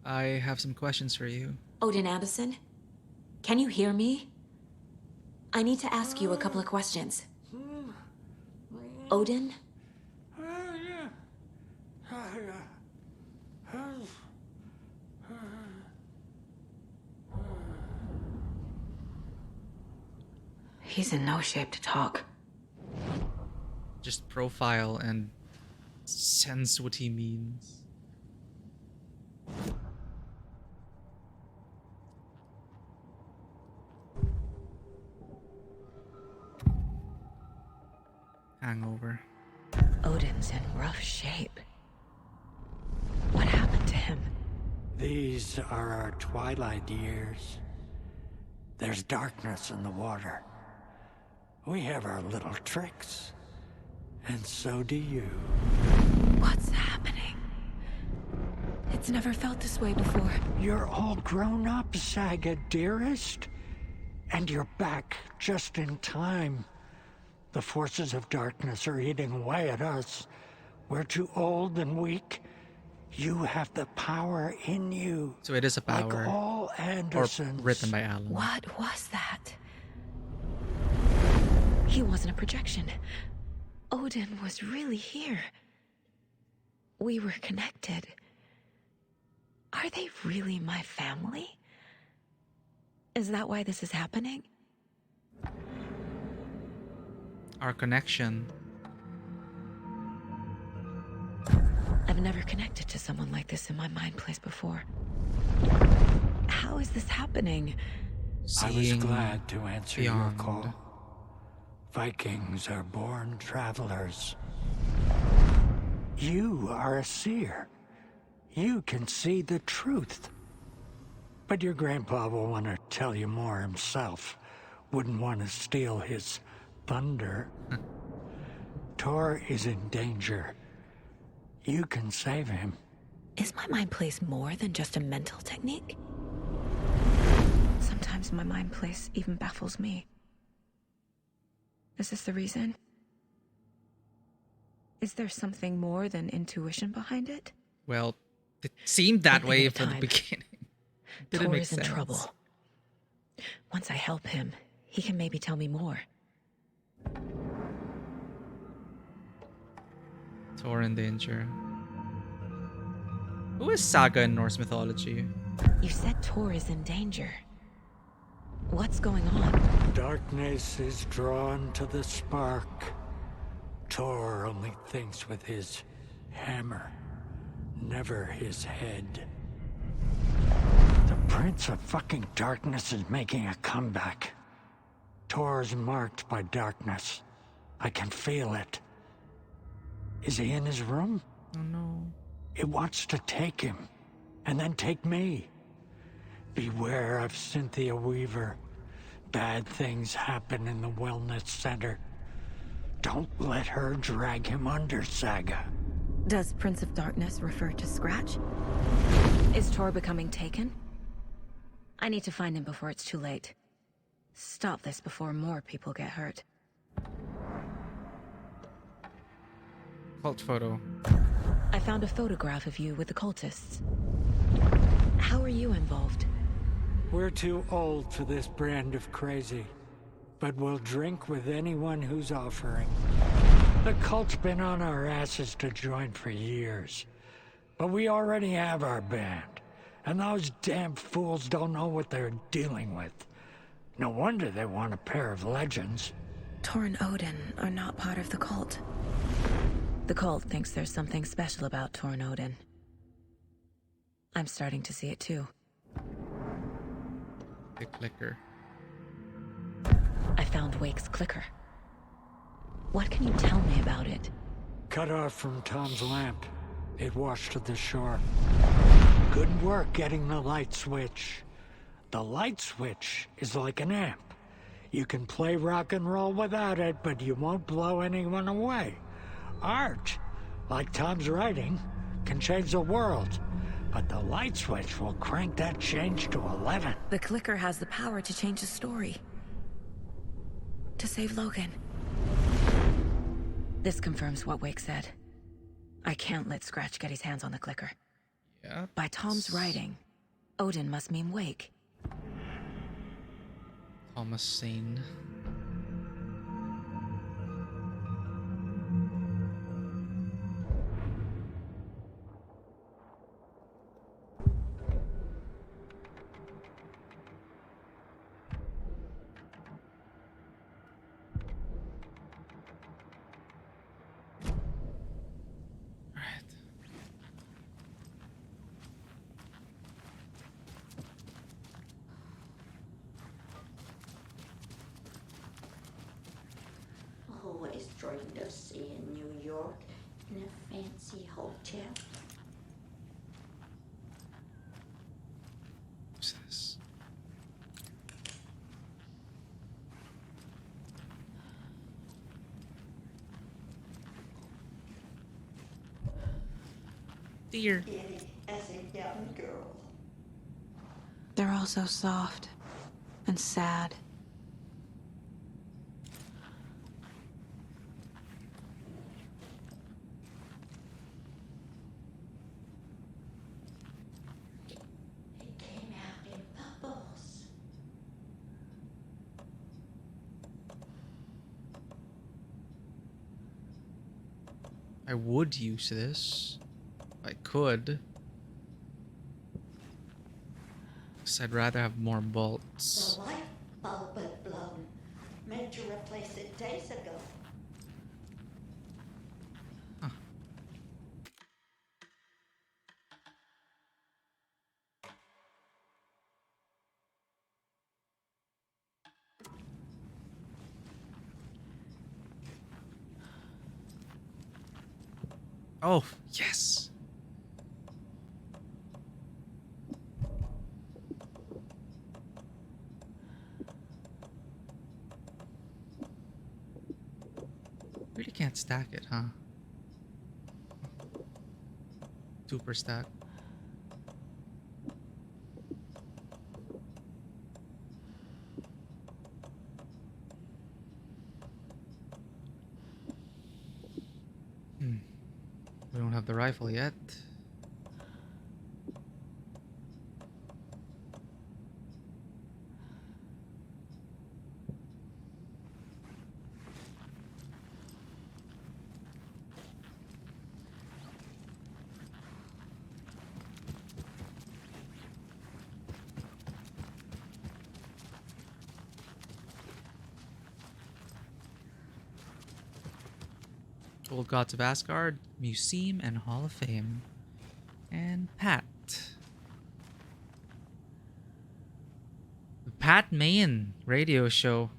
I have some questions for you. Odin Addison? Can you hear me? I need to ask you a couple of questions. Odin? He's in no shape to talk. Just profile and sense what he means. Hangover. Odin's in rough shape. What happened to him? These are our twilight years. There's darkness in the water. We have our little tricks. And so do you. What's happening? It's never felt this way before. You're all grown up, Saga, dearest. And you're back just in time. The forces of darkness are eating away at us. We're too old and weak. You have the power in you. So it is a power. Like all Andersons. Or written by Alan. What was that? He wasn't a projection. Odin was really here. We were connected. Are they really my family? Is that why this is happening? Our connection. I've never connected to someone like this in my mind place before. How is this happening? I was glad to answer your call. Vikings are born travelers. You are a seer. You can see the truth. But your grandpa will want to tell you more himself. Wouldn't want to steal his thunder. Tor is in danger. You can save him. Is my mind place more than just a mental technique? Sometimes my mind place even baffles me. Is this the reason? Is there something more than intuition behind it? Well, it seemed that way from the beginning. Didn't make Tor is in sense. trouble. Once I help him, he can maybe tell me more. Thor in danger. Who is Saga in Norse mythology? You said Tor is in danger. What's going on? Darkness is drawn to the spark. Tor only thinks with his hammer, never his head. The Prince of fucking Darkness is making a comeback. Tor's marked by darkness. I can feel it. Is he in his room? Oh no. It wants to take him, and then take me. Beware of Cynthia Weaver. Bad things happen in the wellness center. Don't let her drag him under, Saga. Does Prince of Darkness refer to Scratch? Is Tor becoming taken? I need to find him before it's too late. Stop this before more people get hurt. Cult photo. I found a photograph of you with the cultists. How are you involved? We're too old for this brand of crazy, but we'll drink with anyone who's offering. The cult's been on our asses to join for years, but we already have our band, and those damn fools don't know what they're dealing with. No wonder they want a pair of legends. Tor and Odin are not part of the cult. The cult thinks there's something special about Tor and Odin. I'm starting to see it too. The clicker. I found Wake's clicker. What can you tell me about it? Cut off from Tom's lamp. It washed to the shore. Good work getting the light switch. The light switch is like an amp. You can play rock and roll without it, but you won't blow anyone away. Art, like Tom's writing, can change the world. But the light switch will crank that change to 11. The clicker has the power to change the story. To save Logan. This confirms what Wake said. I can't let Scratch get his hands on the clicker. Yeah. By Tom's writing, Odin must mean Wake. Thomas Sane. treat us in New York in a fancy hotel? What's this? Dear. As a young girl. They're all so soft and sad. It came out in bubbles. I would use this. If I could. Because I'd rather have more bolts. The light bulb had blown. Made to replace it days ago. Oh, yes. Really can't stack it, huh? Super stack. We don't have the rifle yet. Old Gods of Asgard, Museum and Hall of Fame. And Pat. The Pat Main radio show.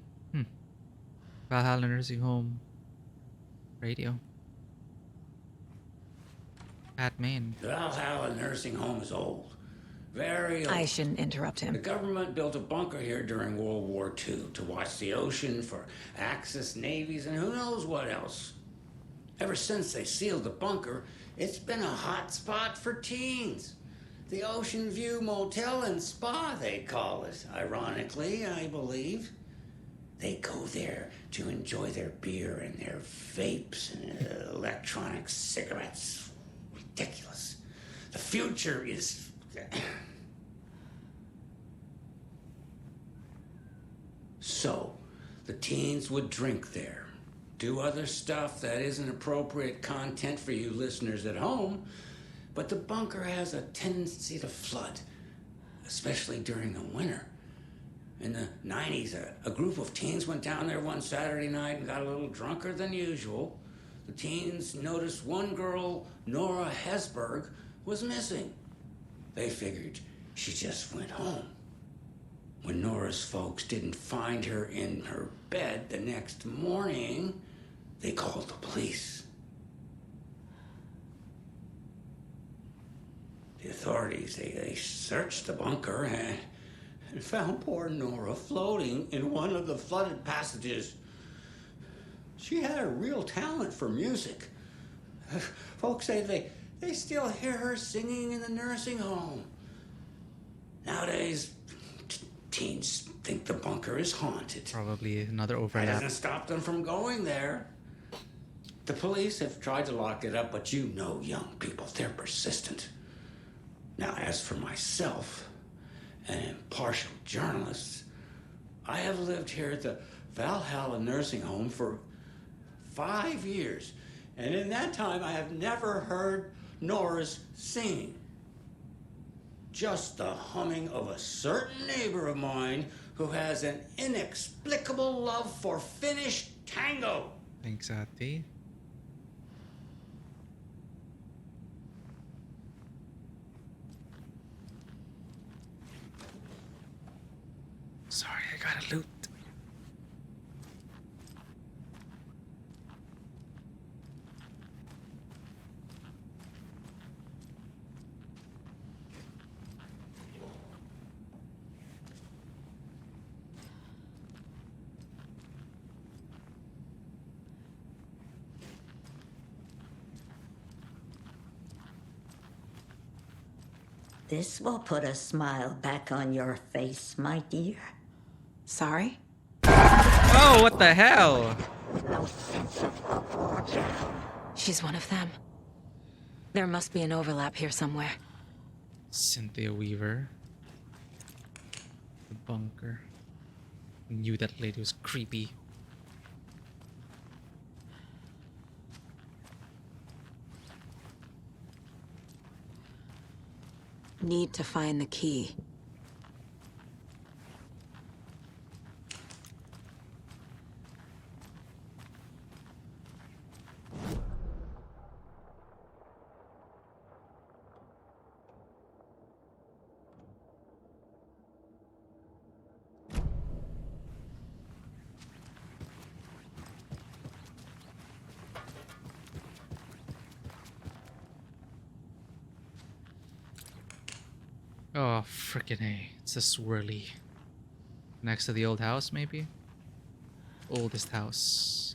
Valhalla Nursing Home radio. Pat Main. The Valhalla Nursing Home is old. Very old. I shouldn't interrupt him. The government built a bunker here during World War II to watch the ocean for Axis navies and who knows what else. Ever since they sealed the bunker, it's been a hot spot for teens. The Ocean View Motel and Spa, they call it. Ironically, I believe. They go there to enjoy their beer and their vapes and electronic cigarettes. Ridiculous. The future is... So, the teens would drink there. Do other stuff that isn't appropriate content for you listeners at home, but the bunker has a tendency to flood, especially during the winter. In the 90s, a group of teens went down there one Saturday night and got a little drunker than usual. The teens noticed one girl, Nora Hesberg, was missing. They figured she just went home. When Nora's folks didn't find her in her bed the next morning, they called the police. The authorities, they searched the bunker and found poor Nora floating in one of the flooded passages. She had a real talent for music. Folks say they still hear her singing in the nursing home. Nowadays, teens think the bunker is haunted. Probably another That overlap. doesn't stop them from going there. The police have tried to lock it up, but you know young people, they're persistent. Now, as for myself, an impartial journalist, I have lived here at the Valhalla Nursing Home for 5 years, and in that time I have never heard Nora's singing. Just the humming of a certain neighbor of mine who has an inexplicable love for Finnish tango. Thanks, Ati. Sorry, I gotta loot. This will put a smile back on your face, my dear. Sorry? Oh, what the hell? No sense of proportion. She's one of them. There must be an overlap here somewhere. Cynthia Weaver. The bunker. Knew that lady was creepy. Need to find the key. Oh, frickin' A. It's a swirly. Next to the old house, maybe? Oldest house.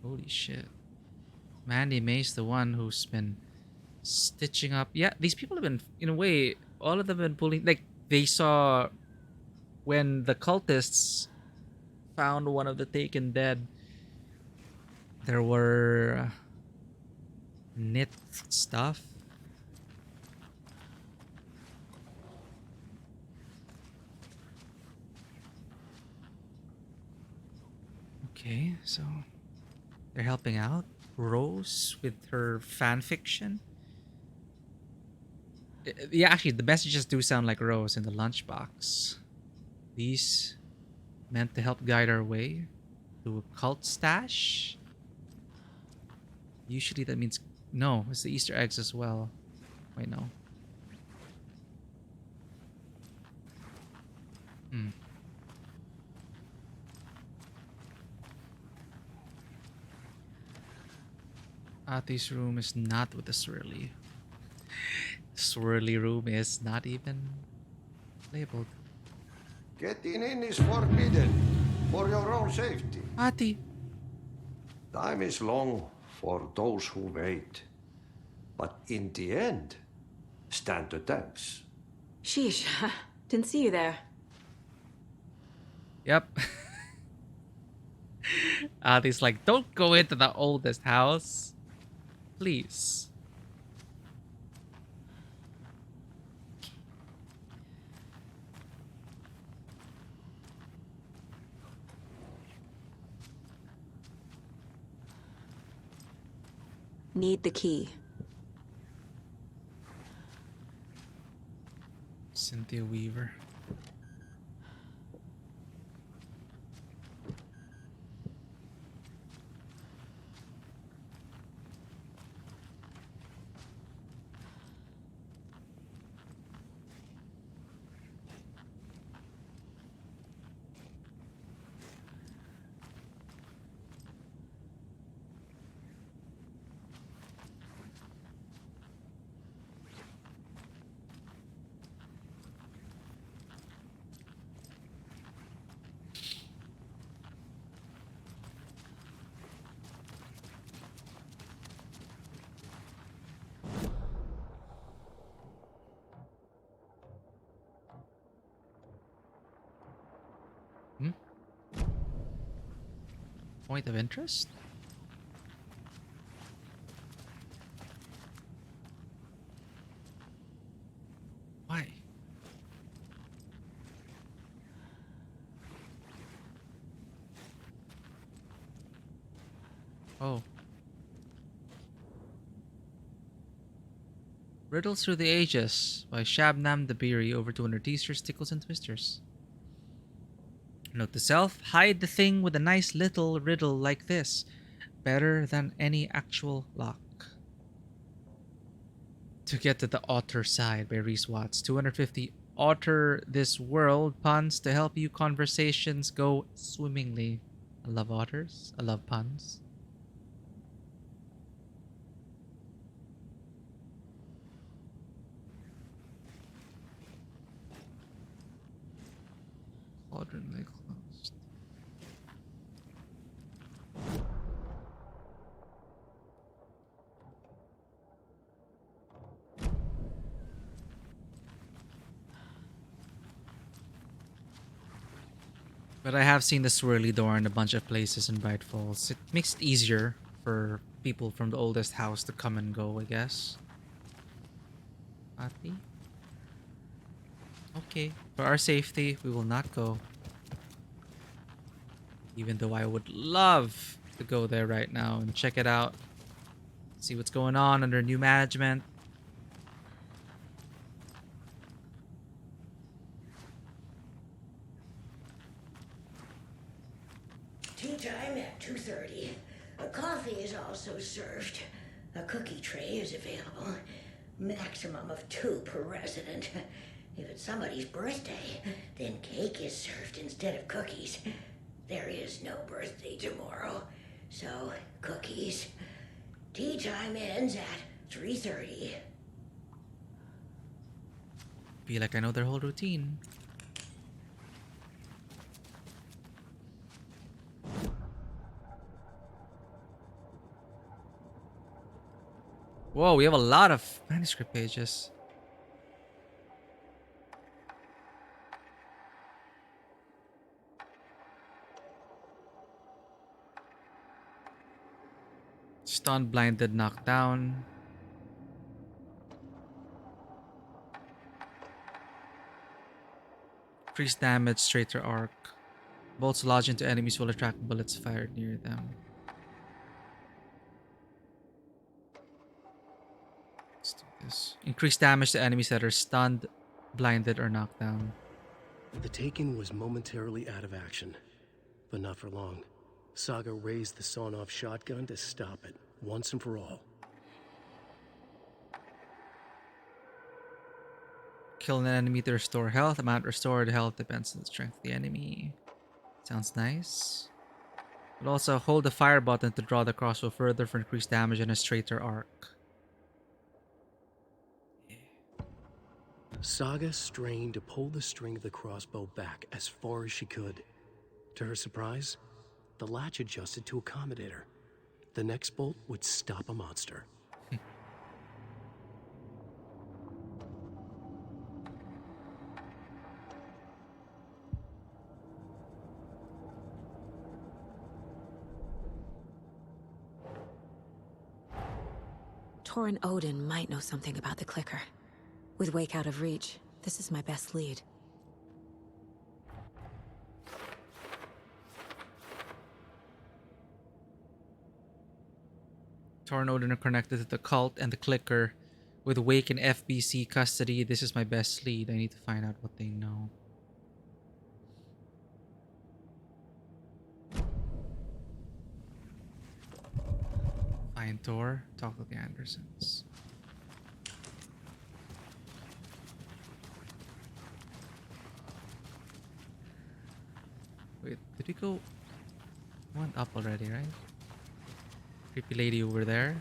Holy shit. Mandy May's the one who's been stitching up. Yeah, these people have been, in a way, all of them have been pulling. Like, they saw when the cultists found one of the taken dead. There were knit stuff. Okay, so they're helping out Rose with her fan fiction. Yeah, actually, the messages do sound like Rose in the lunchbox. These meant to help guide our way to a cult stash. Usually that means no, it's the Easter eggs as well. Wait, no. Ati's room is not with the swirly. Swirly room is not even labeled. Getting in is forbidden for your own safety. Ati. Time is long for those who wait. But in the end, stand the thanks. Sheesh. Didn't see you there. Yep. Ati's like, don't go into the oldest house. Please. Need the key. Cynthia Weaver. Point of interest? Why? Oh. Riddles Through the Ages by Shabnam Dabiri. Over 200 t-shirts, tickles, and twisters. Note to self, hide the thing with a nice little riddle like this. Better than any actual lock. To get to the otter side by Reese Watts. 250 otter this world puns to help you conversations go swimmingly. I love otters. I love puns. Quadrantly closed. But I have seen the swirly door in a bunch of places in Bright Falls. It makes it easier for people from the oldest house to come and go, I guess. Ati? Okay, for our safety, we will not go. Even though I would love to go there right now and check it out. See what's going on under new management. Tea time at 2:30. A coffee is also served. A cookie tray is available. Maximum of 2 per resident. If it's somebody's birthday, then cake is served instead of cookies. There is no birthday tomorrow, so cookies. Tea time ends at 3:30. Feel like I know their whole routine. Whoa, we have a lot of manuscript pages. Stunned, blinded, knocked down. Increased damage, straighter arc. Bolts lodged into enemies will attract bullets fired near them. Let's do this. Increased damage to enemies that are stunned, blinded, or knocked down. The Taken was momentarily out of action, but not for long. Saga raised the sawn-off shotgun to stop it, once and for all. Kill an enemy to restore health. Amount restored health depends on the strength of the enemy. Sounds nice. But also hold the fire button to draw the crossbow further for increased damage and a straighter arc. Saga strained to pull the string of the crossbow back as far as she could. To her surprise, the latch adjusted to accommodate her. The next bolt would stop a monster. Tor and Odin might know something about the clicker. With Wake out of reach, this is my best lead. Tor and Odin are connected to the cult and the clicker. With Wake in FBC custody, this is my best lead. I need to find out what they know. Find Tor, talk to the Andersons. Wait, did we go? Went up already, right? Creepy lady over there.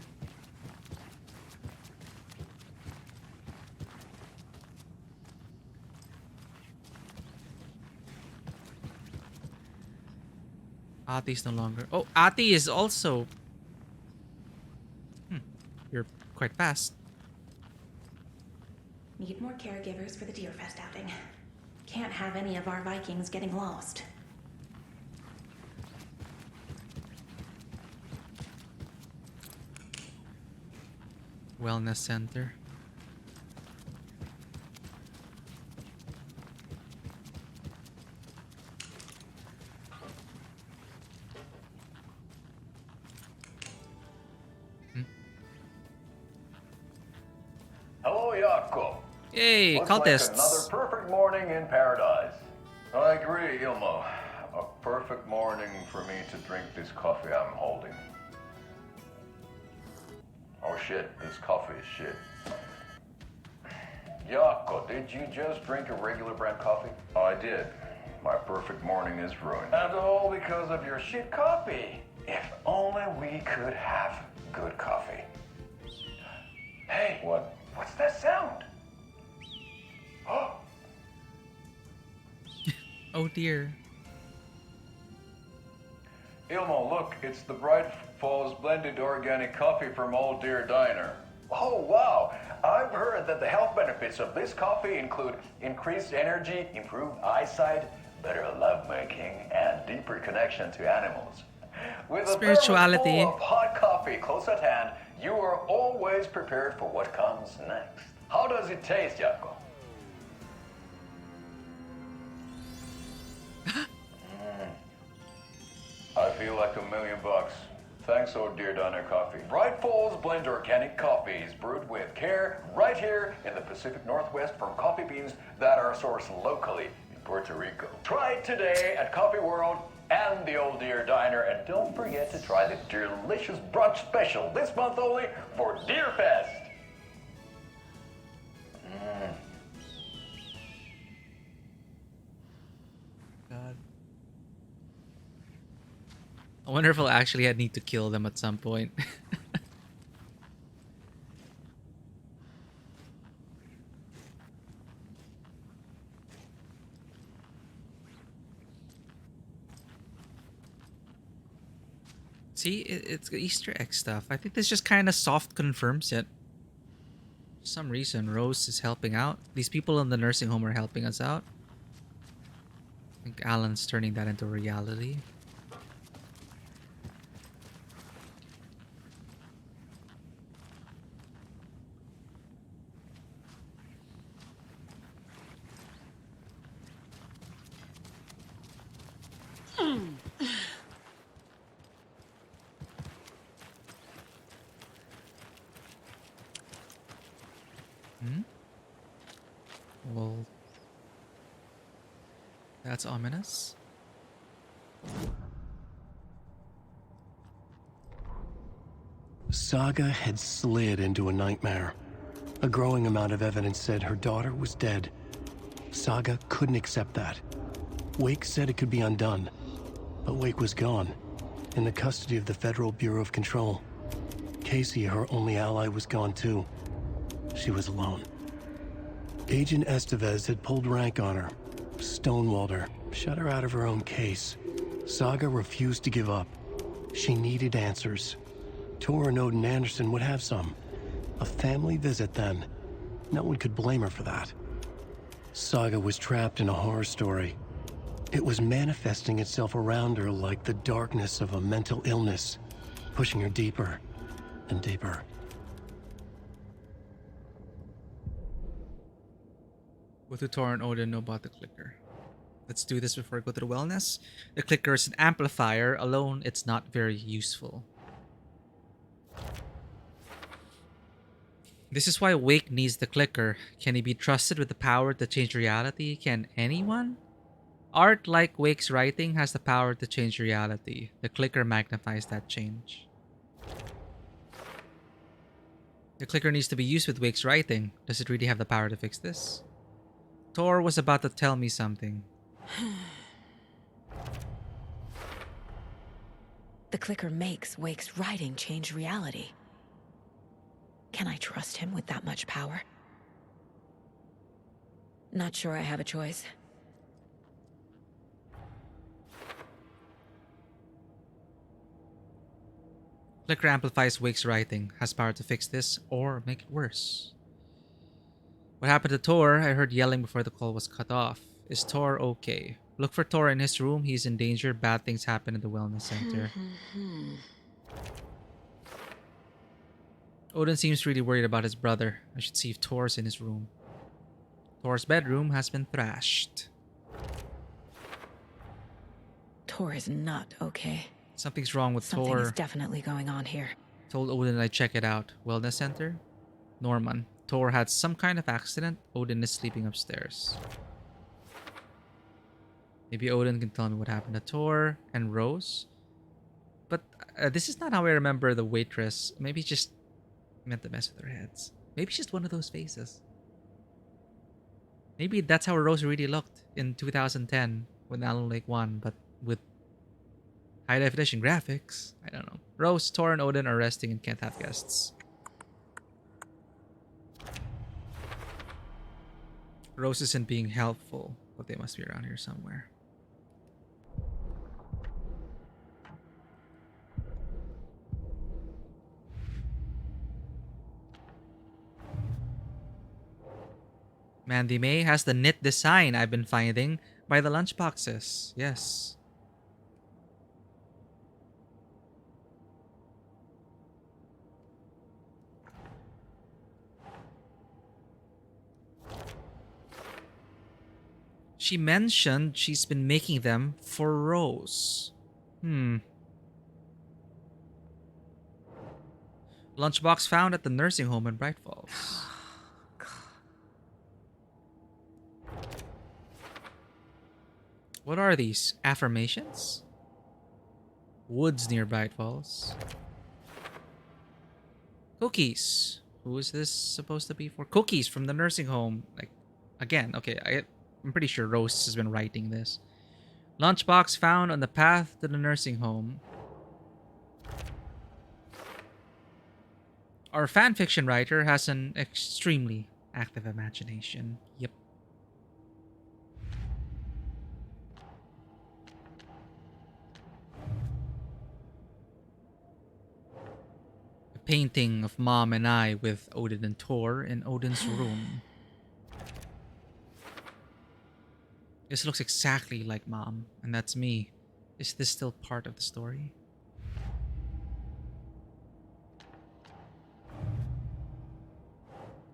Ati's no longer. Oh, Ati is also. You're quite fast. Need more caregivers for the Deerfest outing. Can't have any of our Vikings getting lost. Wellness center. Hello, Jaakko. Hey, Looks cultists. like another perfect morning in paradise. I agree, Ilmo. A perfect morning for me to drink this coffee I'm holding. Oh shit, this coffee is shit. Jaakko, did you just drink a regular brand coffee? I did. My perfect morning is ruined. And all because of your shit coffee. If only we could have good coffee. Hey, what's that sound? Oh. Oh dear. Ilmo, look, it's the Bright Falls blended organic coffee from Old Deer Diner. Oh, wow. I've heard that the health benefits of this coffee include increased energy, improved eyesight, better lovemaking, and deeper connection to animals. With a Spirituality. thermos full of hot coffee close at hand, you are always prepared for what comes next. How does it taste, Jaco? I feel like $1,000,000. Thanks, oh dear Diner Coffee. Bright Falls blend organic coffees brewed with care right here in the Pacific Northwest from coffee beans that are sourced locally in Puerto Rico. Try it today at Coffee World and the Old Deer Diner, and don't forget to try the delicious brunch special this month only for Deer Fest. God. I wonder if I'll actually need to kill them at some point. See, it's Easter egg stuff. I think this just kind of soft confirms it. For some reason, Rose is helping out. These people in the nursing home are helping us out. I think Alan's turning that into reality. Well, that's ominous. Saga had slid into a nightmare. A growing amount of evidence said her daughter was dead. Saga couldn't accept that. Wake said it could be undone, but Wake was gone, in the custody of the Federal Bureau of Control. Casey, her only ally, was gone too. She was alone. Agent Estevez had pulled rank on her, stonewalled her, shut her out of her own case. Saga refused to give up. She needed answers. Tor and Odin Anderson would have some. A family visit then. No one could blame her for that. Saga was trapped in a horror story. It was manifesting itself around her like the darkness of a mental illness, pushing her deeper and deeper. What do Tor and Odin know about the clicker? Let's do this before I go to the wellness. The clicker is an amplifier. Alone, it's not very useful. This is why Wake needs the clicker. Can he be trusted with the power to change reality? Can anyone? Art, like Wake's writing, has the power to change reality. The clicker magnifies that change. The clicker needs to be used with Wake's writing. Does it really have the power to fix this? Tor was about to tell me something. The clicker makes Wake's writing change reality. Can I trust him with that much power? Not sure I have a choice. Clicker amplifies Wake's writing. Has power to fix this or make it worse. What happened to Tor? I heard yelling before the call was cut off. Is Tor okay? Look for Tor in his room. He's in danger. Bad things happen in the wellness center. Odin seems really worried about his brother. I should see if Tor's in his room. Tor's bedroom has been thrashed. Tor is not okay. Something's wrong with Something Tor. is definitely going on here. Told Odin I'd check it out. Wellness center? Norman. Tor had some kind of accident. Odin is sleeping upstairs. Maybe Odin can tell me what happened to Tor and Rose. But this is not how I remember the waitress. Maybe he just meant to mess with their heads. Maybe it's just one of those faces. Maybe that's how Rose really looked in 2010 when Alan Wake won, but with high definition graphics. I don't know. Rose, Tor, and Odin are resting and can't have guests. Rose isn't being helpful, but they must be around here somewhere. Mandy May has the knit design I've been finding, By the lunchboxes. Yes. She mentioned she's been making them for Rose. Lunchbox found at the nursing home in Bright Falls. What are these? Affirmations? Woods near Bright Falls. Cookies. Who is this supposed to be for? Cookies from the nursing home. Like, again, okay, I'm pretty sure Rose has been writing this. Lunchbox found on the path to the nursing home. Our fanfiction writer has an extremely active imagination. Yep. A painting of Mom and I with Odin and Thor in Odin's room. This looks exactly like Mom, and that's me. Is this still part of the story?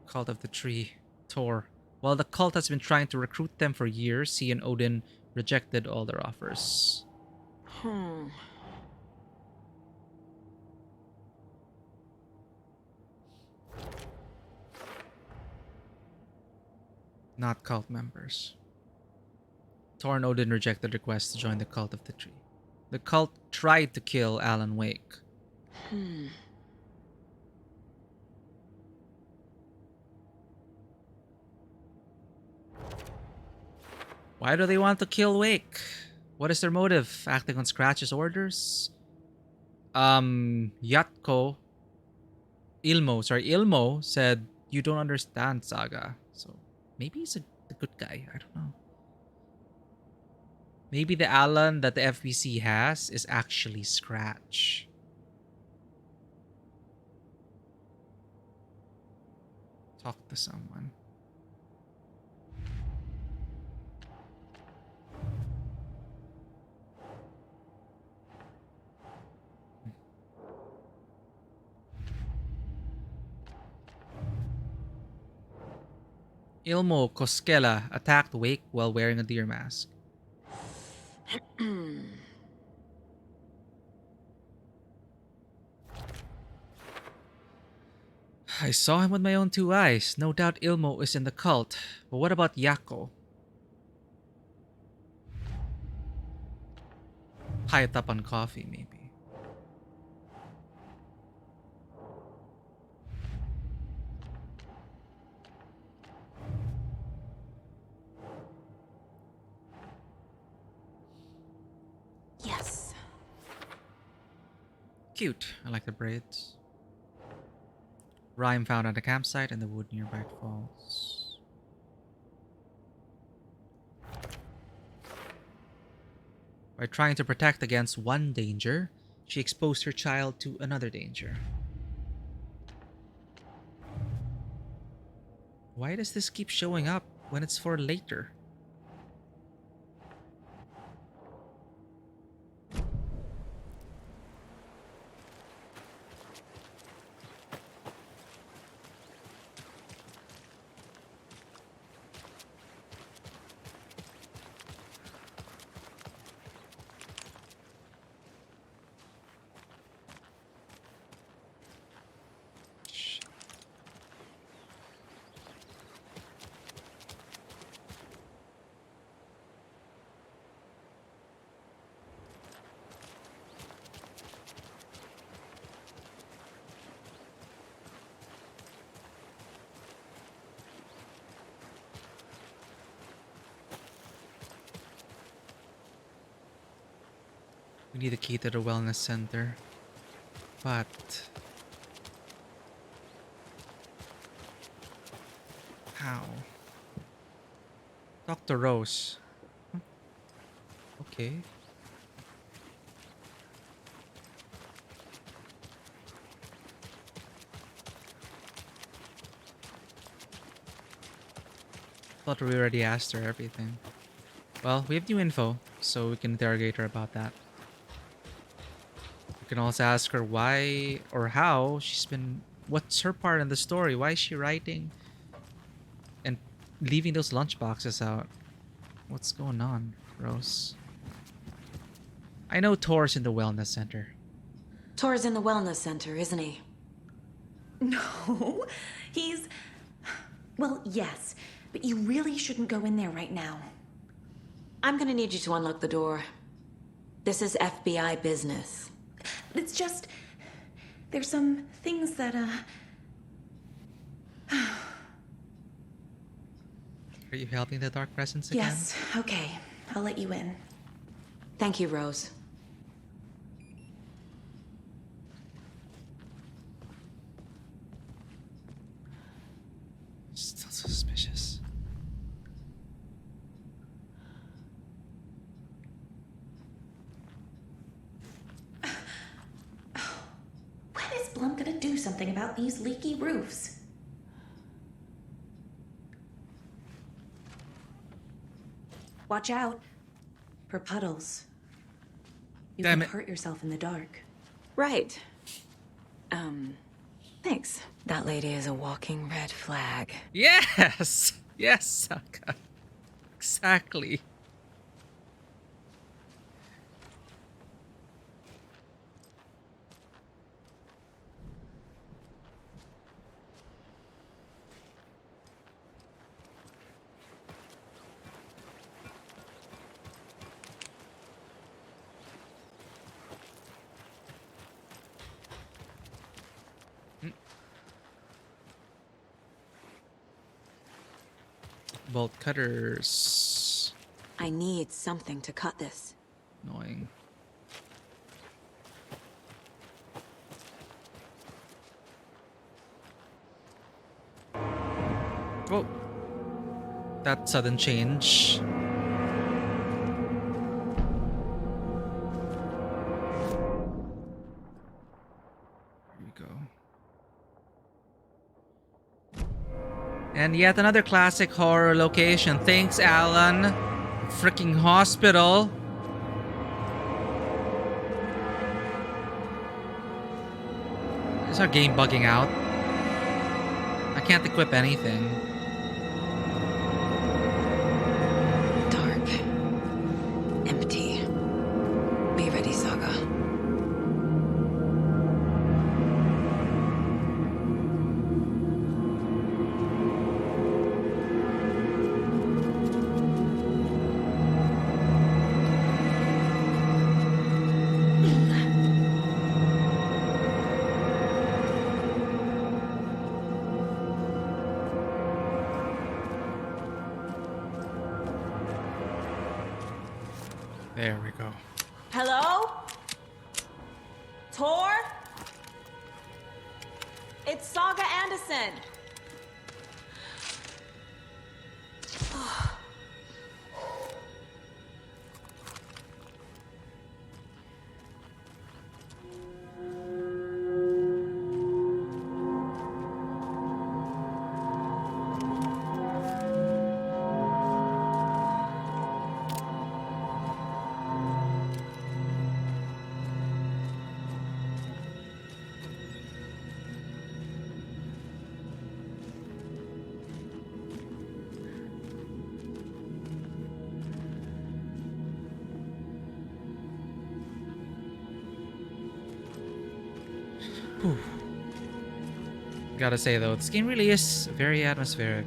Cult of the Tree. Thor. While the cult has been trying to recruit them for years, he and Odin rejected all their offers. Not cult members. Thor and Odin rejected requests to join the Cult of the Tree. The cult tried to kill Alan Wake. Why do they want to kill Wake? What is their motive? Acting on Scratch's orders? Yatko Ilmo said, "You don't understand, Saga." So maybe he's a good guy. I don't know. Maybe the Alan that the FBC has is actually Scratch. Talk to someone. Ilmo Koskela attacked Wake while wearing a deer mask. I saw him with my own two eyes. No doubt Ilmo is in the cult. But what about Yako? Hyped up on coffee, maybe. Yes. Cute. I like the braids. Rhyme found at a campsite in the wood near Bright Falls. By trying to protect against one danger, she exposed her child to another danger. Why does this keep showing up when it's for later? We need a key to the wellness center. But how? Dr. Rose. Huh? Okay. Thought we already asked her everything. Well, we have new info, so we can interrogate her about that. We can also ask her why or how she's been... What's her part in the story? Why is she writing and leaving those lunchboxes out? What's going on, Rose? I know Tor's in the wellness center. Tor's in the wellness center, isn't he? No, he's... Well, yes, but you really shouldn't go in there right now. I'm gonna need you to unlock the door. This is FBI business. It's just... There's some things that, Are you helping the Dark Presence again? Yes, okay. I'll let you in. Thank you, Rose. Still suspicious. When is Blum gonna do something about these leaky roofs? Watch out for puddles. You Damn can it. hurt yourself in the dark. Right. Thanks. That lady is a walking red flag. Yes! Yes, Saka. Exactly. Bolt cutters. I need something to cut this. Annoying. Oh. That sudden change. Here we go. And yet another classic horror location. Thanks, Alan. Freaking hospital. Is our game bugging out? I can't equip anything. Dark. Empty. Be ready, Saga. There we go. Hello? Tor? It's Saga Anderson. Whew. Gotta say though, this game really is very atmospheric.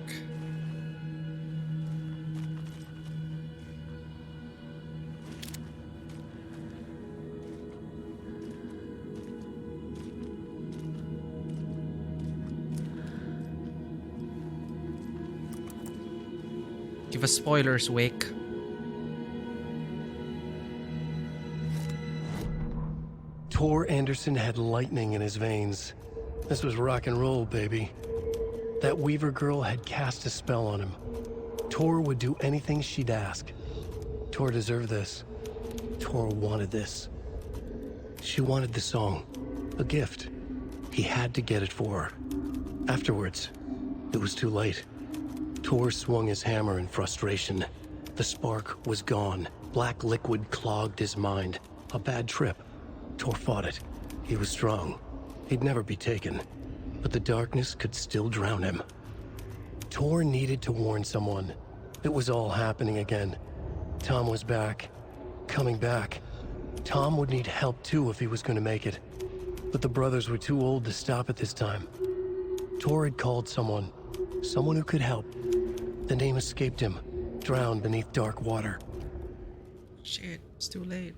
Give us spoilers, Wake. Tor Anderson had lightning in his veins. This was rock and roll, baby. That Weaver girl had cast a spell on him. Tor would do anything she'd ask. Tor deserved this. Tor wanted this. She wanted the song. A gift. He had to get it for her. Afterwards, it was too late. Tor swung his hammer in frustration. The The spark was gone. Black liquid clogged his mind. A bad trip. Tor fought it. He was strong. He'd never be taken. But the darkness could still drown him. Tor needed to warn someone. It was all happening again. Tom was back. Coming back. Tom would need help too if he was going to make it. But the brothers were too old to stop at this time. Tor had called someone. Someone who could help. The name escaped him. Drowned beneath dark water. Shit, it's too late.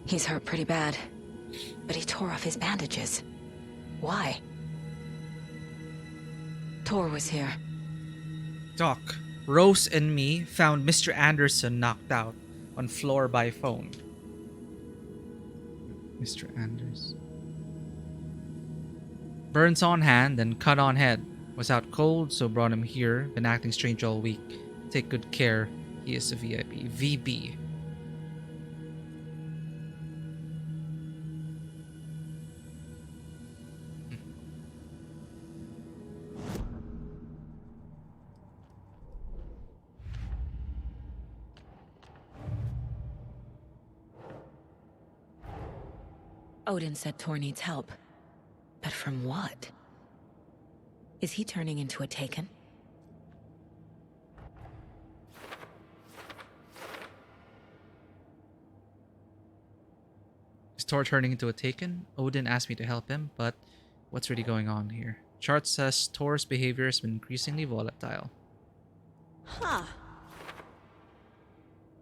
He's hurt pretty bad, but he tore off his bandages. Why? Tor was here. Doc, Rose and me found Mr. Anderson knocked out on floor by phone. Mr. Anderson. Burns on hand and cut on head. Was out cold, so brought him here. Been acting strange all week. Take good care. He is a VIP. VB. Odin said Tor needs help. But from what? Is he turning into a Taken? Is Tor turning into a Taken? Odin asked me to help him, but what's really going on here? Chart says Tor's behavior has been increasingly volatile. Huh.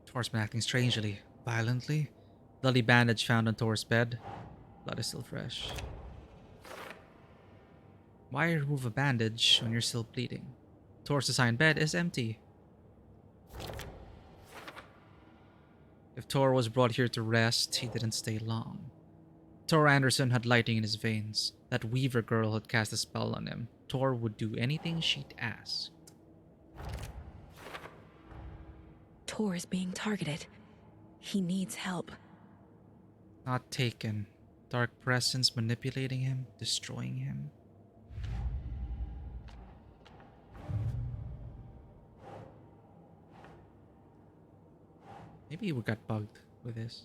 Tor's been acting strangely, violently. Bloody bandage found on Tor's bed. Blood is still fresh. Why remove a bandage when you're still bleeding? Tor's assigned bed is empty. If Tor was brought here to rest, he didn't stay long. Tor Anderson had lightning in his veins. That Weaver girl had cast a spell on him. Tor would do anything she'd ask. Tor is being targeted. He needs help. Not taken. Dark presence manipulating him, destroying him. Maybe we got bugged with this.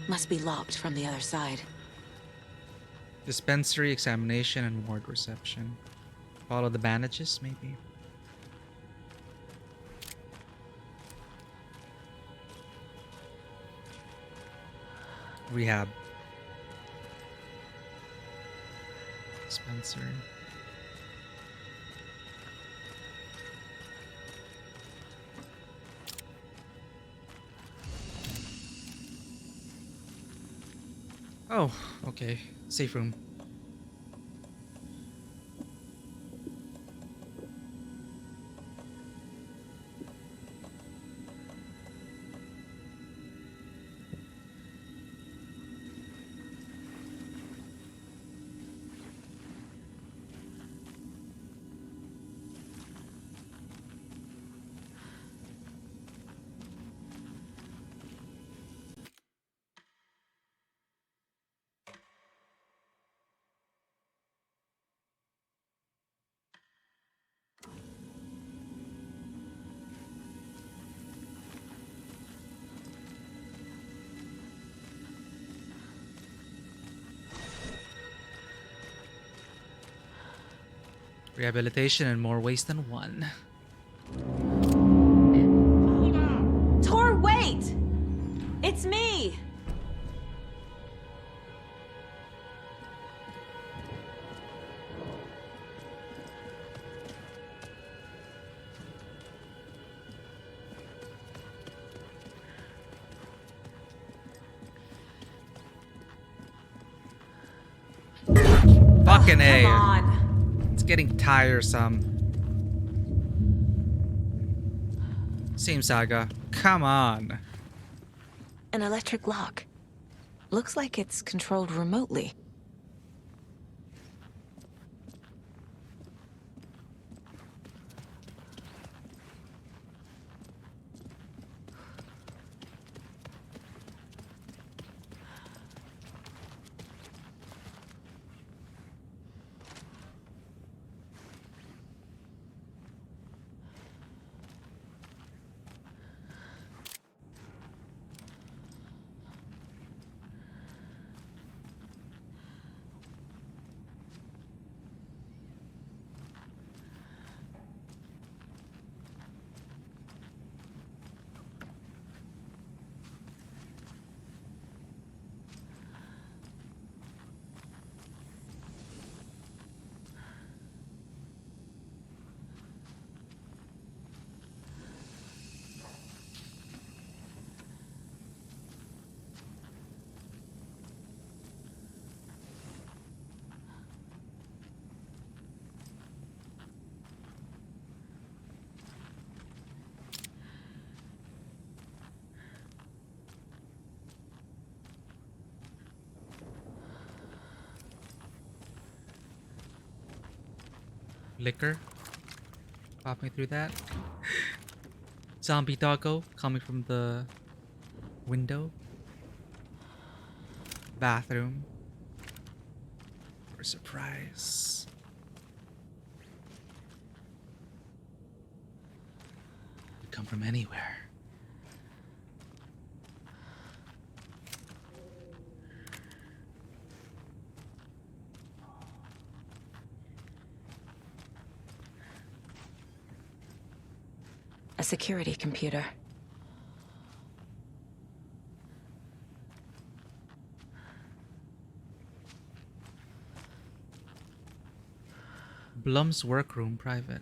Must be locked from the other side. Dispensary, examination, and ward reception. Follow the bandages, maybe? Rehab. Dispensary. Oh, okay. Safe room. Rehabilitation in more ways than one. Fucking A. Come on. It's getting tiresome. Same saga. Come on. An electric lock. Looks like it's controlled remotely. Liquor. Pop me through that. Zombie doggo coming from the window. Bathroom. For a surprise. Could come from anywhere. A security computer. Blum's workroom private.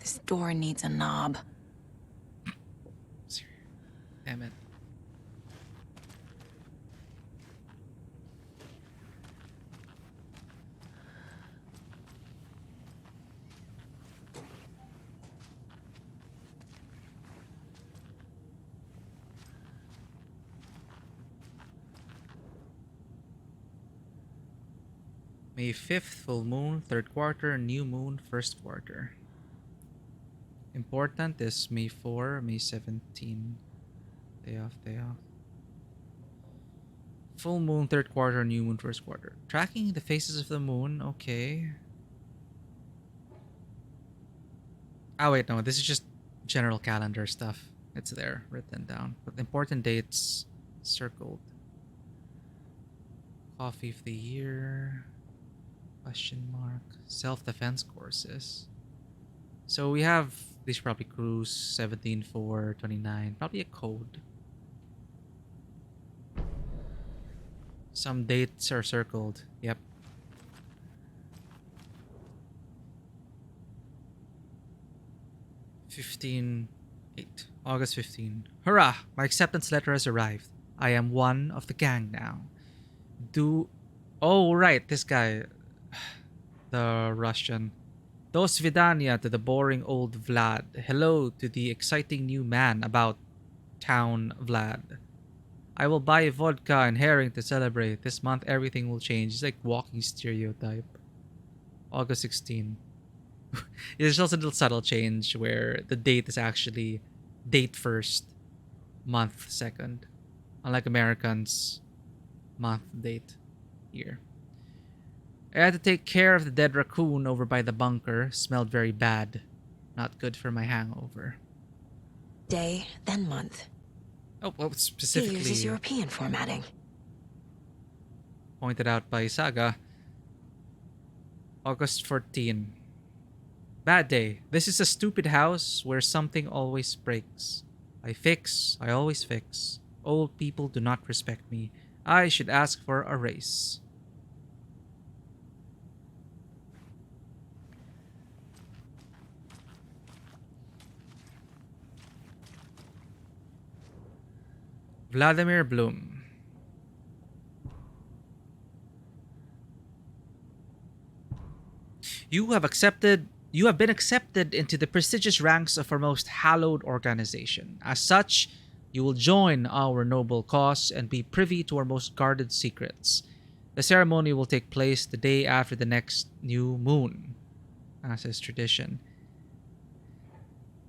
This door needs a knob. Damn it. May 5th, full moon, 3rd quarter, new moon, 1st quarter. Important is May 4, May 17. Day off, day off. Full moon, 3rd quarter, new moon, 1st quarter. Tracking the phases of the moon, okay. Oh wait, no, this is just general calendar stuff. It's there, written down. But important dates, circled. Coffee of the year. Question mark. Self-defense courses. So we have these probably cruise 17/4/29. Probably a code. Some dates are circled. Yep. August 15. Hurrah! My acceptance letter has arrived. I am one of the gang now. Oh, right, this guy. The Russian. Do svidania to the boring old Vlad. Hello to the exciting new man about town Vlad. I will buy vodka and herring to celebrate. This month everything will change. It's like walking stereotype. August 16. There's also a little subtle change where the date is actually date first, month second. Unlike Americans, month, date, year. I had to take care of the dead raccoon over by the bunker. Smelled very bad. Not good for my hangover. Day, then month. Oh, well, specifically He uses European formatting. pointed out by Saga. August 14. Bad day. This is a stupid house where something always breaks. I always fix. Old people do not respect me. I should ask for a raise. Vladimir Bloom. You have been accepted into the prestigious ranks of our most hallowed organization. As such, you will join our noble cause and be privy to our most guarded secrets. The ceremony will take place the day after the next new moon, as is tradition.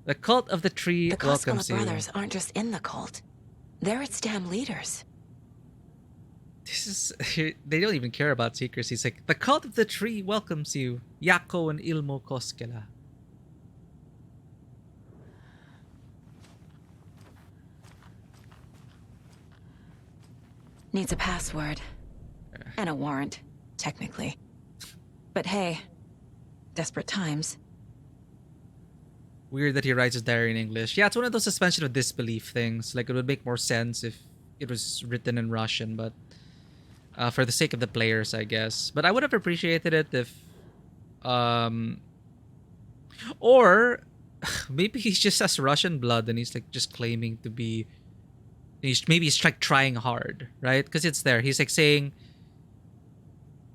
The cult of the tree The welcomes Koskela you. brothers aren't just in the cult. They're its damn leaders. This is they don't even care about secrecy. It's like the cult of the tree welcomes you, Yako and Ilmo Koskela. Needs a password. And a warrant, technically. But hey, desperate times. Weird that he writes his diary in English. Yeah, it's one of those suspension of disbelief things. Like, it would make more sense if it was written in Russian, but for the sake of the players, I guess. But I would have appreciated it if, or maybe he's just has Russian blood and he's like just claiming to be. Maybe he's like trying hard, right? Because it's there. He's like saying,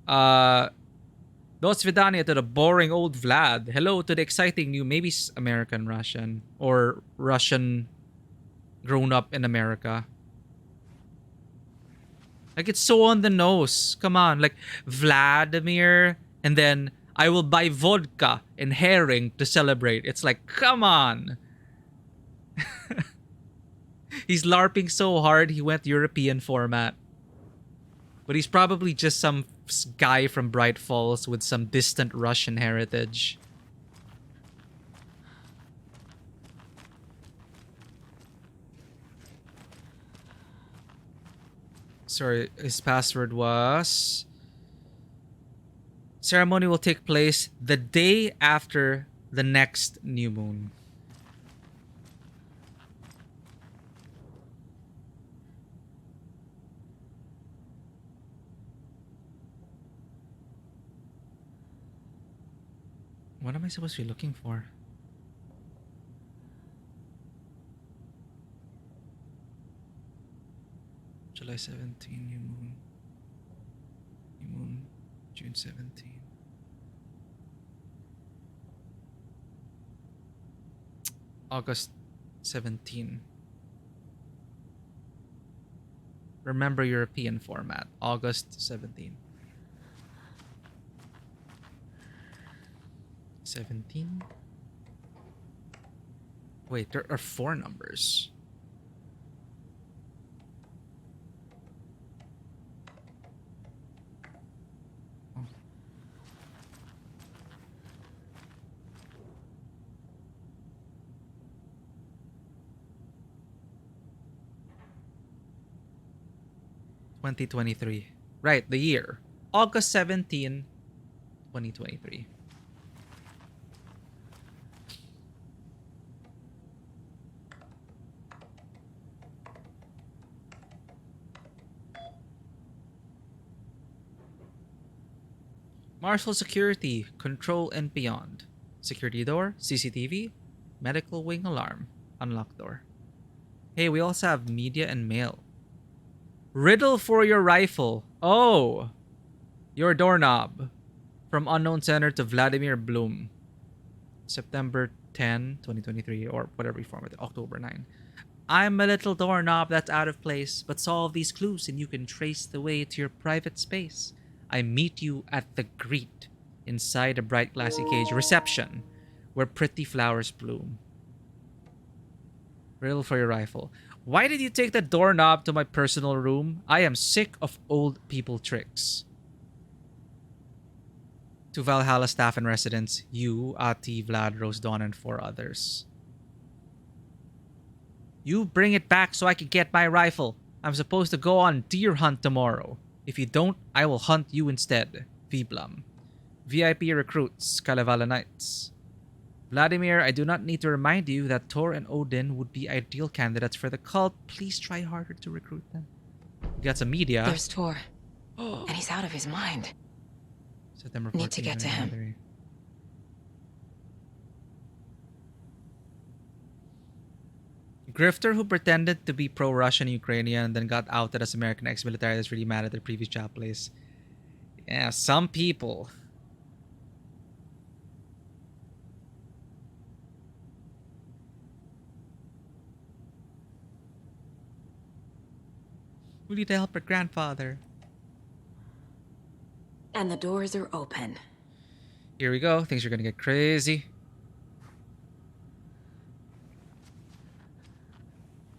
"Do svidaniya" to the boring old Vlad. Hello to the exciting new, maybe American Russian or Russian grown up in America. Like, it's so on the nose. Come on, like Vladimir, and then I will buy vodka and herring to celebrate. It's like, come on. He's LARPing so hard he went European format. But he's probably just some guy from Bright Falls with some distant Russian heritage. Sorry, his password was... Ceremony will take place the day after the next new moon. What am I supposed to be looking for? July 17, new moon. New moon, June 17. August 17. Remember European format, August 17. 17? Wait, there are 4 numbers. Oh. $2023. Right, the year. August 17, 2023. Marshal security, control and beyond. Security door, CCTV, medical wing alarm, unlocked door. Hey, we also have media and mail. Riddle for your rifle. Oh, your doorknob. From unknown sender to Vladimir Bloom. September 10, 2023, or whatever you format it, October 9. I'm a little doorknob that's out of place, but solve these clues and you can trace the way to your private space. I meet you at the greet inside a bright glassy cage reception where pretty flowers bloom. Riddle for your rifle. Why did you take the doorknob to my personal room? I am sick of old people tricks. To Valhalla staff and residents, you, Ati, Vlad, Rose Dawn, and 4 others. You bring it back so I can get my rifle. I'm supposed to go on deer hunt tomorrow. If you don't, I will hunt you instead. Vblum. VIP recruits, Kalevala Knights. Vladimir, I do not need to remind you that Thor and Odin would be ideal candidates for the cult. Please try harder to recruit them. You got some media. There's Thor. And he's out of his mind. September 14, Need to get to him. Grifter who pretended to be pro-Russian Ukrainian and then got outed as American ex-military that's really mad at their previous job place. Yeah, some people. We need to help her grandfather. And the doors are open. Here we go. Things are gonna get crazy.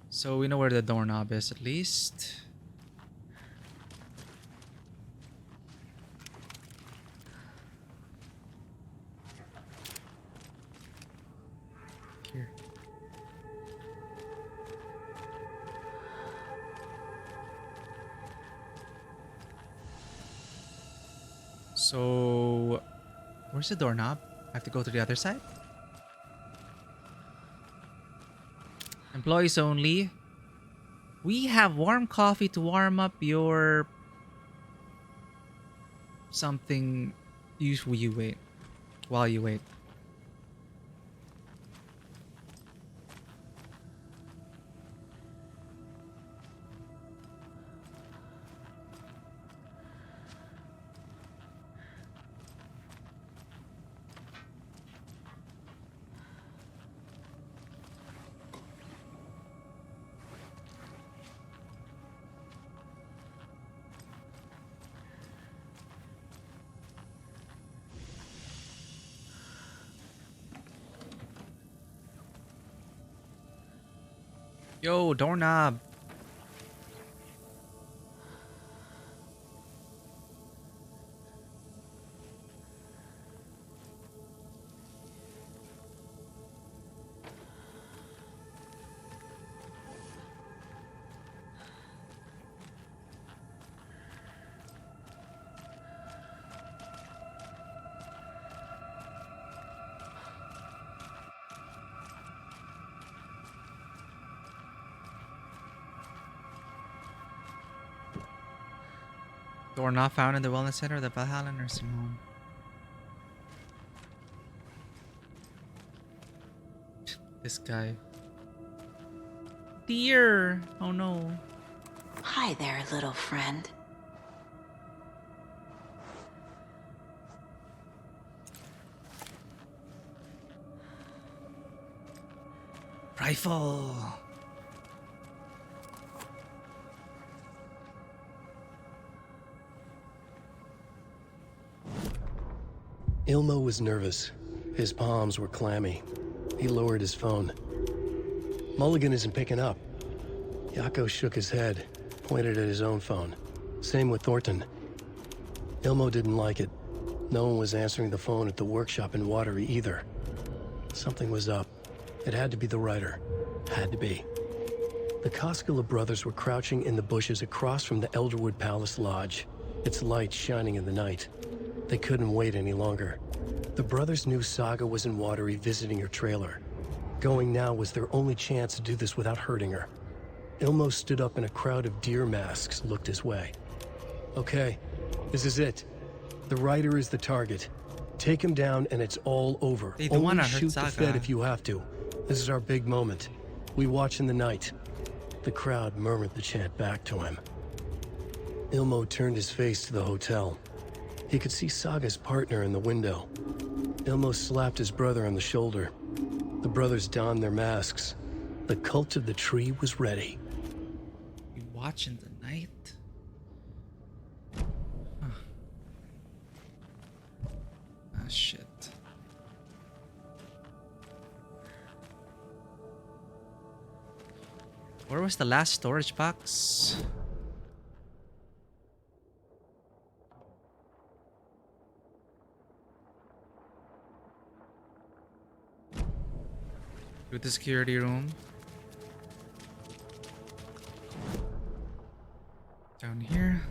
So we know where the doorknob is at least. Here. So where's the doorknob? I have to go to the other side? Employees only. We have warm coffee to warm up your something. You wait. While you wait. Yo, doorknob. Doorknob found in the wellness center of the Valhalla nursing home. This guy. Dear! Oh no. Hi there, little friend. Rifle! Ilmo was nervous. His palms were clammy. He lowered his phone. Mulligan isn't picking up. Yako shook his head, pointed at his own phone. Same with Thornton. Ilmo didn't like it. No one was answering the phone at the workshop in Watery either. Something was up. It had to be the writer. Had to be. The Koskela brothers were crouching in the bushes across from the Elderwood Palace Lodge, its light shining in the night. They couldn't wait any longer. The brothers knew Saga was in Watery visiting her trailer. Going now was their only chance to do this without hurting her. Ilmo stood up and a crowd of deer masks looked his way. Okay, this is it. The writer is the target. Take him down and it's all over. They don't Only wanna hurt shoot the Saga. Fed if you have to. This is our big moment. We watch in the night. The crowd murmured the chant back to him. Ilmo turned his face to the hotel. He could see Saga's partner in the window. Ilmo slapped his brother on the shoulder. The brothers donned their masks. The cult of the tree was ready. You watch in the night? Huh. Ah, shit. Where was the last storage box? To the security room. Down here.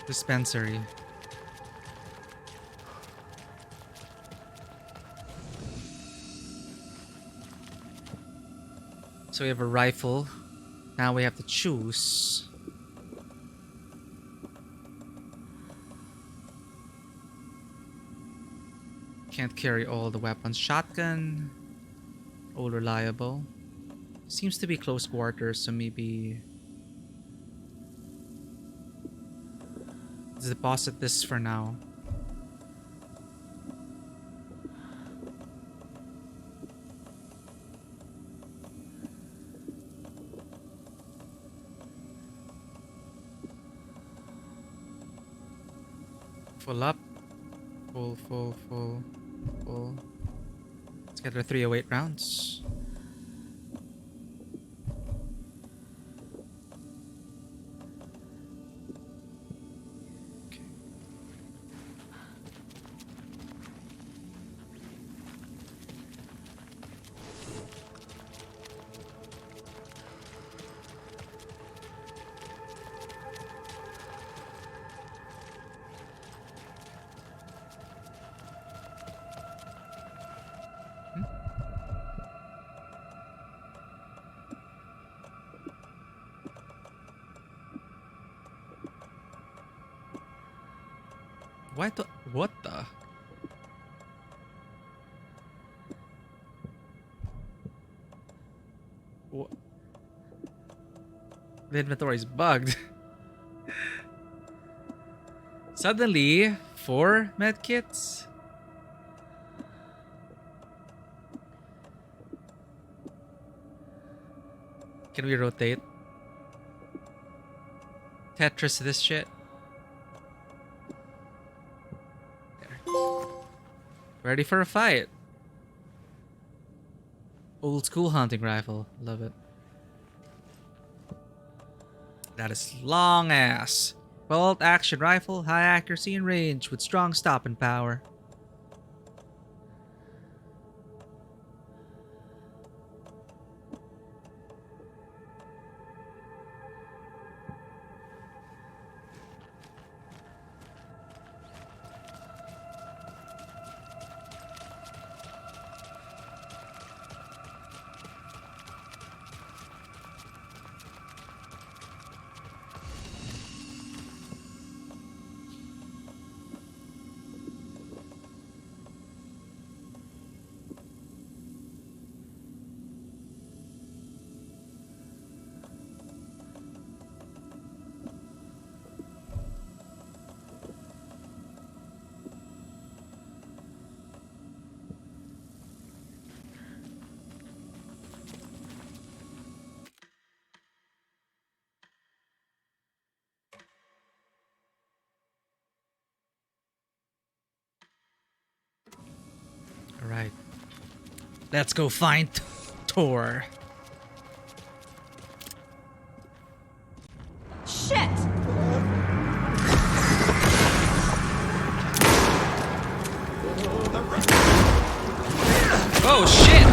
Dispensary. So we have a rifle. Now we have to choose. Can't carry all the weapons. Shotgun. All reliable. Seems to be close quarters, so maybe... Let's deposit this for now. Full up. Full, full, full, full. Let's get our 308 rounds. What the? What the? What? The inventory is bugged. Suddenly, 4 medkits? Can we rotate? Tetris this shit. Ready for a fight. Old school hunting rifle. Love it. That is long ass. Bolt action rifle, high accuracy and range with strong stopping power. Alright. Let's go find Tor. Shit! Oh shit!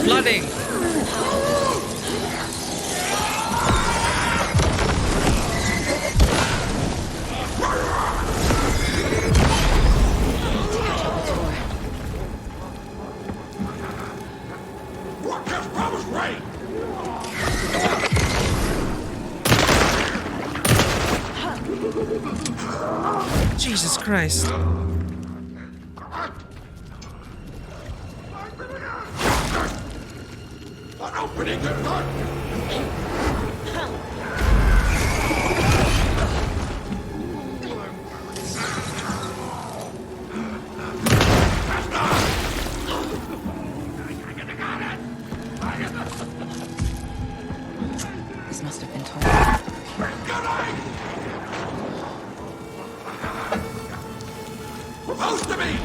Flooding! Jesus Christ. Opening the door. This must have been Tor. Close to me!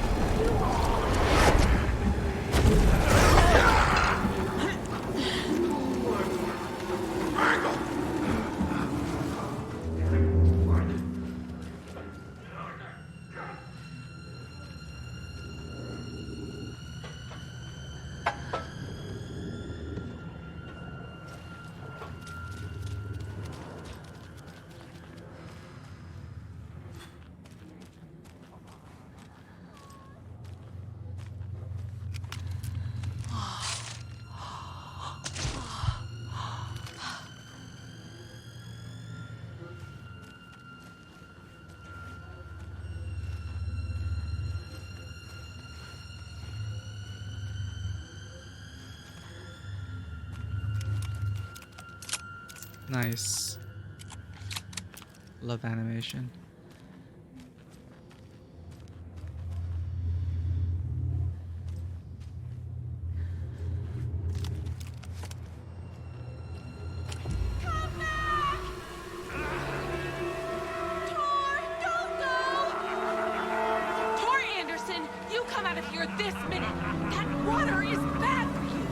Nice. Love animation. That water is bad for you!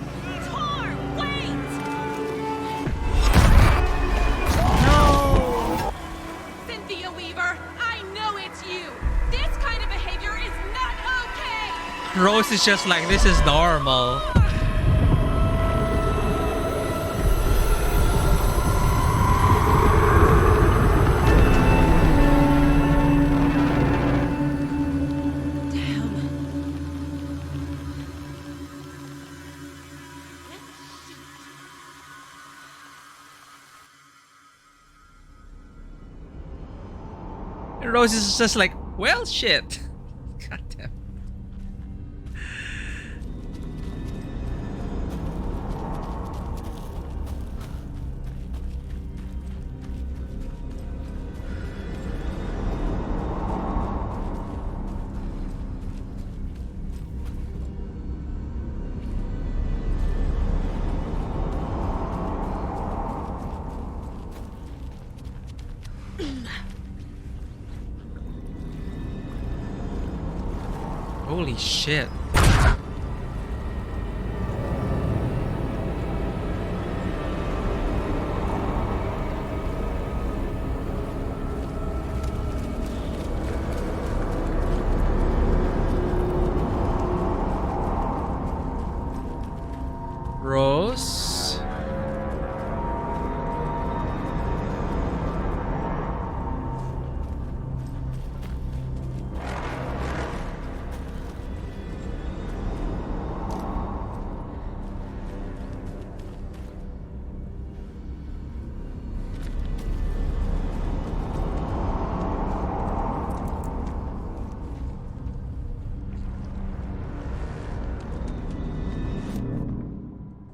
Tor, wait! No! Cynthia Weaver, I know it's you! This kind of behavior is not okay! Rose is just like, this is normal. Rose is just like, well, shit. God damn. Holy shit. Rose.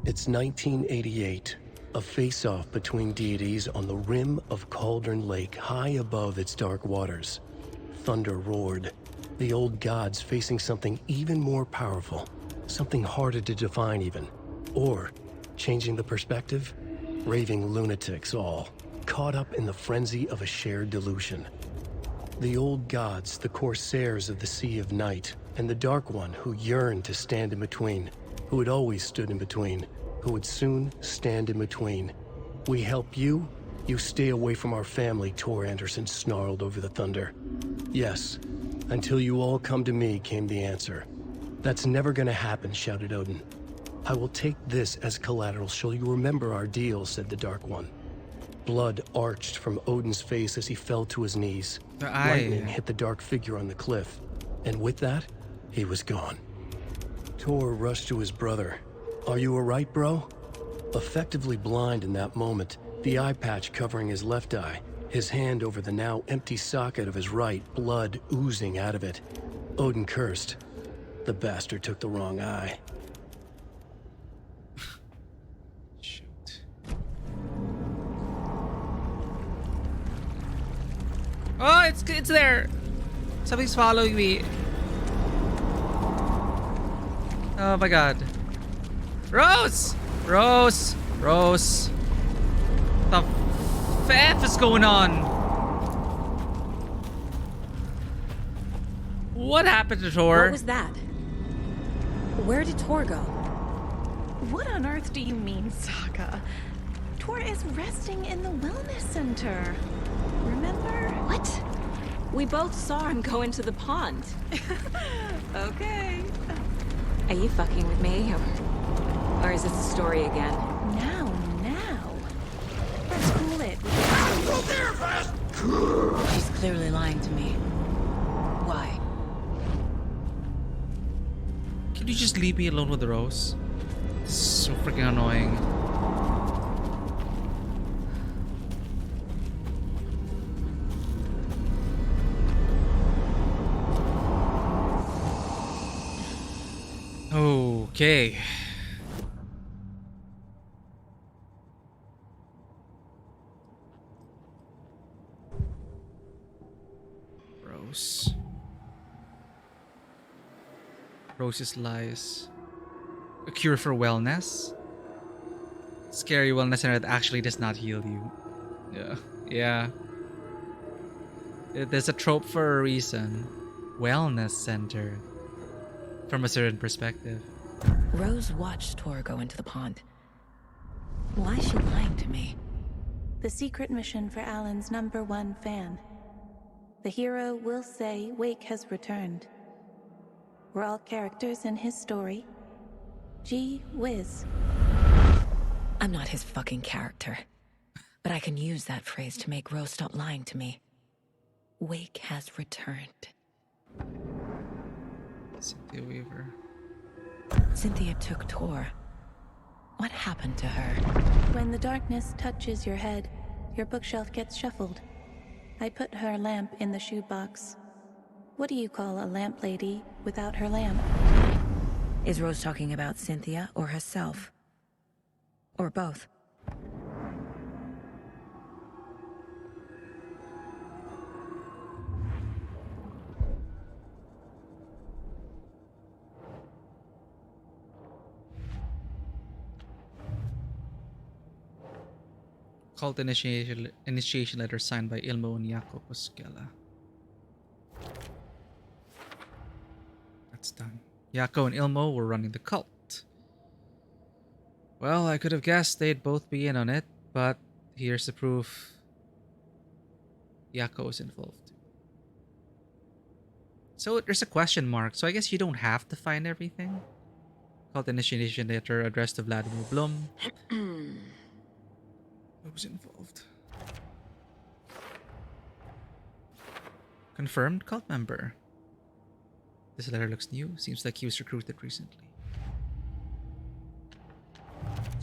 It's 1988, a face-off between deities on the rim of Cauldron Lake, high above its dark waters. Thunder roared, the old gods facing something even more powerful, something harder to define even. Or, changing the perspective, raving lunatics all, caught up in the frenzy of a shared delusion. The old gods, the corsairs of the Sea of Night, and the Dark One who yearned to stand in between, who had always stood in between, who would soon stand in between. We help you, you stay away from our family, Tor Anderson snarled over the thunder. Yes, until you all come to me, came the answer. That's never gonna happen, shouted Odin. I will take this as collateral, shall you remember our deal, said the Dark One. Blood arched from Odin's face as he fell to his knees. Lightning hit the dark figure on the cliff, and with that, he was gone. Tor rushed to his brother. Are you alright, bro? Effectively blind in that moment, the eye patch covering his left eye, his hand over the now empty socket of his right, blood oozing out of it. Odin cursed. The bastard took the wrong eye. Shoot. Oh, it's there. Something's following me. Oh my god. Rose! Rose! Rose! What the F is going on? What happened to Tor? What was that? Where did Tor go? What on earth do you mean, Saga? Tor is resting in the wellness center. Remember? What? We both saw him go into the pond. Okay. Are you fucking with me? Or is this a story again? Now. Let's cool it. Go there, fast! She's clearly lying to me. Why? Can you just leave me alone with the Rose? This is so freaking annoying. Okay. Rose. Rose's lies. A cure for wellness? Scary wellness center that actually does not heal you. Yeah. There's a trope for a reason. Wellness center. from a certain perspective. Rose watched Tor go into the pond. Why is she lying to me? The secret mission for Alan's #1 fan. The hero will say Wake has returned. We're all characters in his story. Gee whiz. I'm not his fucking character. But I can use that phrase to make Rose stop lying to me. Wake has returned. Cynthia Weaver. Cynthia took Tor. What happened to her? When the darkness touches your head, your bookshelf gets shuffled. I put her lamp in the shoebox. What do you call a lamp lady without her lamp? Is Rose talking about Cynthia or herself? Or both? Cult initiation letter signed by Ilmo and Jaco Koskela. That's done. Jaco and Ilmo were running the cult. Well, I could have guessed they'd both be in on it, but here's the proof. Jaco is involved. So there's a question mark, so I guess you don't have to find everything. Cult initiation letter addressed to Vladimir Blum. Who's involved? Confirmed cult member. This letter looks new. Seems like he was recruited recently.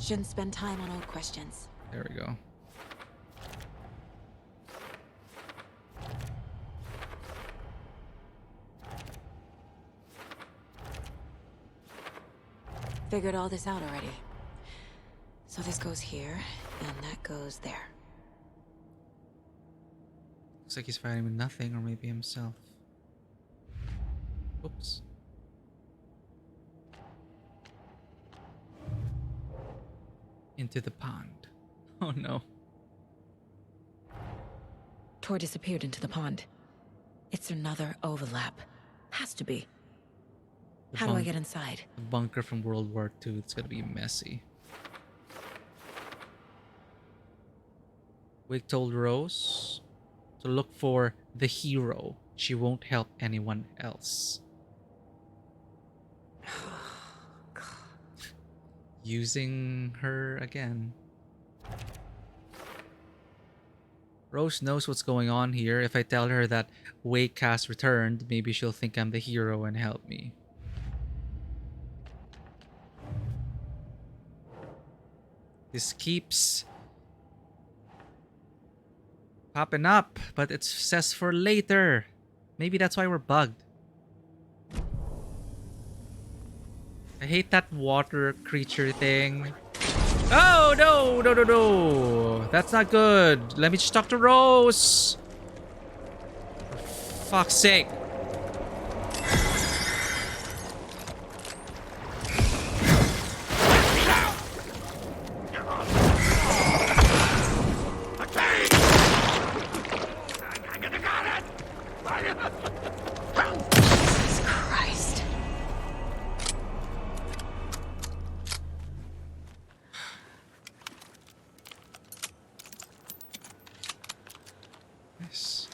Shouldn't spend time on old questions. There we go. Figured all this out already. So this goes here, and that goes there. Looks like he's fighting with nothing, or maybe himself. Oops. Into the pond. Oh no. Tor disappeared into the pond. It's another overlap. Has to be. How do I get inside? The bunker from World War II. It's gonna be messy. Wake told Rose to look for the hero. She won't help anyone else. Using her again. Rose knows what's going on here. If I tell her that Wake has returned, maybe she'll think I'm the hero and help me. This keeps popping up, but it says for later. Maybe that's why we're bugged. I hate that water creature thing. Oh, no, no, no, no. That's not good. Let me just talk to Rose. For fuck's sake. Jesus Christ. Yes.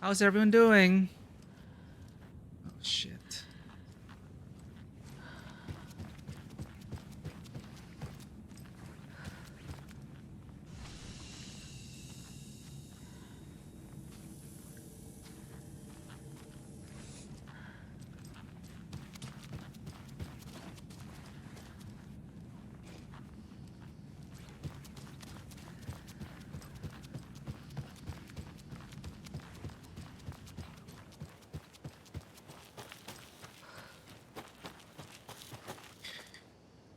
How's everyone doing? Oh shit.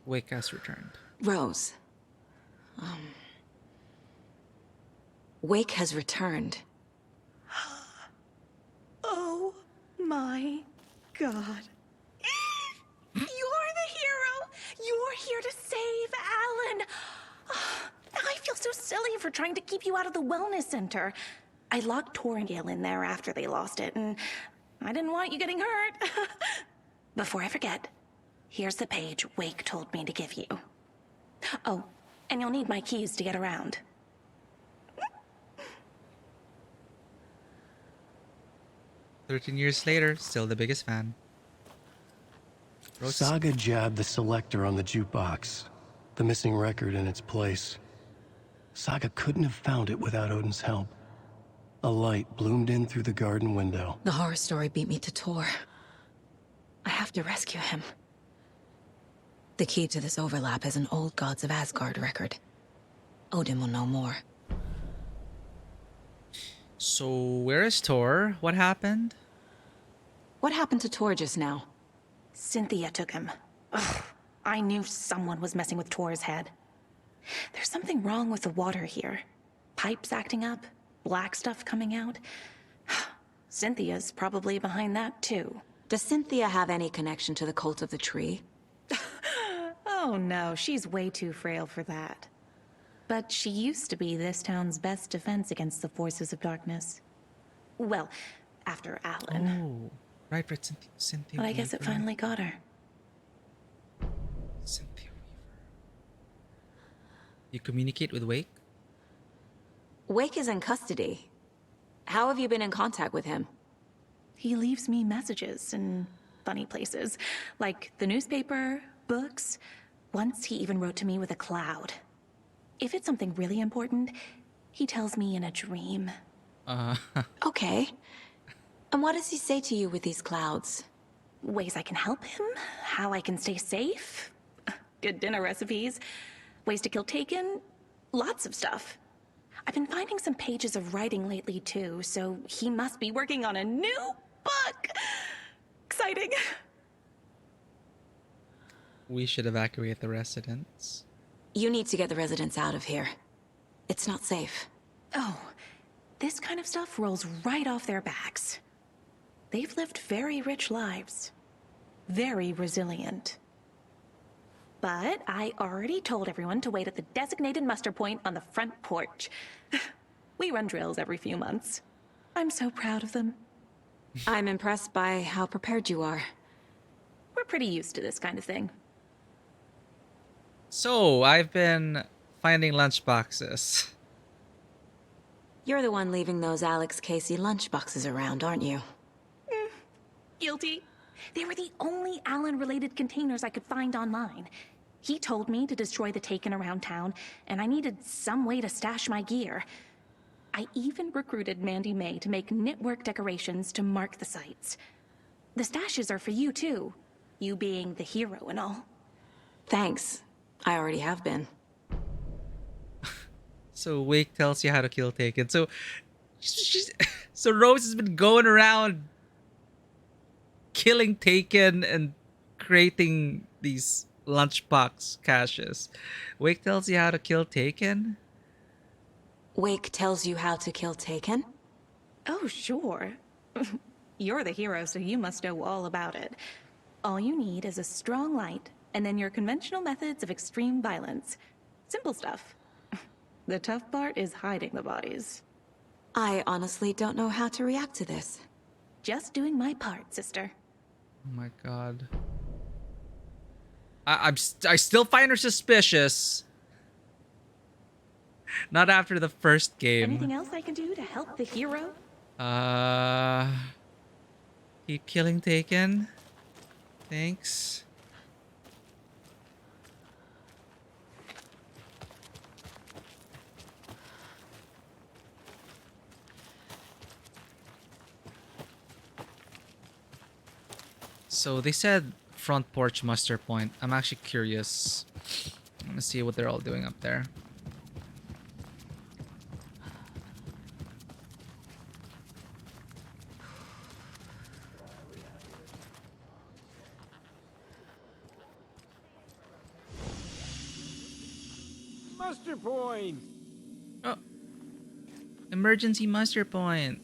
Wake has returned. Rose. Wake has returned. Oh my God. You're the hero! You're here to save Alan! I feel so silly for trying to keep you out of the wellness center. I locked Tor and Gale in there after they lost it, and I didn't want you getting hurt. Before I forget, here's the page Wake told me to give you. Oh, and you'll need my keys to get around. 13 years later, still the biggest fan. Saga jabbed the selector on the jukebox, the missing record in its place. Saga couldn't have found it without Odin's help. A light bloomed in through the garden window. The horror story beat me to Tor. I have to rescue him. The key to this overlap is an old Gods of Asgard record. Odin will know more. So, where is Tor? What happened? What happened to Tor just now? Cynthia took him. Ugh, I knew someone was messing with Tor's head. There's something wrong with the water here. Pipes acting up, black stuff coming out. Cynthia's probably behind that too. Does Cynthia have any connection to the cult of the tree? Oh no, she's way too frail for that. But she used to be this town's best defense against the forces of darkness. Well, after Alan. Oh, right, Cynthia But I guess it Weaver. finally got her. Cynthia Weaver. You communicate with Wake? Wake is in custody. How have you been in contact with him? He leaves me messages in funny places, like the newspaper, books. Once he even wrote to me with a cloud. If it's something really important, he tells me in a dream. Okay. And what does he say to you with these clouds? Ways I can help him, how I can stay safe, good dinner recipes, ways to kill Taken, lots of stuff. I've been finding some pages of writing lately too, so he must be working on a new book. Exciting. We should evacuate the residents. You need to get the residents out of here. It's not safe. Oh, this kind of stuff rolls right off their backs. They've lived very rich lives. Very resilient. But I already told everyone to wait at the designated muster point on the front porch. We run drills every few months. I'm so proud of them. I'm impressed by how prepared you are. We're pretty used to this kind of thing. So, I've been finding lunchboxes. You're the one leaving those Alex Casey lunchboxes around, aren't you? Guilty. They were the only Alan-related containers I could find online. He told me to destroy the Taken around town, and I needed some way to stash my gear. I even recruited Mandy May to make knitwork decorations to mark the sites. The stashes are for you, too. You being the hero and all. Thanks. I already have been. So Wake tells you how to kill Taken. So so Rose has been going around killing Taken and creating these lunchbox caches. Wake tells you how to kill Taken? Wake tells you how to kill Taken? Oh, sure. You're the hero, so you must know all about it. All you need is a strong light, and then your conventional methods of extreme violence. Simple stuff. The tough part is hiding the bodies. I honestly don't know how to react to this. Just doing my part, sister. Oh my god. I still find her suspicious. Not after the first game. Anything else I can do to help the hero? Keep killing Taken. Thanks. So they said front porch muster point. I'm actually curious. I'm gonna see what they're all doing up there. Muster point! Oh. Emergency muster point.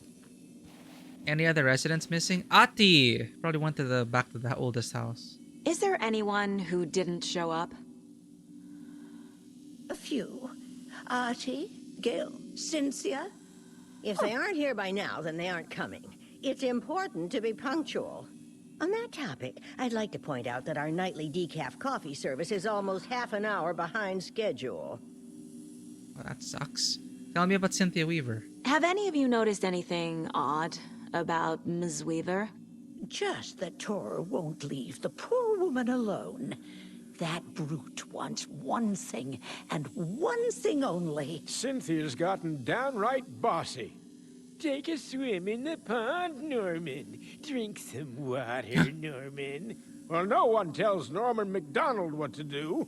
Any other residents missing? Ati! Probably went to the back to the oldest house. Is there anyone who didn't show up? A few. Artie, Gil, Cynthia. If they aren't here by now, then they aren't coming. It's important to be punctual. On that topic, I'd like to point out that our nightly decaf coffee service is almost half an hour behind schedule. Well, that sucks. Tell me about Cynthia Weaver. Have any of you noticed anything odd about Ms. Weaver? Just that Tor won't leave the poor woman alone. That brute wants one thing, and one thing only. Cynthia's gotten downright bossy. Take a swim in the pond, Norman. Drink some water, Norman. Well, no one tells Norman MacDonald what to do.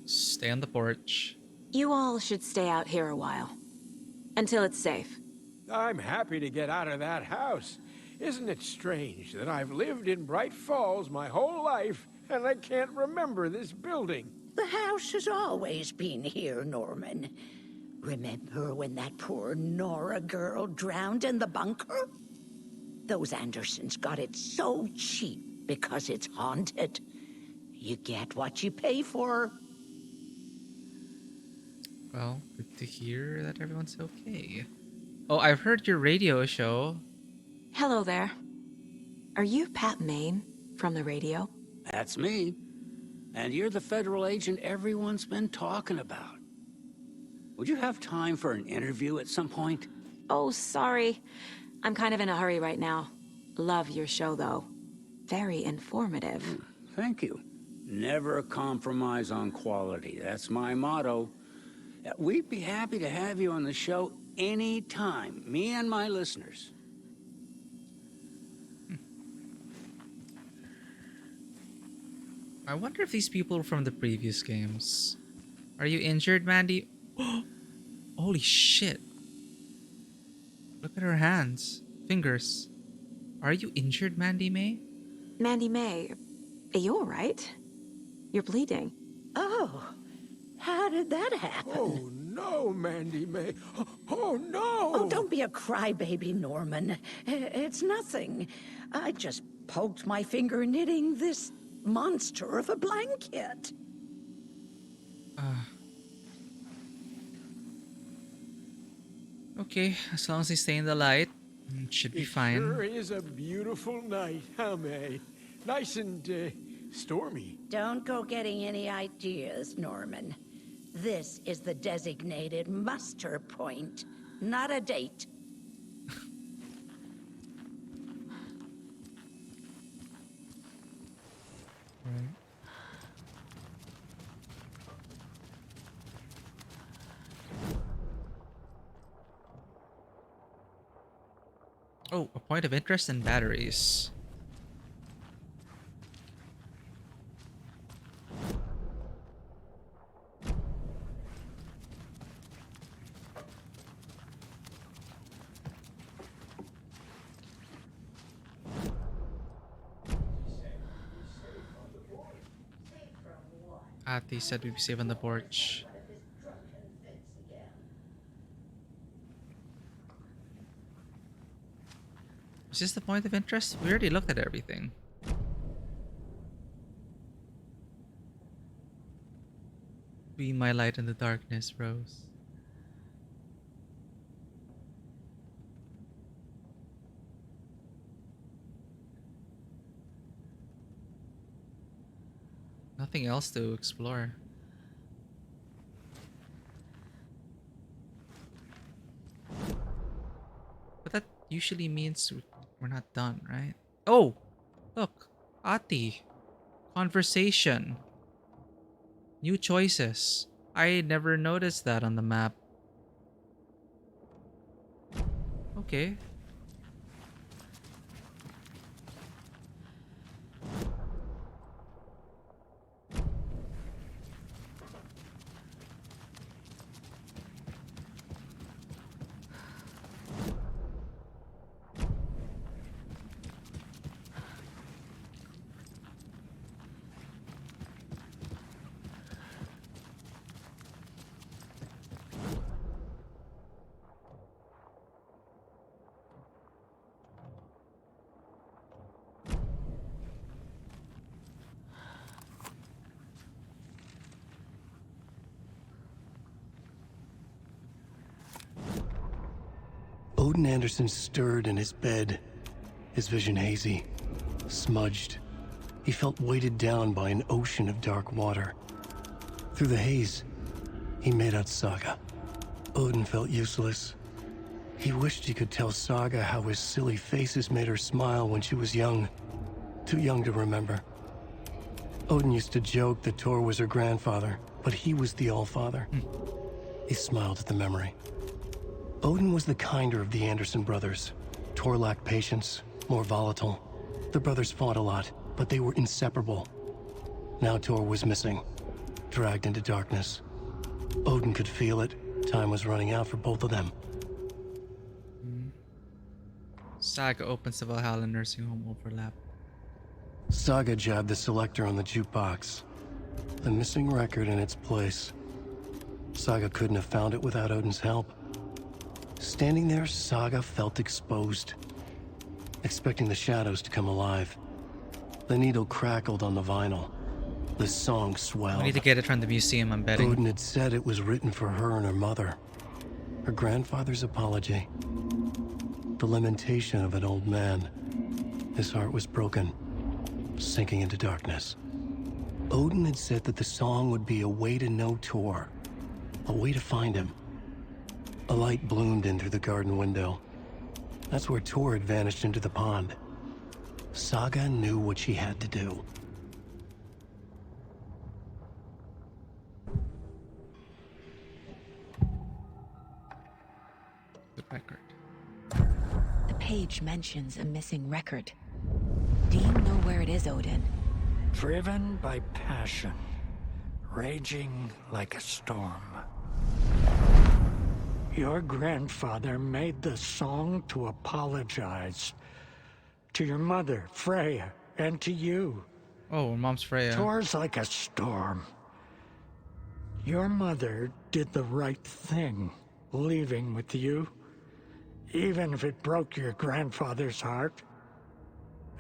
Stay on the porch. You all should stay out here a while. Until it's safe. I'm happy to get out of that house. Isn't it strange that I've lived in Bright Falls my whole life, and I can't remember this building? The house has always been here, Norman. Remember when that poor Nora girl drowned in the bunker? Those Andersons got it so cheap because it's haunted. You get what you pay for. Well, good to hear that everyone's okay. Oh, I've heard your radio show. Hello there. Are you Pat Maine from the radio? That's me. And you're the federal agent everyone's been talking about. Would you have time for an interview at some point? Oh, sorry. I'm kind of in a hurry right now. Love your show, though. Very informative. Thank you. Never compromise on quality. That's my motto. We'd be happy to have you on the show anytime, me and my listeners. I wonder if these people are from the previous games. Are you injured, Mandy? Holy shit. Look at her hands. Fingers. Are you injured, Mandy May? Mandy May, are you alright? You're bleeding. Oh, how did that happen? Oh, no, Mandy May. Oh, no! Oh, don't be a crybaby, Norman. It's nothing. I just poked my finger knitting this monster of a blanket. Okay, as long as they stay in the light, it should be fine. Sure is a beautiful night, huh, May? Nice and, stormy. Don't go getting any ideas, Norman. This is the designated muster point, not a date. Right. Oh, a point of interest in batteries. Ati said we'd be safe on the porch. Is this the point of interest? We already looked at everything. Be my light in the darkness, Rose. Nothing else to explore. But that usually means we're not done, right? Oh! Look! Ati! Conversation! New choices. I never noticed that on the map. Okay. Odin Anderson stirred in his bed, his vision hazy, smudged. He felt weighted down by an ocean of dark water. Through the haze, he made out Saga. Odin felt useless. He wished he could tell Saga how his silly faces made her smile when she was young. Too young to remember. Odin used to joke that Tor was her grandfather, but he was the Allfather. He smiled at the memory. Odin was the kinder of the Anderson brothers. Tor lacked patience, more volatile. The brothers fought a lot, but they were inseparable. Now Tor was missing, dragged into darkness. Odin could feel it. Time was running out for both of them. Saga opens the Valhalla nursing home overlap. Saga jabbed the selector on the jukebox. The missing record in its place. Saga couldn't have found it without Odin's help. Standing there, Saga felt exposed, expecting the shadows to come alive. The needle crackled on the vinyl. The song swelled. We need to get it from the museum, I'm betting. Odin had said it was written for her and her mother. Her grandfather's apology. The lamentation of an old man. His heart was broken, sinking into darkness. Odin had said that the song would be a way to know Tor, a way to find him. A light bloomed in through the garden window. That's where Tor had vanished into the pond. Saga knew what she had to do. The record. The page mentions a missing record. Do you know where it is, Odin? Driven by passion, raging like a storm. Your grandfather made the song to apologize. To your mother, Freya, and to you. Oh, mom's Freya. Tor's like a storm. Your mother did the right thing, leaving with you. Even if it broke your grandfather's heart.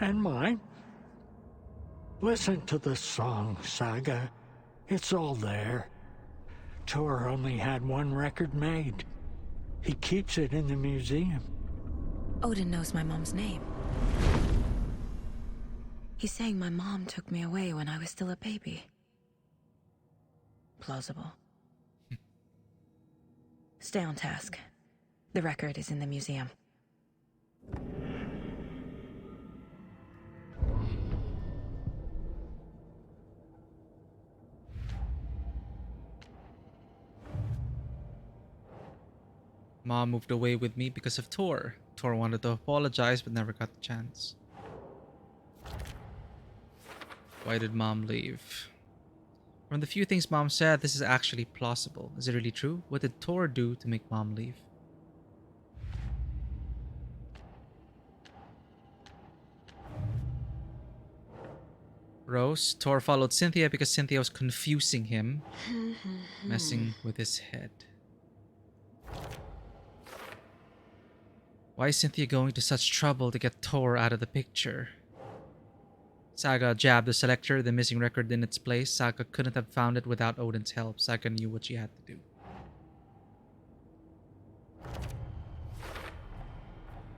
And mine. Listen to the song, Saga. It's all there. Tor only had one record made. He keeps it in the museum. Odin knows my mom's name. He's saying my mom took me away when I was still a baby. Plausible. Stay on task. The record is in the museum. Mom moved away with me because of Tor. Tor wanted to apologize but never got the chance. Why did Mom leave? From the few things Mom said, this is actually plausible. Is it really true? What did Tor do to make Mom leave? Rose, Tor followed Cynthia because Cynthia was confusing him, messing with his head. Why is Cynthia going to such trouble to get Tor out of the picture? Saga jabbed the selector, the missing record in its place. Saga couldn't have found it without Odin's help. Saga knew what she had to do.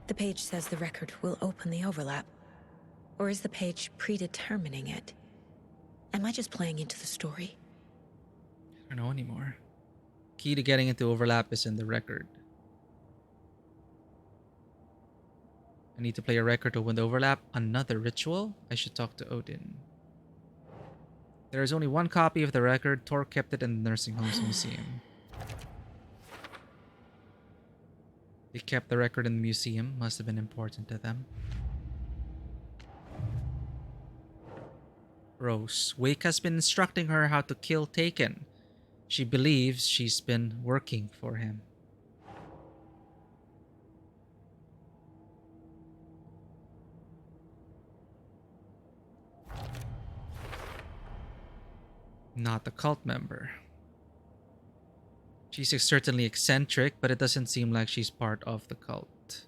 The page says the record will open the overlap. Or is the page predetermining it? Am I just playing into the story? I don't know anymore. Key to getting into overlap is in the record. I need to play a record to win the overlap. Another ritual? I should talk to Odin. There is only one copy of the record. Tor kept it in the nursing home's museum. They kept the record in the museum. Must have been important to them. Rose. Wake has been instructing her how to kill Taken. She believes she's been working for him. Not a cult member. She's certainly eccentric, but it doesn't seem like she's part of the cult.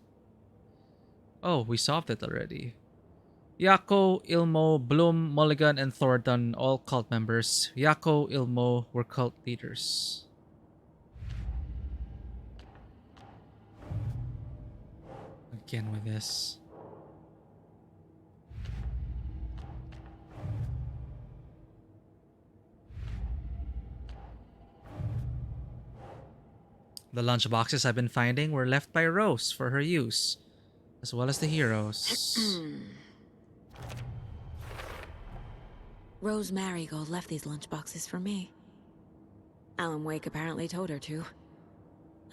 Oh, we solved it already. Yako, Ilmo, Bloom, Mulligan, and Thornton, all cult members. Yako, Ilmo were cult leaders. Again with this. The lunch boxes I've been finding were left by Rose for her use, as well as the heroes. Rose Marigold left these lunchboxes for me. Alan Wake apparently told her to.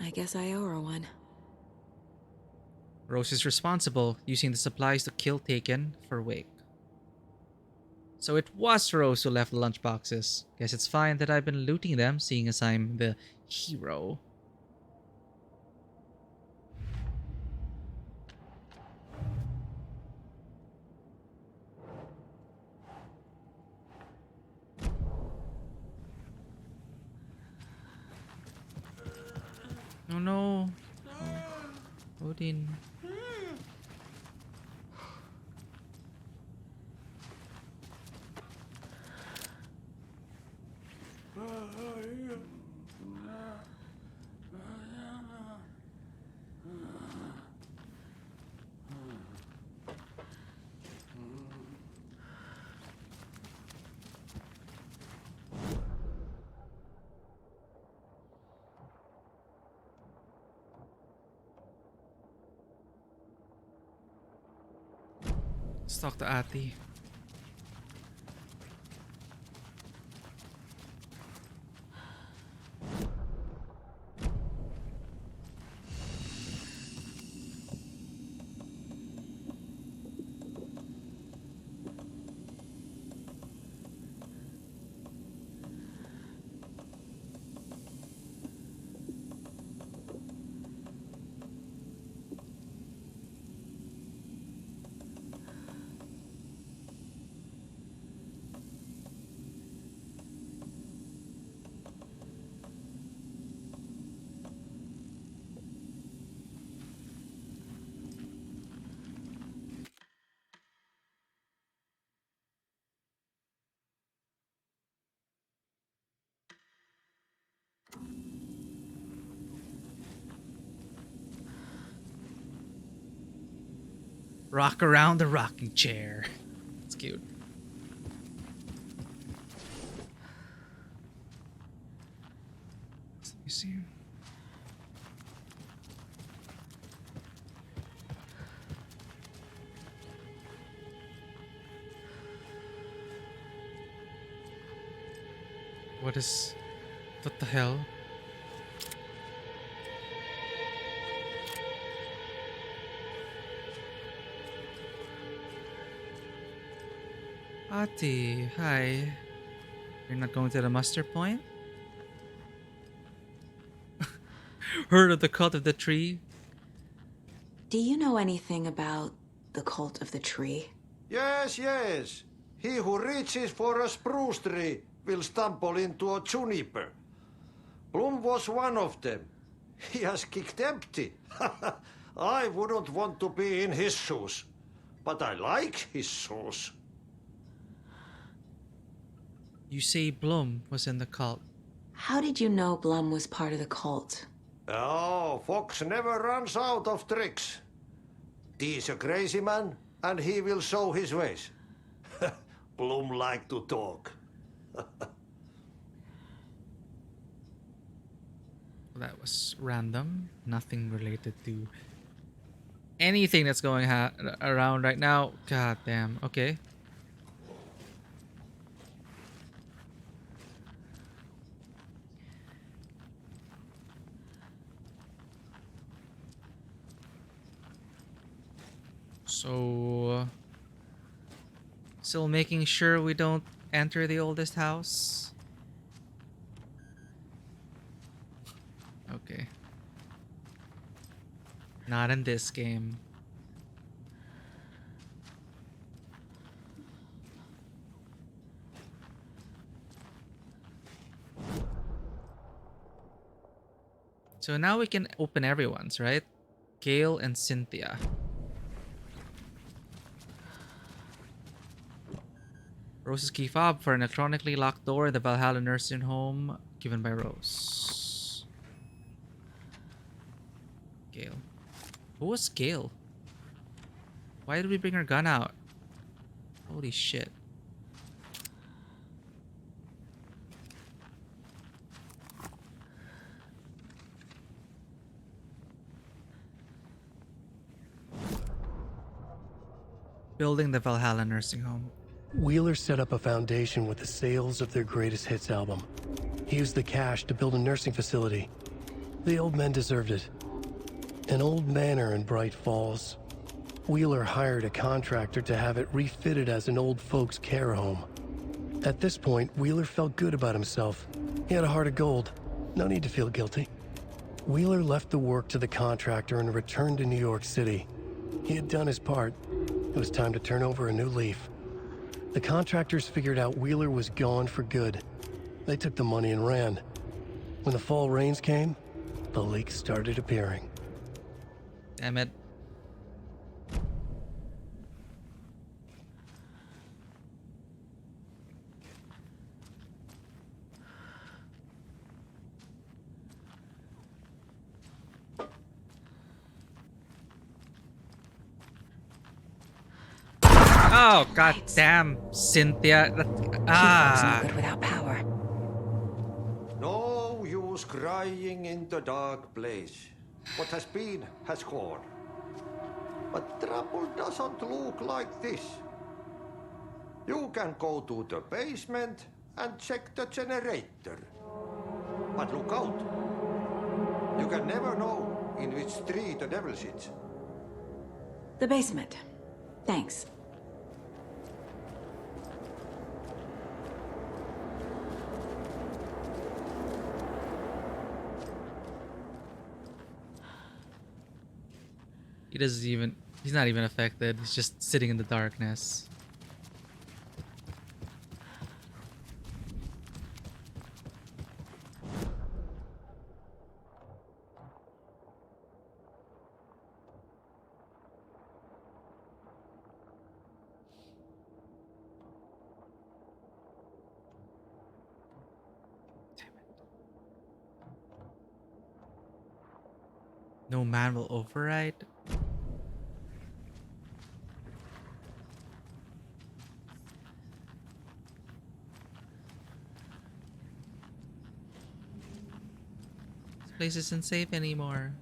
I guess I owe her one. Rose is responsible, using the supplies to kill Taken for Wake. So it was Rose who left the lunchboxes. Guess it's fine that I've been looting them, seeing as I'm the hero. Oh no. Oh, Odin. Let's talk to Ati. Rock around the rocking chair. It's cute. Let me see. What the hell? Ati, hi. You're not going to the muster point? Heard of the cult of the tree? Do you know anything about the cult of the tree? Yes, yes. He who reaches for a spruce tree will stumble into a juniper. Bloom was one of them. He has kicked empty. I wouldn't want to be in his shoes. But I like his shoes. You say Blum was in the cult. How did you know Blum was part of the cult? Oh, Fox never runs out of tricks. He's a crazy man, and he will show his ways. Bloom like to talk. That was random. Nothing related to anything that's going around right now. God damn. Okay. So, still making sure we don't enter the oldest house. Okay. Not in this game. So now we can open everyone's, right? Gail and Cynthia. Rose's key fob for an electronically locked door in the Valhalla nursing home given by Rose. Gail. Who was Gail? Why did we bring our gun out? Holy shit. Building the Valhalla nursing home. Wheeler set up a foundation with the sales of their greatest hits album. He used the cash to build a nursing facility. The old men deserved it. An old manor in Bright Falls. Wheeler hired a contractor to have it refitted as an old folks' care home. At this point, Wheeler felt good about himself. He had a heart of gold. No need to feel guilty. Wheeler left the work to the contractor and returned to New York City. He had done his part. It was time to turn over a new leaf. The contractors figured out Wheeler was gone for good. They took the money and ran. When the fall rains came, the leaks started appearing. Damn it. Oh, god damn, Cynthia. Not good without power. No use crying in the dark place. What has been has gone. But trouble doesn't look like this. You can go to the basement and check the generator. But look out. You can never know in which tree the devil sits. The basement. Thanks. He's not even affected. He's just sitting in the darkness. No man will override. This place isn't safe anymore.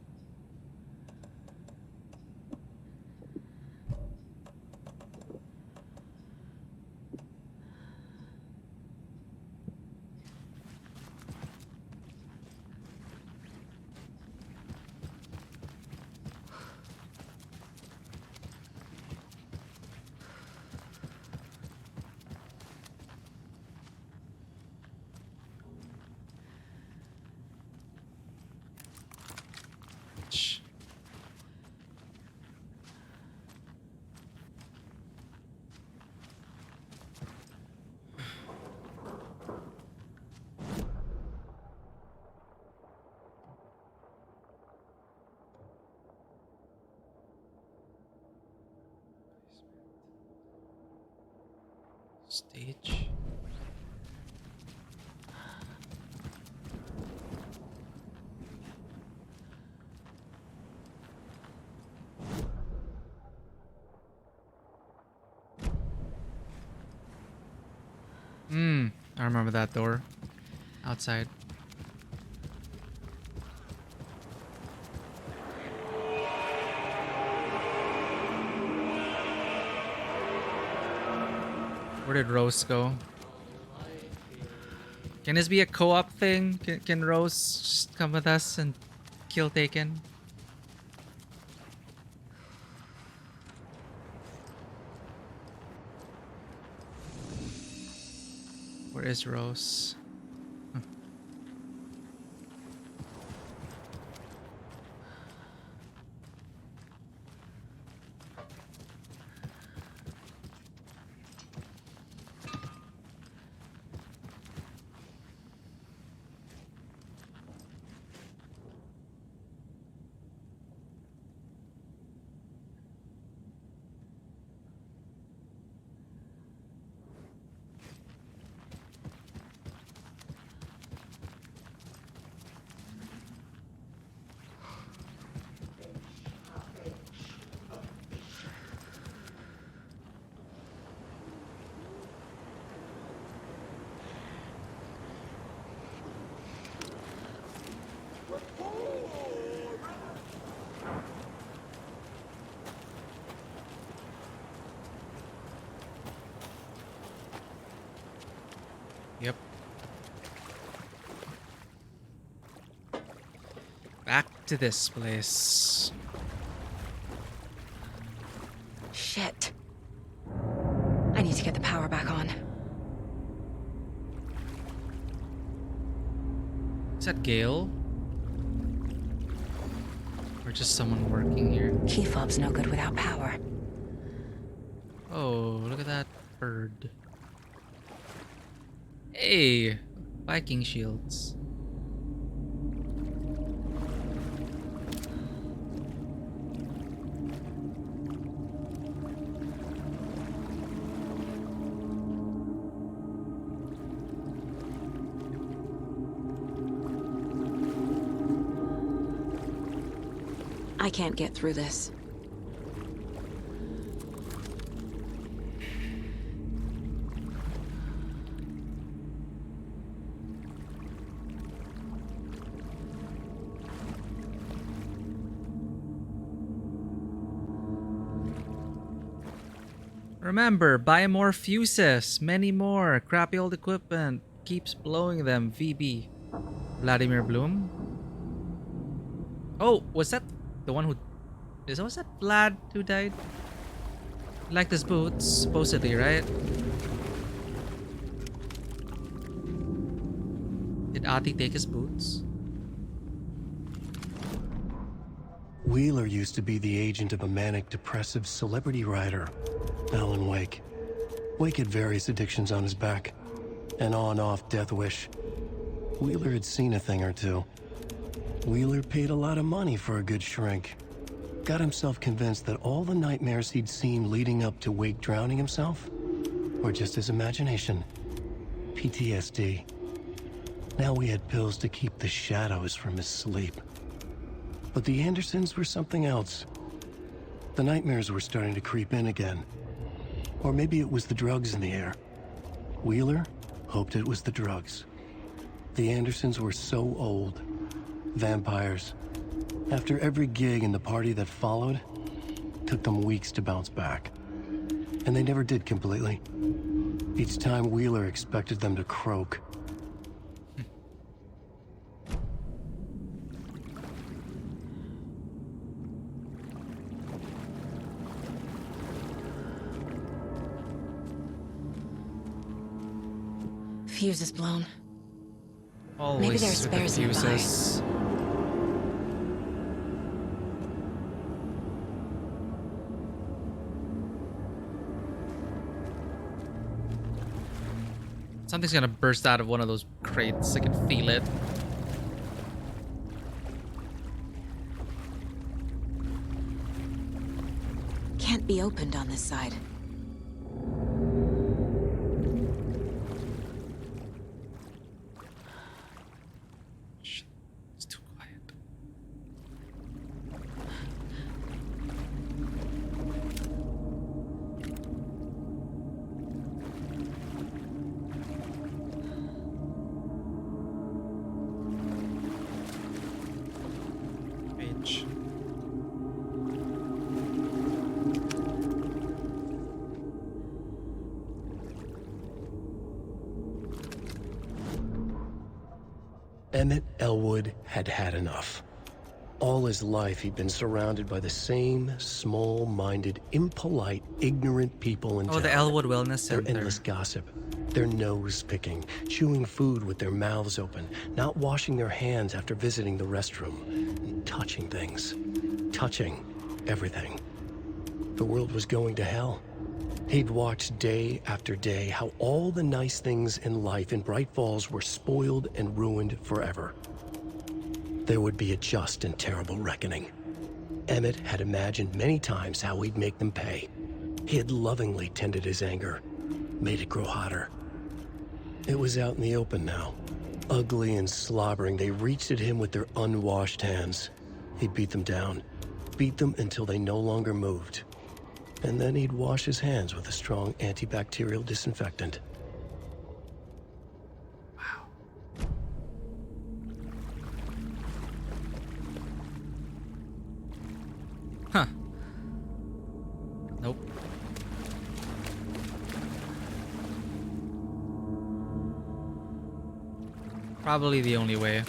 Stage. I remember that door. Outside. Where did Rose go? Can this be a co-op thing? Can Rose just come with us and kill Taken? Where is Rose? Huh. to this place. Shit. I need to get the power back on. Is that Gale? Or just someone working here? Key fob's no good without power. Oh, look at that bird. Hey, Viking shields. I can't get through this. Remember, buy more fuses, many more. Crappy old equipment keeps blowing them. VB. Vladimir Bloom. Oh, was that the one who... Was that Vlad who died? He liked his boots, supposedly, right? Did Ati take his boots? Wheeler used to be the agent of a manic-depressive celebrity writer, Alan Wake. Wake had various addictions on his back. An on-off death wish. Wheeler had seen a thing or two. Wheeler paid a lot of money for a good shrink. Got himself convinced that all the nightmares he'd seen leading up to Wake drowning himself were just his imagination. PTSD. Now we had pills to keep the shadows from his sleep. But the Andersons were something else. The nightmares were starting to creep in again. Or maybe it was the drugs in the air. Wheeler hoped it was the drugs. The Andersons were so old. Vampires. After every gig and the party that followed, took them weeks to bounce back. And they never did completely. Each time Wheeler expected them to croak. Fuse is blown. Always Maybe there's with the spares nearby. fuses. Something's gonna burst out of one of those crates. I can feel it. Can't be opened on this side. It's too quiet. Page. Emmett Elwood had had enough. All his life, he'd been surrounded by the same small-minded, impolite, ignorant people in Oh, town. the Elwood Wellness Center. Their endless gossip, their nose-picking, chewing food with their mouths open, not washing their hands after visiting the restroom, and touching things. Touching everything. The world was going to hell. He'd watched day after day how all the nice things in life in Bright Falls were spoiled and ruined forever. There would be a just and terrible reckoning. Emmett had imagined many times how he'd make them pay. He had lovingly tended his anger, made it grow hotter. It was out in the open now. Ugly and slobbering, they reached at him with their unwashed hands. He'd beat them down, beat them until they no longer moved. And then he'd wash his hands with a strong antibacterial disinfectant. Huh. Nope. Probably the only way.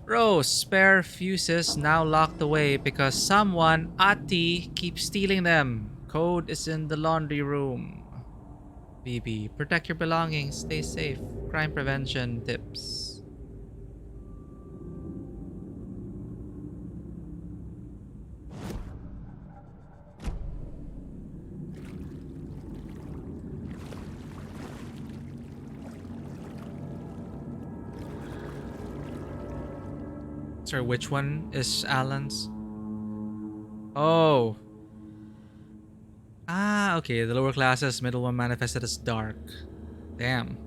Bro, spare fuses now locked away because someone, Ati, keeps stealing them. Code is in the laundry room. BB, protect your belongings, stay safe. Crime prevention tips. Sorry, which one is Alan's? Oh. Ah, okay. The lower classes, middle one manifested as dark. Damn.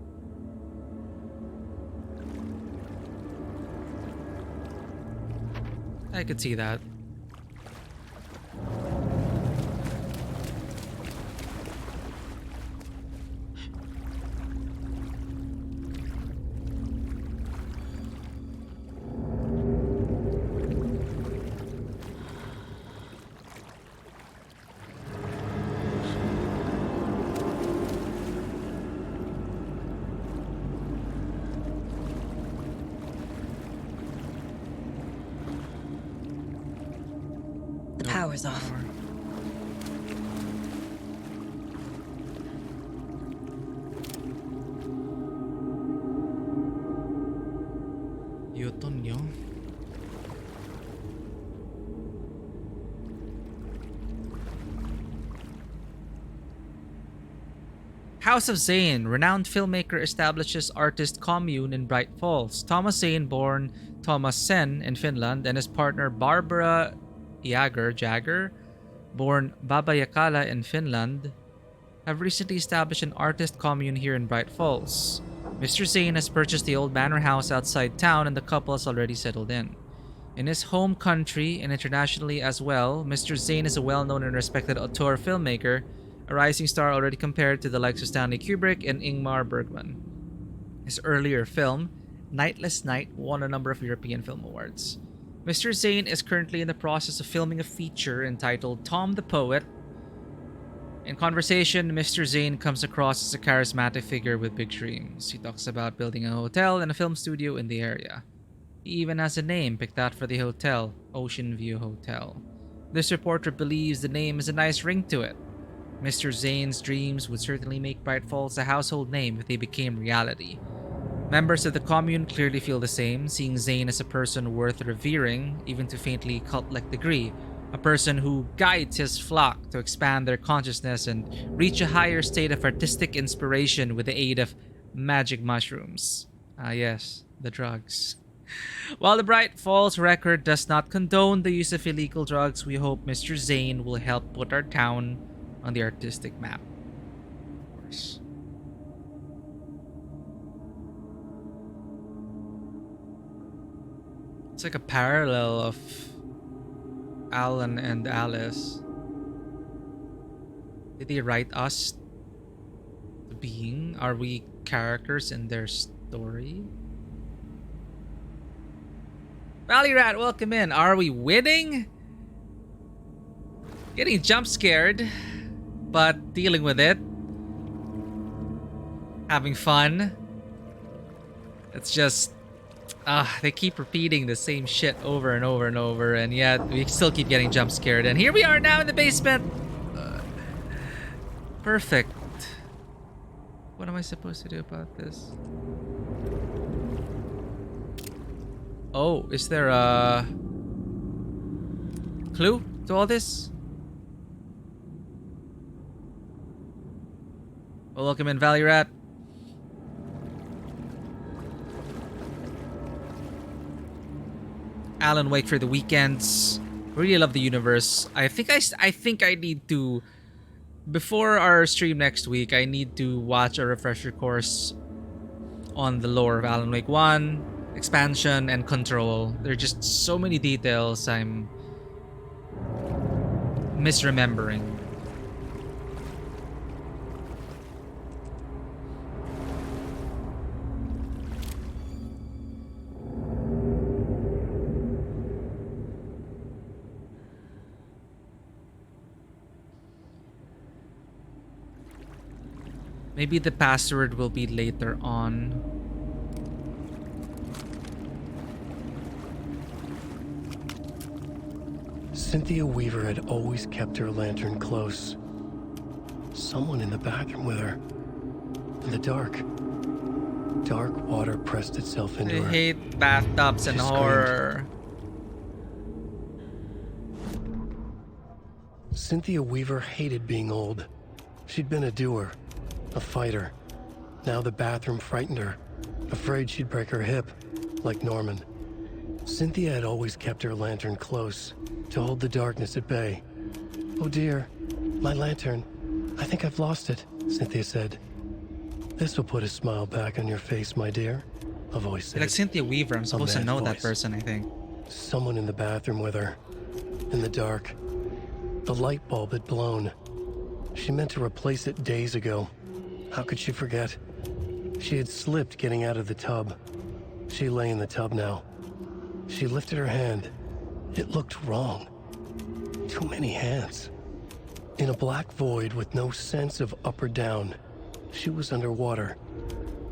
I could see that. The power's off. Yun yun. House of Zane, renowned filmmaker, establishes artist commune in Bright Falls. Thomas Zane, born Thomas Sen in Finland, and his partner Barbara Jagger, born Baba Yakala in Finland, have recently established an artist commune here in Bright Falls. Mr. Zane has purchased the old manor house outside town, and the couple has already settled in. In his home country and internationally as well, Mr. Zane is a well-known and respected auteur filmmaker, a rising star already compared to the likes of Stanley Kubrick and Ingmar Bergman. His earlier film, Nightless Night, won a number of European Film Awards. Mr. Zane is currently in the process of filming a feature entitled Tom the Poet. In conversation, Mr. Zane comes across as a charismatic figure with big dreams. He talks about building a hotel and a film studio in the area. He even has a name picked out for the hotel, Ocean View Hotel. This reporter believes the name has a nice ring to it. Mr. Zane's dreams would certainly make Bright Falls a household name if they became reality. Members of the commune clearly feel the same, seeing Zane as a person worth revering, even to faintly cult-like degree. A person who guides his flock to expand their consciousness and reach a higher state of artistic inspiration with the aid of magic mushrooms. Ah yes, the drugs. While the Bright Falls record does not condone the use of illegal drugs, we hope Mr. Zane will help put our town on the artistic map. Of course. It's like a parallel of Alan and Alice. Did they write us to being? Are we characters in their story? Valley Rat, welcome in. Are we winning? Getting jump scared, but dealing with it. Having fun. It's just they keep repeating the same shit over and over and over, and yet we still keep getting jump scared. And here we are now in the basement. Perfect. What am I supposed to do about this? Oh, is there a clue to all this? Well, welcome in, Valley Rat. Alan Wake for the weekends. Really love the universe. I think I need to, before our stream next week, I need to watch a refresher course on the lore of Alan Wake 1, expansion, and Control. There are just so many details I'm misremembering. Maybe the password will be later on. Cynthia Weaver had always kept her lantern close. Someone in the bathroom with her. In the dark. Dark water pressed itself into I her. hate bathtubs and She screamed. horror. Cynthia Weaver hated being old. She'd been a doer, a fighter. Now the bathroom frightened her, afraid she'd break her hip, like Norman. Cynthia had always kept her lantern close, to hold the darkness at bay. "Oh dear, my lantern. I think I've lost it," Cynthia said. "This will put a smile back on your face, my dear," a voice said. Like Cynthia Weaver, I'm supposed to man's know that voice. person, I think. Someone in the bathroom with her. In the dark. The light bulb had blown. She meant to replace it days ago. How could she forget? She had slipped getting out of the tub. She lay in the tub now. She lifted her hand. It looked wrong. Too many hands. In a black void with no sense of up or down, she was underwater.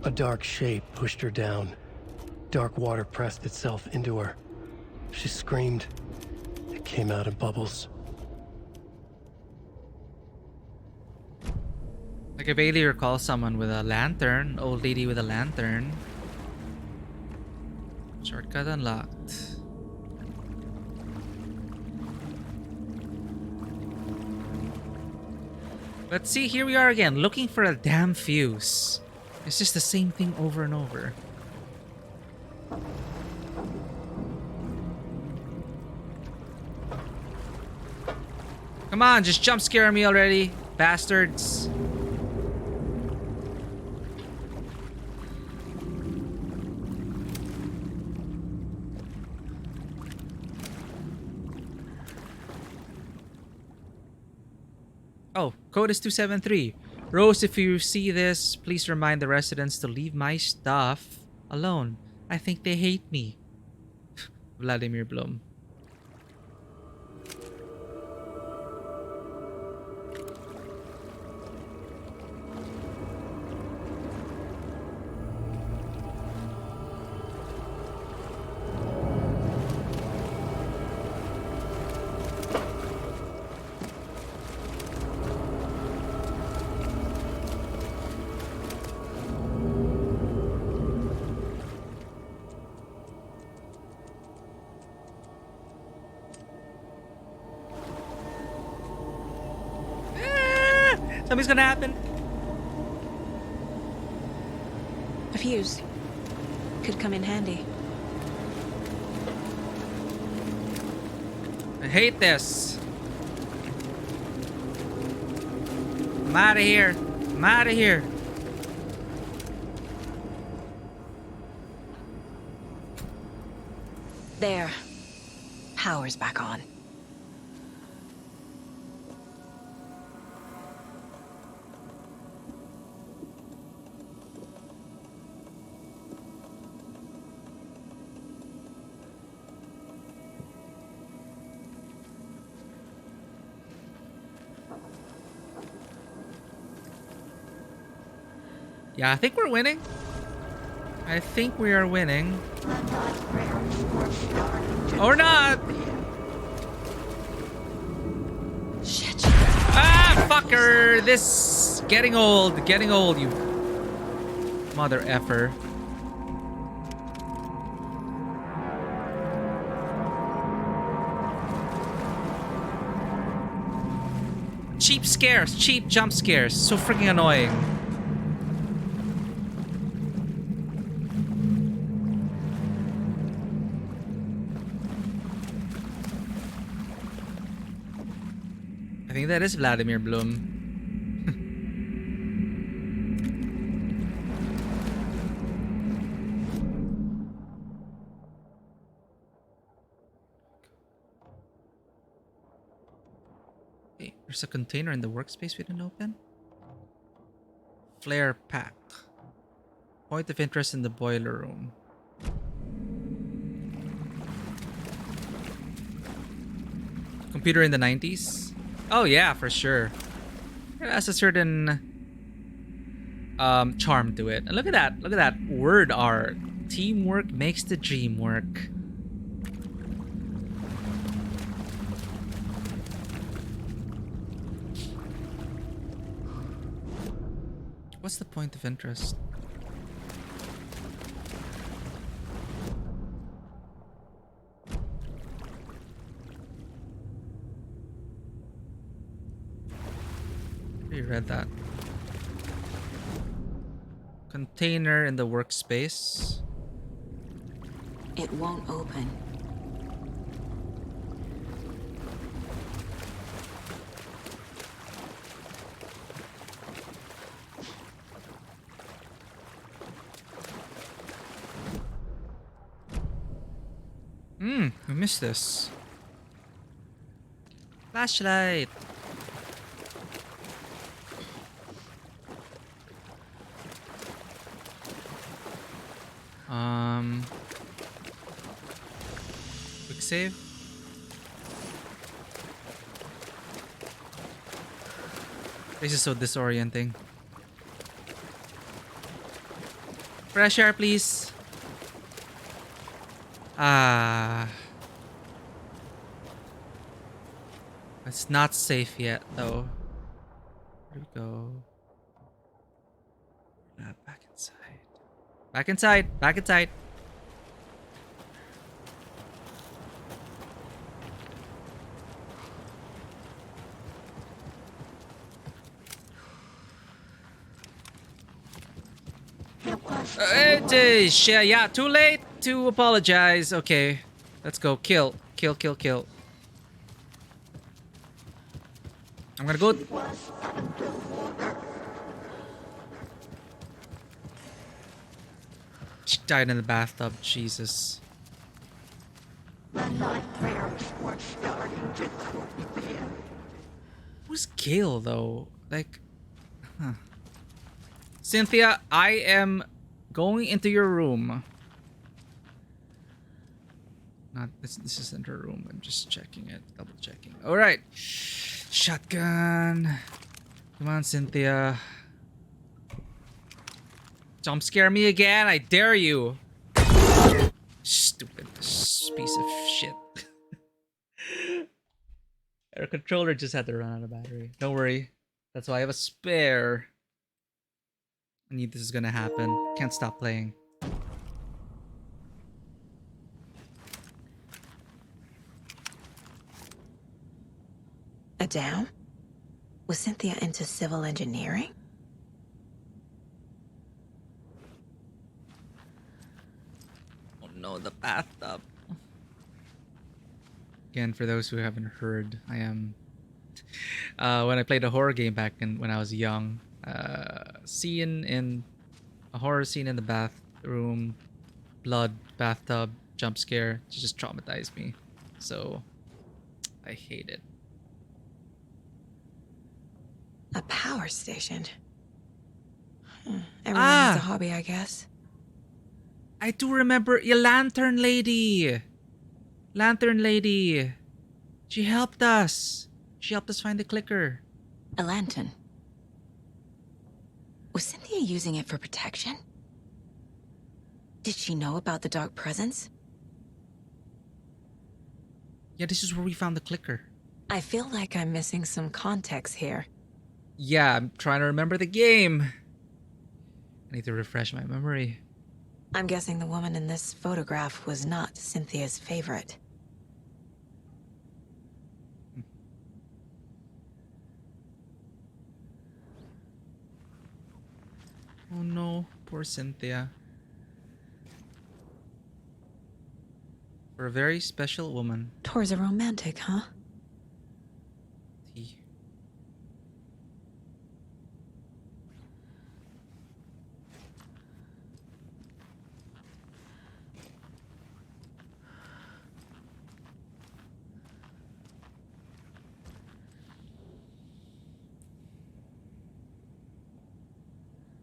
A dark shape pushed her down. Dark water pressed itself into her. She screamed. It came out in bubbles. Like I vaguely recall someone with a lantern, an old lady with a lantern. Shortcut unlocked. Let's see, here we are again, looking for a damn fuse. It's just the same thing over and over. Come on, just jump scare me already, bastards. Oh, code is 273. Rose, if you see this, please remind the residents to leave my stuff alone. I think they hate me. Vladimir Blum. Something's gonna happen. A fuse. Could come in handy. I hate this. I'm out of here. I'm out of here. There. Power's back on. Yeah, I think we're winning. I think we are winning. Or not. Shit. Ah, fucker. This getting old, you mother effer. Cheap scares, cheap jump scares. So freaking annoying. I think that is Vladimir Blum. Hey, there's a container in the workspace we didn't open. Flare pack. Point of interest in the boiler room. Computer in the 90s? Oh yeah, for sure. It has a certain charm to it. And look at that word art. Teamwork makes the dream work. What's the point of interest? You read that. Container in the workspace. It won't open. We missed this. Flashlight. Quick save. This is so disorienting. Fresh air, please. It's not safe yet, though. Where do we go? Back inside. Back inside. Back inside. Yeah, too late to apologize. Okay, let's go. Kill. Kill, kill, kill. I'm gonna go. She died in the bathtub. Jesus. Who's Gale, though? Like, huh. Cynthia, I am going into your room. Not this isn't her room. I'm just checking it, double checking. All right. Shotgun. Come on, Cynthia. Jump scare me again. I dare you. Stupid piece of shit. Our controller just had to run out of battery. Don't worry. That's why I have a spare. I knew this is gonna happen. Can't stop playing. A dam? Was Cynthia into civil engineering? Oh no, the bathtub. Again, for those who haven't heard, I am when I played a horror game back when I was young, scene in a horror scene in the bathroom, blood, bathtub, jump scare, it just traumatized me. So I hate it. A power station. Everyone has a hobby, I guess. I do remember your lantern lady. Lantern lady. She helped us. She helped us find the clicker. A lantern. Was Cynthia using it for protection? Did she know about the dark presence? Yeah, this is where we found the clicker. I feel like I'm missing some context here. Yeah, I'm trying to remember the game. I need to refresh my memory. I'm guessing the woman in this photograph was not Cynthia's favorite. Oh no, poor Cynthia. For a very special woman. Tor's a romantic, huh?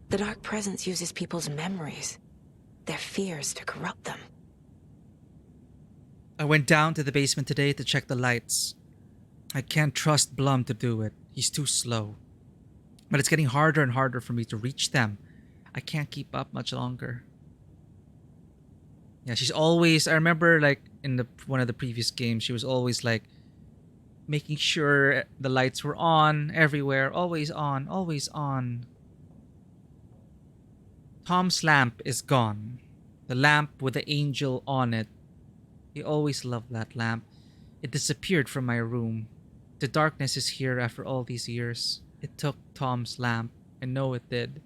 The dark presence uses people's memories, their fears to corrupt them. I went down to the basement today to check the lights. I can't trust Blum to do it. He's too slow. But it's getting harder and harder for me to reach them. I can't keep up much longer. Yeah, she's always... I remember, like, in one of the previous games, she was always, like, making sure the lights were on everywhere. Always on, always on. Tom's lamp is gone. The lamp with the angel on it. He always loved that lamp. It disappeared from my room. The darkness is here after all these years. It took Tom's lamp. I know it did.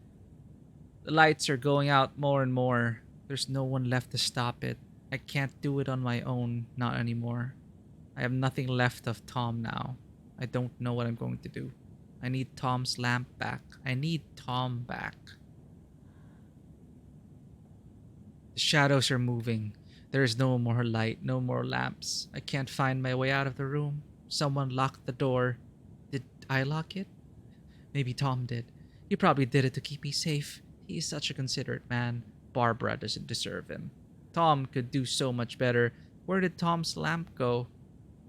The lights are going out more and more. There's no one left to stop it. I can't do it on my own, not anymore. I have nothing left of Tom now. I don't know what I'm going to do. I need Tom's lamp back. I need Tom back. The shadows are moving. There is no more light, no more lamps. I can't find my way out of the room. Someone locked the door. Did I lock it? Maybe Tom did. He probably did it to keep me safe. He is such a considerate man. Barbara doesn't deserve him. Tom could do so much better. Where did Tom's lamp go?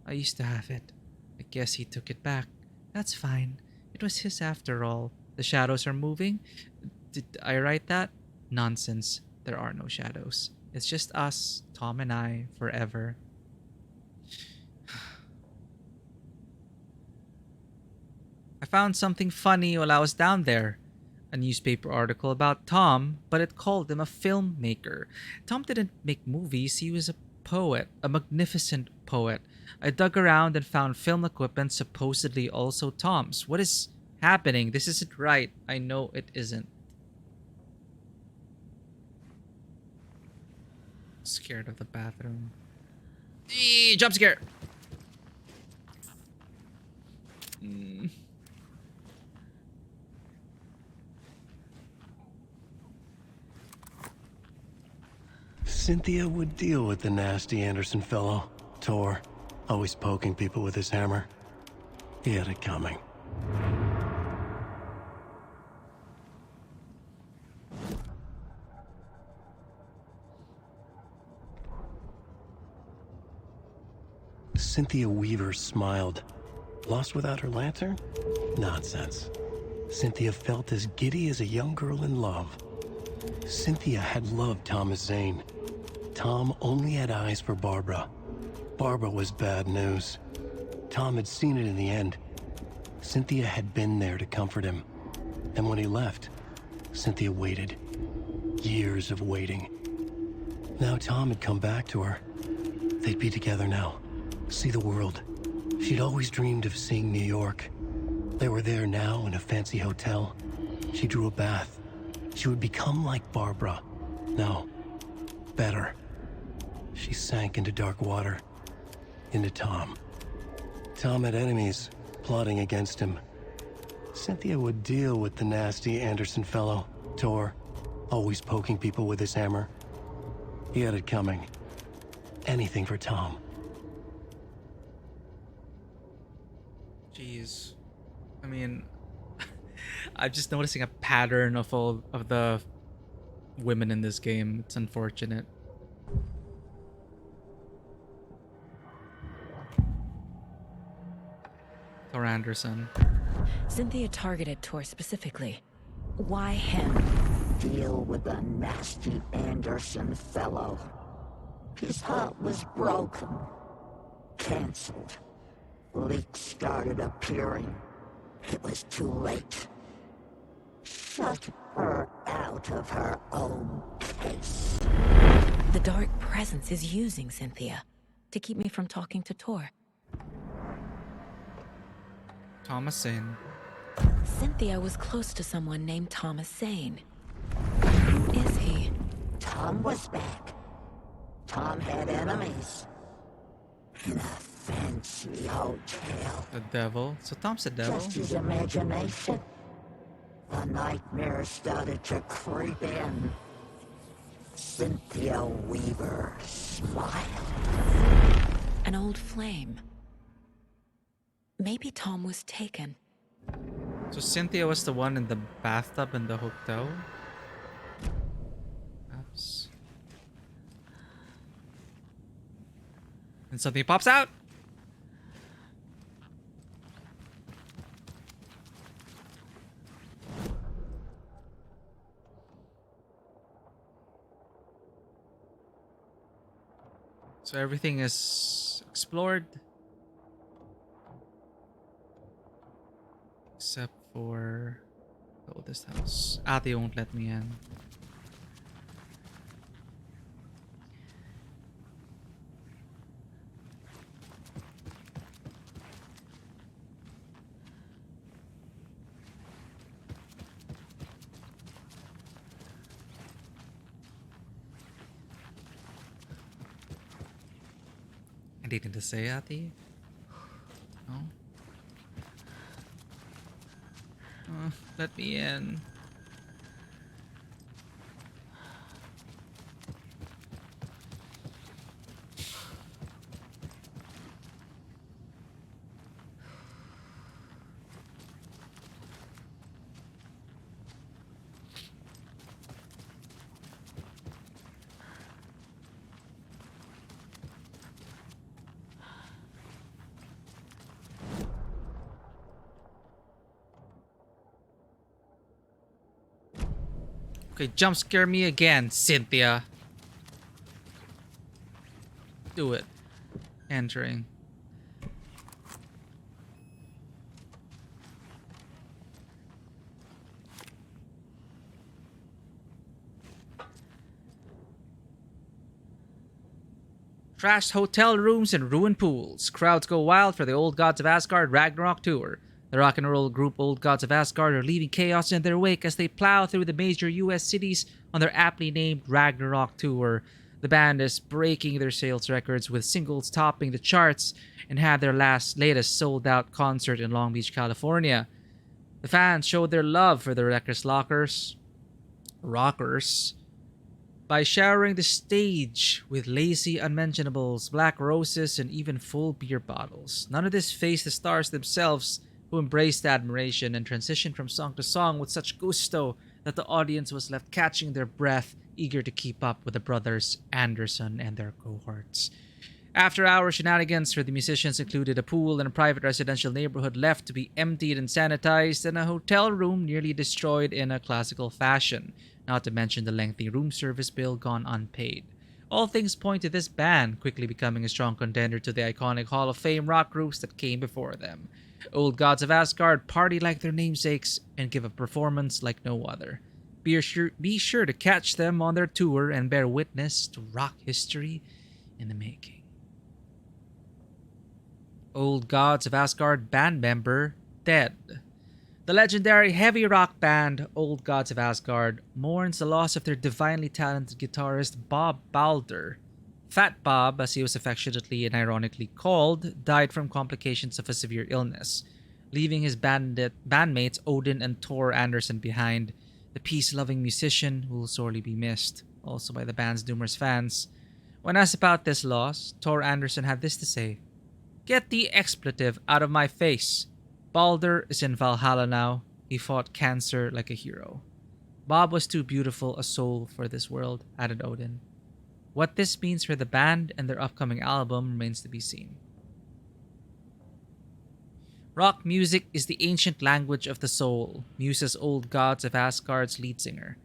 I used to have it. I guess he took it back. That's fine. It was his after all. The shadows are moving? Did I write that? Nonsense. There are no shadows. It's just us, Tom and I, forever. I found something funny while I was down there. A newspaper article about Tom, but it called him a filmmaker. Tom didn't make movies, he was a poet, a magnificent poet. I dug around and found film equipment supposedly also Tom's. What is happening? This isn't right. I know it isn't. Scared of the bathroom. Eee, jump scare! Cynthia would deal with the nasty Anderson fellow, Tor, always poking people with his hammer. He had it coming. Cynthia Weaver smiled. Lost without her lantern? Nonsense. Cynthia felt as giddy as a young girl in love. Cynthia had loved Thomas Zane. Tom only had eyes for Barbara. Barbara was bad news. Tom had seen it in the end. Cynthia had been there to comfort him. And when he left, Cynthia waited. Years of waiting. Now Tom had come back to her. They'd be together now. See the world. She'd always dreamed of seeing New York. They were there now in a fancy hotel. She drew a bath. She would become like Barbara. No, better. She sank into dark water. Into Tom. Tom had enemies plotting against him. Cynthia would deal with the nasty Anderson fellow, Tor, always poking people with his hammer. He had it coming. Anything for Tom. Jeez. I mean, I'm just noticing a pattern of all of the women in this game. It's unfortunate. Tor Anderson. Cynthia targeted Tor specifically. Why him? Deal with the nasty Anderson fellow. His heart was broken. Cancelled. Leaks started appearing. It was too late. Shut her out of her own case. The dark presence is using Cynthia to keep me from talking to Tor. Thomas Zane. Cynthia was close to someone named Thomas Zane. Who is he? Tom was back. Tom had enemies. In a fancy hotel. The devil. So Tom's a devil? Just his imagination. The nightmare started to creep in. Cynthia Weaver smiled. An old flame. Maybe Tom was taken. So Cynthia was the one in the bathtub in the hotel? Perhaps. And something pops out! So everything is explored. Except for the oldest house. Ah, they won't let me in. Anything to say, Ati? No? Let me in. Okay, jump scare me again, Cynthia. Do it. Entering. Trashed hotel rooms and ruined pools. Crowds go wild for the Old Gods of Asgard Ragnarok tour. The rock and roll group Old Gods of Asgard are leaving chaos in their wake as they plow through the major US cities on their aptly named Ragnarok tour. The band is breaking their sales records with singles topping the charts and had their latest sold-out concert in Long Beach, California. The fans showed their love for the Wreckers rockers by showering the stage with lazy unmentionables, black roses, and even full beer bottles. None of this fazed the stars themselves, who embraced admiration and transitioned from song to song with such gusto that the audience was left catching their breath, eager to keep up with the brothers Anderson and their cohorts. After-hour shenanigans for the musicians included a pool in a private residential neighborhood left to be emptied and sanitized, and a hotel room nearly destroyed in a classical fashion, not to mention the lengthy room service bill gone unpaid. All things point to this band quickly becoming a strong contender to the iconic Hall of Fame rock groups that came before them. Old Gods of Asgard party like their namesakes and give a performance like no other. Be sure to catch them on their tour and bear witness to rock history in the making. Old Gods of Asgard band member dead. The legendary heavy rock band Old Gods of Asgard mourns the loss of their divinely talented guitarist Bob Balder. Fat Bob, as he was affectionately and ironically called, died from complications of a severe illness, leaving his bandmates Odin and Tor Anderson behind. The peace-loving musician who will sorely be missed, also by the band's numerous fans. When asked about this loss, Tor Anderson had this to say: "Get the expletive out of my face. Balder is in Valhalla now. He fought cancer like a hero. Bob was too beautiful a soul for this world," added Odin. What this means for the band and their upcoming album remains to be seen. Rock music is the ancient language of the soul, muses Old Gods of Asgard's lead singer.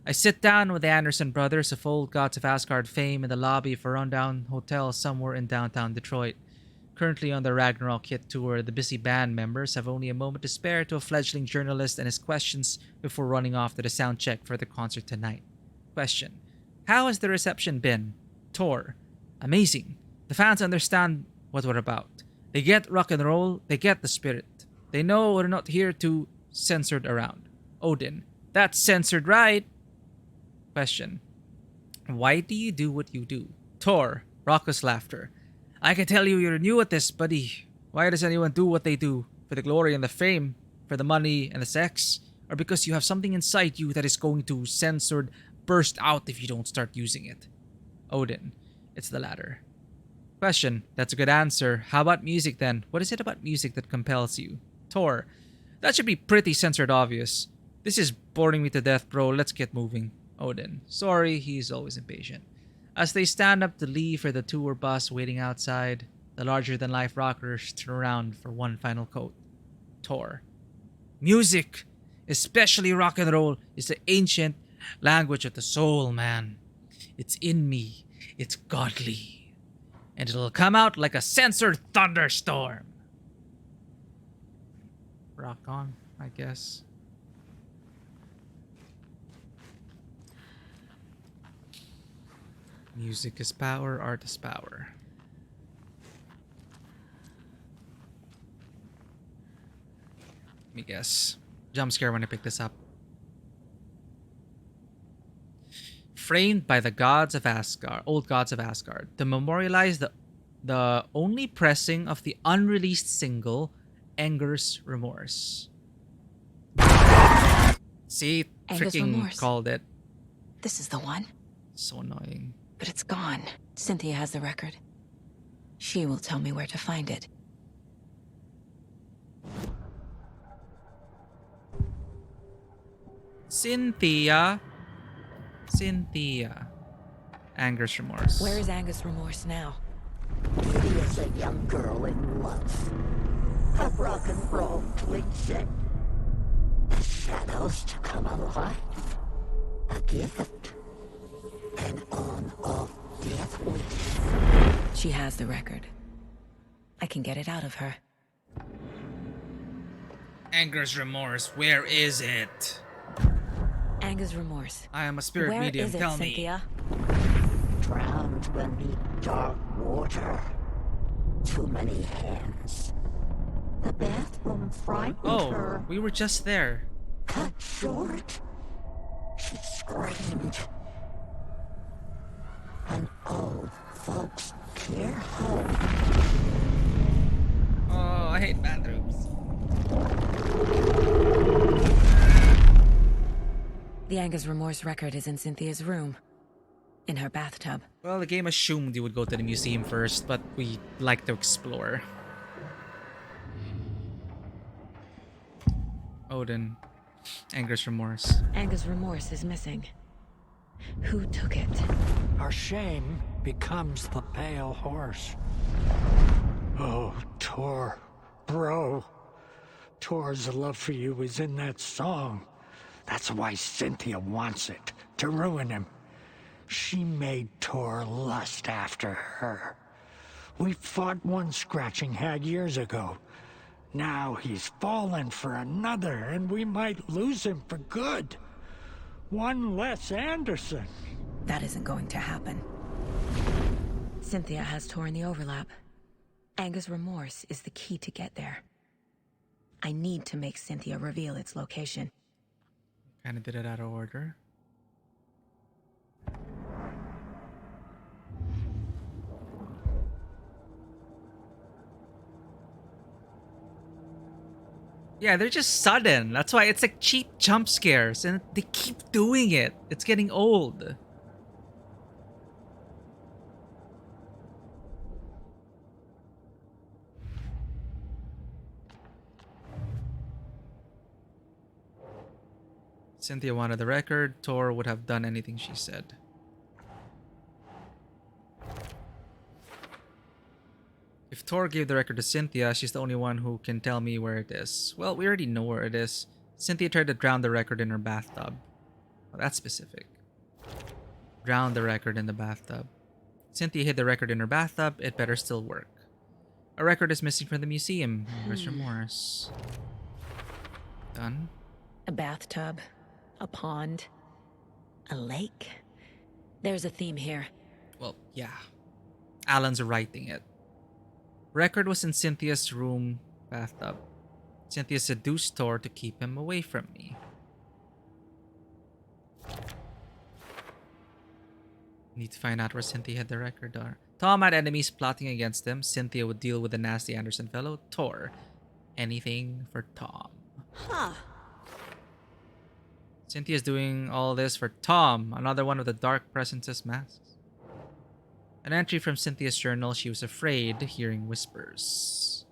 I sit down with the Anderson brothers of Old Gods of Asgard fame in the lobby of a rundown hotel somewhere in downtown Detroit. Currently on the Ragnarok hit tour, the busy band members have only a moment to spare to a fledgling journalist and his questions before running off to the sound check for the concert tonight. Question: how has the reception been? Tor: amazing. The fans understand what we're about. They get rock and roll, they get the spirit. They know we're not here to censored around. Odin: that's censored, right? Question: why do you do what you do? Tor: raucous laughter. I can tell you're new at this, buddy. Why does anyone do what they do? For the glory and the fame? For the money and the sex? Or because you have something inside you that is going to censored burst out if you don't start using it? Odin: it's the latter. Question: that's a good answer. How about music then? What is it about music that compels you? Tor: that should be pretty censored obvious. This is boring me to death, bro. Let's get moving. Odin: sorry, he's always impatient. As they stand up to leave for the tour bus waiting outside, the larger-than-life rockers turn around for one final quote. Tor: music, especially rock and roll, is the ancient language of the soul, man. It's in me. It's godly. And it'll come out like a censored thunderstorm. Rock on, I guess. Music is power, art is power. Let me guess. Jump scare when I pick this up. Framed by the gods of Asgard, old gods of Asgard, to memorialize the The only pressing of the unreleased single, Anger's Remorse. See, Anger's freaking Remorse. called it. This is the one. So annoying. But it's gone. Cynthia has the record. She will tell me where to find it. Cynthia. Anger's Remorse. Where is Anger's Remorse now? She is a young girl in love. A rock and roll cliche. The shadows to come alive. A gift. An on-off death wish. She has the record. I can get it out of her. Anger's Remorse, where is it? Anger's Remorse. I am a spirit Where medium, is it, tell Cynthia? Drowned beneath dark water. Too many hands. The bathroom frightened her. Oh, we were just there. Cut short. She screamed. An old folks care home. Oh, I hate bathrooms. The Anger's Remorse record is in Cynthia's room. In her bathtub. Well, the game assumed you would go to the museum first, but we like to explore. Odin. Anger's Remorse. Anger's Remorse is missing. Who took it? Our shame becomes the pale horse. Oh, Tor. Bro. Tor's love for you is in that song. That's why Cynthia wants it, to ruin him. She made Tor lust after her. We fought one scratching hag years ago. Now he's fallen for another, and we might lose him for good. One less Anderson. That isn't going to happen. Cynthia has Tor in the overlap. Anger's Remorse is the key to get there. I need to make Cynthia reveal its location. Kinda did it out of order. Yeah, they're just sudden. That's why it's like cheap jump scares, and they keep doing it. It's getting old. Cynthia wanted the record. Tor would have done anything she said. If Tor gave the record to Cynthia, she's the only one who can tell me where it is. Well, we already know where it is. Cynthia tried to drown the record in her bathtub. Well, that's specific. Drown the record in the bathtub. Cynthia hid the record in her bathtub. It better still work. A record is missing from the museum. Where's Remorse? Done. A bathtub. A pond. A lake. There's a theme here. Well, yeah. Alan's writing it. Record was in Cynthia's room bathtub. Cynthia seduced Tor to keep him away from me. Need to find out where Cynthia had the record are. Tom had enemies plotting against him. Cynthia would deal with the nasty Anderson fellow. Tor. Anything for Tom. Huh. Cynthia's doing all this for Tom, another one of the Dark Presence's masks. An entry from Cynthia's journal, she was afraid, hearing whispers.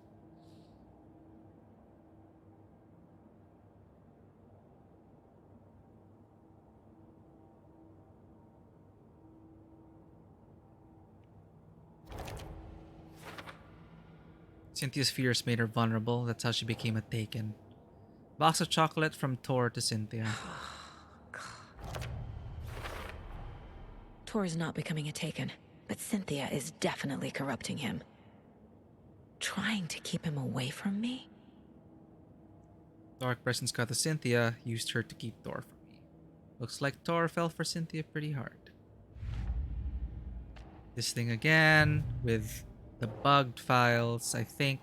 Cynthia's fears made her vulnerable. That's how she became a Taken. Box of chocolate from Tor to Cynthia. Tor is not becoming a Taken, but Cynthia is definitely corrupting him. Trying to keep him away from me? Dark Presence got to Cynthia, used her to keep Tor from me. Looks like Tor fell for Cynthia pretty hard. This thing again, with the bugged files, I think.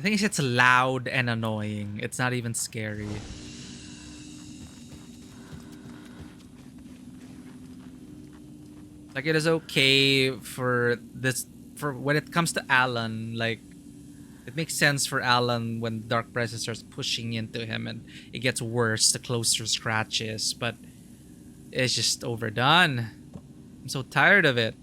The thing is, it's loud and annoying. It's not even scary. Like, it is okay for this, for when it comes to Alan, like, it makes sense for Alan when Dark Presence starts pushing into him and it gets worse the closer Scratch is, but it's just overdone. I'm so tired of it.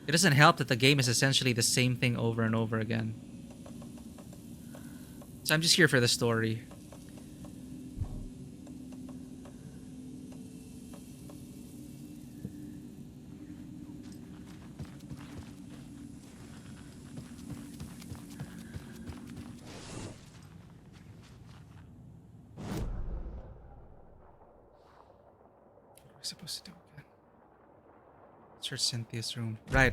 It doesn't help that the game is essentially the same thing over and over again. So I'm just here for the story. What are we supposed to do again? Search Cynthia's room. Right.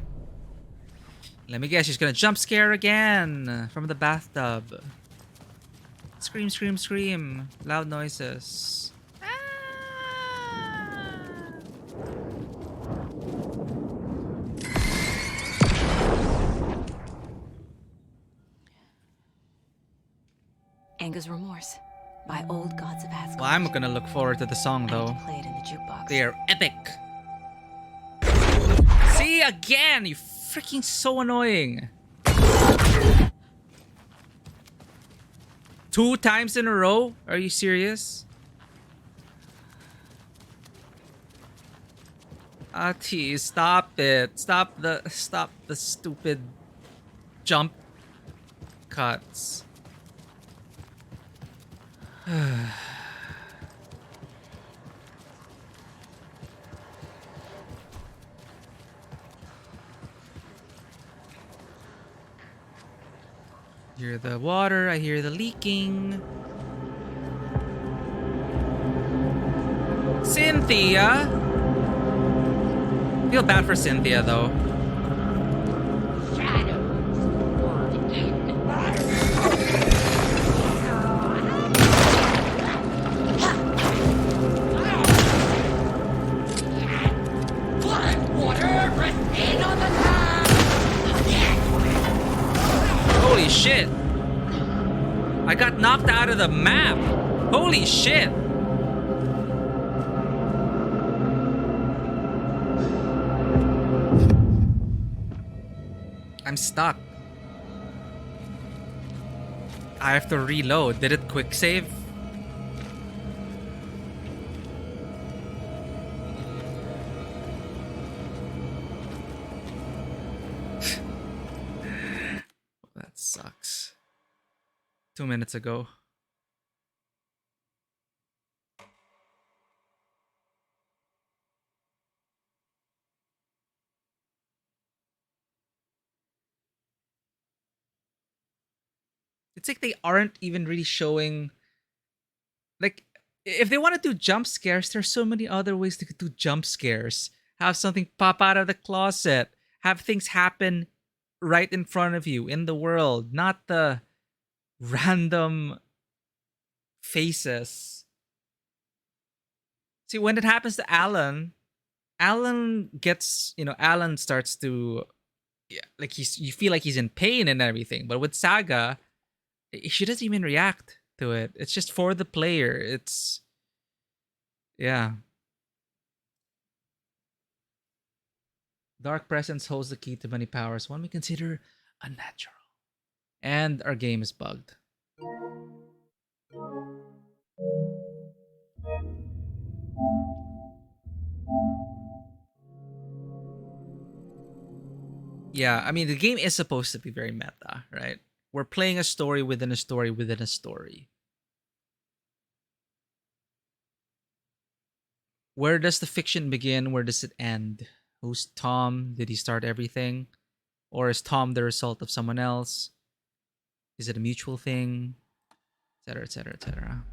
Let me guess, she's gonna jump scare again from the bathtub. Scream, scream, scream. Loud noises. Anger's Remorse by Old Gods of Asgard. Well, I'm gonna look forward to the song though. Play it in the jukebox. They are epic. See, again, you freaking so annoying. 2 times in a row? Are you serious? Ati, stop it. Stop the stupid jump cuts. Hear the water, I hear the leaking. Cynthia! Feel bad for Cynthia though. Holy shit! I got knocked out of the map! Holy shit! I'm stuck. I have to reload. Did it quick save? That sucks. 2 minutes ago. It's like they aren't even really showing, like, if they want to do jump scares, there's so many other ways to do jump scares. Have something pop out of the closet. Have things happen right in front of you in the world, not the random faces. See, when it happens to Alan, Alan gets, Alan starts to, yeah, like you feel like he's in pain and everything. But with Saga, she doesn't even react to it. It's just for the player. It's, yeah. Dark Presence holds the key to many powers, one we consider unnatural. And our game is bugged. Yeah, I mean, the game is supposed to be very meta, right? We're playing a story within a story within a story. Where does the fiction begin? Where does it end? Who's Tom? Did he start everything? Or is Tom the result of someone else? Is it a mutual thing? Etc., etc., etc.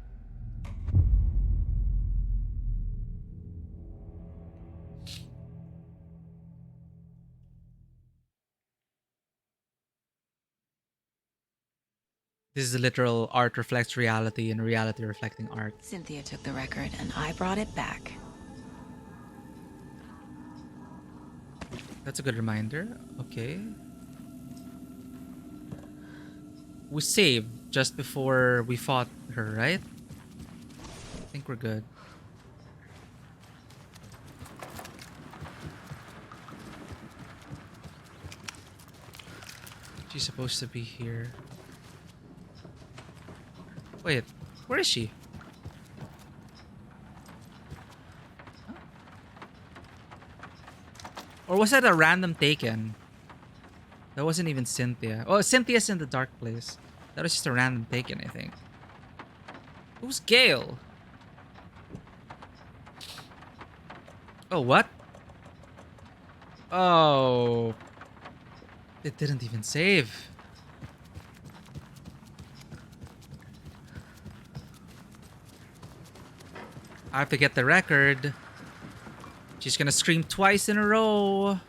This is a literal art reflects reality and reality reflecting art. Cynthia took the record and I brought it back. That's a good reminder. Okay. We saved just before we fought her, right? I think we're good. She's supposed to be here. Wait, where is she? Or was that a random taken? That wasn't even Cynthia. Oh, Cynthia's in the dark place. That was just a random taken, I think. Who's Gale? Oh, what? Oh. It didn't even save. I have to get the record. She's gonna scream twice in a row.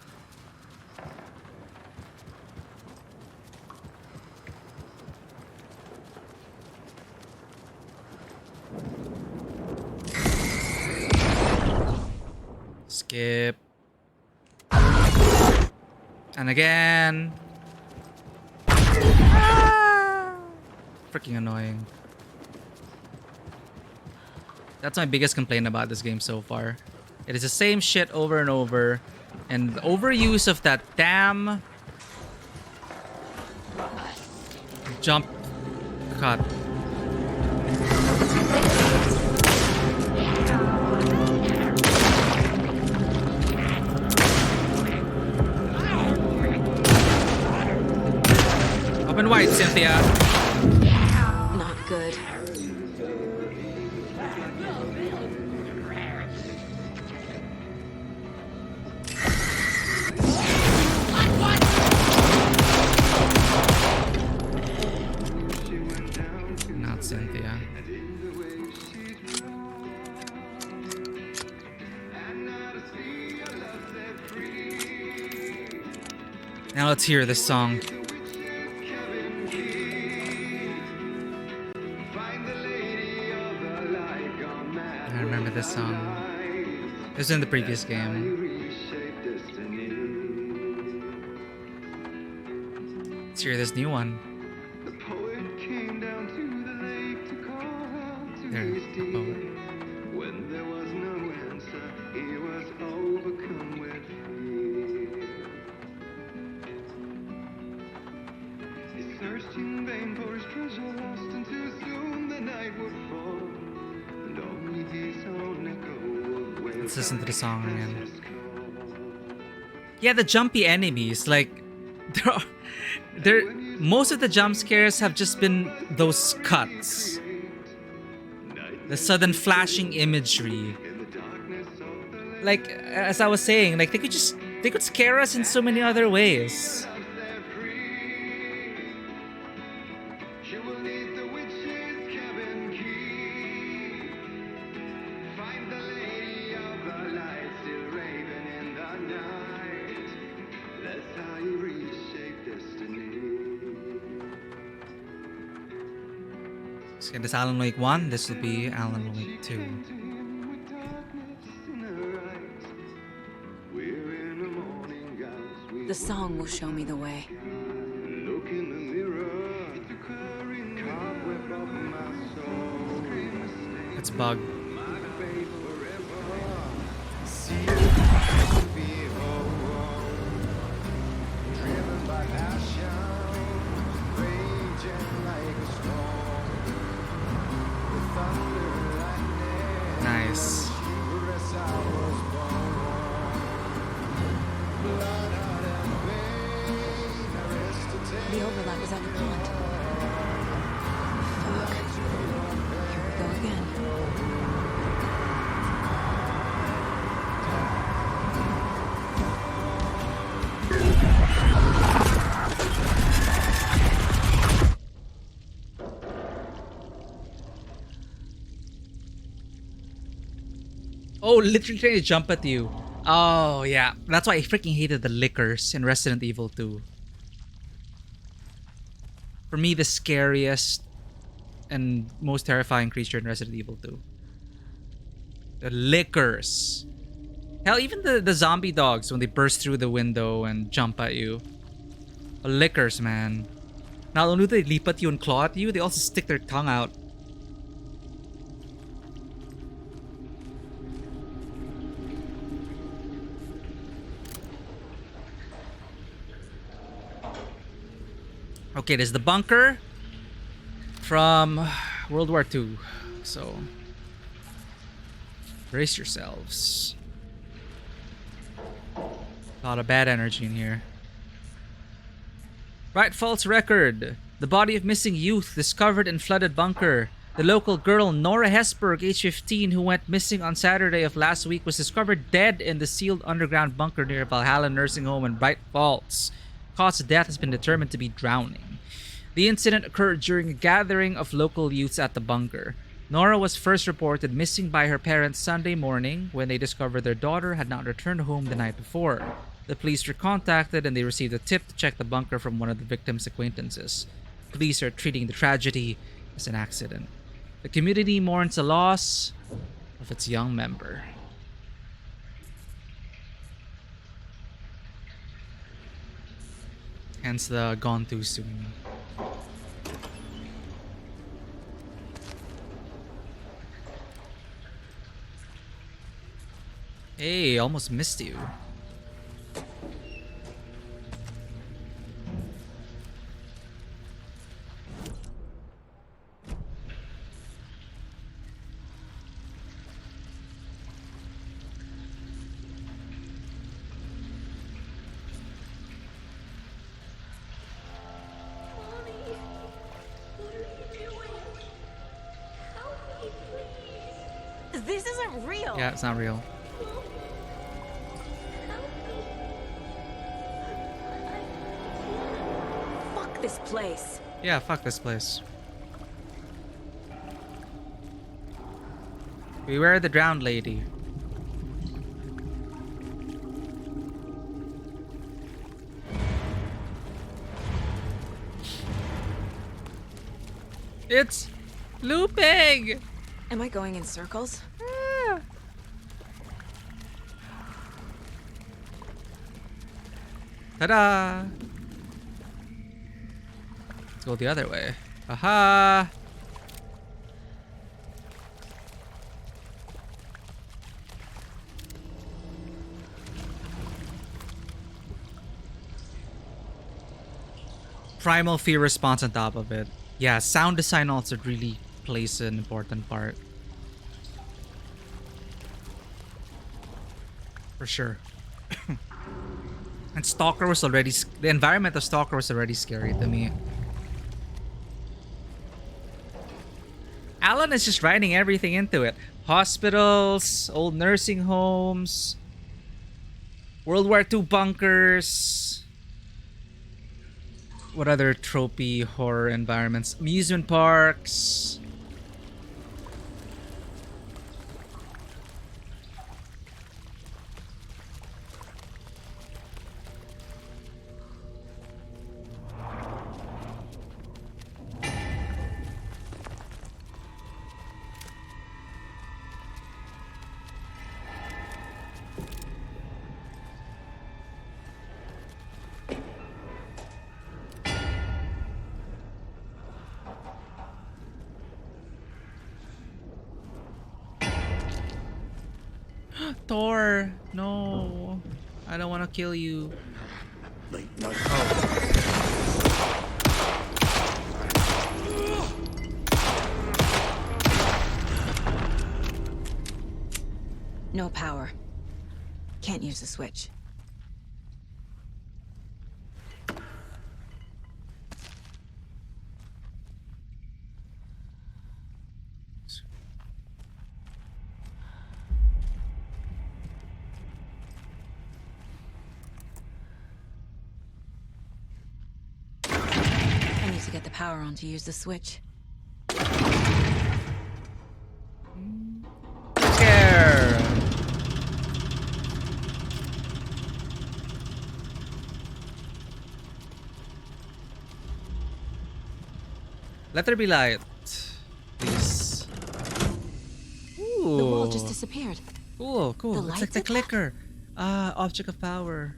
Skip. And again. Ah! Freaking annoying. That's my biggest complaint about this game so far. It is the same shit over and over. And the overuse of that damn jump cut. Open wide, Cynthia. Not good. Not Cynthia. Now let's hear this song. I remember this song. It was in the previous game. Let's hear this new one. There, the poet. When there was no answer, he was overcome with fear. He searched in vain for his treasure lost, and too soon the night would fall, and only his own echo would. Let's listen to the song again. Yeah, the jumpy enemies, like most of the jump scares have just been those cuts. The sudden flashing imagery. Like, as I was saying, like they could scare us in so many other ways. So this Alan Wake 1, this will be Alan Wake 2. The song will show me the way. It's bug. Nice. The overlap is at the pond. Fuck. Here we go again. Oh, literally trying to jump at you. Oh, yeah. That's why I freaking hated the lickers in Resident Evil 2. For me, the scariest and most terrifying creature in Resident Evil 2. The lickers. Hell, even the zombie dogs when they burst through the window and jump at you. Lickers, man. Not only do they leap at you and claw at you, they also stick their tongue out. Okay, there's the bunker from World War II. So, brace yourselves. A lot of bad energy in here. Right, false record. The body of missing youth discovered in flooded bunker. The local girl Nora Hesberg, age 15, who went missing on Saturday of last week, was discovered dead in the sealed underground bunker near Valhalla Nursing Home in Bright Falls. Cause of death has been determined to be drowning. The incident occurred during a gathering of local youths at the bunker. Nora was first reported missing by her parents Sunday morning when they discovered their daughter had not returned home the night before. The police were contacted and they received a tip to check the bunker from one of the victim's acquaintances. Police are treating the tragedy as an accident. The community mourns the loss of its young member. Hence the gone too soon. Hey, almost missed you. This isn't real. Yeah, it's not real. Fuck this place. Yeah, fuck this place. Beware the drowned lady. It's looping! Am I going in circles? Ta-da! Let's go the other way. Aha! Primal fear response on top of it. Yeah, sound design also really plays an important part. For sure. And Stalker was already... The environment of Stalker was already scary to me. Alan is just writing everything into it. Hospitals, old nursing homes, World War II bunkers. What other tropey horror environments? Amusement parks. Thor, no. I don't want to kill you. No power. Can't use the switch. I need to get the power on to use the switch. Scare. Let there be light, please. Ooh. The wall just disappeared. Cool, cool. The It's like lights the are back? clicker. Ah, object of power.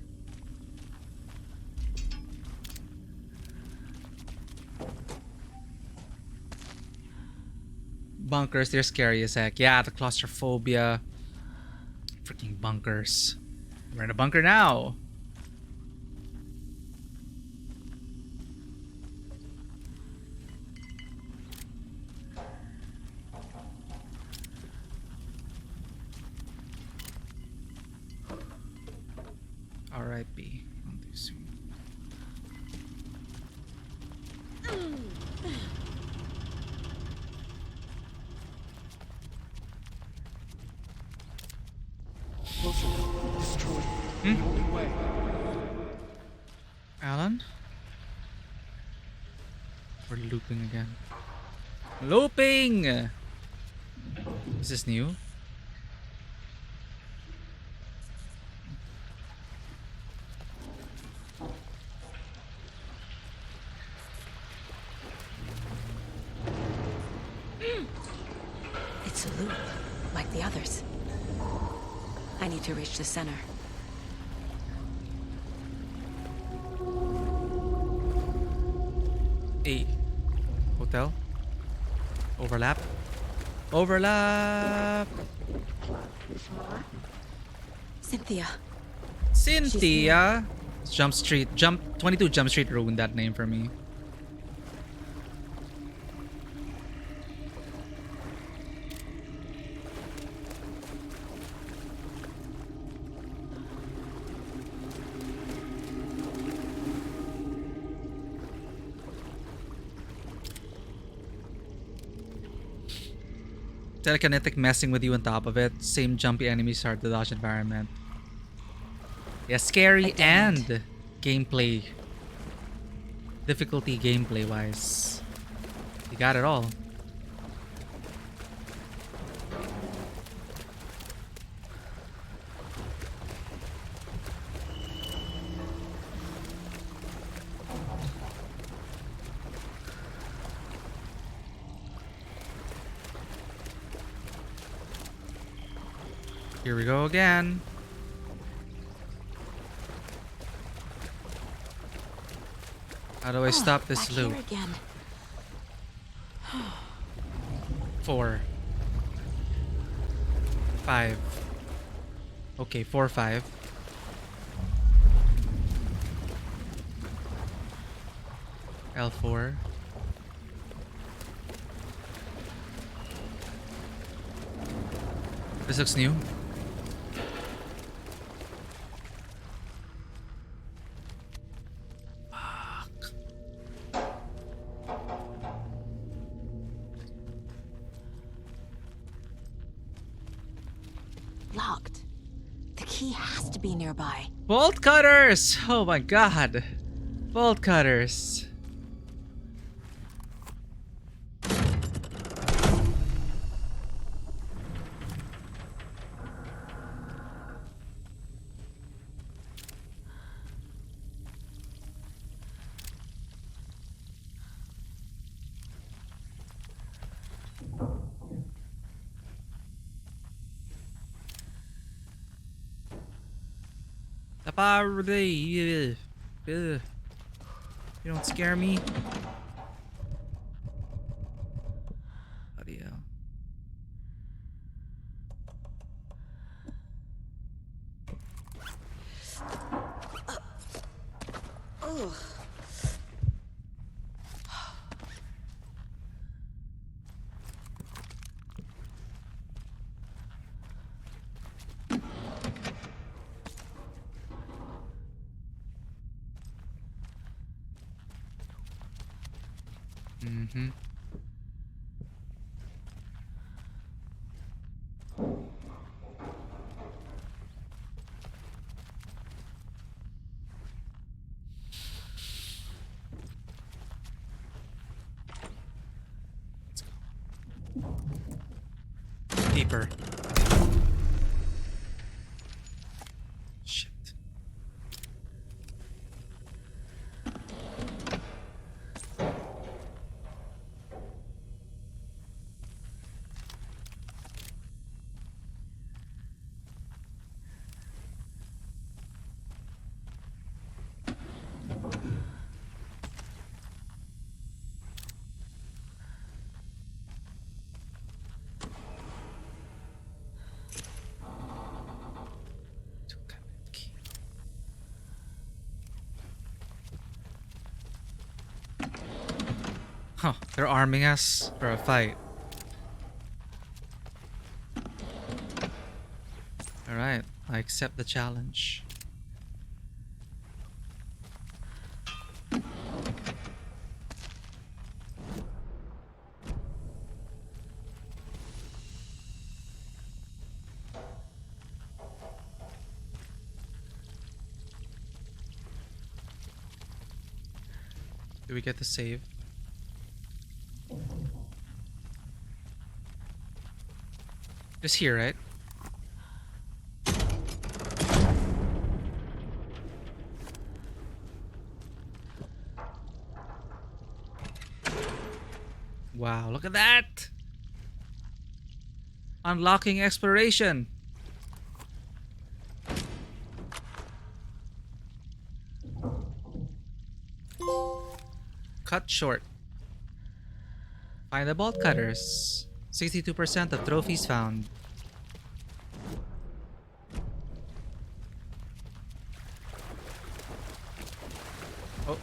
Bunkers, they're scary as heck. Yeah, the claustrophobia. Freaking bunkers. We're in a bunker now. R.I.P. Not too soon. Destroyed. The only way. Alan? We're looping again. Looping! Is this new? It's a loop, like the others. I need to reach the center. A hotel. Overlap. Overlap. Cynthia. Cynthia. Jump Street. 22 Jump Street ruined that name for me. Telekinetic messing with you on top of it. Same jumpy enemies, hard to dodge environment. Yeah, scary and gameplay. Difficulty gameplay wise. You got it all. Here we go again. How do I stop this back loop? here again. 4 5. Okay, 4 5. L4. This looks new. Locked. The key has to be nearby. Bolt cutters! Oh my god. Bolt cutters. The power you don't scare me. Bloody hell. Ugh. Mm-hmm. Deeper. Shit. Huh, they're arming us for a fight. Alright, I accept the challenge. Do we get to save? Just here, right? Wow, look at that! Unlocking exploration! Cut short. Find the bolt cutters. 62% of trophies found. Oh.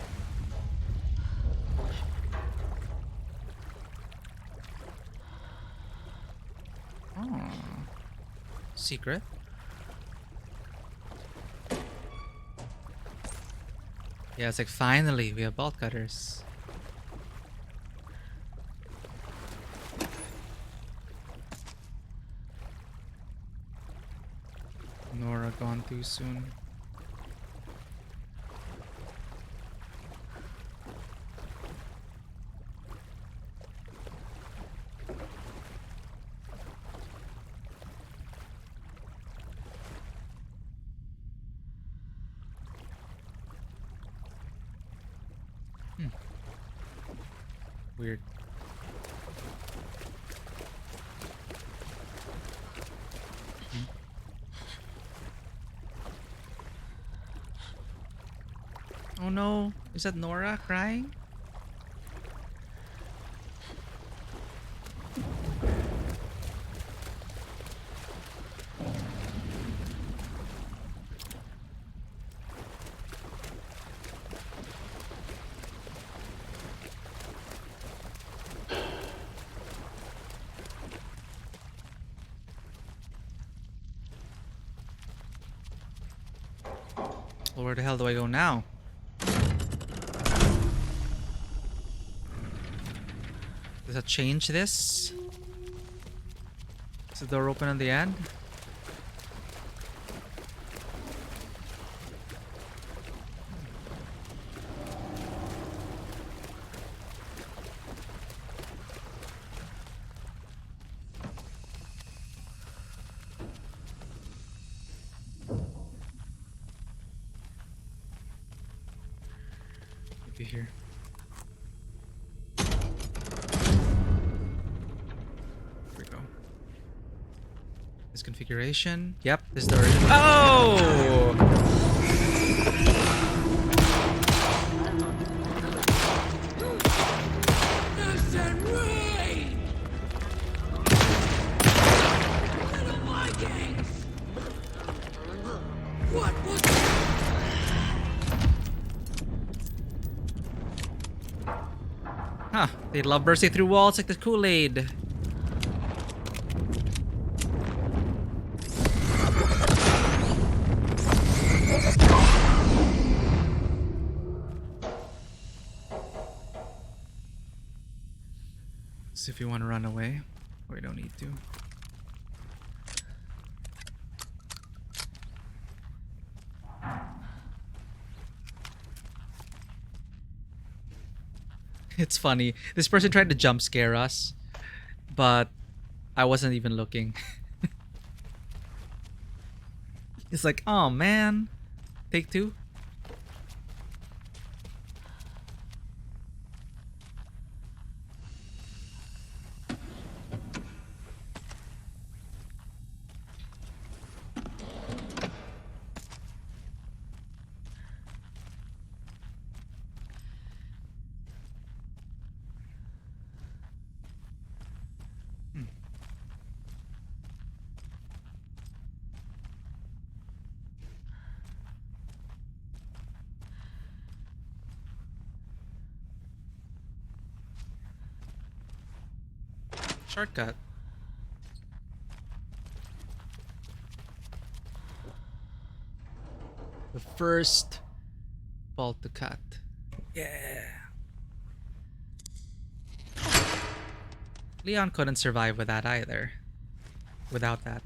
Oh. Secret? Yeah, it's like finally we have bolt cutters. Nora gone too soon. Weird. Oh no, is that Nora crying? Well, where the hell do I go now? Does that change this? Is the door open on the end? Maybe here. This configuration. Yep, this door. Oh! Huh, they love bursting through walls like the Kool-Aid. So if you want to run away, we don't need to. It's funny. This person tried to jump scare us, but I wasn't even looking. It's like, oh man. Take two. Shortcut. The first bolt to cut. Yeah. Leon couldn't survive with that either. Without that.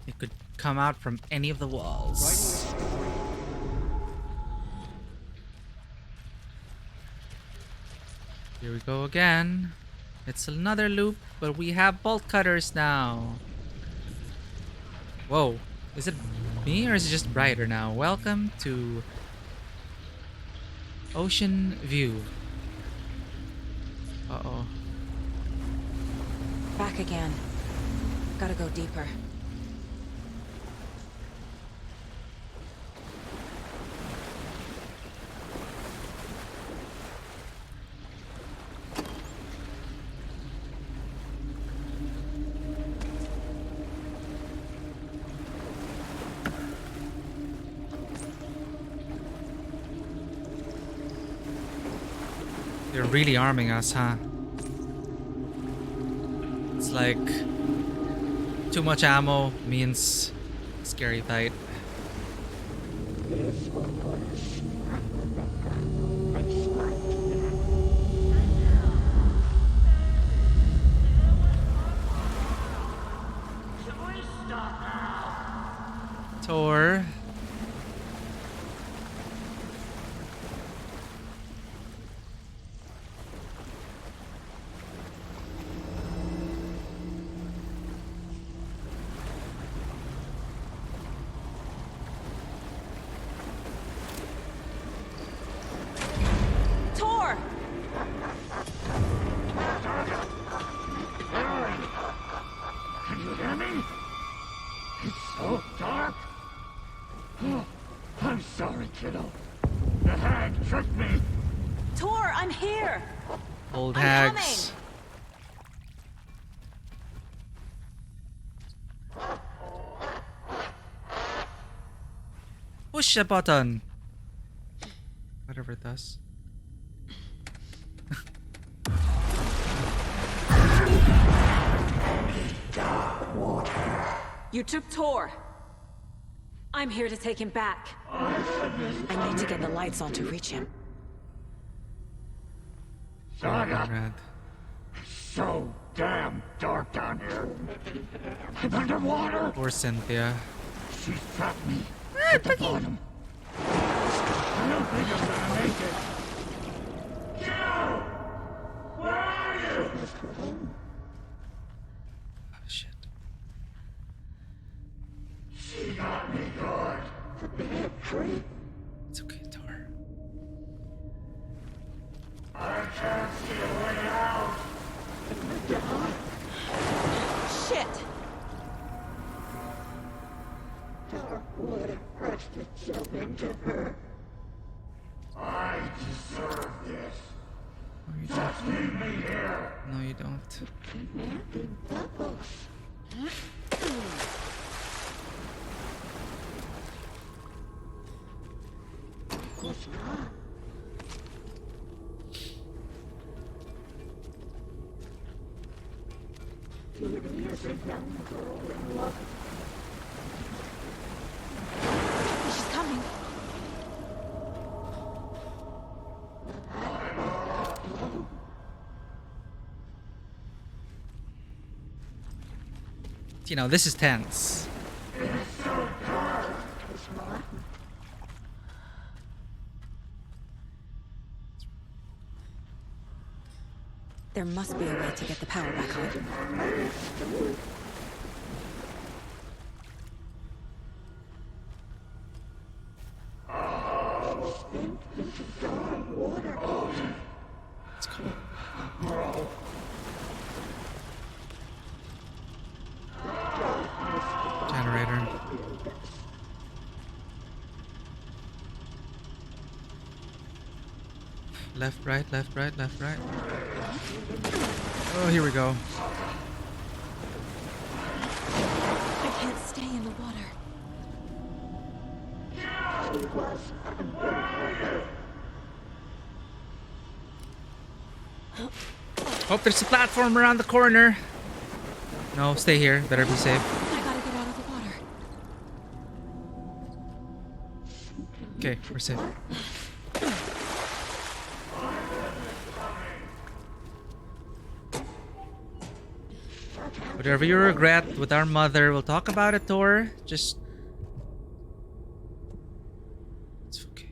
It could come out from any of the walls. Here we go again. It's another loop, but we have bolt cutters now. Whoa. Is it me or is it just brighter now? Welcome to Ocean View. Uh-oh. Back again. Gotta go deeper. They're really arming us, huh? It's like too much ammo means scary fight. Tor. Tor! Can you hear me? It's so dark. Oh, I'm sorry, kiddo. The hag tricked me. Tor, I'm here! Old I'm hags. Push the button. Whatever it does. You took Tor. I'm here to take him back. I need to get the lights on to reach him. Saga. Red. So damn dark down here. I'm underwater. Poor Cynthia. She's trapped me at the bottom. I don't think I'm gonna make it. Joe! Where are you? Oh, shit. She got me good. It's okay, Tor. I can't see a way out. Shit! Darkwood has to jump into her. I deserve this. No, you Just don't. leave me here. No, you don't. Commanding Bubbles. She's coming. You know, this is tense. There must be a way to get the power back on. Let's go. Generator. left, right, left, right, left, right. Oh, here we go. I can't stay in the water. Hope there's a platform around the corner. No, stay here. Better be safe. I gotta get out of the water. Okay, we're safe. Whatever you regret with our mother, we'll talk about it, Tor. Just... It's okay.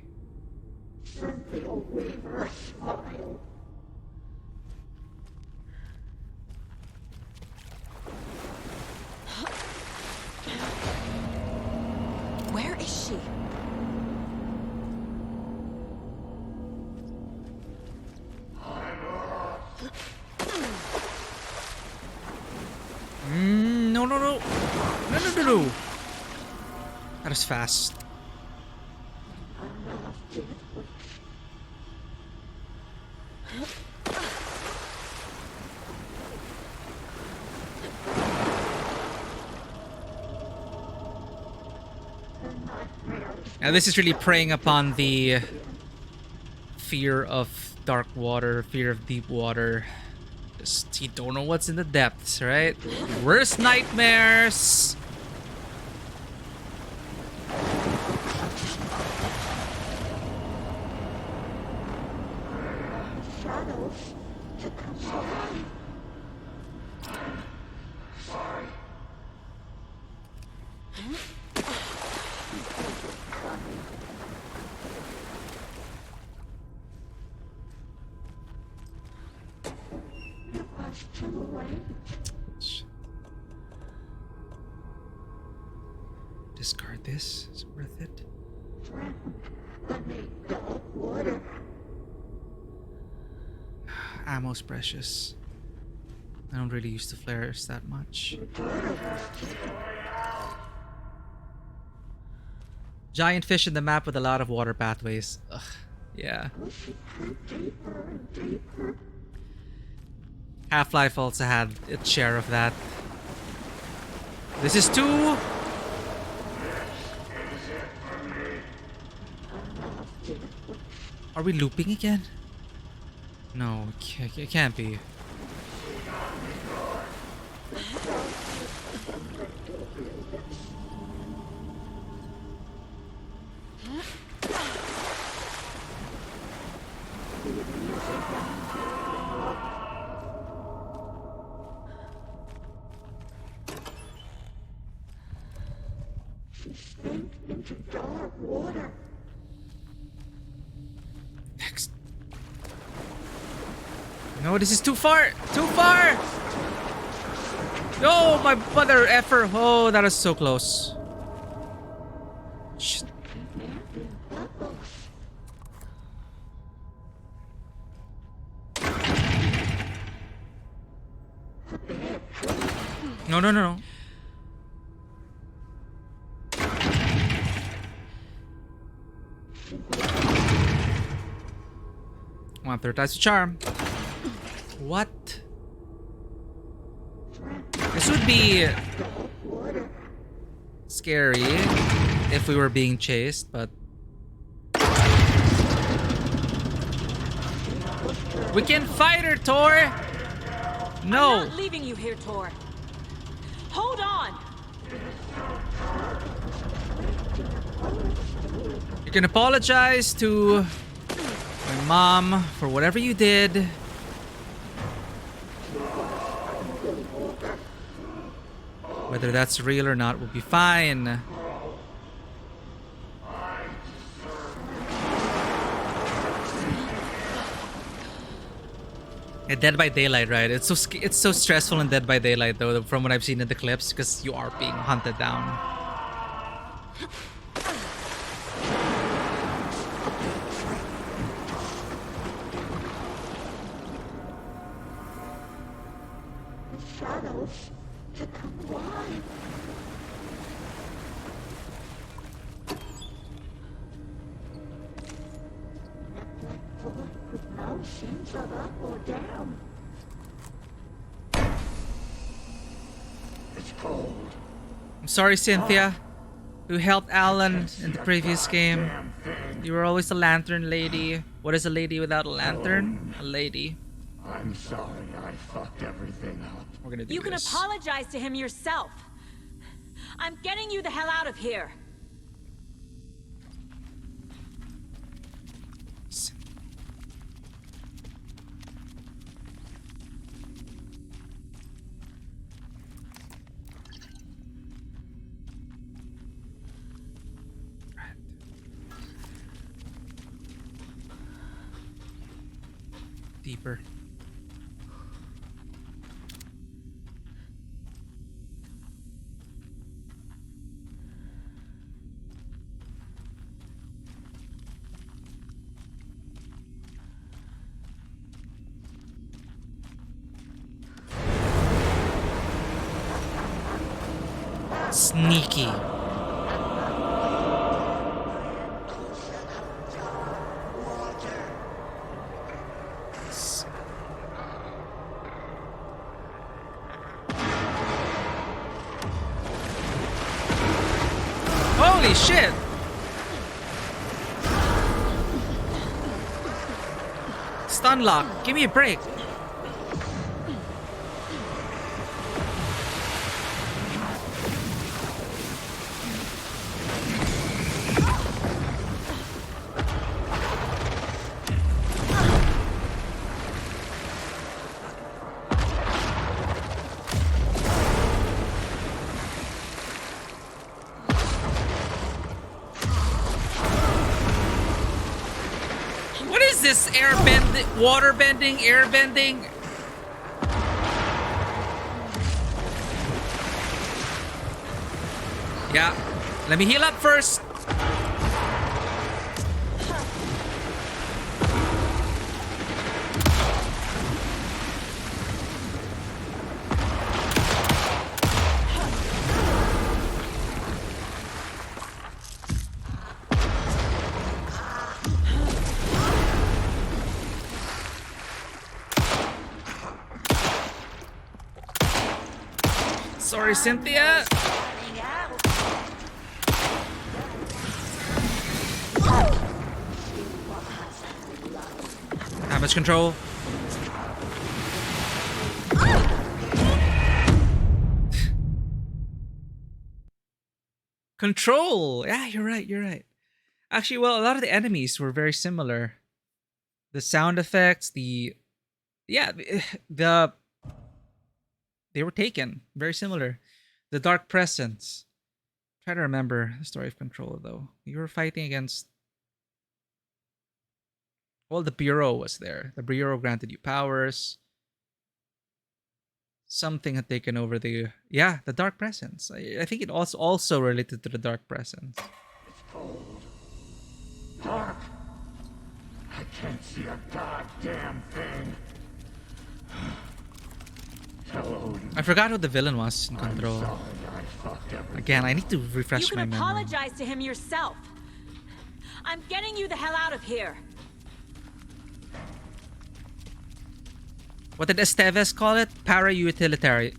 Where is she? No, no, no. No, no, no, no. That is fast. Now this is really preying upon the fear of dark water, fear of deep water. Just, you don't know what's in the depths, right? Worst nightmares! Discard this. Is it worth it? Ammo's precious. I don't really use the flares that much. Giant fish in the map with a lot of water pathways. Ugh, yeah. Half-Life also had its share of that. This is too... Are we looping again? No, it can't be. Into dark water. Next. No, this is too far! Too far! No, my mother effer! Oh, that is so close. Shit. No, no, no, no. One third times the charm. What? This would be scary if we were being chased, but we can fight her, Tor. No. I'm not leaving you here, Tor. Hold on. You can apologize to my mom for whatever you did. Whether that's real or not will be fine. Yeah, Dead by Daylight, right? It's so stressful in Dead by Daylight, though, from what I've seen in the clips, because you are being hunted down. Shadows to comply. each other or down. It's cold. I'm sorry, Cynthia, who helped Alan in the previous game. You were always a lantern lady. What is a lady without a lantern? A lady. I'm sorry I fucked everything up. We're gonna do You can this. apologize to him yourself. I'm getting you the hell out of here. Deeper. Sneaky. Holy shit! Stun lock. Give me a break. What is this air bend, water bending, air bending? Yeah, let me heal up first. Sorry, Cynthia. Damage control. Control. Yeah, you're right. You're right. Actually, well, a lot of the enemies were very similar. The sound effects, the they were taken very similar. The Dark Presence. Try to remember the story of Control though. You were fighting against. Well, the Bureau was there. The Bureau granted you powers. Something had taken over the the Dark Presence. I think it also related to the Dark Presence. It's cold. Dark. I can't see a goddamn thing. Hello. I forgot who the villain was in Control. Again, I need to refresh You my can memory. apologize to him yourself. I'm getting you the hell out of here. What did Esteves call it? Para-utilitarians?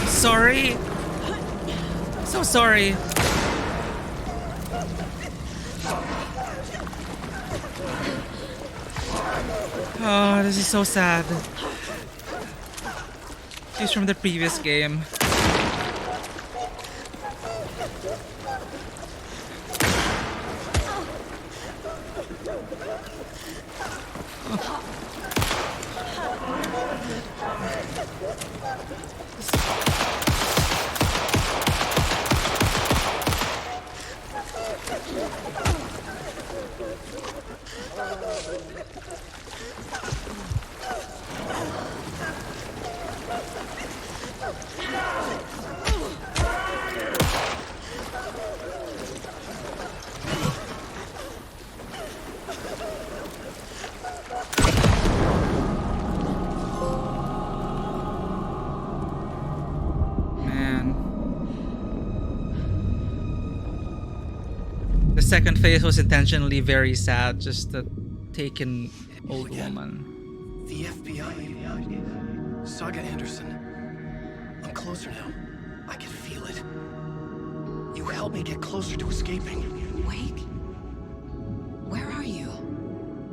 Sorry. So sorry. Oh, this is so sad. She's from the previous game. second face was intentionally very sad, just to take an old woman. The FBI. Saga Anderson. I'm closer now. I can feel it. You help me get closer to escaping. Wake? Where are you?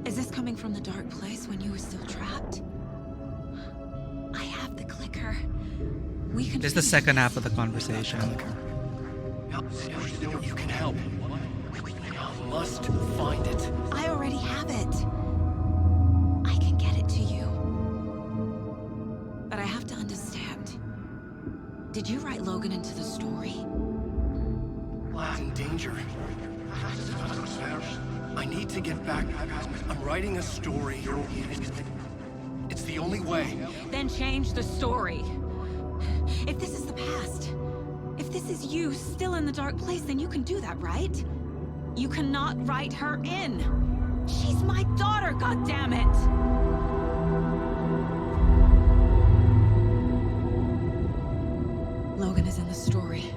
Is this coming from the dark place when you were still trapped? I have the clicker. We can. This is the second half of the conversation. You can help. You must find it. I already have it. I can get it to you. But I have to understand. Did you write Logan into the story? Lad's in danger. I need to get back. I'm writing a story. It's the only way. Then change the story. If this is the past, if this is you still in the dark place, then you can do that, right? You cannot write her in. She's my daughter, goddammit! Logan is in the story.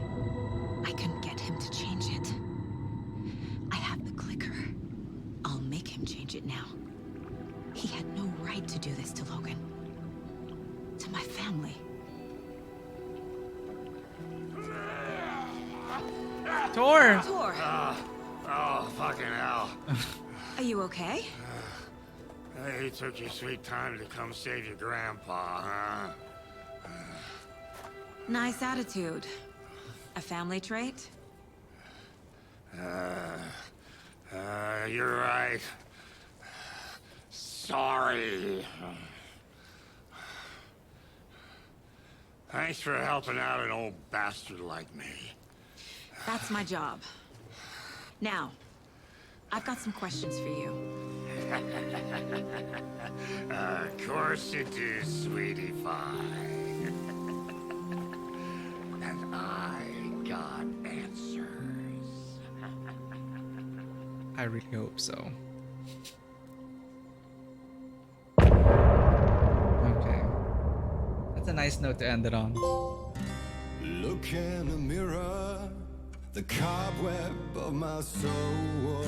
I can get him to change it. I have the clicker. I'll make him change it now. He had no right to do this to Logan. To my family. Tor! Tor! Oh, fucking hell. Are you okay? You took your sweet time to come save your grandpa, huh? Nice attitude. A family trait? You're right. Sorry. Thanks for helping out an old bastard like me. That's my job. Now, I've got some questions for you. Of course you do, sweetie pie. And I got answers. I really hope so. Okay. That's a nice note to end it on. Look in the mirror, the cobweb of my soul,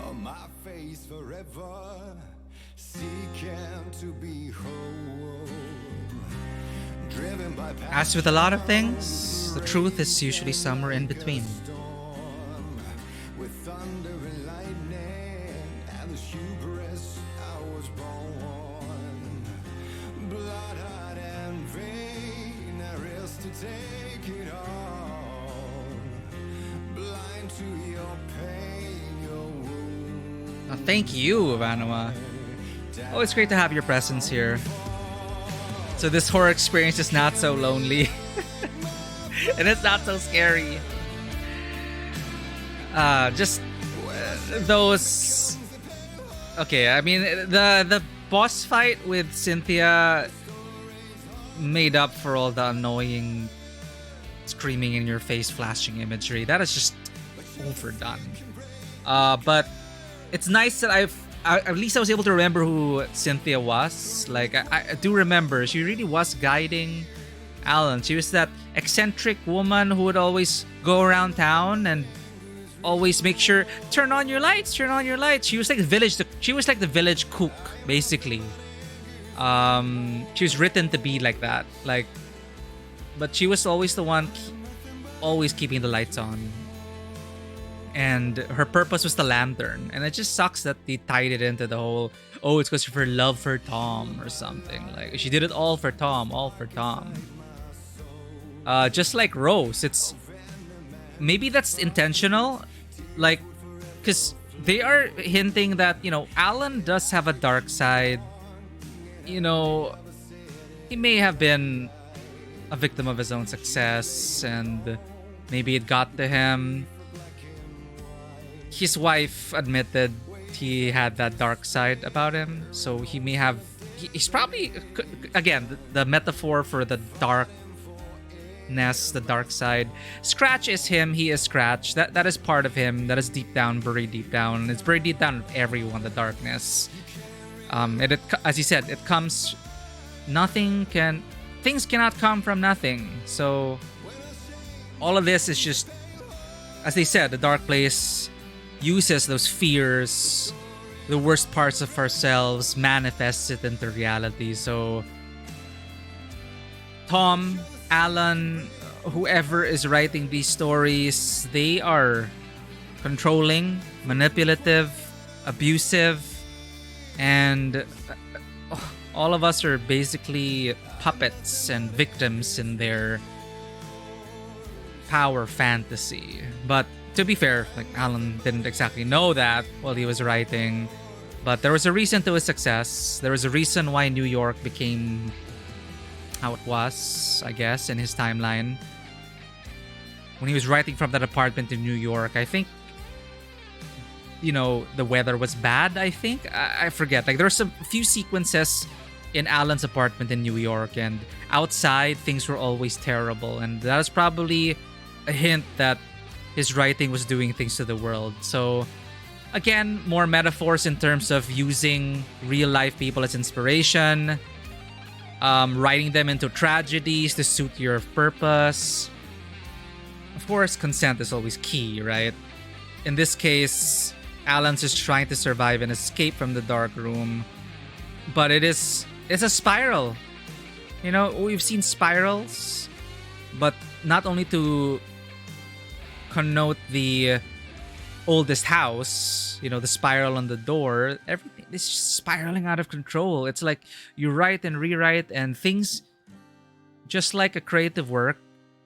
on my face forever, seeking to be whole. Driven by As with a lot of things, the truth is usually somewhere in between. with thunder and lightning and the hubris I was born. Blood, heart, and vein, I risk to take it all. Blind to your pain, your wound. Thank you, Vanua. Oh, it's great to have your presence here. So this horror experience is not so lonely. And it's not so scary. Just those... Okay, I mean, the boss fight with Cynthia made up for all the annoying screaming in your face flashing imagery. That is just overdone. But it's nice that at least I was able to remember who Cynthia was. Like, I do remember she really was guiding Alan. She was that eccentric woman who would always go around town and always make sure, turn on your lights. She was like the village cook, basically. She was written to be like that. Like, but she was always the one always keeping the lights on. And her purpose was the lantern. And it just sucks that they tied it into the whole, oh, it's because of her love for Tom or something. Like, she did it all for Tom. Just like Rose, it's... Maybe that's intentional. Like, because they are hinting that, Alan does have a dark side. He may have been a victim of his own success. And maybe it got to him. His wife admitted he had that dark side about him, so he may have... He's probably... Again, the metaphor for the darkness, the dark side. Scratch is him, he is Scratch. That is part of him, that is deep down, buried deep down. It's buried deep down of everyone, the darkness. As he said, it comes... Things cannot come from nothing. So, all of this is just as they said, the dark place uses those fears, the worst parts of ourselves, manifests it into reality. So Tom, Alan, whoever is writing these stories, they are controlling, manipulative, abusive, and all of us are basically puppets and victims in their power fantasy. But to be fair, like, Alan didn't exactly know that while he was writing, but there was a reason to his success. There was a reason why New York became how it was, I guess, in his timeline. When he was writing from that apartment in New York, I think, you know, the weather was bad, I think. I forget. Like, there were some few sequences in Alan's apartment in New York, and outside things were always terrible, and that was probably a hint that his writing was doing things to the world. So again, more metaphors in terms of using real life people as inspiration, writing them into tragedies to suit your purpose. Of course, consent is always key, right? In this case, Alan's just trying to survive and escape from the dark room, but it's a spiral. You know, we've seen spirals, but not only to connote the oldest house, you know, the spiral on the door, everything is just spiraling out of control. It's like you write and rewrite, and things, just like a creative work,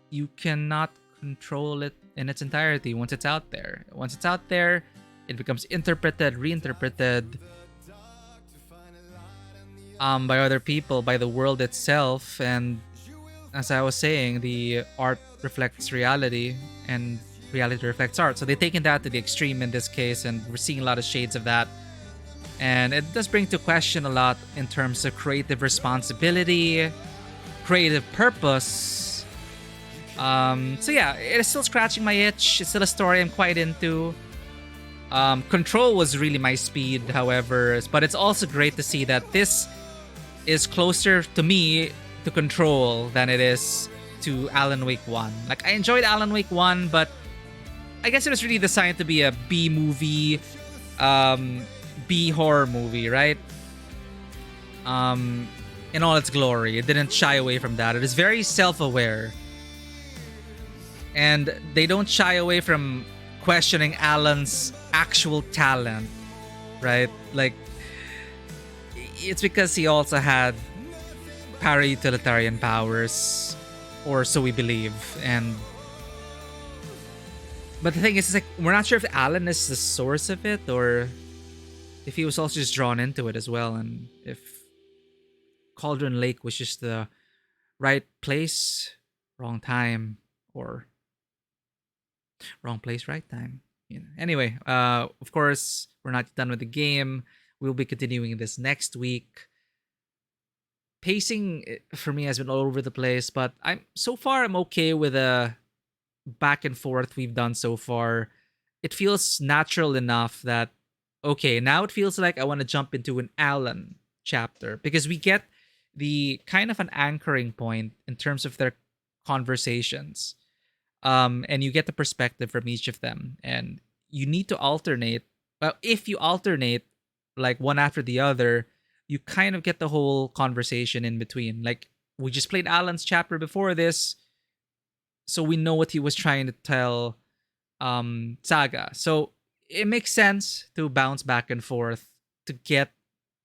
you cannot control it in its entirety once it's out there. Once it's out there, it becomes interpreted, reinterpreted by other people, by the world itself. And as I was saying, the art reflects reality and reality reflects art. So they've taken that to the extreme in this case, and we're seeing a lot of shades of that. And it does bring to question a lot in terms of creative responsibility, creative purpose. So yeah, it is still scratching my itch. It's still a story I'm quite into. Control was really my speed, however, but it's also great to see that this is closer to me to Control than it is to Alan Wake 1. Like, I enjoyed Alan Wake 1, but I guess it was really designed to be a B movie, B horror movie, right? In all its glory. It didn't shy away from that. It is very self-aware. And they don't shy away from questioning Alan's actual talent, right? Like, it's because he also had para-utilitarian powers, or so we believe. But the thing is, it's like, we're not sure if Alan is the source of it, or if he was also just drawn into it as well, and if Cauldron Lake was just the right place, wrong time, or wrong place, right time. You know. Anyway, of course, we're not done with the game. We'll be continuing this next week. Pacing for me has been all over the place, but I'm okay with the back and forth we've done so far. It feels natural enough that, okay, now it feels like I want to jump into an Alan chapter, because we get the kind of an anchoring point in terms of their conversations. And you get the perspective from each of them, and you need to alternate. Well, if you alternate like one after the other, you kind of get the whole conversation in between. Like, we just played Alan's chapter before this, so we know what he was trying to tell Saga. So it makes sense to bounce back and forth to get,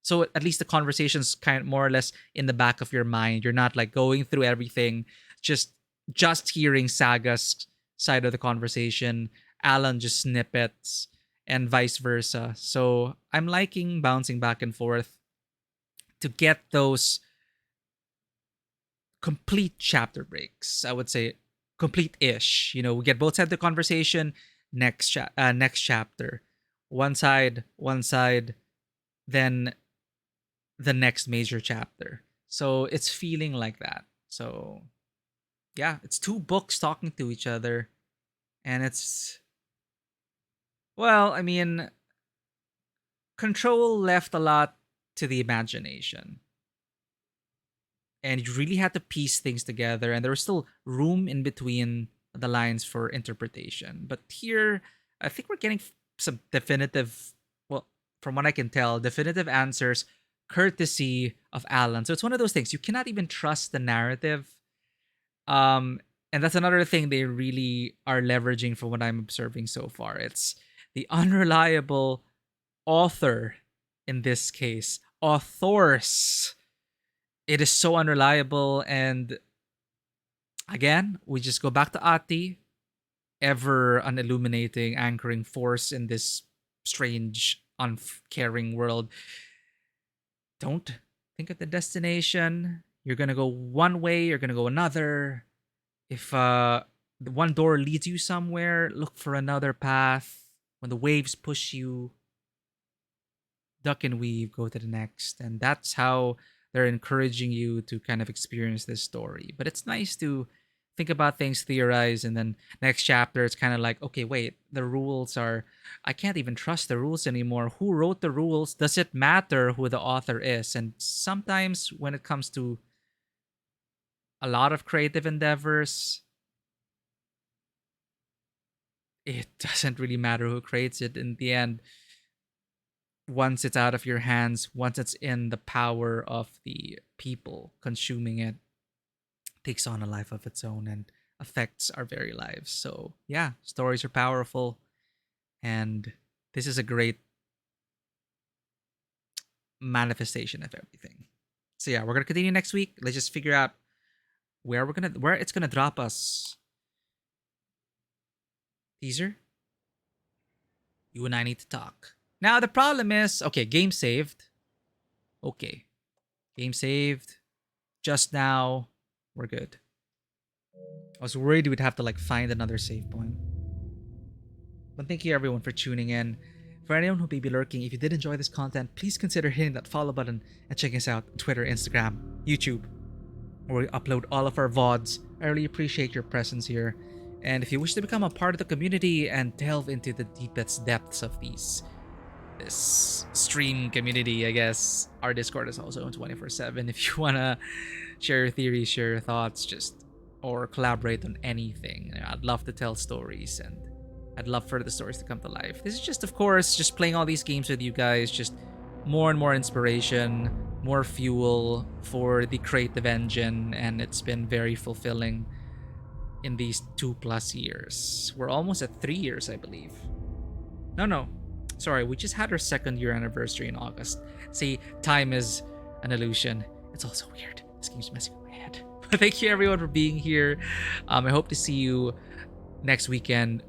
so at least the conversation's kind of more or less in the back of your mind. You're not like going through everything, just hearing Saga's side of the conversation, Alan just snippets, and vice versa. So I'm liking bouncing back and forth to get those complete chapter breaks. I would say complete-ish. You know, we get both sides of the conversation. Next chapter, one side, then the next major chapter. So it's feeling like that. So yeah, it's two books talking to each other, and it's, well, I mean, Control left a lot to the imagination, and you really had to piece things together, and there was still room in between the lines for interpretation. But here, I think we're getting some definitive, well, from what I can tell, definitive answers courtesy of Alan. So it's one of those things you cannot even trust the narrative. And that's another thing they really are leveraging from what I'm observing so far. It's the unreliable author in this case. Authors. It is so unreliable. And again, we just go back to Ati, ever an illuminating, anchoring force in this strange, uncaring world. Don't think of the destination. You're gonna go one way, you're gonna go another. If one door leads you somewhere, look for another path. When the waves push you, duck and weave, go to the next. And that's how they're encouraging you to kind of experience this story. But it's nice to think about things, theorize, and then next chapter it's kind of like, okay, wait, the rules are, I can't even trust the rules anymore. Who wrote the rules? Does it matter who the author is? And sometimes when it comes to a lot of creative endeavors, it doesn't really matter who creates it in the end. Once it's out of your hands, once it's in the power of the people consuming it, takes on a life of its own and affects our very lives. So yeah, stories are powerful, and this is a great manifestation of everything. So yeah, we're gonna continue next week. Let's just figure out where it's gonna drop us. Teaser. You and I need to talk. Now the problem is, okay, game saved. Okay. Game saved. Just now. We're good. I was worried we'd have to like find another save point. But thank you everyone for tuning in. For anyone who may be lurking, if you did enjoy this content, please consider hitting that follow button and checking us out on Twitter, Instagram, YouTube, where we upload all of our VODs. I really appreciate your presence here. And if you wish to become a part of the community and delve into the deepest depths of this stream community, I guess, our Discord is also on 24/7. If you want to share your theories, share your thoughts, or collaborate on anything, I'd love to tell stories, and I'd love for the stories to come to life. This is just, of course, just playing all these games with you guys, just more and more inspiration, more fuel for the creative engine, and it's been very fulfilling in these 2+ years. We're almost at 3 years, I believe. No. Sorry, we just had our 2nd year anniversary in August. See, time is an illusion. It's also weird. This game's messing with my head. But thank you everyone for being here. I hope to see you next weekend.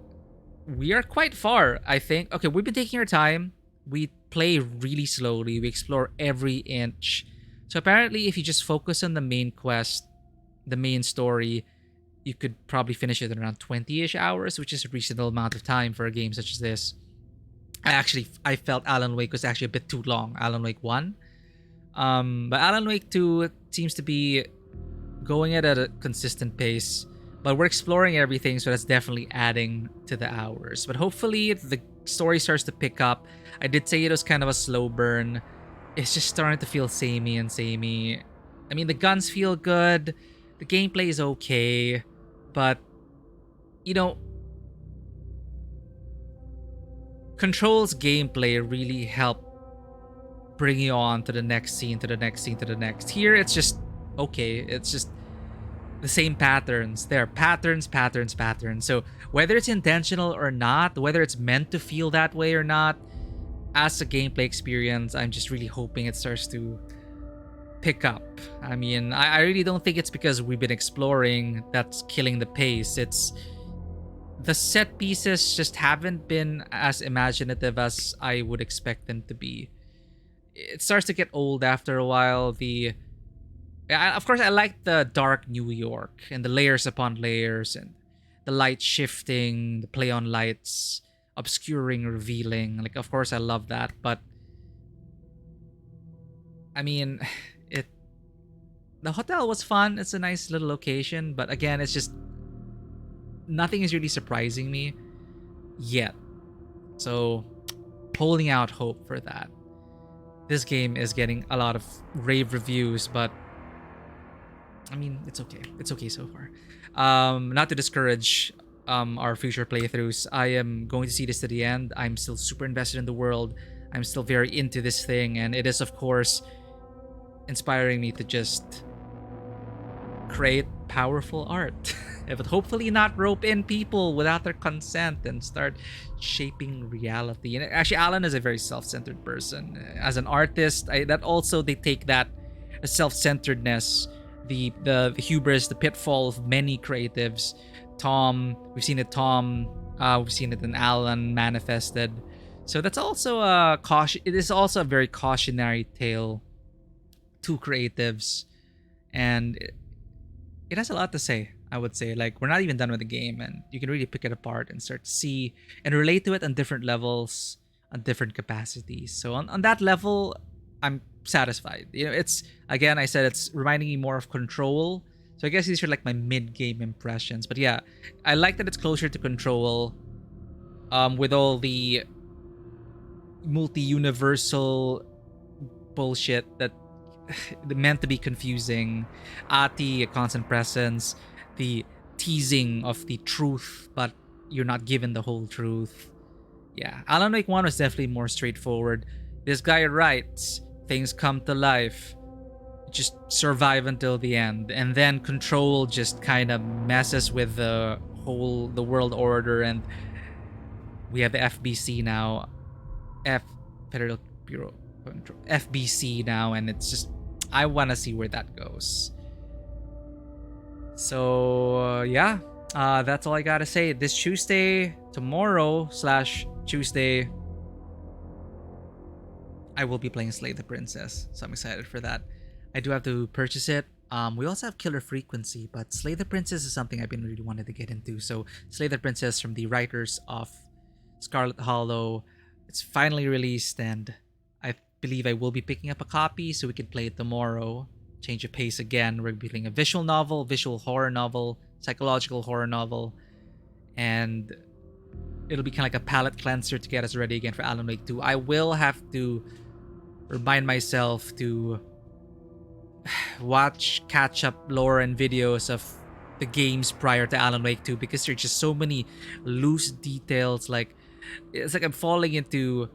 We are quite far, I think. Okay, we've been taking our time. We play really slowly. We explore every inch. So apparently, if you just focus on the main quest, the main story, you could probably finish it in around 20-ish hours, which is a reasonable amount of time for a game such as this. I felt Alan Wake was actually a bit too long, Alan Wake 1. But Alan Wake 2 seems to be going at a consistent pace. But we're exploring everything, so that's definitely adding to the hours. But hopefully the story starts to pick up. I did say it was kind of a slow burn. It's just starting to feel samey and samey. I mean, the guns feel good. The gameplay is okay. But, you know, Control's gameplay really helped bring you on to the next scene, to the next scene, to the next. Here, it's just okay. It's just the same patterns. There are patterns. So whether it's intentional or not, whether it's meant to feel that way or not, as a gameplay experience, I'm just really hoping it starts to pick up. I mean, I really don't think it's because we've been exploring that's killing the pace. It's the set pieces just haven't been as imaginative as I would expect them to be. It starts to get old after a while. Of course, I like the dark New York and the layers upon layers and the light shifting, the play on lights, obscuring, revealing. Like, of course, I love that. But I mean, the hotel was fun. It's a nice little location. But again, it's just nothing is really surprising me yet. So, holding out hope for that. This game is getting a lot of rave reviews, but I mean, it's okay. It's okay so far. Not to discourage our future playthroughs. I am going to see this to the end. I'm still super invested in the world. I'm still very into this thing, and it is, of course, inspiring me to just create powerful art. But hopefully not rope in people without their consent and start shaping reality. And actually, Alan is a very self-centered person. As an artist, that also they take that self-centeredness, the hubris, the pitfall of many creatives. Tom, we've seen it. We've seen it in Alan manifested. So that's also a caution. It is also a very cautionary tale to creatives, and it has a lot to say. I would say, like, we're not even done with the game, and you can really pick it apart and start to see and relate to it on different levels, on different capacities. So on that level, I'm satisfied. You know, it's, again, I said it's reminding me more of Control. So I guess these are like my mid-game impressions. But yeah, I like that it's closer to Control, with all the multi-universal bullshit that meant to be confusing. Ati, a constant presence, the teasing of the truth, but you're not given the whole truth. Yeah, Alan Wake 1 was definitely more straightforward. This guy writes, things come to life, just survive until the end. And then Control just kind of messes with the world order, and we have the FBC now. Federal Bureau Control, FBC now, and it's just, I want to see where that goes. So yeah, that's all I gotta say. This Tuesday, tomorrow/Tuesday, I will be playing Slay the Princess, so I'm excited for that. I do have to purchase it. We also have Killer Frequency, but Slay the Princess is something I've been really wanted to get into. So Slay the Princess, from the writers of Scarlet Hollow, it's finally released, and I believe I will be picking up a copy so we can play it tomorrow. Change of pace again. We're playing a visual novel, visual horror novel, psychological horror novel, and it'll be kind of like a palate cleanser to get us ready again for Alan Wake 2. I will have to remind myself to watch catch-up lore and videos of the games prior to Alan Wake 2, because there's just so many loose details. Like, it's like I'm falling into...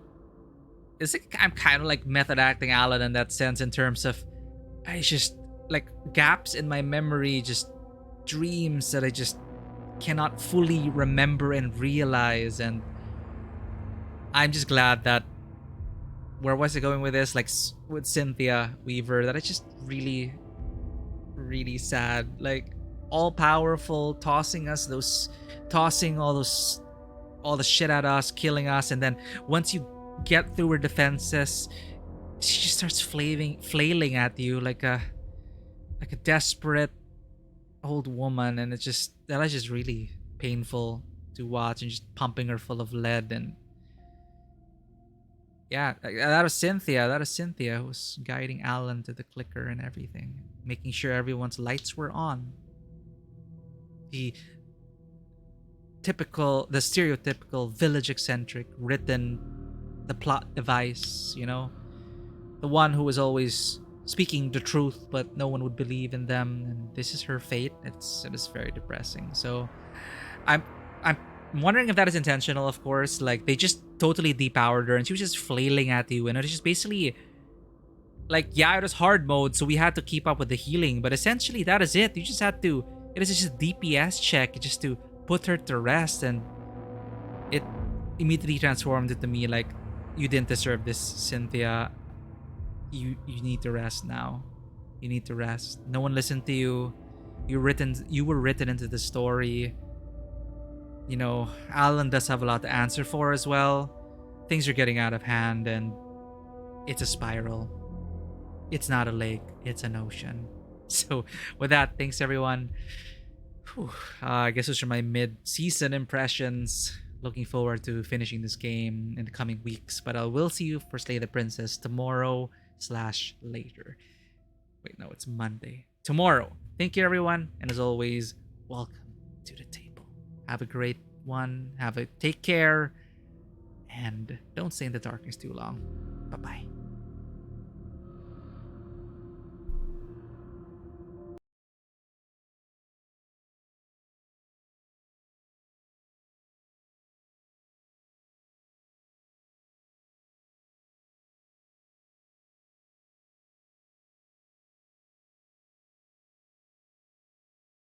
It's like I'm kind of like method acting Alan in that sense, in terms of I just, like, gaps in my memory, just dreams that I just cannot fully remember and realize. And I'm just glad that, where was I going with this? Like, with Cynthia Weaver, that it's just really, really sad. Like, all powerful, tossing all the shit at us, killing us, and then once you get through her defenses, she just starts flailing at you like a desperate old woman, and that is just really painful to watch, and just pumping her full of lead. And yeah, that was Cynthia who was guiding Alan to the clicker and everything, making sure everyone's lights were on. The stereotypical village eccentric, written the plot device, you know, the one who was always speaking the truth, but no one would believe in them, and this is her fate. It is very depressing. So I'm wondering if that is intentional. Of course, like, they just totally depowered her, and she was just flailing at you, and it was just basically like, yeah, it was hard mode, so we had to keep up with the healing, but essentially that is it. You just had to, it is just a DPS check just to put her to rest, and it immediately transformed it to me like, you didn't deserve this, Cynthia. You need to rest now. You need to rest. No one listened to you. You were written into the story. You know, Alan does have a lot to answer for as well. Things are getting out of hand, and it's a spiral. It's not a lake, it's an ocean. So with that, thanks everyone. I guess those are my mid-season impressions. Looking forward to finishing this game in the coming weeks, but I will see you for Slay the Princess tomorrow/later. Wait, no, it's Monday. Tomorrow. Thank you, everyone, and as always, welcome to the table. Have a great one. Take care, and don't stay in the darkness too long. Bye-bye.